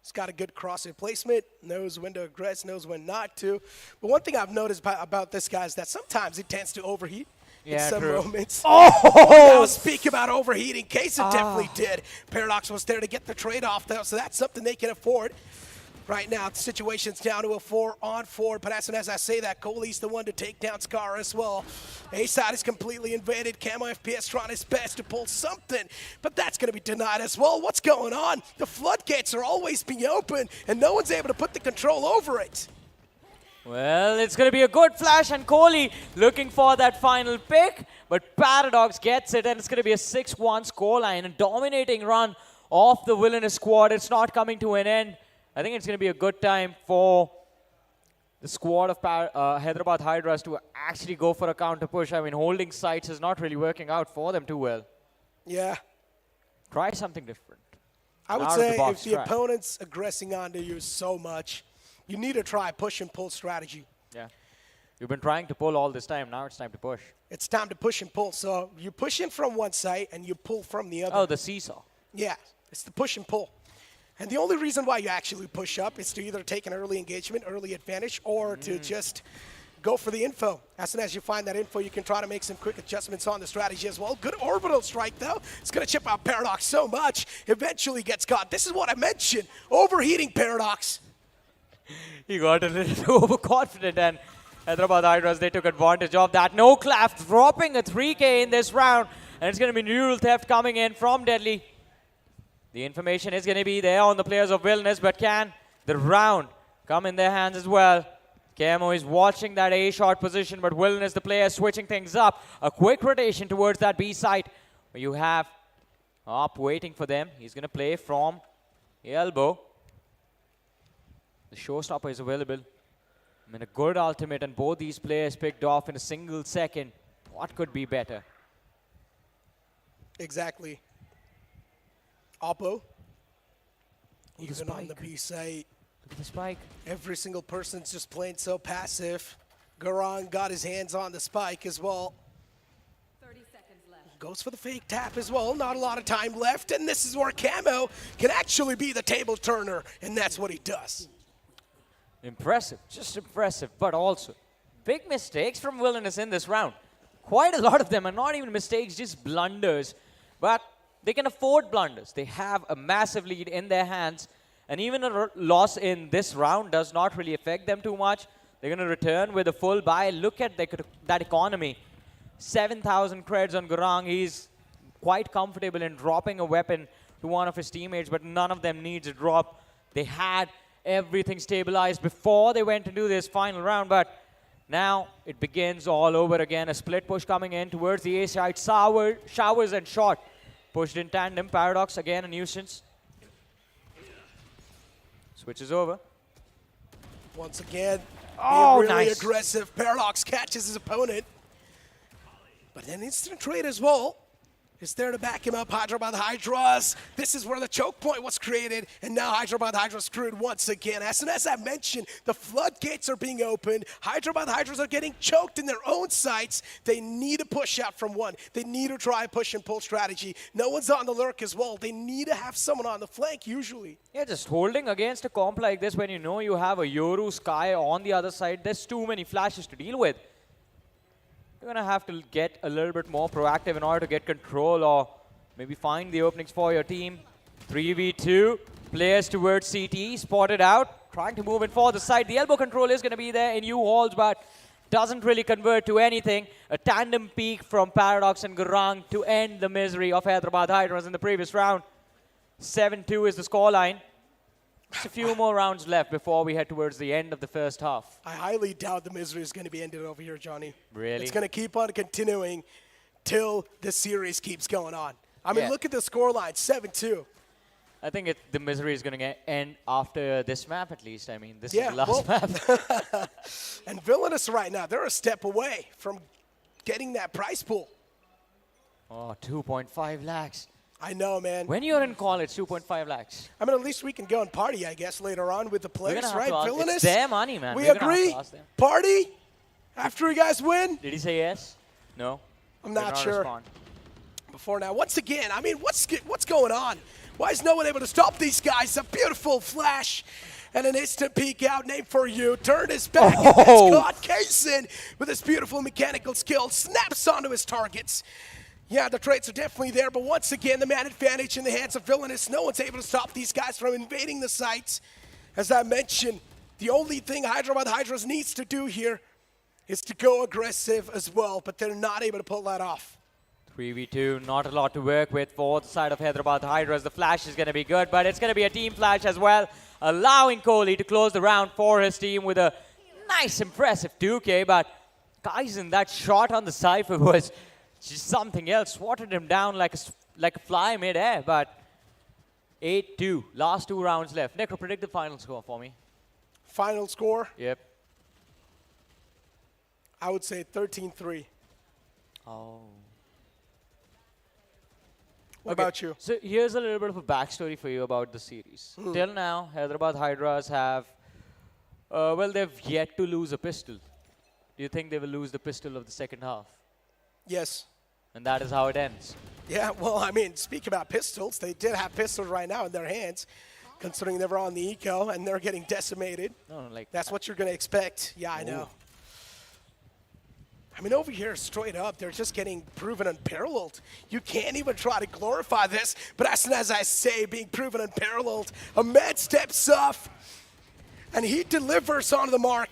He's got a good crosshair placement, knows when to aggress, knows when not to. But one thing I've noticed about this guy is that sometimes he tends to overheat in some moments. Oh! Now, speak about overheating. Kaysen definitely did. Paradox was there to get the trade-off, though, so that's something they can afford. Right now, the situation's down to a 4-on-4, but as soon as I say that, Coley's the one to take down Scar as well. A-side is completely invaded. Camo FPS trying his best to pull something, but that's going to be denied as well. What's going on? The floodgates are always being open, and no one's able to put the control over it. Well, it's going to be a good flash, and Kohli looking for that final pick, but Paradox gets it, and it's going to be a 6-1 scoreline, a dominating run off the Villainous squad. It's not coming to an end. I think it's going to be a good time for the squad of Hyderabad Hydras to actually go for a counter push. I mean, holding sites is not really working out for them too well. Yeah. Try something different. I would say if the opponent's aggressing onto you so much, you need to try push and pull strategy. Yeah. You've been trying to pull all this time. Now it's time to push. It's time to push and pull. So you push in from one side and you pull from the other. Oh, the seesaw. Yeah. It's the push and pull. And the only reason why you actually push up is to either take an early engagement, early advantage, or to just go for the info. As soon as you find that info, you can try to make some quick adjustments on the strategy as well. Good orbital strike, though. It's going to chip out Paradox so much, eventually gets caught. This is what I mentioned, overheating Paradox. He got a little too overconfident, and Hyderabad Hydras, they took advantage of that. No clap, dropping a 3K in this round, and it's going to be neural theft coming in from Deadly. The information is going to be there on the players of Villainous, but can the round come in their hands as well? Camo is watching that A shot position, but Villainous, the player, switching things up. A quick rotation towards that B site, where you have Up waiting for them. He's going to play from the elbow. The showstopper is available. I mean, a good ultimate, and both these players picked off in a single second. What could be better? Exactly. Oppo. Even on the B site. Look at the spike. Every single person's just playing so passive. Garang got his hands on the spike as well. 30 seconds left. Goes for the fake tap as well. Not a lot of time left. And this is where Camo can actually be the table turner. And that's what he does. Impressive. Just impressive. But also, big mistakes from Villainous in this round. Quite a lot of them are not even mistakes, just blunders. But they can afford blunders. They have a massive lead in their hands. And even a loss in this round does not really affect them too much. They're going to return with a full buy. Look at that economy. 7,000 creds on Garang. He's quite comfortable in dropping a weapon to one of his teammates, but none of them needs a drop. They had everything stabilized before they went to do this final round, but now it begins all over again. A split push coming in towards the A side. Showers and shot. Pushed in tandem. Paradox again a nuisance. Switches over. Once again, oh, really nice. aggressive. Paradox catches his opponent. But an instant trade as well is there to back him up. Hyderabad Hydras. This is where the choke point was created, and now Hyderabad Hydras screwed once again. As soon as I mentioned, the floodgates are being opened. Hyderabad Hydras are getting choked in their own sites. They need to push out from one. They need to try a push and pull strategy. No one's on the lurk as well. They need to have someone on the flank usually. Yeah, just holding against a comp like this when you know you have a Yoru Sky on the other side, there's too many flashes to deal with. You're going to have to get a little bit more proactive in order to get control or maybe find the openings for your team. 3v2, players towards CT, spotted out, trying to move in for the side. The elbow control is going to be there in U-Halls, but doesn't really convert to anything. A tandem peak from Paradox and Garang to end the misery of Hyderabad Hydras in the previous round. 7-2 is the scoreline. Just a few more rounds left before we head towards the end of the first half. I highly doubt the misery is going to be ended over here, Johnny. Really? It's going to keep on continuing till the series keeps going on. I mean, look at the scoreline, 7-2. I think the misery is going to end after this map, at least. I mean, this is the last map. And Villainous right now, they're a step away from getting that prize pool. Oh, 2.5 lakhs. I know, man. When you're in college, 2.5 lakhs. I mean, at least we can go and party, I guess, later on with the players, right? Villainous? It's their money, man. We agree? Party? After you guys win? Did he say yes? No? I'm not sure. Before now. Once again, I mean, what's going on? Why is no one able to stop these guys? A beautiful flash and an instant peek out, name for you. Turned his back and it's caught. Kaysen with his beautiful mechanical skill snaps onto his targets. Yeah, the traits are definitely there, but once again, the man advantage in the hands of Villainous. No one's able to stop these guys from invading the sites. As I mentioned, the only thing Hyderabad Hydras needs to do here is to go aggressive as well, but they're not able to pull that off. 3v2, not a lot to work with for the side of Hyderabad Hydras. The flash is going to be good, but it's going to be a team flash as well, allowing Kohli to close the round for his team with a nice, impressive 2K. But guys, in that shot on the Cypher was just something else. Swatted him down like a fly mid-air, but 8-2. Last 2 rounds left. Necro, predict the final score for me. Final score? Yep. I would say 13-3. Oh. What about you? So here's a little bit of a backstory for you about the series. Till now, Hyderabad Hydras have, well, they've yet to lose a pistol. Do you think they will lose the pistol of the second half? Yes. And that is how it ends. Yeah, well, I mean, speak about pistols. They did have pistols right now in their hands, considering they were on the eco and they're getting decimated. No, like that's what you're going to expect. Yeah, I know. I mean, over here, straight up, they're just getting proven unparalleled. You can't even try to glorify this, but as soon as I say being proven unparalleled, OMEN steps up. and he delivers on the mark.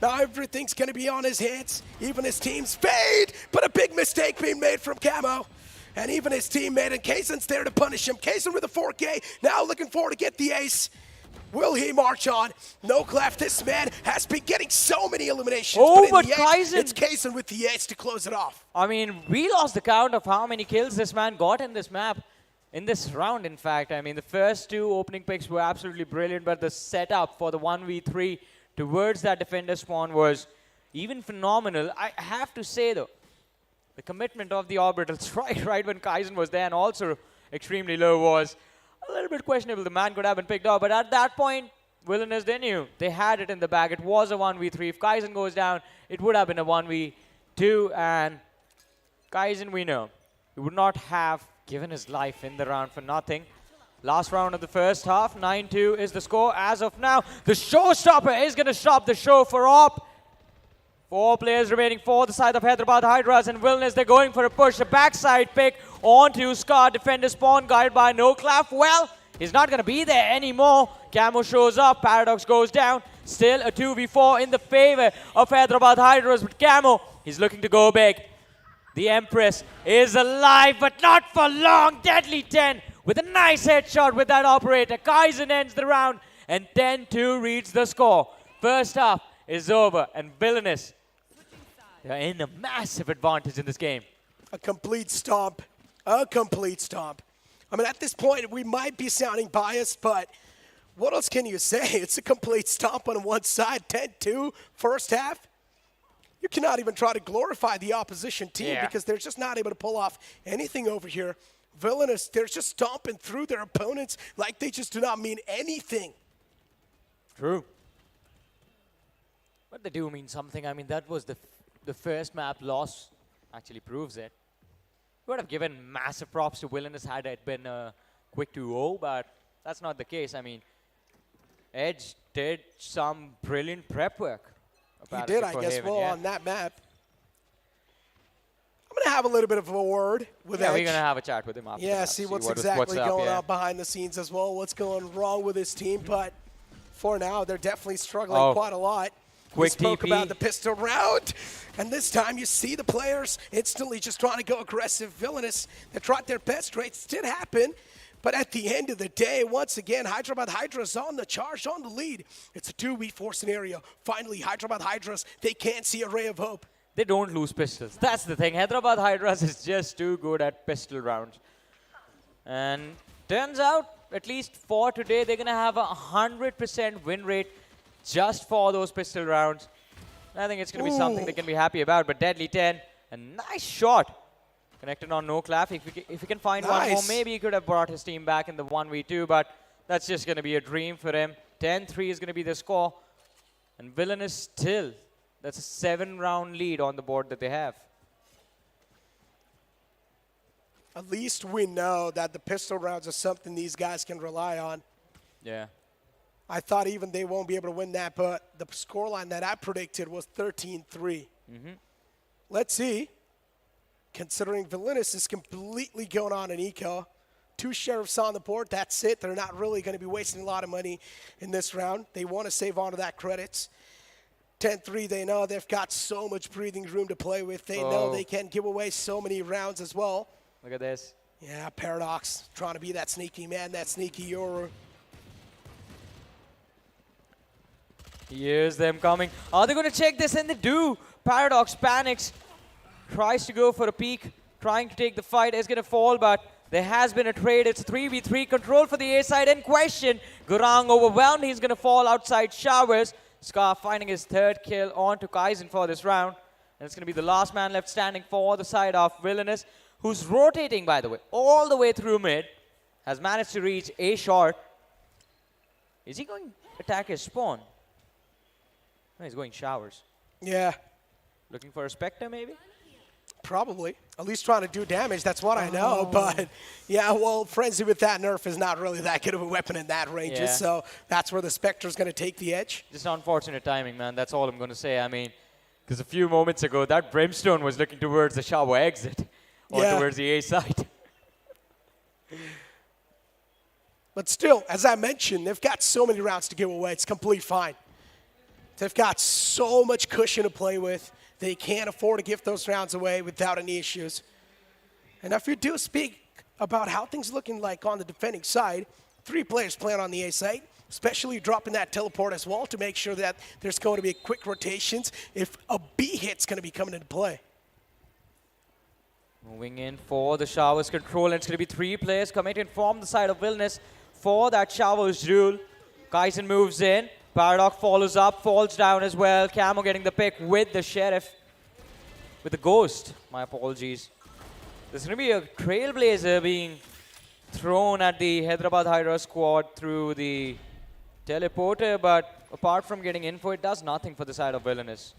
Now everything's going to be on his hands. Even his team's fade, but a big mistake being made from Camo. And even his teammate, and Kaysen's there to punish him. Kaysen with a 4K, now looking forward to get the ace. Will he march on? No Clef, this man has been getting so many eliminations. Oh, but but Kaysen... It's Kaysen with the ace to close it off. I mean, we lost the count of how many kills this man got in this map. In this round, in fact. I mean, the first two opening picks were absolutely brilliant, but the setup for the 1v3 towards that defender spawn was even phenomenal. I have to say, though, the commitment of the orbitals right when Kaizen was there and also extremely low was a little bit questionable. The man could have been picked up, but at that point, Villainous, they knew. They had it in the bag. It was a 1v3. If Kaizen goes down, it would have been a 1v2, and Kaizen, we know, he would not have given his life in the round for nothing. Last round of the first half, 9-2 is the score as of now. The showstopper is going to stop the show for Op. 4 players remaining for the side of Hyderabad Hydras, and Villainous, they're going for a push. A backside pick onto Scar. Defender spawn guided by No Clap. Well, he's not going to be there anymore. Camo shows up. Paradox goes down. Still a 2v4 in the favor of Hyderabad Hydras, but Camo, he's looking to go big. The Empress is alive, but not for long. Deadly 10 with a nice headshot with that operator. Kaizen ends the round, and 10-2 reads the score. First half is over, and Villainous, they're in a massive advantage in this game. A complete stomp. A complete stomp. I mean, at this point, we might be sounding biased, but what else can you say? It's a complete stomp on one side. 10-2 first half. You cannot even try to glorify the opposition team because they're just not able to pull off anything over here. Villainous, they're just stomping through their opponents like they just do not mean anything. True. But they do mean something. I mean, that was the first map loss. Actually proves it. Would have given massive props to Villainous had it been a quick 2-0, but that's not the case. I mean, Edge did some brilliant prep work. He did, I guess, well, on that map. I'm going to have a little bit of a word with Edge. We're going to have a chat with him after that. See what's exactly going on behind the scenes as well, what's going wrong with his team. But for now, they're definitely struggling quite a lot. We spoke about the pistol round, and this time you see the players instantly just trying to go aggressive. Villainous, they tried their best. Rates did happen. But at the end of the day, once again, Hyderabad Hydras on the charge, on the lead. It's a 2v4 scenario. Finally, Hyderabad Hydras, they can't see a ray of hope. They don't lose pistols. That's the thing. Hyderabad Hydras is just too good at pistol rounds. And turns out, at least for today, they're going to have a 100% win rate just for those pistol rounds. I think it's going to be something they can be happy about. But Deadly 10, a nice shot. Connected on No Clap. If he can find one more, maybe he could have brought his team back in the 1v2, but that's just going to be a dream for him. 10-3 is going to be the score. And Villainous still, that's a 7-round lead on the board that they have. At least we know that the pistol rounds are something these guys can rely on. Yeah. I thought even they won't be able to win that, but the scoreline that I predicted was 13-3. Let's see. Considering Villainous is completely going on in eco. 2 sheriffs on the board, that's it. They're not really going to be wasting a lot of money in this round. They want to save on to that credits. 10-3, they know they've got so much breathing room to play with. They know they can give away so many rounds as well. Look at this. Yeah, Paradox trying to be that sneaky man, that sneaky Yoru. Here's them coming. Are they going to check this? And they do. Paradox panics. Tries to go for a peek, trying to take the fight, is going to fall, but there has been a trade. It's 3v3 control for the A side in question. Gurang overwhelmed. He's going to fall outside showers. Scar finding his 3rd kill onto Kaizen for this round. And it's going to be the last man left standing for the side of Villainous, who's rotating, by the way, all the way through mid. Has managed to reach A short. Is he going to attack his spawn? No, he's going showers. Yeah. Looking for a Spectre, maybe? Probably. At least trying to do damage, that's what I know. But, yeah, well, Frenzy with that nerf is not really that good of a weapon in that range. So that's where the Spectre's going to take the edge. Just unfortunate timing, man. That's all I'm going to say. I mean, because a few moments ago, that Brimstone was looking towards the shower exit or towards the A side. But still, as I mentioned, they've got so many rounds to give away. It's complete fine. They've got so much cushion to play with. They can't afford to give those rounds away without any issues. And if you do speak about how things looking like on the defending side, 3 players playing on the A side, especially dropping that teleport as well to make sure that there's going to be quick rotations if a B hit's going to be coming into play. Moving in for the Showers control, and it's going to be 3 players committing from the side of Villainous for that Showers rule. Kaizen moves in, Paradox follows up, falls down as well. Camo getting the pick with the Sheriff, with the Ghost, my apologies. There's going to be a Trailblazer being thrown at the Hyderabad Hydras squad through the teleporter, but apart from getting info, it does nothing for the side of Villainous.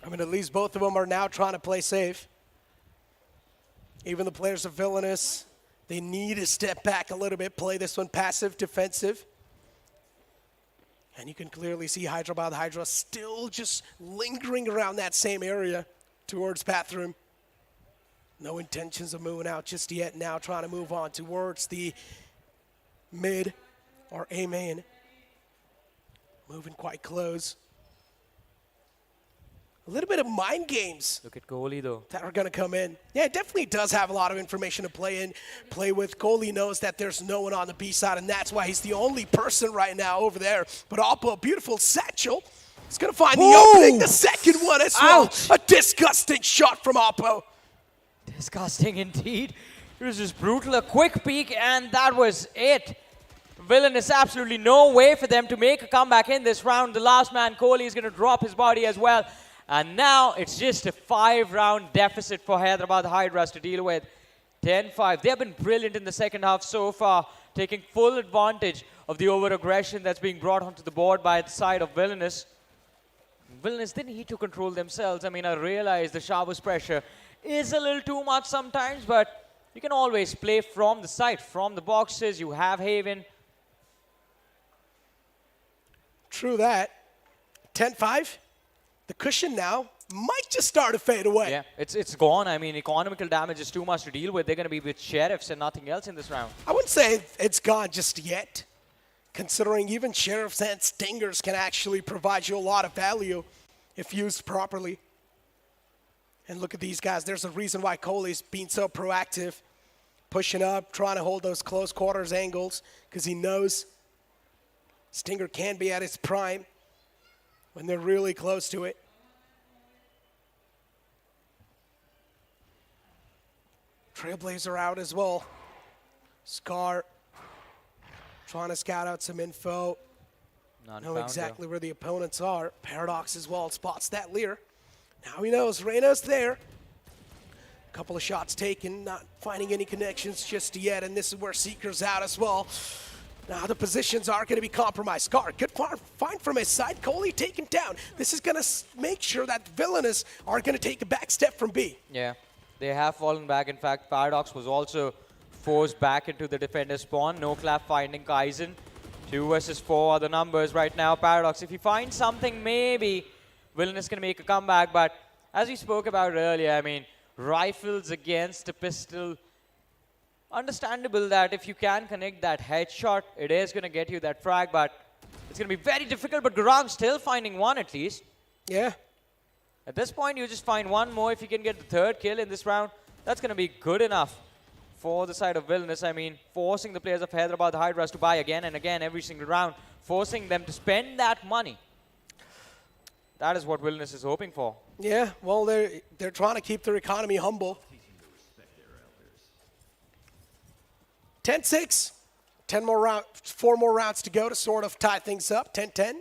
I mean, at least both of them are now trying to play safe. Even the players of Villainous, they need to step back a little bit, play this one passive, defensive. And you can clearly see Hyderabad Hydra still just lingering around that same area towards bathroom. No intentions of moving out just yet. Now trying to move on towards the mid or A main. Moving quite close. A little bit of mind games. Look at Kohli though. That are going to come in. Yeah, it definitely does have a lot of information to play with. Kohli knows that there's no one on the B side, and that's why he's the only person right now over there. But Oppo, beautiful satchel. He's going to find the opening. The second one as well. A disgusting shot from Oppo. Disgusting indeed. It was just brutal. A quick peek, and that was it. Villainous, absolutely no way for them to make a comeback in this round. The last man, Kohli, is going to drop his body as well. And now it's just a 5-round deficit for Hyderabad Hydras to deal with. 10-5. They have been brilliant in the second half so far, taking full advantage of the over-aggression that's being brought onto the board by the side of Villainous. Villainous didn't need to control themselves. I mean, I realize the Showers pressure is a little too much sometimes, but you can always play from the side, from the boxes. You have Haven. True that. 10-5. The cushion now might just start to fade away. Yeah, it's gone. I mean, economical damage is too much to deal with. They're going to be with Sheriffs and nothing else in this round. I wouldn't say it's gone just yet, considering even Sheriffs and Stingers can actually provide you a lot of value if used properly. And look at these guys. There's a reason why Kohli's being so proactive, pushing up, trying to hold those close quarters angles, because he knows Stinger can be at his prime when they're really close to it. Trailblazer out as well. Scar trying to scout out some info. Know exactly where the opponents are. Paradox as well spots that Lear. Now he knows Reyna's there. A couple of shots taken, not finding any connections just yet, and this is where Seeker's out as well. Now the positions are going to be compromised. Scar, good find from his side. Kohli taken down. This is going to make sure that Villainous are going to take a back step from B. Yeah, they have fallen back. In fact, Paradox was also forced back into the defender spawn. No clap finding Kaizen. 2 versus 4 are the numbers right now. Paradox, if he finds something, maybe Villainous can make a comeback. But as we spoke about earlier, I mean, rifles against a pistol. Understandable that if you can connect that headshot, it is going to get you that frag, but it's going to be very difficult. But Garang still finding one at least. Yeah. At this point, you just find one more. If you can get the 3rd kill in this round, that's going to be good enough for the side of Villainous. I mean, forcing the players of Hyderabad Hydras to buy again and again every single round, forcing them to spend that money. That is what Villainous is hoping for. Yeah, well, they're trying to keep their economy humble. 10-6, 4 more rounds to go to sort of tie things up, 10-10,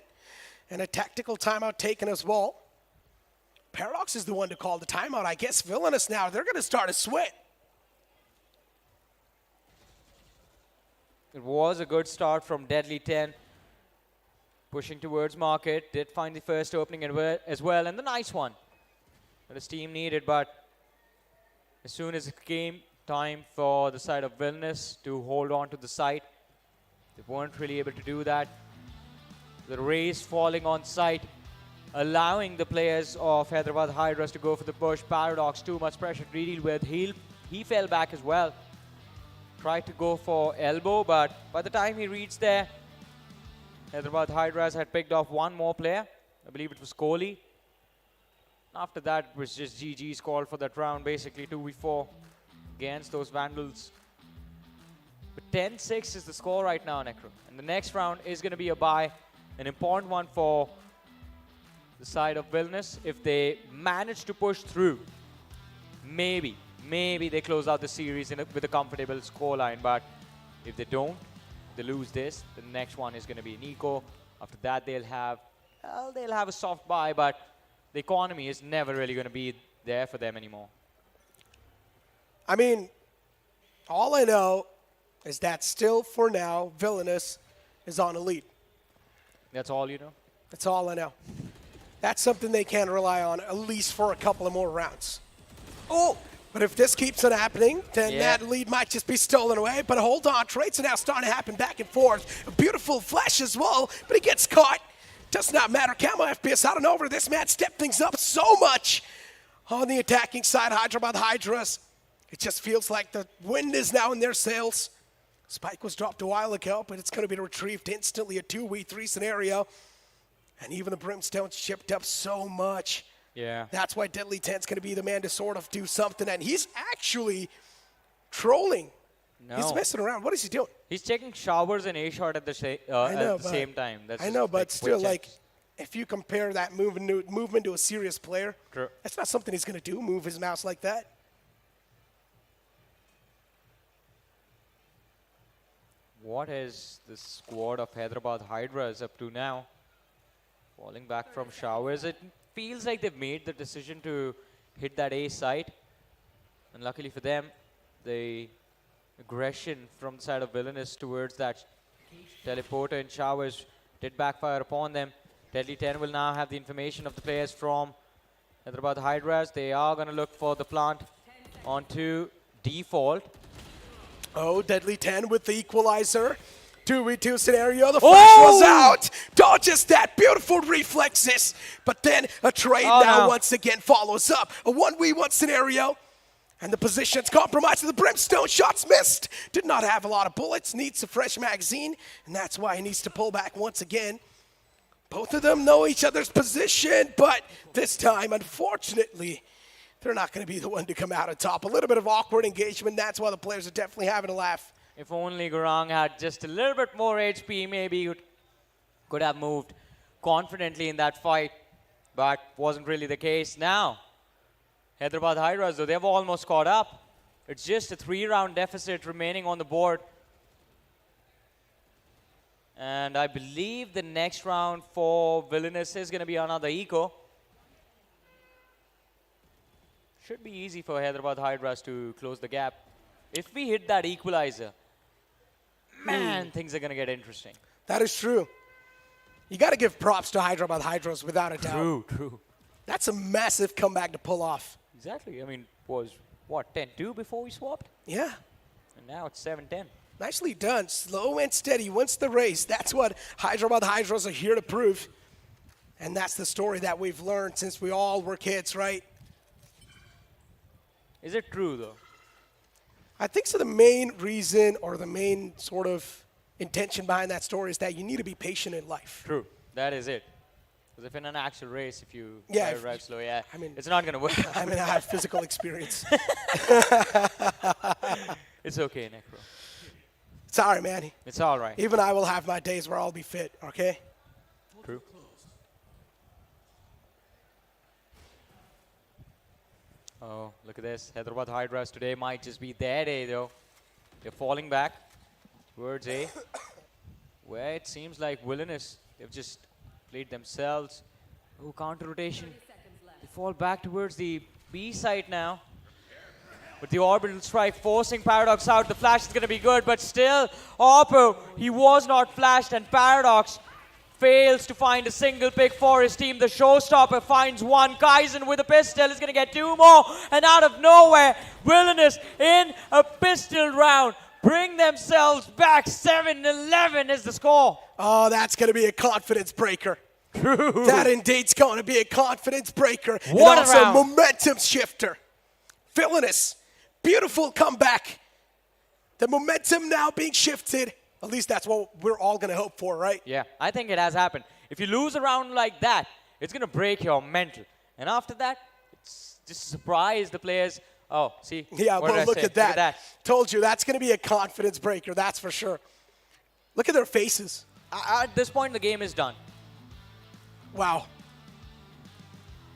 and a tactical timeout taken as well. Paradox is the one to call the timeout. I guess Villainous now, they're going to start a sweat. It was a good start from Deadly 10. Pushing towards market, did find the first opening as well, and the nice one that his team needed, but as soon as it came time for the side of Villainous to hold on to the site, they weren't really able to do that. The race falling on site, allowing the players of Hyderabad Hydras to go for the push. Paradox, too much pressure to deal with. He fell back as well. tried to go for elbow, but by the time he reached there, Hyderabad Hydras had picked off one more player. I believe it was Kohli. After that, it was just GG's called for that round, basically 2v4 against those Vandals. But 10-6 is the score right now, Necro. And the next round is going to be a bye, an important one for the side of Villainous. If they manage to push through, maybe they close out the series with a comfortable scoreline. But if they don't, they lose this. The next one is going to be Nico. After that, they'll have a soft bye, but the economy is never really going to be there for them anymore. I mean, all I know is that still, for now, Villainous is on a lead. That's all you know? That's all I know. That's something they can rely on, at least for a couple of more rounds. Oh! But if this keeps on happening, then that lead might just be stolen away. But hold on, trades are now starting to happen back and forth. A beautiful flash as well, but he gets caught. Does not matter. Camo FPS out and over. This man stepped things up so much on the attacking side. Hyderabad Hydras. It just feels like the wind is now in their sails. Spike was dropped a while ago, but it's going to be retrieved instantly. A 2v3 scenario. And even the Brimstone shipped up so much. Yeah. That's why Deadly 10's going to be the man to sort of do something. And he's actually trolling. No. He's messing around. What is he doing? He's taking showers and A-shot at the same time. That's I know, but still, quick like, checks. if you compare that movement to a serious player, True. that's not something he's going to do, move his mouse like that. What is the squad of Hyderabad Hydras up to now? Falling back from showers. It feels like they've made the decision to hit that A site. And luckily for them, the aggression from the side of Villainous towards that teleporter in showers did backfire upon them. Deadly 10 will now have the information of the players from Hyderabad Hydras. They are going to look for the plant onto default. Oh, Deadly 10 with the equalizer. 2v2 scenario. The flash was out. Dodges that. Beautiful reflexes. But then a trade once again follows up. A 1v1 scenario. And the position's compromised. The Brimstone shots missed. Did not have a lot of bullets. Needs a fresh magazine. And that's why he needs to pull back once again. Both of them know each other's position. But this time, unfortunately, they're not going to be the one to come out on top. A little bit of awkward engagement. That's why the players are definitely having a laugh. If only Gurang had just a little bit more HP, maybe he could have moved confidently in that fight. But wasn't really the case. Now, Hyderabad Hydras, though, they've almost caught up. It's just a 3-round deficit remaining on the board. And I believe the next round for Villainous is going to be another eco. Should be easy for Hyderabad Hydras to close the gap. If we hit that equalizer, man, things are going to get interesting. That is true. You got to give props to Hyderabad Hydras without a doubt. True. That's a massive comeback to pull off. Exactly. I mean, was what, 10-2 before we swapped? Yeah. And now it's 7-10. Nicely done. Slow and steady wins the race. That's what Hyderabad Hydras are here to prove. And that's the story that we've learned since we all were kids, right? Is it true, though? I think so. The main reason or the main sort of intention behind that story is that you need to be patient in life. True. That is it. Because if in an actual race, if you drive slow, I mean, it's not going to work. I mean, I have physical experience. It's okay, Necro. It's all right, man. It's all right. Even I will have my days where I'll be fit, okay? True. Oh, look at this. Hyderabad Hydras today might just be their day, though. They're falling back towards A, where it seems like Villainous, they've just played themselves. Oh, counter rotation. They fall back towards the B side now. But the orbital strike forcing Paradox out. The flash is going to be good, but still, Oppo, he was not flashed, and Paradox fails to find a single pick for his team. The showstopper finds one. Kaizen with a pistol is going to get 2 more. And out of nowhere, Villainous in a pistol round bring themselves back. 7-11 is the score. Oh, that's going to be a confidence breaker. True. That indeed's going to be a confidence breaker. What and also a momentum shifter. Villainous, beautiful comeback. The momentum now being shifted. At least that's what we're all going to hope for, right? Yeah, I think it has happened. If you lose a round like that, it's going to break your mental. And after that, it's just surprise the players. Oh, see? Yeah, what did I look say? at that. Look at that. Told you, that's going to be a confidence breaker, that's for sure. Look at their faces. At this point, the game is done. Wow.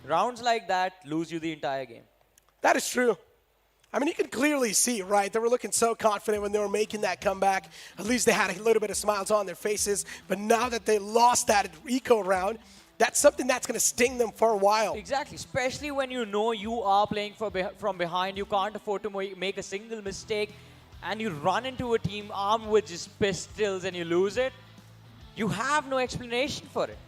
Rounds like that lose you the entire game. That is true. I mean, you can clearly see, right? They were looking so confident when they were making that comeback. At least they had a little bit of smiles on their faces. But now that they lost that eco round, that's something that's going to sting them for a while. Exactly, especially when you know you are playing from behind. You can't afford to make a single mistake. And you run into a team armed with just pistols and you lose it. You have no explanation for it.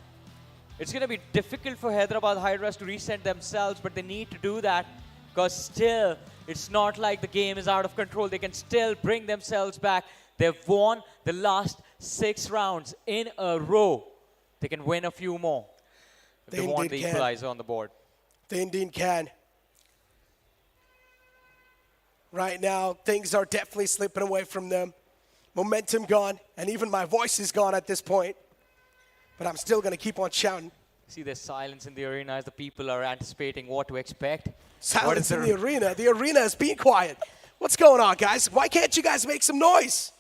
It's going to be difficult for Hyderabad Hydras to reset themselves, but they need to do that because still, it's not like the game is out of control. They can still bring themselves back. They've won the last 6 rounds in a row. They can win a few more if they want the equalizer on the board. They indeed can. Right now, things are definitely slipping away from them. Momentum gone, and even my voice is gone at this point. But I'm still going to keep on shouting. See, there's silence in the arena as the people are anticipating what to expect. Silence in the arena. The arena is being quiet. What's going on, guys? Why can't you guys make some noise?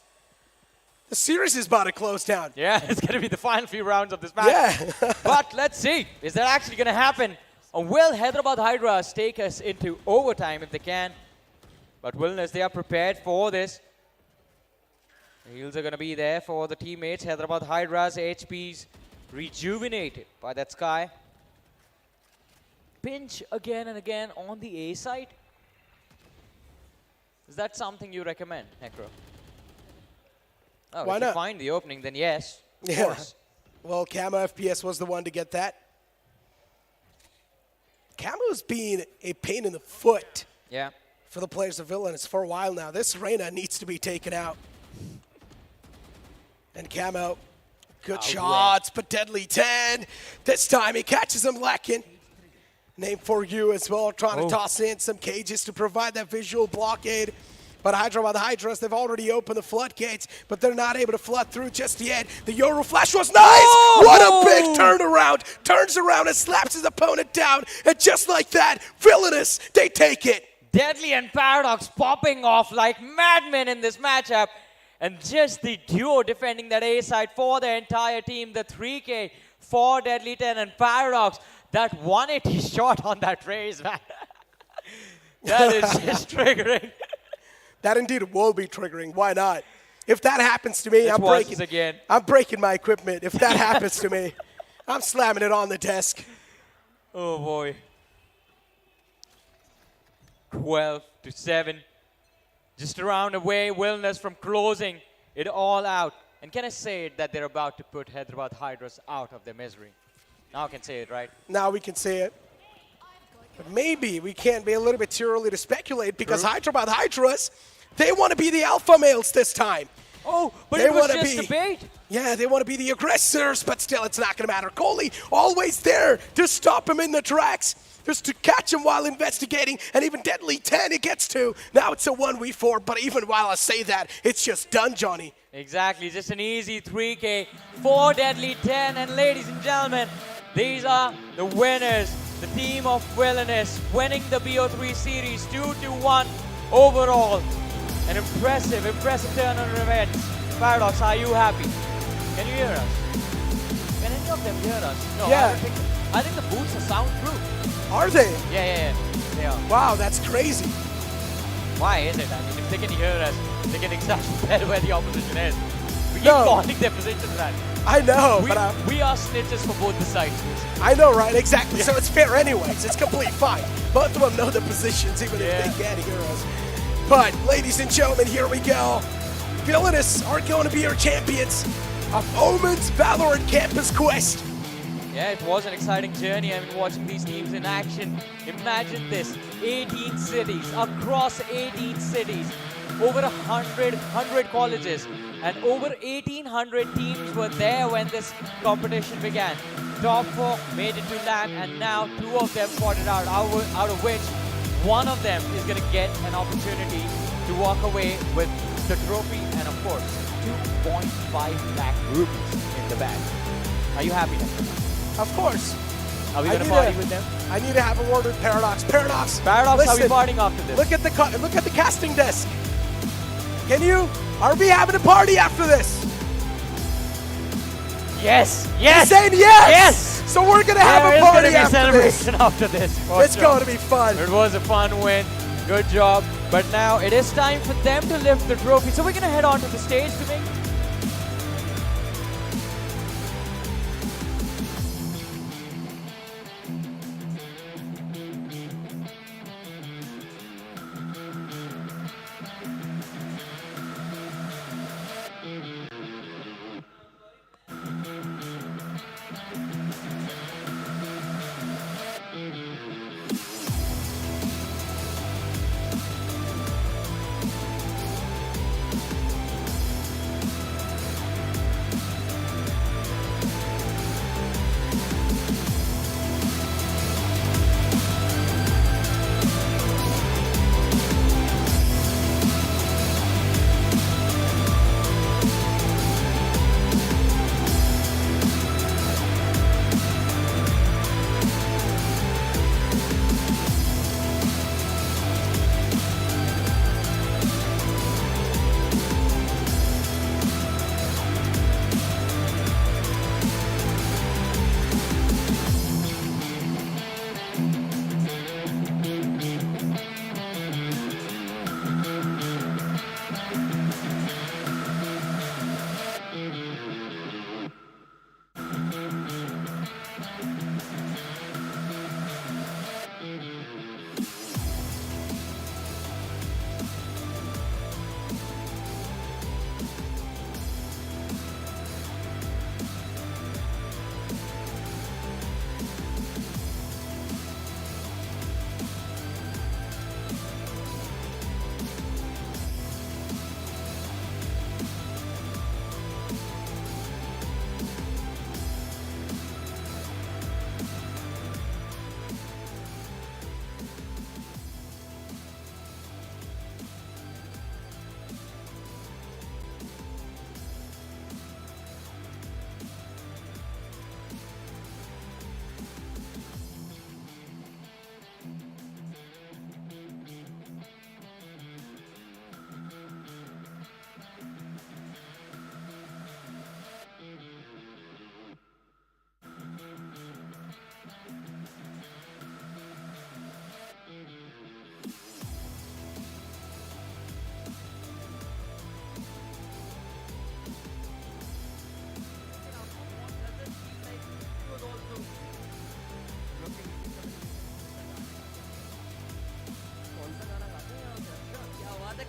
The series is about to close down. Yeah, it's going to be the final few rounds of this match. Yeah. But let's see. Is that actually going to happen? Or will Hyderabad Hydras take us into overtime if they can? But Villainous, they are prepared for this. The heals are going to be there for the teammates. Hyderabad Hydras, HPs rejuvenated by that Sky. Pinch again and again on the A side. Is that something you recommend, Necro? Oh, Why if not? you find the opening, then yes, of Yeah. course. Well, Camo FPS was the one to get that. Camo's been a pain in the foot for the players of Villainous for a while now. This Reyna needs to be taken out. And Camo, good shots, but deadly 10. This time he catches him lacking. Name for you as well, trying to toss in some cages to provide that visual blockade. But Hyderabad Hydras, they've already opened the floodgates, but they're not able to flood through just yet. The Yoru flash was nice! What a big turnaround! Turns around and slaps his opponent down, and just like that, Villainous, they take it. Deadly and Paradox popping off like madmen in this matchup. And just the duo defending that A side for the entire team. The 3K for Deadly 10 and Paradox. That 180 shot on that raise, man. That is just triggering. That indeed will be triggering. Why not? If that happens to me, Let's I'm watch breaking. this again. I'm breaking my equipment. If that happens to me, I'm slamming it on the desk. Oh boy. 12-7. Just a round away. Villainous from closing it all out. And can I say it that they're about to put Hyderabad Hydras out of their misery? Now I can say it, right? Now we can say it. But maybe we can't be a little bit too early to speculate because Hyderabad Hydras, they want to be the alpha males this time. Oh, but they it was wanna just a bait. Yeah, they want to be the aggressors, but still it's not going to matter. Coley always there to stop him in the tracks, just to catch him while investigating, and even Deadly 10 it gets to. Now it's a 1v4, but even while I say that, it's just done, Johnny. Exactly, just an easy 3K for Deadly 10. And ladies and gentlemen, these are the winners. The team of Villainous winning the BO3 series 2-1 overall. An impressive turn on events. Paradox, are you happy? Can you hear us? Can any of them hear us? No, Yeah. I think the boots are soundproof. Are they? Yeah. They are. Wow, that's crazy. Why is it? I mean, if they can hear us, they can exactly tell where the opposition is. We keep No. calling their positions, man. I know, we are snitches for both the sides. I know, right? Exactly. So it's fair anyways. It's completely fine. Both of them know the positions, even if they can't hear us. But, ladies and gentlemen, here we go. Villainous are going to be our champions of OMEN's Valorant Campus Quest. Yeah, it was an exciting journey. I mean, watching these teams in action. Imagine this, 18 cities, across 18 cities, over 100 colleges, and over 1,800 teams were there when this competition began. Top 4 made it to LAN, and now 2 of them fought it out of which one of them is going to get an opportunity to walk away with the trophy, and of course, 2.5 lakh rupees in the bag. Are you happy now? Of course. Are we going to party with them? I need to have a word with Paradox. Paradox, Paradox, are we listen, partying after this? Look at the casting desk. Can you? Are we having a party after this? Yes! Yes! He's saying yes! Yes! So we're gonna have There a is party gonna be after celebration this. after this. for It's sure. going to be fun. It was a fun win. Good job. But now it is time for them to lift the trophy. So we're gonna head on to the stage to make.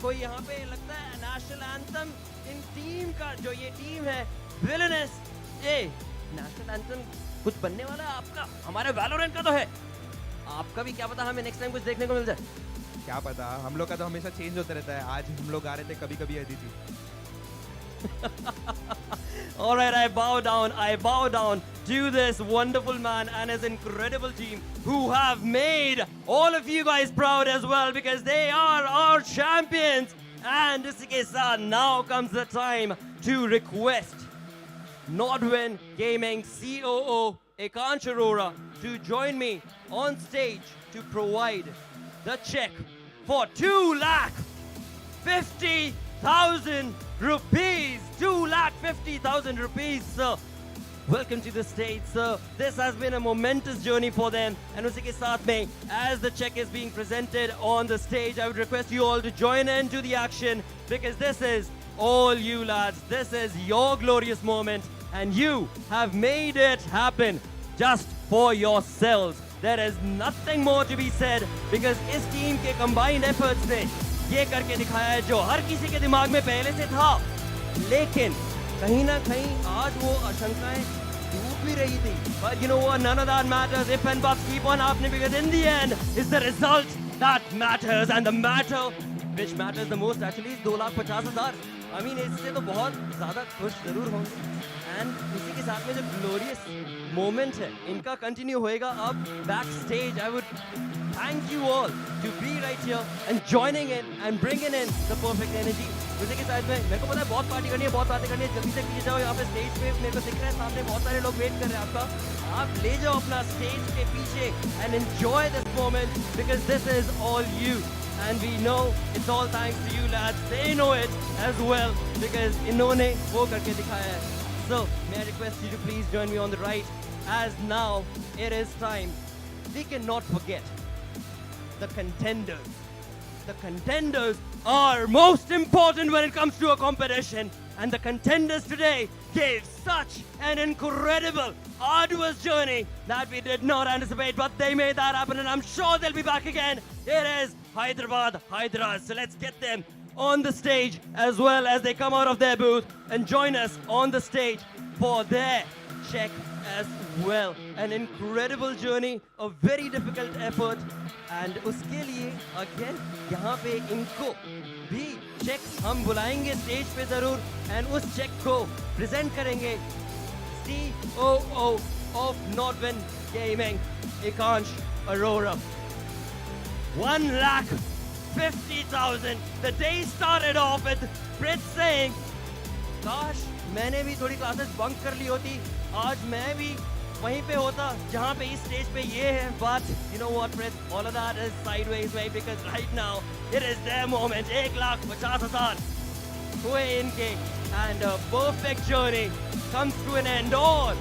कोई यहाँ पे लगता है नेशनल एंथम इन टीम का जो ये टीम है विलनेस ये नेशनल एंथम कुछ बनने वाला है आपका हमारे वैलोरेंट का तो है आपका भी क्या पता हमें नेक्स्ट टाइम कुछ देखने को मिल जाए क्या पता हम लोग का तो हमेशा चेंज होता रहता है आज हम लोग गा रहे थे कभी कभी Aditi All right, I bow down to this wonderful man and his incredible team who have made all of you guys proud as well because they are our champions. And now comes the time to request Nodwin Gaming COO Ekant Arora to join me on stage to provide the check for 2,50,000 rupees. 2,50,000 rupees, sir. Welcome to the stage, sir. This has been a momentous journey for them. And usi ke saath mein, as the check is being presented on the stage, I would request you all to join in to the action because this is all you lads. This is your glorious moment and you have made it happen just for yourselves. There is nothing more to be said because this team ke combined efforts ne ये करके दिखाया है जो हर किसी के दिमाग में पहले से था लेकिन कहीं ना कहीं आज वो आशंकाएं टूट भी रही थी but you know what none of that matters if and buts keep on happening because in the end is the result that matters and the matter which matters the most actually is 2,50,000 I mean इससे तो बहुत ज़्यादा खुश ज़रूर होंगे and इसी के साथ में जो glorious moment है इनका continue होएगा अब backstage I would thank you all to be right here and joining in and bringing in the perfect energy. उसी के साथ में मेरे को पता है बहुत पार्टी करनी है, बहुत बातें करनी है, जल्दी से पीछे जाओ, यहाँ पे स्टेज पे मेरे को दिख रहा है सामने बहुत सारे लोग वेट कर रहे हैं आपका, आप ले जाओ अपना स्टेज के पीछे and enjoy this moment because this is all you and we know it's all thanks to you lads. They know it as well because इन्होंने वो करके दिखाया है. So may I request you to please join me on the right as now it is time. We cannot forget the contenders. The contenders are most important when it comes to a competition, and the contenders today gave such an incredible, arduous journey that we did not anticipate, but they made that happen and I'm sure they'll be back again. It is Hyderabad Hydras. So let's get them on the stage as well as they come out of their booth and join us on the stage for their check as well. An incredible journey, a very difficult effort, and उसके लिए again यहाँ पे इनको भी check हम बुलाएंगे stage पे ज़रूर and उस check को present करेंगे COO of Nodwin Gaming, Ekansh Arora. 1,50,000. The day started off with Prit saying, "Gosh, मैंने भी थोड़ी classes bunk कर ली होती, आज मैं भी वहीं पे होता जहाँ पे इस स्टेज पे ये है." But you know what, Prit? All of that is sideways, mate, because right now it is their moment. 1,50,000 हुए इनके, and a perfect journey comes to an end, or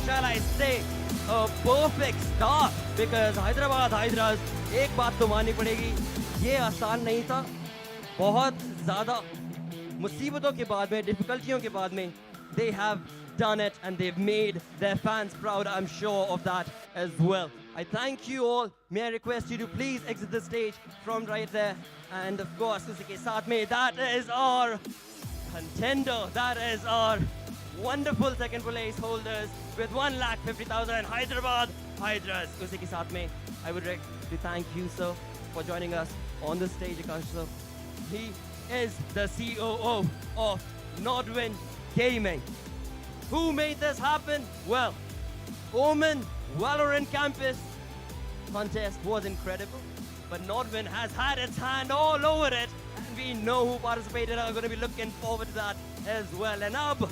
shall I say, a perfect start, because Hyderabad Hydras, एक बात तो माननी पड़ेगी, ये आसान नहीं था. बहुत ज़्यादा मुसीबतों के बाद में, डिफिकल्टियों के बाद में, they have done it and they've made their fans proud. I'm sure of that as well. I thank you all. May I request you to please exit the stage from right there. And of course, उसी के साथ में, that is our contender. That is our wonderful second place holders with 1,50,000 Hyderabad Hydras. उसी के साथ में, I would like to thank you, sir, for joining us on the stage, Ekansh sir. He is the COO of Nodwin Gaming. Who made this happen? Well, OMEN Valorant Campus contest was incredible, but Nodwin has had its hand all over it, and we know who participated. I'm going to be looking forward to that as well. And अब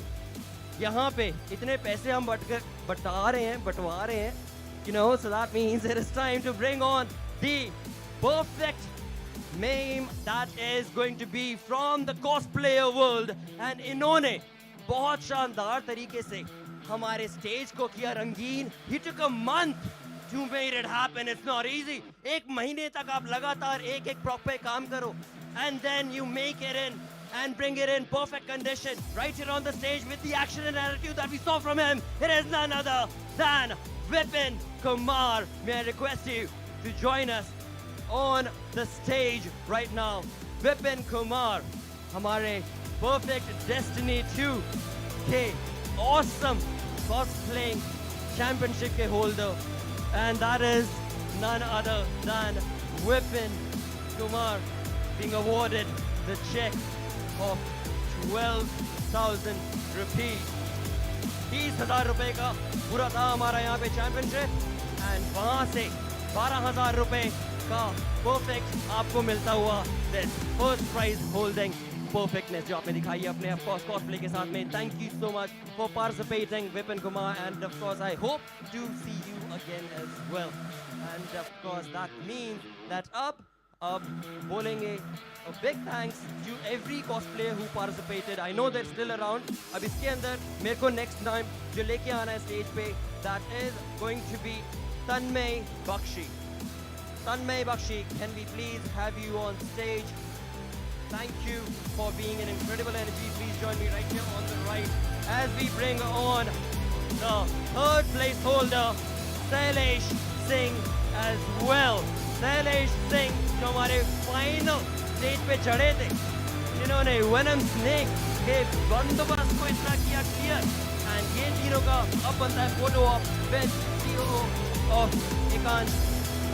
यहाँ पे इतने पैसे हम बटवा रहे हैं, you know, so that means it is time to bring on the perfect meme that is going to be from the cosplayer world, and इन्होंने बहुत शानदार तरीके से हमारे स्टेज को किया रंगीन. He took a month to make it happen. It's not easy. एक महीने तक आप लगातार एक prop पे काम करो, and then you make it in and bring it in perfect condition right here on the stage with the action and attitude that we saw from him. It is none other than Vipin Kumar. May I request you to join us on the stage right now. Vipin Kumar, हमारे Perfect Destiny 2 के awesome cosplaying championship के holder, and that is none other than Vipin Kumar being awarded the check of 12,000 rupees. 30,000 रुपए का पूरा था हमारा यहाँ पे championship, and वहाँ से 12,000 रुपए का perfect आपको मिलता हुआ this first prize holding perfectness जो आपने दिखाई है अपने of course cosplay के साथ में. Thank you so much for participating, Vipin Kumar, and of course I hope to see you again as well. And of course that means that अब बोलेंगे a big thanks to every cosplayer who participated. I know they're still around. अब इसके अंदर मेरे को next time जो लेके आना है stage पे, that is going to be Tanmay Bakshi. Tanmay Bakshi, can we please have you on stage? Thank you for being an incredible energy. Please join me right here on the right as we bring on the third place holder, Sailesh Singh as well. Sailesh Singh जो हमारे final stage पे चढ़े थे, जिन्होंने Venom Snake के बंदोबस्त को इतना किया clear, and ये तीनों का अब बनता है photo op with COO of Ekansh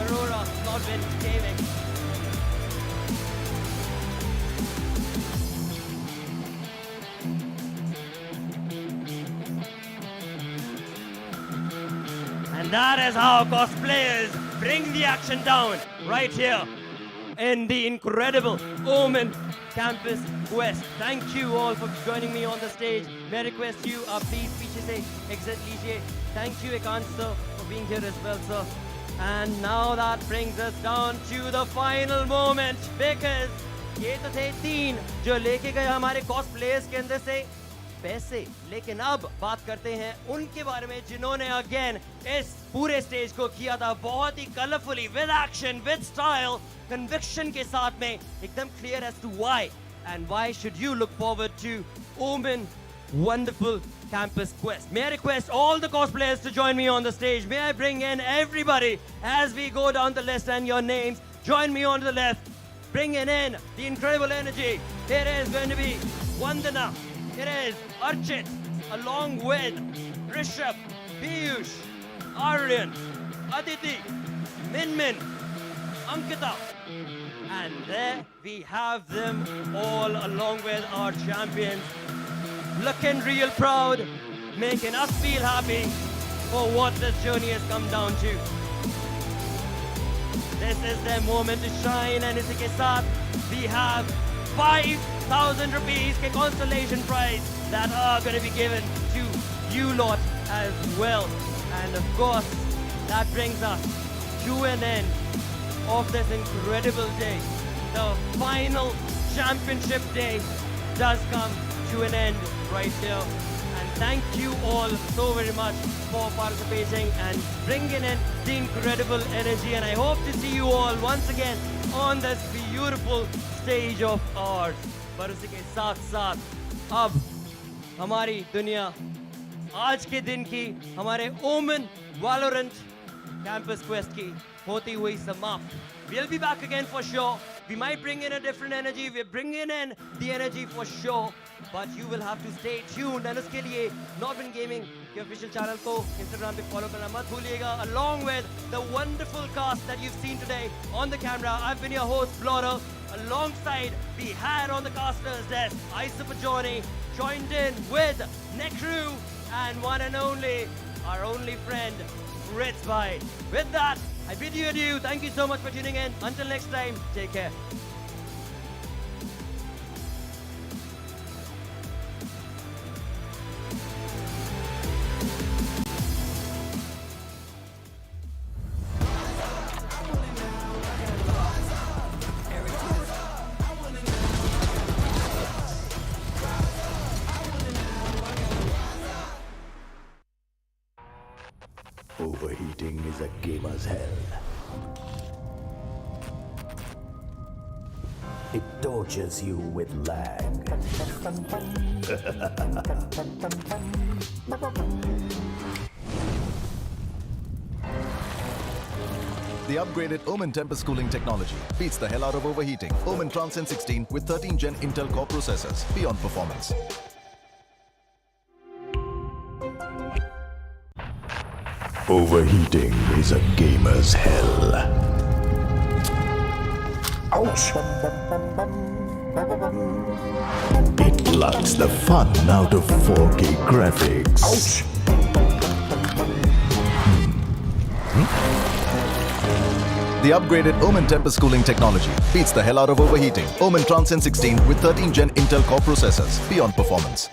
Arora, Nodwin Gaming. And that is how cosplayers bring the action down right here in the incredible Omen Campus Quest. Thank you all for joining me on the stage. May I request you, please पीछे से exit लीजिए. Thank you Ekant sir for being here as well sir. And now that brings us down to the final moment, because ये तो थे 3 जो लेके गए हमारे कॉस्ट प्लेयर्स के अंदर से पैसे, लेकिन अब बात करते हैं उनके बारे में जिन्होंने अगेन इस पूरे स्टेज को किया था बहुत ही colourfully, with action, with style, conviction के साथ में, एकदम clear as to why and why should you look forward to Omen wonderful campus quest. May I request all the cosplayers to join me on the stage? May I bring in everybody as we go down the list and your names? Join me on the left. Bringing in the incredible energy. It is going to be Vandana. It is Archit, along with Rishabh, Piyush, Aryan, Aditi, Minmin, Ankita. And there we have them all along with our champions. Looking real proud, making us feel happy for what this journey has come down to. This is their moment to shine, and इसी के साथ we have 5,000 rupees के consolation prize that are going to be given to you lot as well. And of course, that brings us to an end of this incredible day. The final championship day does come to an end right here, and thank you all so very much for participating and bringing in the incredible energy, and I hope to see you all once again on this beautiful stage of ours. पर उसी के साथ साथ अब हमारी दुनिया आज के दिन की हमारे ओमेन वैलोरेंट कैंपस क्वेस्ट की होती हुई समाप्त. We'll be back again for sure. We might bring in a different energy. We're bringing in the energy for sure. But you will have to stay tuned. And उसके लिए Northern Gaming के official channel को Instagram पे follow करना मत भूलिएगा. Along with the wonderful cast that you've seen today on the camera. I've been your host, Blora. Alongside, we had on the casters desk, Super Johnny, joined in with Nekru and one and only, our only friend, Ritz Bhai. With that, I bid you adieu. Thank you so much for tuning in. Until next time, take care. Overheating is a gamer's hell. It tortures you with lag. The upgraded Omen Tempest cooling technology beats the hell out of overheating. Omen Transcend 16 with 13 Gen Intel Core processors. Beyond performance. Overheating is a gamer's hell. Ouch! It blocks the fun out of 4K graphics. Ouch! The upgraded Omen Tempest cooling technology beats the hell out of overheating. Omen Transcend 16 with 13 Gen Intel Core processors. Beyond performance.